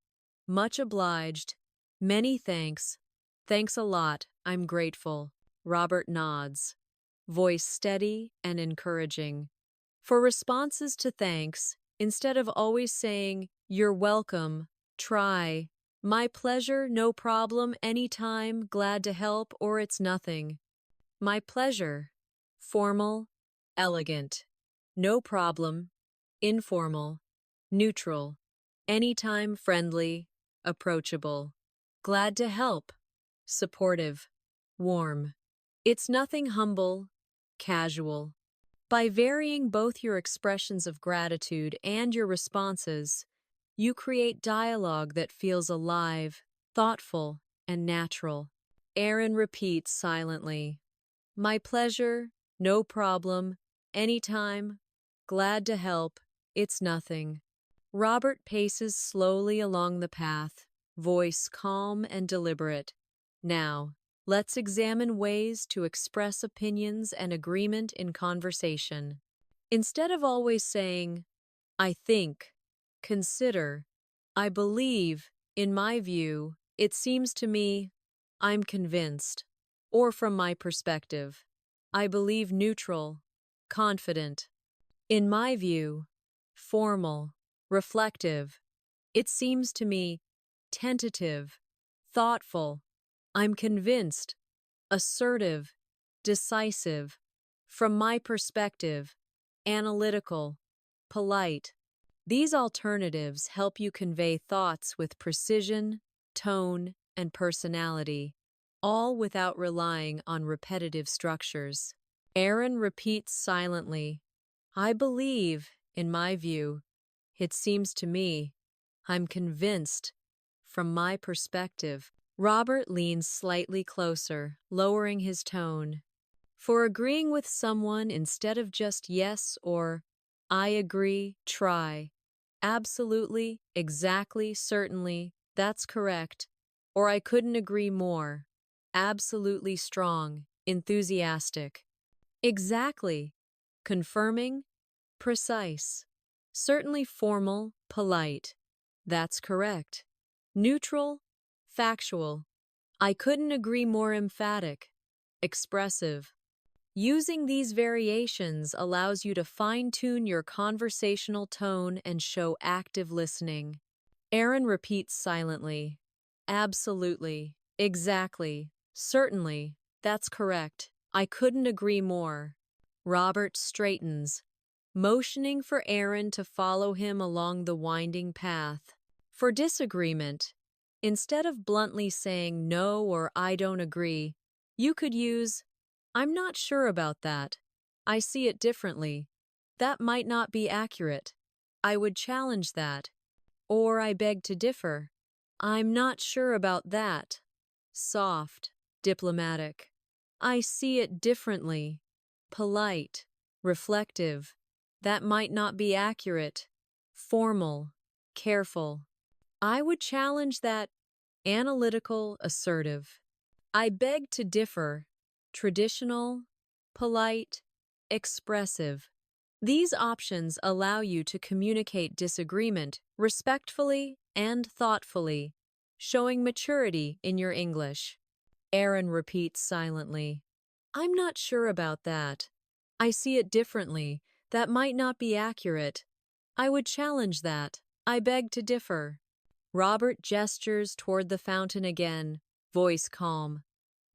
Much obliged. Many thanks. Thanks a lot. I'm grateful. Robert nods. Voice steady and encouraging. For responses to thanks, instead of always saying, "You're welcome," try, "My pleasure, no problem, anytime, glad to help," or "It's nothing." My pleasure. Formal, elegant. No problem. Informal. Neutral. Anytime, friendly. Approachable. Glad to help. Supportive. Warm. It's nothing, humble. Casual. By varying both your expressions of gratitude and your responses, you create dialogue that feels alive, thoughtful, and natural. Aaron repeats silently. My pleasure, no problem, anytime, glad to help, it's nothing. Robert paces slowly along the path, voice calm and deliberate. Now, let's examine ways to express opinions and agreement in conversation. Instead of always saying, "I think," consider, "I believe," "in my view," "it seems to me," "I'm convinced," or "from my perspective." I believe neutral, confident. In my view, formal, reflective. It seems to me, tentative, thoughtful. I'm convinced, assertive, decisive. From my perspective, analytical, polite. These alternatives help you convey thoughts with precision, tone, and personality, all without relying on repetitive structures. Aaron repeats silently, I believe, in my view, it seems to me, I'm convinced, from my perspective. Robert leans slightly closer, lowering his tone. For agreeing with someone instead of just yes or I agree, try. Absolutely, exactly, certainly, that's correct. Or I couldn't agree more. Absolutely strong, enthusiastic. Exactly. Confirming, precise. Certainly formal, polite. That's correct. Neutral, factual. I couldn't agree more, emphatic. Expressive. Using these variations allows you to fine-tune your conversational tone and show active listening. Aaron repeats silently. Absolutely. Exactly. Certainly. That's correct. I couldn't agree more. Robert straightens, motioning for Aaron to follow him along the winding path. For disagreement, instead of bluntly saying no or I don't agree, you could use I'm not sure about that. I see it differently. That might not be accurate. I would challenge that. Or I beg to differ. I'm not sure about that. Soft, diplomatic. I see it differently. Polite, reflective. That might not be accurate. Formal, careful. I would challenge that. Analytical, assertive. I beg to differ. Traditional, polite, expressive. These options allow you to communicate disagreement respectfully and thoughtfully, showing maturity in your English. Aaron repeats silently. I'm not sure about that. I see it differently. That might not be accurate. I would challenge that. I beg to differ. Robert gestures toward the fountain again, voice calm.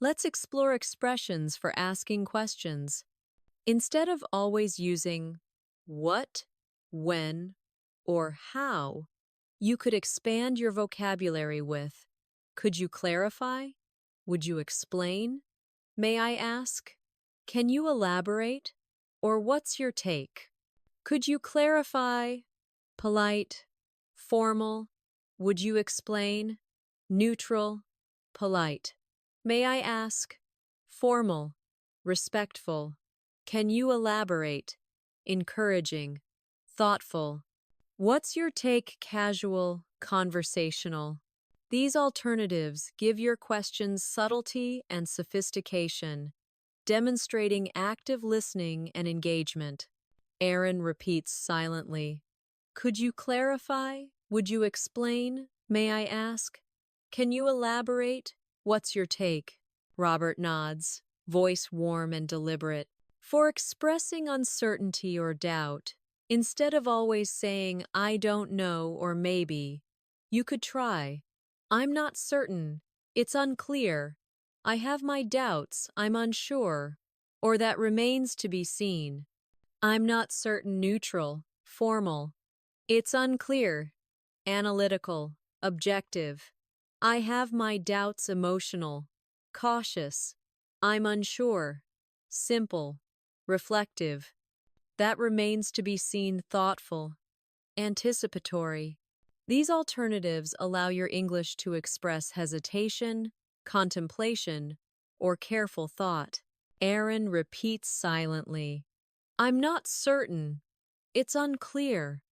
Let's explore expressions for asking questions. Instead of always using what, when, or how, you could expand your vocabulary with could you clarify? Would you explain? May I ask? Can you elaborate? Or what's your take? Could you clarify? Polite, formal. Would you explain? Neutral, polite. May I ask? Formal, respectful. Can you elaborate? Encouraging, thoughtful. What's your take? Casual, conversational. These alternatives give your questions subtlety and sophistication, demonstrating active listening and engagement. Aaron repeats silently. Could you clarify? Would you explain, may I ask? Can you elaborate? What's your take? Robert nods, voice warm and deliberate. For expressing uncertainty or doubt, instead of always saying, I don't know or maybe, you could try, I'm not certain, it's unclear, I have my doubts, I'm unsure, or that remains to be seen. I'm not certain, neutral, formal. It's unclear, analytical, objective. I have my doubts, emotional, cautious. I'm unsure, simple, reflective. That remains to be seen, thoughtful, anticipatory. These alternatives allow your English to express hesitation, contemplation, or careful thought. Aaron repeats silently. I'm not certain. It's unclear.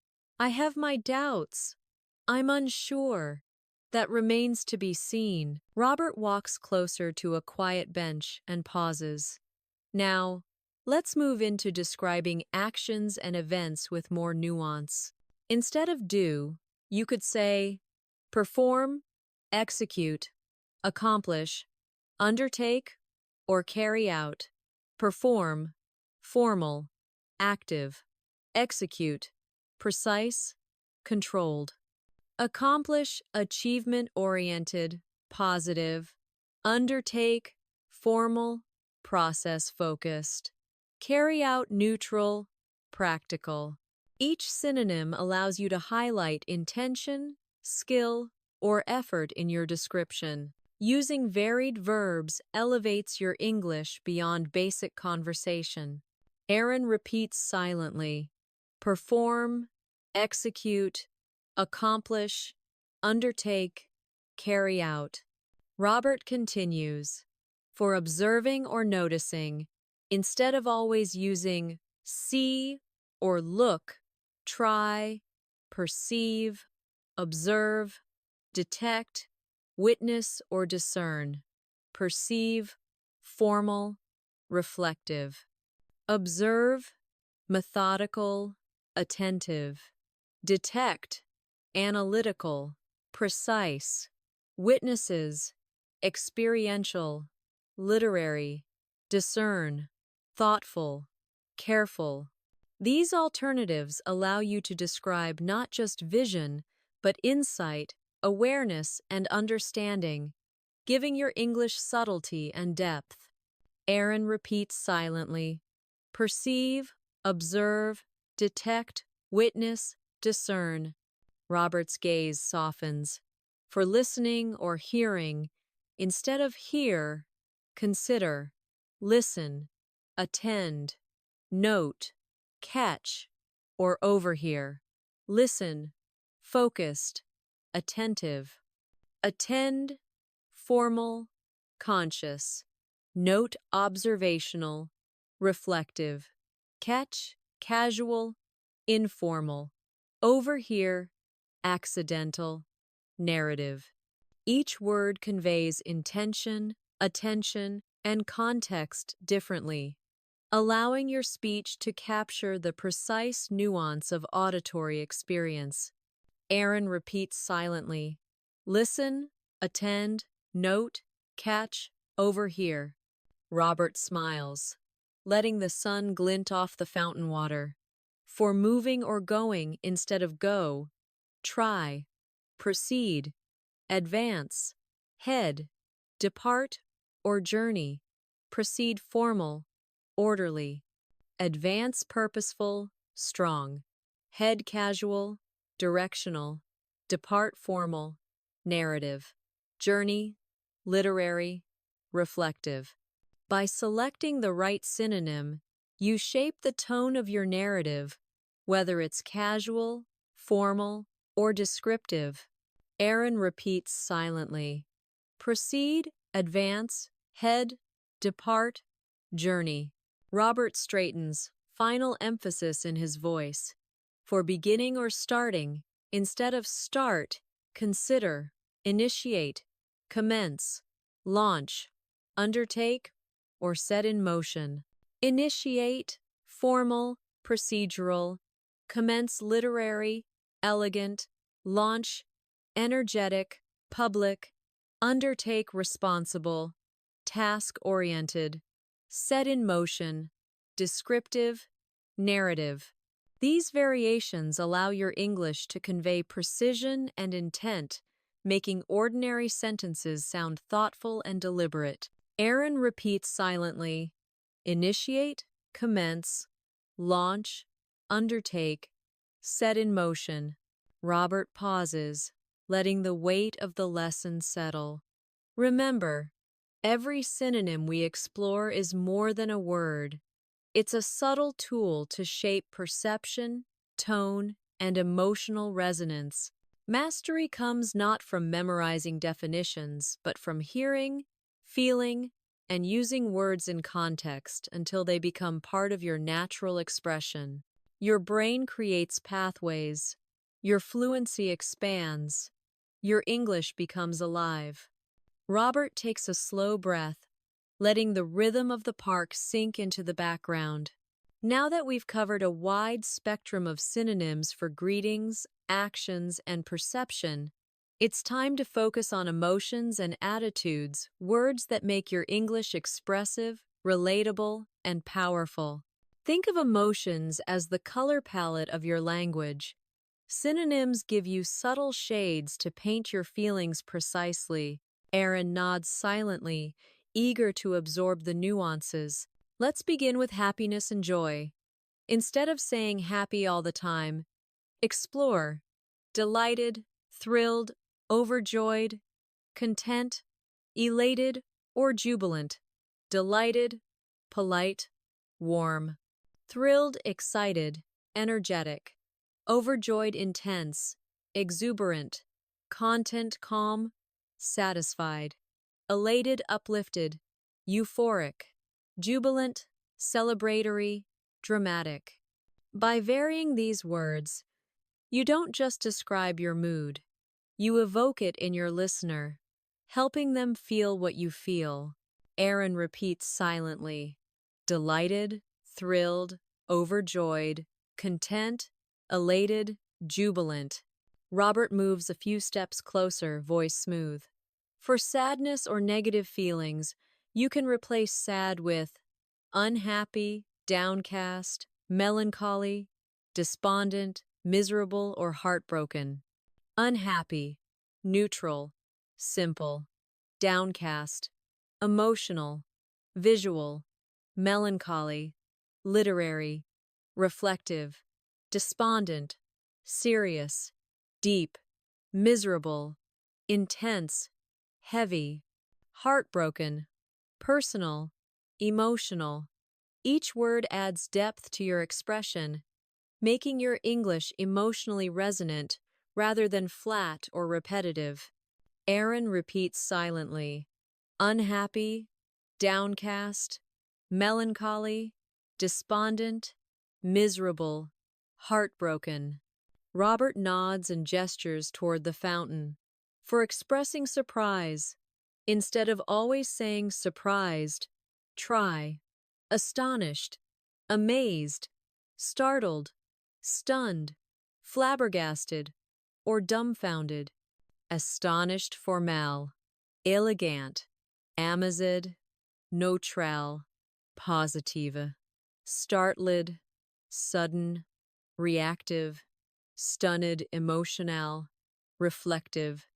I have my doubts. I'm unsure. That remains to be seen. Robert walks closer to a quiet bench and pauses. Now, let's move into describing actions and events with more nuance. Instead of do, you could say perform, execute, accomplish, undertake, or carry out. Perform, formal, active. Execute, precise, controlled. Accomplish, achievement-oriented, positive. Undertake, formal, process-focused. Carry out, neutral, practical. Each synonym allows you to highlight intention, skill, or effort in your description. Using varied verbs elevates your English beyond basic conversation. Aaron repeats silently. Perform, execute, accomplish, undertake, carry out. Robert continues. For observing or noticing, instead of always using see or look, try, perceive, observe, detect, witness or discern. Perceive, formal, reflective. Observe, methodical, attentive. Detect, analytical, precise. Witnesses, experiential, literary. Discern, thoughtful, careful. These alternatives allow you to describe not just vision, but insight, awareness, and understanding, giving your English subtlety and depth. Aaron repeats silently. Perceive, observe, detect, witness, discern. Robert's gaze softens. For listening or hearing, instead of hear, consider, listen, attend, note, catch, or overhear. Listen, focused, attentive. Attend, formal, conscious. Note, observational, reflective. Catch, casual, informal. Overhear, accidental, narrative. Each word conveys intention, attention, and context differently, allowing your speech to capture the precise nuance of auditory experience. Aaron repeats silently. Listen, attend, note, catch, overhear. Robert smiles, letting the sun glint off the fountain water. For moving or going instead of go, try, proceed, advance, head, depart, or journey. Proceed formal, orderly. Advance purposeful, strong. Head casual, directional. Depart formal, narrative. Journey, literary, reflective. By selecting the right synonym, you shape the tone of your narrative, whether it's casual, formal, or descriptive. Aaron repeats silently. Proceed, advance, head, depart, journey. Robert straightens, final emphasis in his voice. For beginning or starting, instead of start, consider, initiate, commence, launch, undertake, or set in motion. Initiate, formal, procedural. Commence, literary, elegant, launch, energetic, public, undertake, responsible, task-oriented, set in motion, descriptive, narrative. These variations allow your English to convey precision and intent, making ordinary sentences sound thoughtful and deliberate. Aaron repeats silently: initiate, commence, launch, undertake, set in motion. Robert pauses, letting the weight of the lesson settle. Remember, every synonym we explore is more than a word. It's a subtle tool to shape perception, tone, and emotional resonance. Mastery comes not from memorizing definitions, but from hearing, feeling, and using words in context until they become part of your natural expression. Your brain creates pathways, your fluency expands, your English becomes alive. Robert takes a slow breath, letting the rhythm of the park sink into the background. Now that we've covered a wide spectrum of synonyms for greetings, actions, and perception, it's time to focus on emotions and attitudes, words that make your English expressive, relatable, and powerful. Think of emotions as the color palette of your language. Synonyms give you subtle shades to paint your feelings precisely. Aaron nods silently, eager to absorb the nuances. Let's begin with happiness and joy. Instead of saying happy all the time, explore delighted, thrilled, overjoyed, content, elated, or jubilant. Delighted, polite, warm. Thrilled, excited, energetic. Overjoyed, intense, exuberant. Content, calm, satisfied. Elated, uplifted, euphoric. Jubilant, celebratory, dramatic. By varying these words, you don't just describe your mood, you evoke it in your listener, helping them feel what you feel. Aaron repeats silently: delighted, thrilled, overjoyed, content, elated, jubilant. Robert moves a few steps closer, voice smooth. For sadness or negative feelings, you can replace sad with unhappy, downcast, melancholy, despondent, miserable, or heartbroken. Unhappy, neutral, simple. Downcast, emotional, visual. Melancholy, literary, reflective. Despondent, serious, deep. Miserable, intense, heavy. Heartbroken, personal, emotional. Each word adds depth to your expression, making your English emotionally resonant rather than flat or repetitive. Aaron repeats silently: unhappy, downcast, melancholy, despondent, miserable, heartbroken. Robert nods and gestures toward the fountain. For expressing surprise, instead of always saying surprised, try astonished, amazed, startled, stunned, flabbergasted, or dumbfounded. Astonished, formal, elegant, amazed, neutral, positive. Startled, sudden, reactive, stunned, emotional, reflective.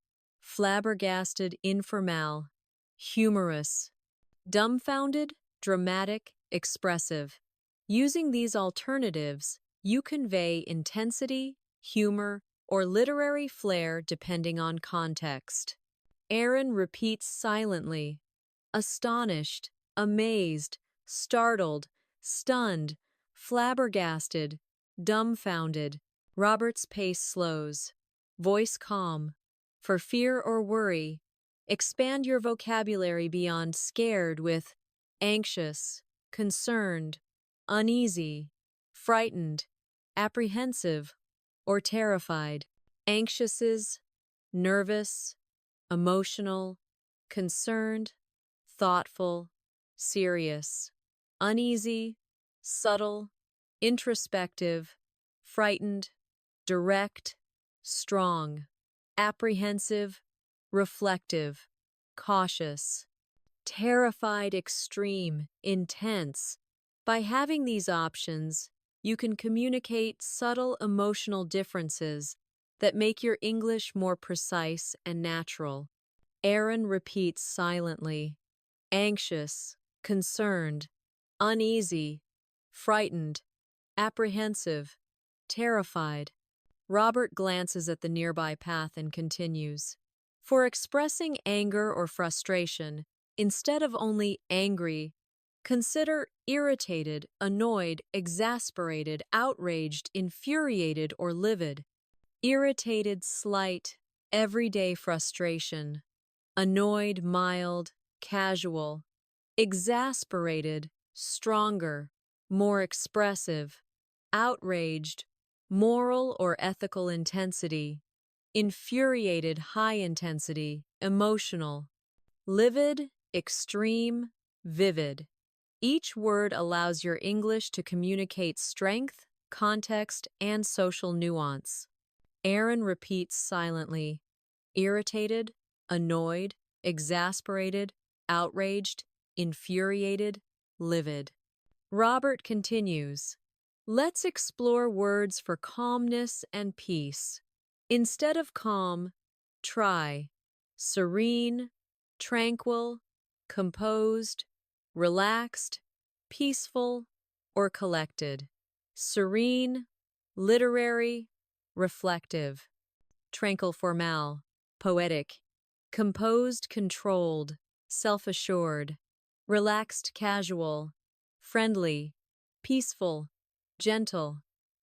Flabbergasted, informal, humorous. Dumbfounded, dramatic, expressive. Using these alternatives, you convey intensity, humor, or literary flair depending on context. Aaron repeats silently: astonished, amazed, startled, stunned, flabbergasted, dumbfounded. Robert's pace slows, voice calm. For fear or worry, expand your vocabulary beyond scared with anxious, concerned, uneasy, frightened, apprehensive, or terrified. Anxious is nervous, emotional, concerned, thoughtful, serious. Uneasy, subtle, introspective, frightened, direct, strong, apprehensive, reflective, cautious, terrified, extreme, intense. By having these options, you can communicate subtle emotional differences that make your English more precise and natural. Aaron repeats silently, anxious, concerned, uneasy, frightened, apprehensive, terrified. Robert glances at the nearby path and continues. For expressing anger or frustration, instead of only angry, consider irritated, annoyed, exasperated, outraged, infuriated, or livid. Irritated, slight, everyday frustration. Annoyed, mild, casual. Exasperated, stronger, more expressive. Outraged, moral or ethical intensity. Infuriated, high intensity, emotional. Livid, extreme, vivid. Each word allows your English to communicate strength, context, and social nuance. Aaron repeats silently, irritated, annoyed, exasperated, outraged, infuriated, livid. Robert continues. Let's explore words for calmness and peace. Instead of calm, try serene, tranquil, composed, relaxed, peaceful, or collected. Serene, literary, reflective. Tranquil, formal, poetic. Composed, controlled, self-assured. Relaxed, casual. Friendly, peaceful, gentle.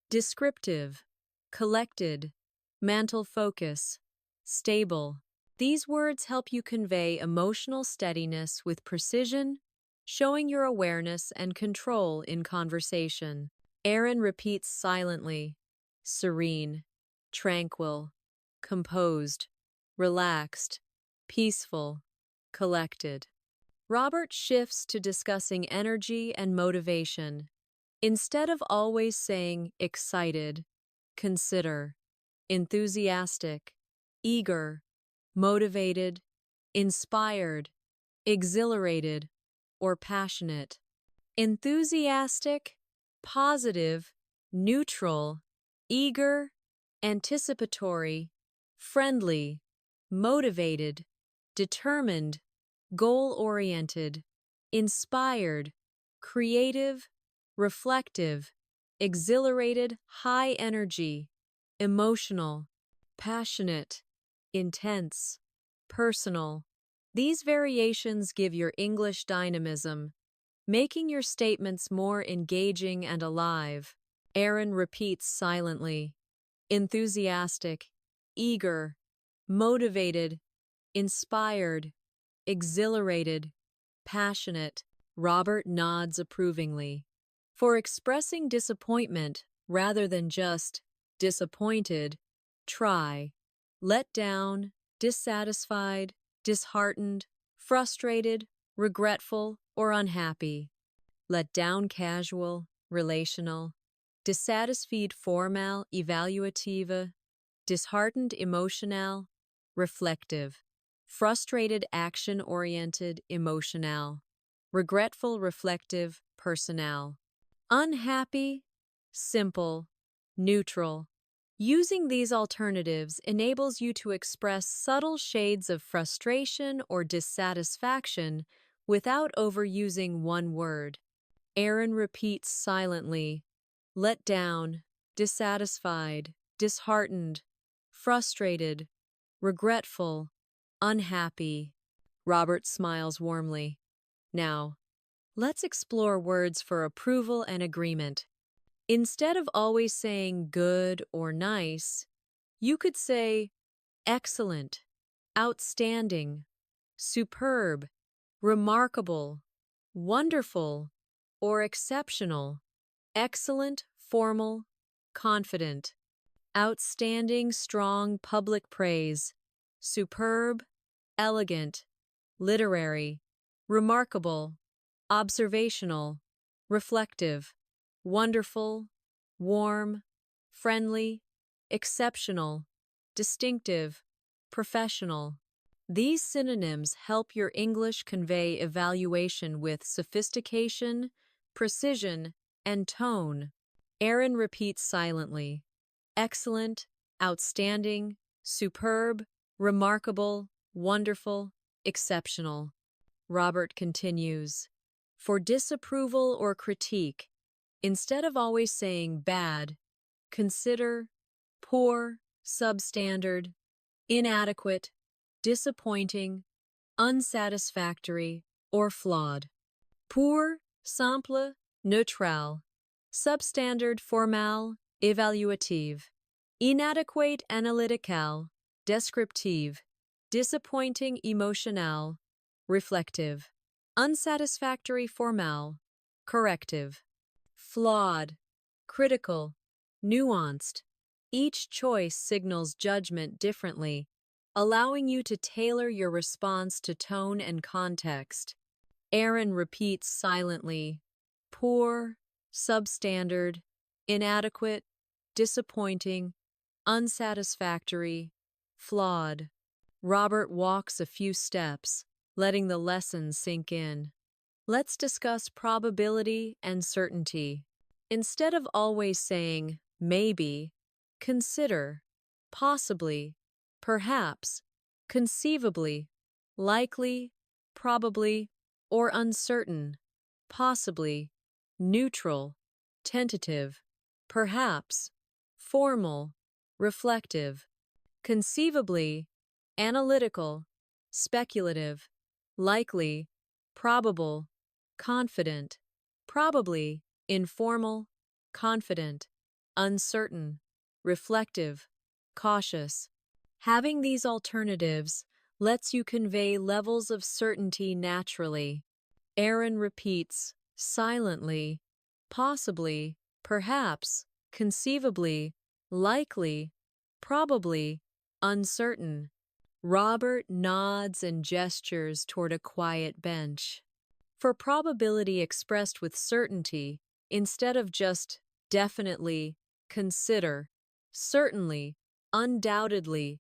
Descriptive, collected. Mantle focus, stable. These words help you convey emotional steadiness with precision, showing your awareness and control in conversation. Aaron repeats silently, serene, tranquil, composed, relaxed, peaceful, collected. Robert shifts to discussing energy and motivation. Instead of always saying excited, consider enthusiastic, eager, motivated, inspired, exhilarated, or passionate. Enthusiastic, positive, neutral, eager, anticipatory, friendly, motivated, determined, goal-oriented, inspired, creative, reflective, exhilarated, high energy, emotional, passionate, intense, personal. These variations give your English dynamism, making your statements more engaging and alive. Aaron repeats silently, enthusiastic, eager, motivated, inspired, exhilarated, passionate. Robert nods approvingly. For expressing disappointment rather than just disappointed, try let down, dissatisfied, disheartened, frustrated, regretful, or unhappy. Let down, casual, relational. Dissatisfied, formal, evaluative. Disheartened, emotional, reflective. Frustrated, action-oriented, emotional. Regretful, reflective, personal. Unhappy, simple, neutral. Using these alternatives enables you to express subtle shades of frustration or dissatisfaction without overusing one word. Aaron repeats silently, let down, dissatisfied, disheartened, frustrated, regretful, unhappy. Robert smiles warmly. Now, let's explore words for approval and agreement. Instead of always saying good or nice, you could say excellent, outstanding, superb, remarkable, wonderful, or exceptional. Excellent, formal, confident. Outstanding, strong, public praise. Superb, elegant, literary. Remarkable, observational, reflective. Wonderful, warm, friendly, exceptional, distinctive, professional. These synonyms help your English convey evaluation with sophistication, precision, and tone. Aaron repeats silently. Excellent, outstanding, superb, remarkable, wonderful, exceptional. Robert continues. For disapproval or critique, instead of always saying bad, consider poor, substandard, inadequate, disappointing, unsatisfactory, or flawed. Poor, simple, neutral. Substandard, formal, évaluative. Inadequate, analytical, descriptive. Disappointing, emotional, reflective. Unsatisfactory, formal, corrective. Flawed, critical, nuanced. Each choice signals judgment differently, allowing you to tailor your response to tone and context. Aaron repeats silently, poor, substandard, inadequate, disappointing, unsatisfactory, flawed. Robert walks a few steps, letting the lesson sink in. Let's discuss probability and certainty. Instead of always saying maybe, consider, possibly, perhaps, conceivably, likely, probably, or uncertain, possibly, neutral, tentative, perhaps, formal, reflective, conceivably, analytical, speculative, likely, probable, confident, probably, informal, confident, uncertain, reflective, cautious. Having these alternatives lets you convey levels of certainty naturally. Aaron repeats, silently, possibly, perhaps, conceivably, likely, probably, uncertain. Robert nods and gestures toward a quiet bench. For probability expressed with certainty, instead of just definitely, consider, certainly, undoubtedly,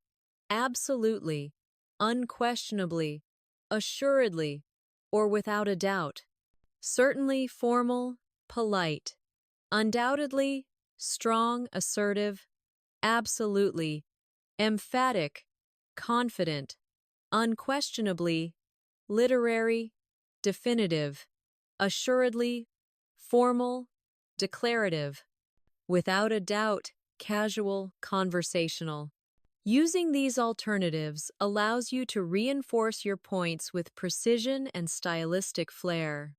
absolutely, unquestionably, assuredly, or without a doubt. Certainly formal, polite. Undoubtedly, strong, assertive. Absolutely, emphatic, confident. Unquestionably, literary, definitive. Assuredly, formal, declarative. Without a doubt, casual, conversational. Using these alternatives allows you to reinforce your points with precision and stylistic flair.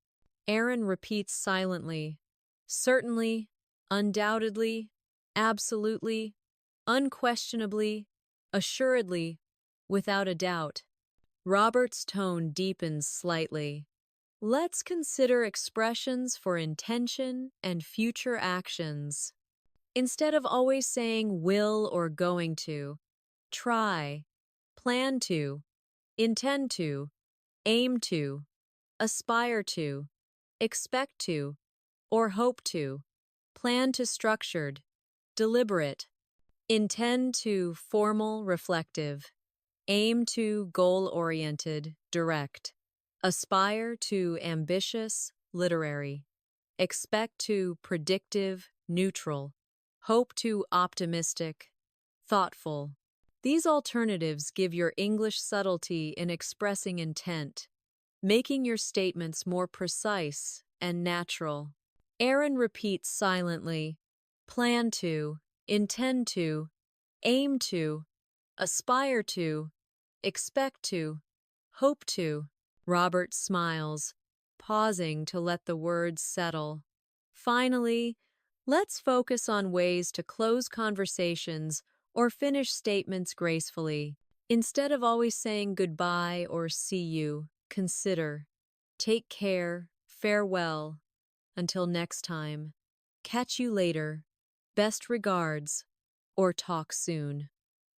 Aaron repeats silently, certainly, undoubtedly, absolutely, unquestionably, assuredly, without a doubt. Robert's tone deepens slightly. Let's consider expressions for intention and future actions. Instead of always saying will or going to, try, plan to, intend to, aim to, aspire to, expect to, or hope to. Plan to structured, deliberate. Intend to formal, reflective. Aim to goal-oriented, direct. Aspire to ambitious, literary. Expect to predictive, neutral. Hope to optimistic, thoughtful. These alternatives give your English subtlety in expressing intent, making your statements more precise and natural. Aaron repeats silently, plan to, intend to, aim to, aspire to, expect to, hope to. Robert smiles, pausing to let the words settle. Finally, let's focus on ways to close conversations or finish statements gracefully. Instead of always saying goodbye or see you, consider, take care, farewell, until next time, catch you later, best regards, or talk soon.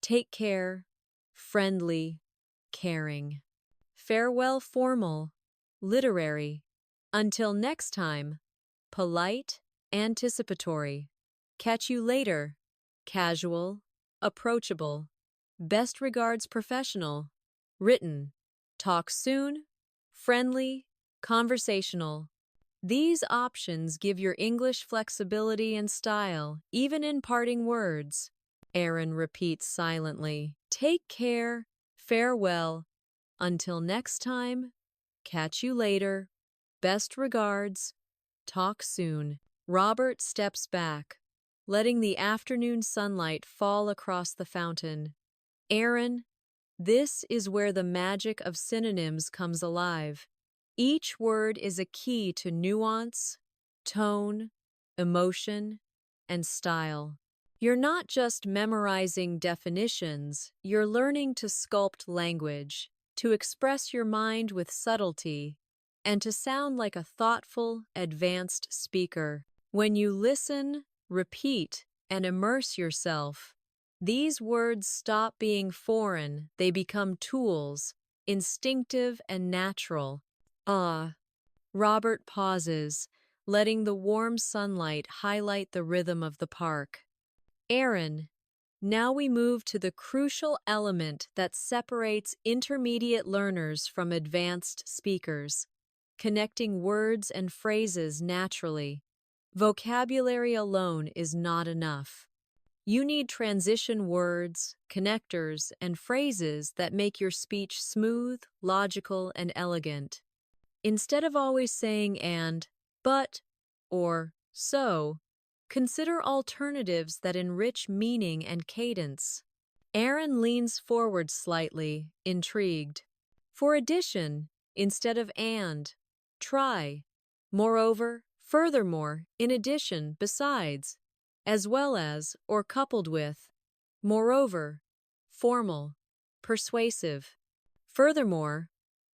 Take care, friendly, caring. Farewell, formal, literary. Until next time, polite, anticipatory. Catch you later, casual, approachable. best regards professional, written, talk soon, friendly, conversational. These options give your English flexibility and style, even in parting words. Aaron repeats silently, take care, farewell, until next time, catch you later, best regards, talk soon. Robert steps back, letting the afternoon sunlight fall across the fountain. Aaron, this is where the magic of synonyms comes alive. Each word is a key to nuance, tone, emotion, and style. You're not just memorizing definitions, you're learning to sculpt language, to express your mind with subtlety, and to sound like a thoughtful, advanced speaker. When you listen, repeat, and immerse yourself, these words stop being foreign, they become tools, instinctive and natural. Robert pauses, letting the warm sunlight highlight the rhythm of the park. Aaron, now we move to the crucial element that separates intermediate learners from advanced speakers, connecting words and phrases naturally. Vocabulary alone is not enough. You need transition words, connectors, and phrases that make your speech smooth, logical, and elegant. Instead of always saying and, but, or so, consider alternatives that enrich meaning and cadence. Aaron leans forward slightly, intrigued. For addition, instead of and, try. Moreover, furthermore, in addition, besides, as well as, or coupled with. Moreover, formal, persuasive. Furthermore,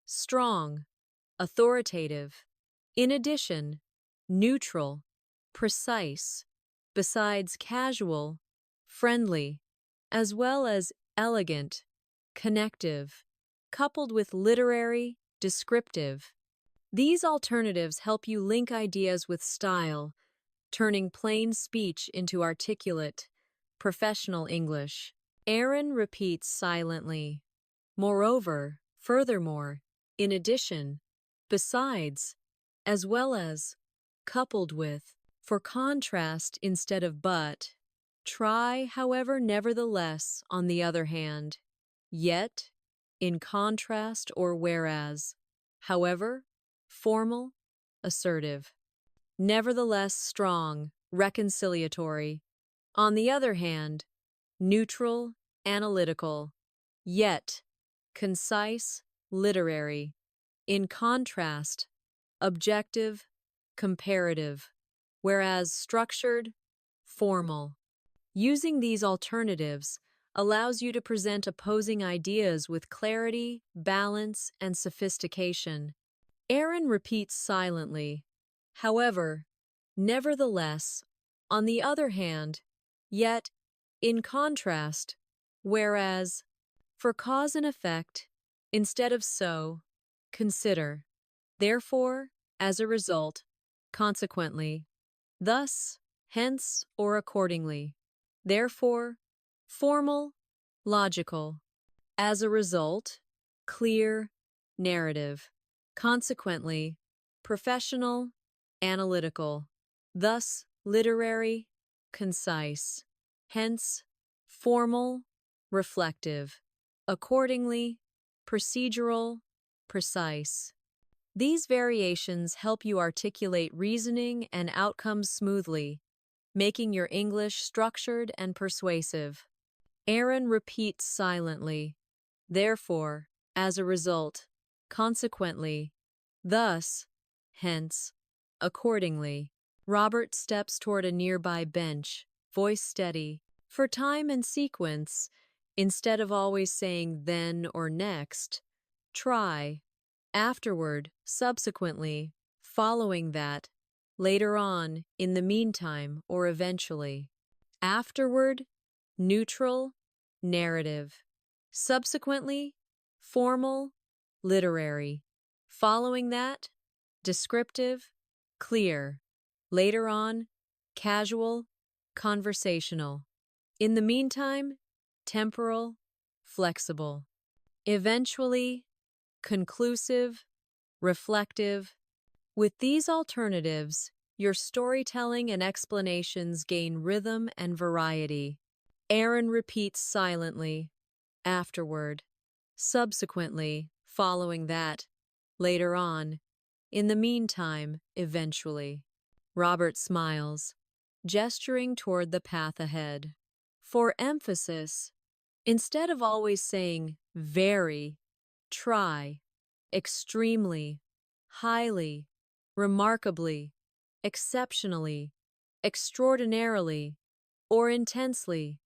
strong, authoritative. In addition, neutral, precise. Besides, casual, friendly, as well as elegant, connective, coupled with literary, descriptive. These alternatives help you link ideas with style, turning plain speech into articulate, professional English. Aaron repeats silently. Moreover, furthermore, in addition, besides, as well as, coupled with. For contrast instead of but. Try, however, nevertheless, on the other hand. Yet, in contrast or whereas. However, formal, assertive. Nevertheless, strong, reconciliatory. On the other hand, neutral, analytical. Yet, concise, literary. In contrast, objective, comparative. Whereas structured, formal. Using these alternatives allows you to present opposing ideas with clarity, balance, and sophistication. Aaron repeats silently. However, nevertheless, on the other hand, yet, in contrast, whereas, for cause and effect, instead of so, consider. Therefore, as a result, consequently, thus, hence, or accordingly. Therefore, formal, logical. As a result, clear, narrative. Consequently, professional, analytical. Thus, literary, concise. Hence, formal, reflective. Accordingly, procedural, precise. These variations help you articulate reasoning and outcomes smoothly, making your English structured and persuasive. Aaron repeats silently. Therefore, as a result, consequently, thus, hence, accordingly. Robert steps toward a nearby bench, voice steady. For time and sequence, instead of always saying then or next, try. Afterward, subsequently, following that, later on, in the meantime, or eventually. Afterward, neutral, narrative. Subsequently, formal, literary. Following that, descriptive, clear. Later on, casual, conversational. In the meantime, temporal, flexible. Eventually, conclusive, reflective. With these alternatives, your storytelling and explanations gain rhythm and variety. Aaron repeats silently, afterward, subsequently, following that, later on, in the meantime, eventually. Robert smiles, gesturing toward the path ahead. For emphasis, instead of always saying very, try, extremely, highly, remarkably, exceptionally, extraordinarily, or intensely.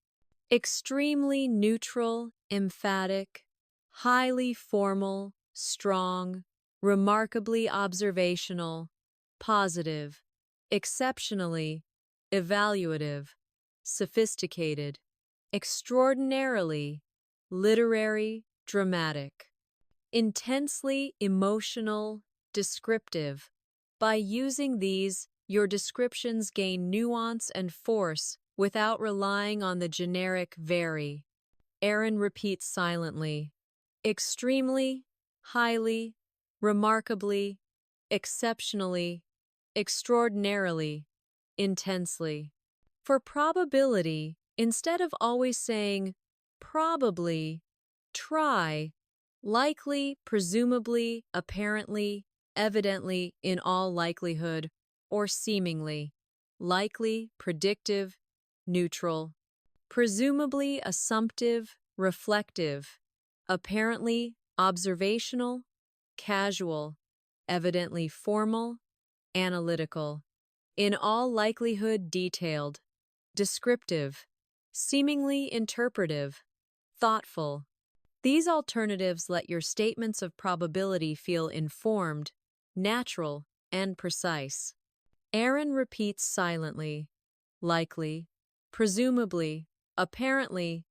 Extremely neutral, emphatic, highly formal, strong, remarkably observational, positive, exceptionally, evaluative, sophisticated, extraordinarily, literary, dramatic, intensely emotional, descriptive. By using these, your descriptions gain nuance and force without relying on the generic very. Aaron repeats silently, extremely, highly, remarkably, exceptionally, extraordinarily, intensely. For probability, instead of always saying probably, try, likely, presumably, apparently, evidently, in all likelihood, or seemingly, likely, predictive, neutral, presumably assumptive, reflective, apparently observational, casual, evidently formal, analytical, in all likelihood detailed, descriptive, seemingly interpretive, thoughtful. These alternatives let your statements of probability feel informed, natural, and precise. Aaron repeats silently, likely, presumably, apparently,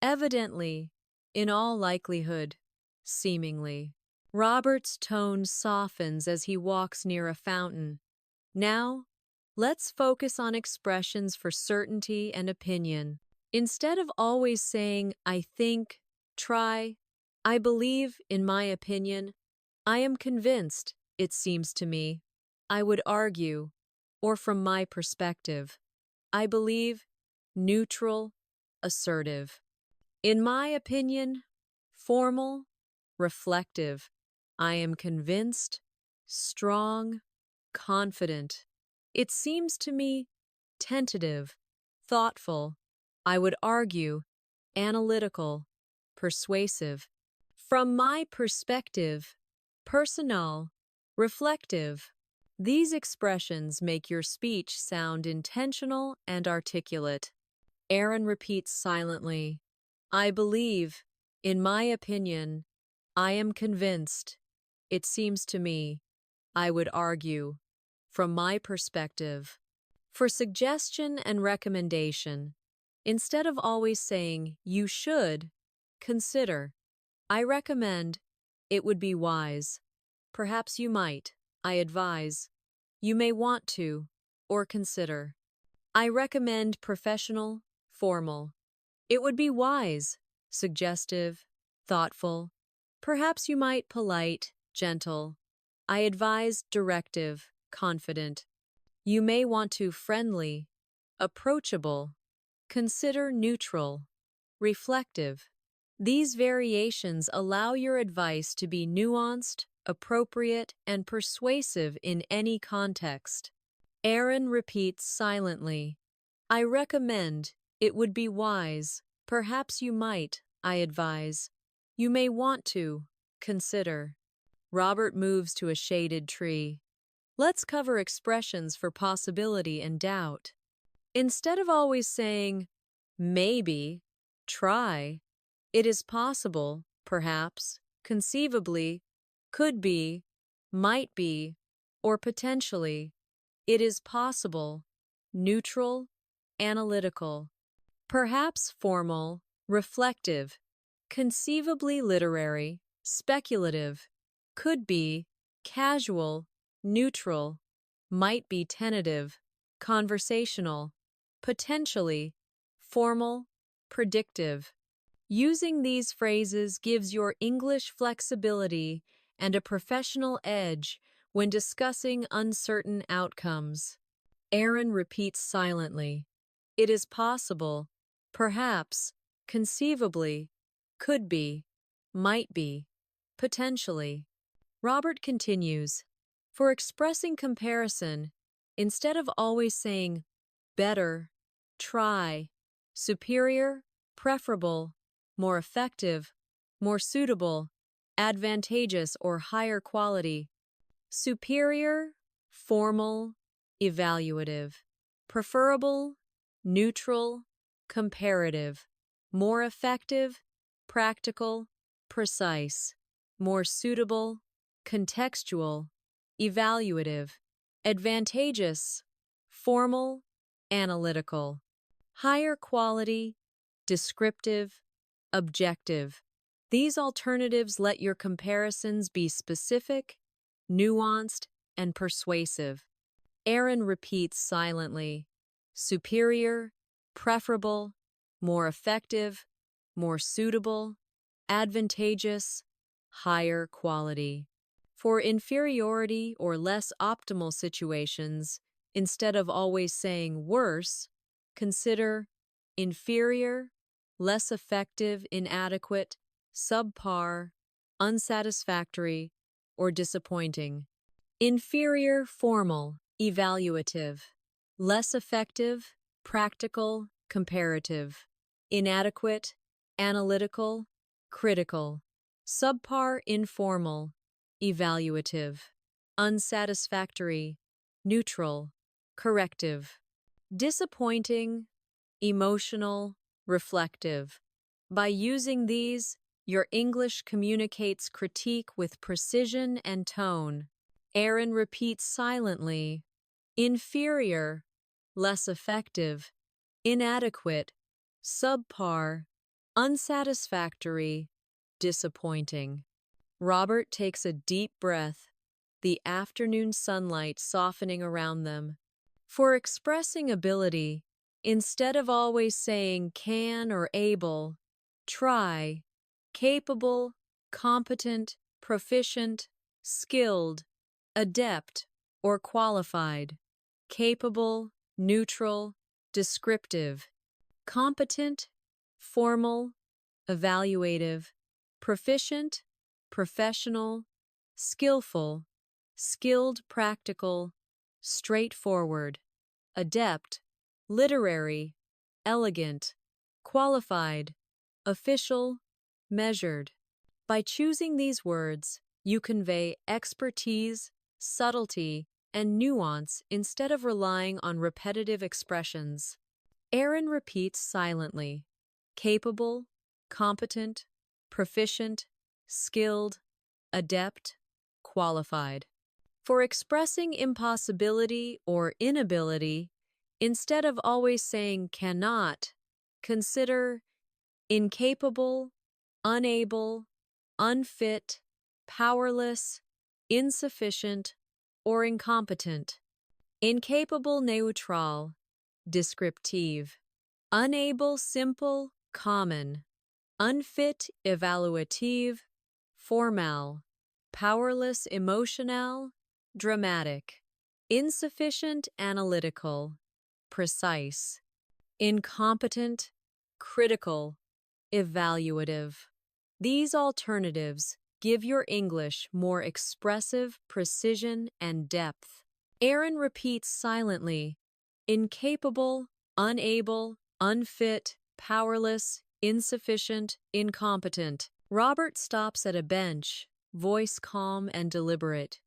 evidently, in all likelihood, seemingly. Robert's tone softens as he walks near a fountain. Now, let's focus on expressions for certainty and opinion. Instead of always saying, I think, try, I believe, in my opinion, I am convinced, it seems to me, I would argue, or from my perspective, I believe, neutral, assertive. In my opinion, formal, reflective, I am convinced, strong, confident. It seems to me, tentative, thoughtful, I would argue, analytical, persuasive. From my perspective, personal, reflective. These expressions make your speech sound intentional and articulate. Aaron repeats silently, I believe, in my opinion, I am convinced, it seems to me, I would argue, from my perspective. For suggestion and recommendation, instead of always saying, you should, consider, I recommend, it would be wise, perhaps you might, I advise, you may want to, or consider. I recommend professional, formal. It would be wise, suggestive, thoughtful. Perhaps you might polite, gentle. I advise directive, confident. You may want to friendly, approachable. Consider neutral, reflective. These variations allow your advice to be nuanced, appropriate, and persuasive in any context. Aaron repeats silently, I recommend, it would be wise, perhaps you might, I advise, you may want to, consider. Robert moves to a shaded tree. Let's cover expressions for possibility and doubt. Instead of always saying, maybe, try, it is possible, perhaps, conceivably, could be, might be, or potentially, it is possible, neutral, analytical, perhaps formal, reflective, conceivably literary, speculative, could be, casual, neutral, might be tentative, conversational, potentially, formal, predictive. Using these phrases gives your English flexibility and a professional edge when discussing uncertain outcomes. Aaron repeats silently. It is possible, perhaps, conceivably, could be, might be, potentially. Robert continues. For expressing comparison, instead of always saying better, try, superior, preferable, more effective, more suitable, advantageous or higher quality, superior, formal, evaluative, preferable, neutral, comparative, more effective, practical, precise, more suitable, contextual, evaluative, advantageous, formal, analytical, higher quality, descriptive, objective. These alternatives let your comparisons be specific, nuanced, and persuasive. Aaron repeats silently. Superior, preferable, more effective, more suitable, advantageous, higher quality. For inferiority or less optimal situations, instead of always saying worse, consider inferior, less effective, inadequate, subpar, unsatisfactory, or disappointing. Inferior, formal, evaluative. Less effective, practical, comparative. Inadequate, analytical, critical. Subpar, informal, evaluative. Unsatisfactory, neutral, corrective. Disappointing, emotional, reflective. By using these, your English communicates critique with precision and tone. Aaron repeats silently. Inferior, less effective, inadequate, subpar, unsatisfactory, disappointing. Robert takes a deep breath, the afternoon sunlight softening around them. For expressing ability, instead of always saying can or able, try, capable, competent, proficient, skilled, adept, or qualified. Capable, neutral, descriptive. Competent, formal, evaluative. Proficient, professional, skillful, skilled, practical, straightforward. Adept, literary, elegant, qualified, official, measured. By choosing these words, you convey expertise, subtlety, and nuance instead of relying on repetitive expressions. Aaron repeats silently. Capable, competent, proficient, skilled, adept, qualified. For expressing impossibility or inability, instead of always saying cannot, consider incapable, unable, unfit, powerless, insufficient, or incompetent. Incapable, neutral, descriptive. Unable, simple, common. Unfit, evaluative, formal. Powerless, emotional, dramatic. Insufficient, analytical, precise. Incompetent, critical, evaluative. These alternatives give your English more expressive precision and depth. Aaron repeats silently. Incapable, unable, unfit, powerless, insufficient, incompetent. Robert stops at a bench, voice calm and deliberate.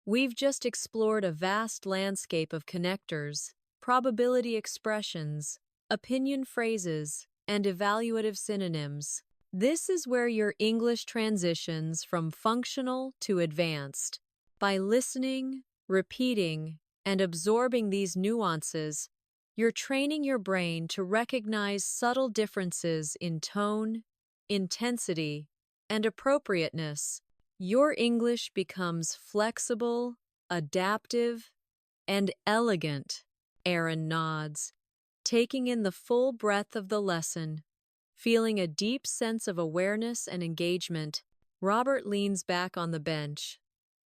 We've just explored a vast landscape of connectors, probability expressions, opinion phrases, and evaluative synonyms. This is where your English transitions from functional to advanced. By listening, repeating, and absorbing these nuances, you're training your brain to recognize subtle differences in tone, intensity, and appropriateness. Your English becomes flexible, adaptive, and elegant. Aaron nods, taking in the full breadth of the lesson. Feeling a deep sense of awareness and engagement, Robert leans back on the bench,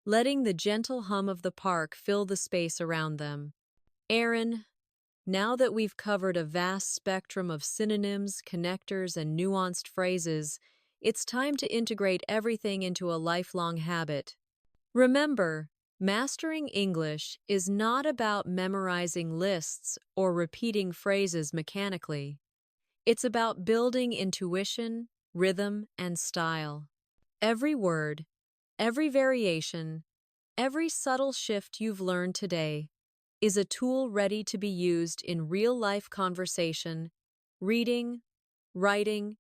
letting the gentle hum of the park fill the space around them. Aaron, now that we've covered a vast spectrum of synonyms, connectors, and nuanced phrases, it's time to integrate everything into a lifelong habit. Remember, mastering English is not about memorizing lists or repeating phrases mechanically. It's about building intuition, rhythm, and style. Every word, every variation, every subtle shift you've learned today is a tool ready to be used in real-life conversation, reading, writing,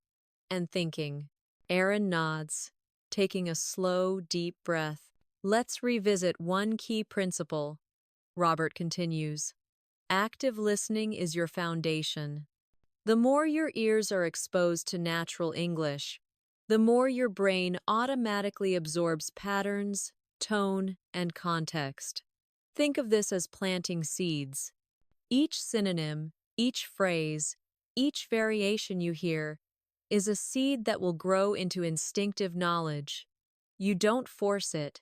and thinking. Aaron nods, taking a slow, deep breath. Let's revisit one key principle. Robert continues. Active listening is your foundation. The more your ears are exposed to natural English, the more your brain automatically absorbs patterns, tone, and context. Think of this as planting seeds. Each synonym, each phrase, each variation you hear is a seed that will grow into instinctive knowledge. You don't force it.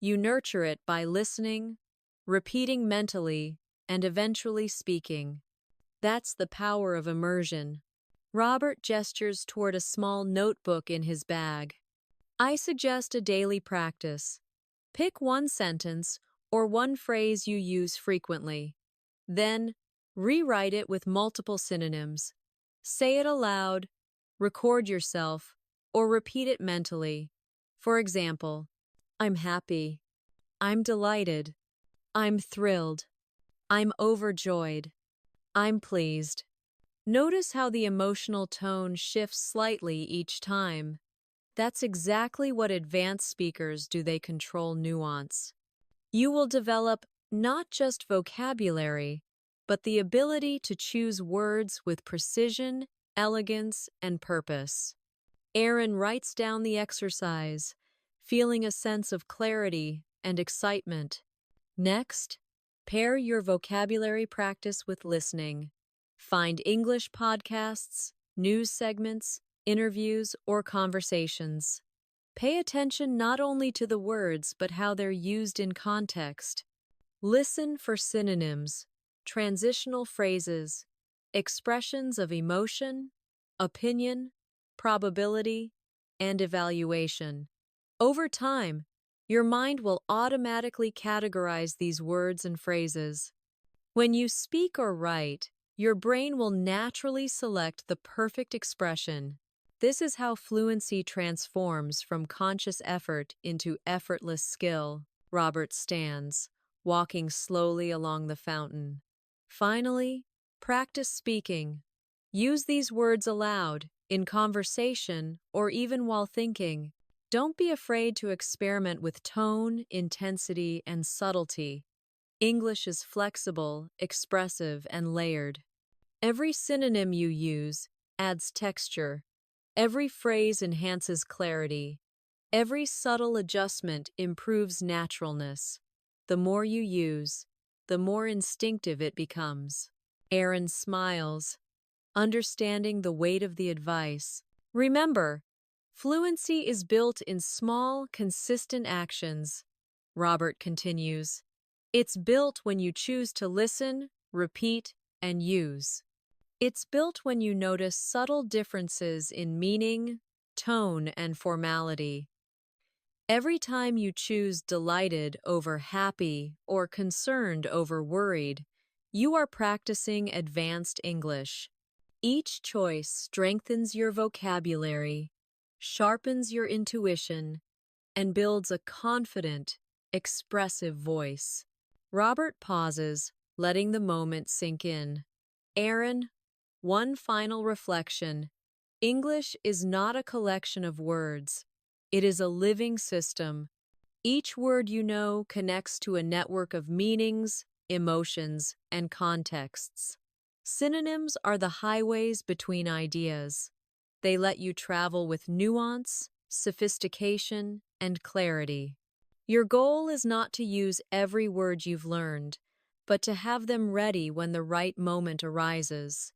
You nurture it by listening, repeating mentally, and eventually speaking. That's the power of immersion. Robert gestures toward a small notebook in his bag. I suggest a daily practice. Pick one sentence or one phrase you use frequently. Then, rewrite it with multiple synonyms. Say it aloud, record yourself, or repeat it mentally. For example, I'm happy. I'm delighted. I'm thrilled. I'm overjoyed. I'm pleased. Notice how the emotional tone shifts slightly each time. That's exactly what advanced speakers do. They control nuance. You will develop not just vocabulary, but the ability to choose words with precision, elegance, and purpose. Aaron writes down the exercise, feeling a sense of clarity and excitement. Next, pair your vocabulary practice with listening. Find English podcasts, news segments, interviews, or conversations. Pay attention not only to the words but how they're used in context. Listen for synonyms, transitional phrases, expressions of emotion, opinion, probability, and evaluation. Over time, your mind will automatically categorize these words and phrases. When you speak or write, your brain will naturally select the perfect expression. This is how fluency transforms from conscious effort into effortless skill. Robert stands, walking slowly along the fountain. Finally, practice speaking. Use these words aloud, in conversation, or even while thinking. Don't be afraid to experiment with tone, intensity, and subtlety. English is flexible, expressive, and layered. Every synonym you use adds texture. Every phrase enhances clarity. Every subtle adjustment improves naturalness. The more you use, the more instinctive it becomes. Aaron smiles, understanding the weight of the advice. Remember, fluency is built in small, consistent actions. Robert continues. It's built when you choose to listen, repeat, and use. It's built when you notice subtle differences in meaning, tone, and formality. Every time you choose delighted over happy or concerned over worried, you are practicing advanced English. Each choice strengthens your vocabulary, sharpens your intuition, and builds a confident, expressive voice. Robert pauses, letting the moment sink in. Aaron, one final reflection. English is not a collection of words. It is a living system. Each word you know connects to a network of meanings, emotions, and contexts. Synonyms are the highways between ideas. They let you travel with nuance, sophistication, and clarity. Your goal is not to use every word you've learned, but to have them ready when the right moment arises.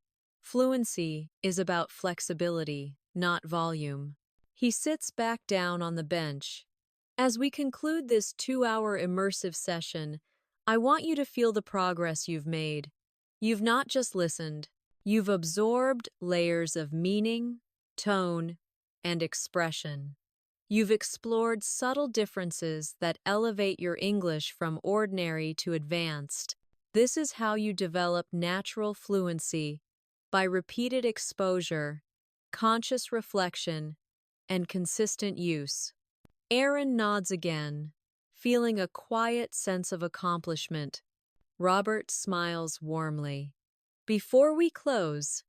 Fluency is about flexibility, not volume. He sits back down on the bench. As we conclude this 2-hour immersive session, I want you to feel the progress you've made. You've not just listened, you've absorbed layers of meaning, tone, and expression. You've explored subtle differences that elevate your English from ordinary to advanced. This is how you develop natural fluency, by repeated exposure, conscious reflection, and consistent use. Aaron nods again, feeling a quiet sense of accomplishment. Robert smiles warmly. Before we close,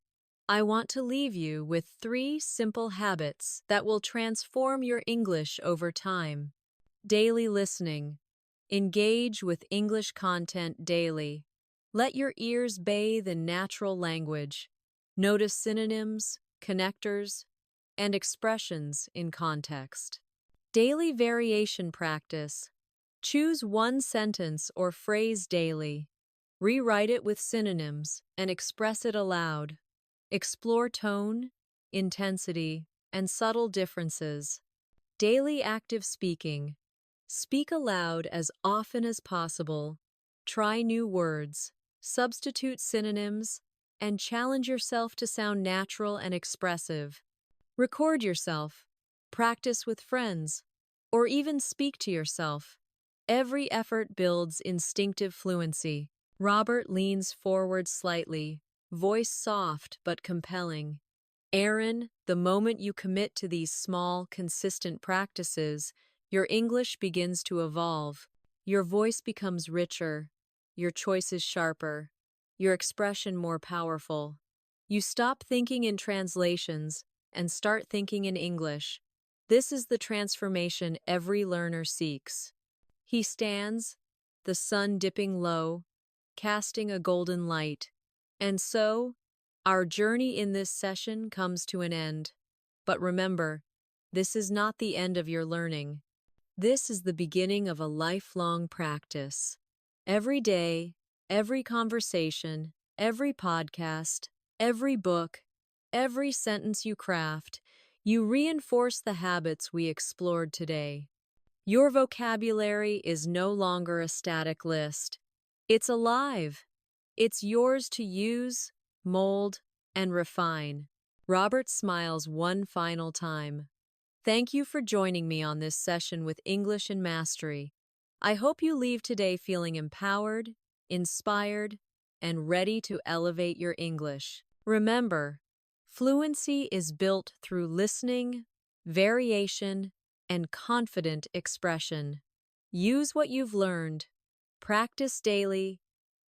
I want to leave you with 3 simple habits that will transform your English over time. Daily listening. Engage with English content daily. Let your ears bathe in natural language. Notice synonyms, connectors, and expressions in context. Daily variation practice. Choose one sentence or phrase daily. Rewrite it with synonyms and express it aloud. Explore tone, intensity, and subtle differences. Daily active speaking. Speak aloud as often as possible. Try new words, substitute synonyms, and challenge yourself to sound natural and expressive. Record yourself, practice with friends, or even speak to yourself. Every effort builds instinctive fluency. Robert leans forward slightly, voice soft but compelling. Aaron, the moment you commit to these small, consistent practices, your English begins to evolve. Your voice becomes richer, your choices sharper, your expression more powerful. You stop thinking in translations and start thinking in English. This is the transformation every learner seeks. He stands, the sun dipping low, casting a golden light. And so, our journey in this session comes to an end. But remember, this is not the end of your learning. This is the beginning of a lifelong practice. Every day, every conversation, every podcast, every book, every sentence you craft, you reinforce the habits we explored today. Your vocabulary is no longer a static list. It's alive. It's yours to use, mold, and refine. Robert smiles one final time. Thank you for joining me on this session with English and Mastery. I hope you leave today feeling empowered, inspired, and ready to elevate your English. Remember, fluency is built through listening, variation, and confident expression. Use what you've learned, practice daily,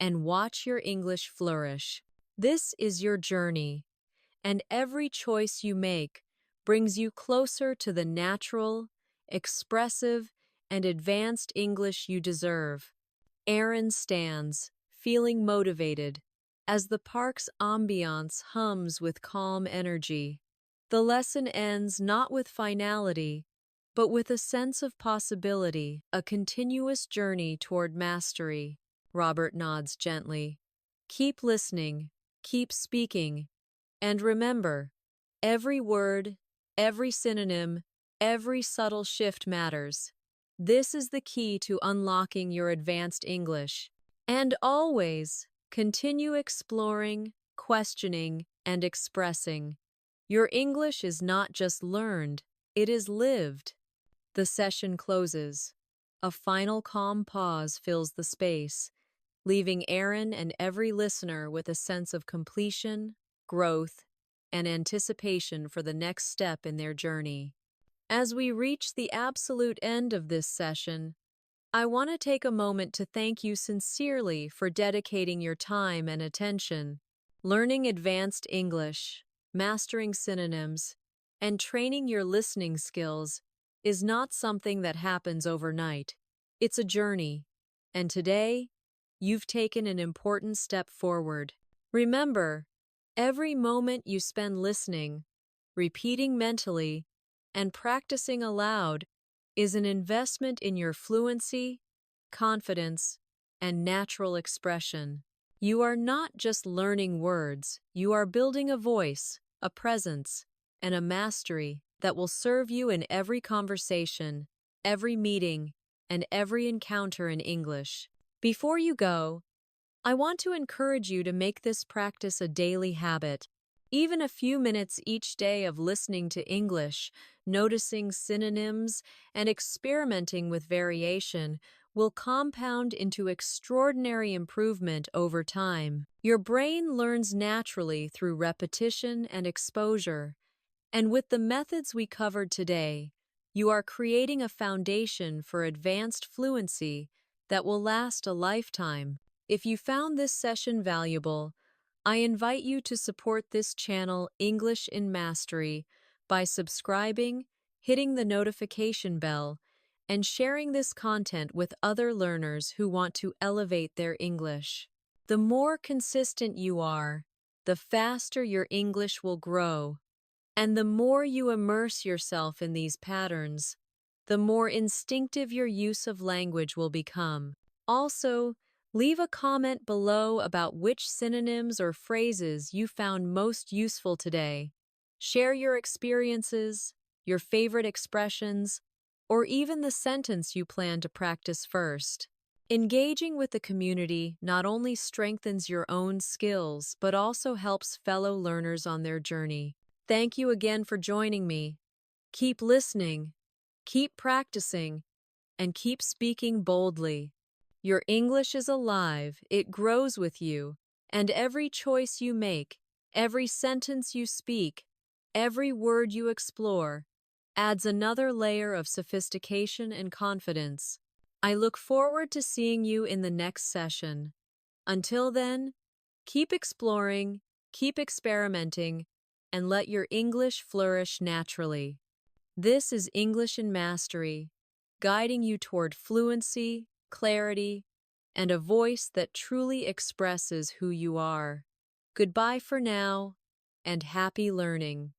and watch your English flourish. This is your journey, and every choice you make brings you closer to the natural, expressive, and advanced English you deserve. Aaron stands, feeling motivated, as the park's ambiance hums with calm energy. The lesson ends not with finality, but with a sense of possibility, a continuous journey toward mastery. Robert nods gently. Keep listening, keep speaking, and remember, every word, every synonym, every subtle shift matters. This is the key to unlocking your advanced English. And always, continue exploring, questioning, and expressing. Your English is not just learned, it is lived. The session closes. A final calm pause fills the space, leaving Aaron and every listener with a sense of completion, growth, and anticipation for the next step in their journey. As we reach the absolute end of this session, I want to take a moment to thank you sincerely for dedicating your time and attention. Learning advanced English, mastering synonyms, and training your listening skills is not something that happens overnight. It's a journey, and today, you've taken an important step forward. Remember, every moment you spend listening, repeating mentally, and practicing aloud is an investment in your fluency, confidence, and natural expression. You are not just learning words, you are building a voice, a presence, and a mastery that will serve you in every conversation, every meeting, and every encounter in English. Before you go, I want to encourage you to make this practice a daily habit. Even a few minutes each day of listening to English, noticing synonyms, and experimenting with variation will compound into extraordinary improvement over time. Your brain learns naturally through repetition and exposure, and with the methods we covered today, you are creating a foundation for advanced fluency that will last a lifetime. If you found this session valuable, I invite you to support this channel, English in Mastery, by subscribing, hitting the notification bell, and sharing this content with other learners who want to elevate their English. The more consistent you are, the faster your English will grow, and the more you immerse yourself in these patterns, the more instinctive your use of language will become. Also, leave a comment below about which synonyms or phrases you found most useful today. Share your experiences, your favorite expressions, or even the sentence you plan to practice first. Engaging with the community not only strengthens your own skills, but also helps fellow learners on their journey. Thank you again for joining me. Keep listening, keep practicing, and keep speaking boldly. Your English is alive, it grows with you, and every choice you make, every sentence you speak, every word you explore, adds another layer of sophistication and confidence. I look forward to seeing you in the next session. Until then, keep exploring, keep experimenting, and let your English flourish naturally. This is English in Mastery, guiding you toward fluency, clarity, and a voice that truly expresses who you are. Goodbye for now, and happy learning.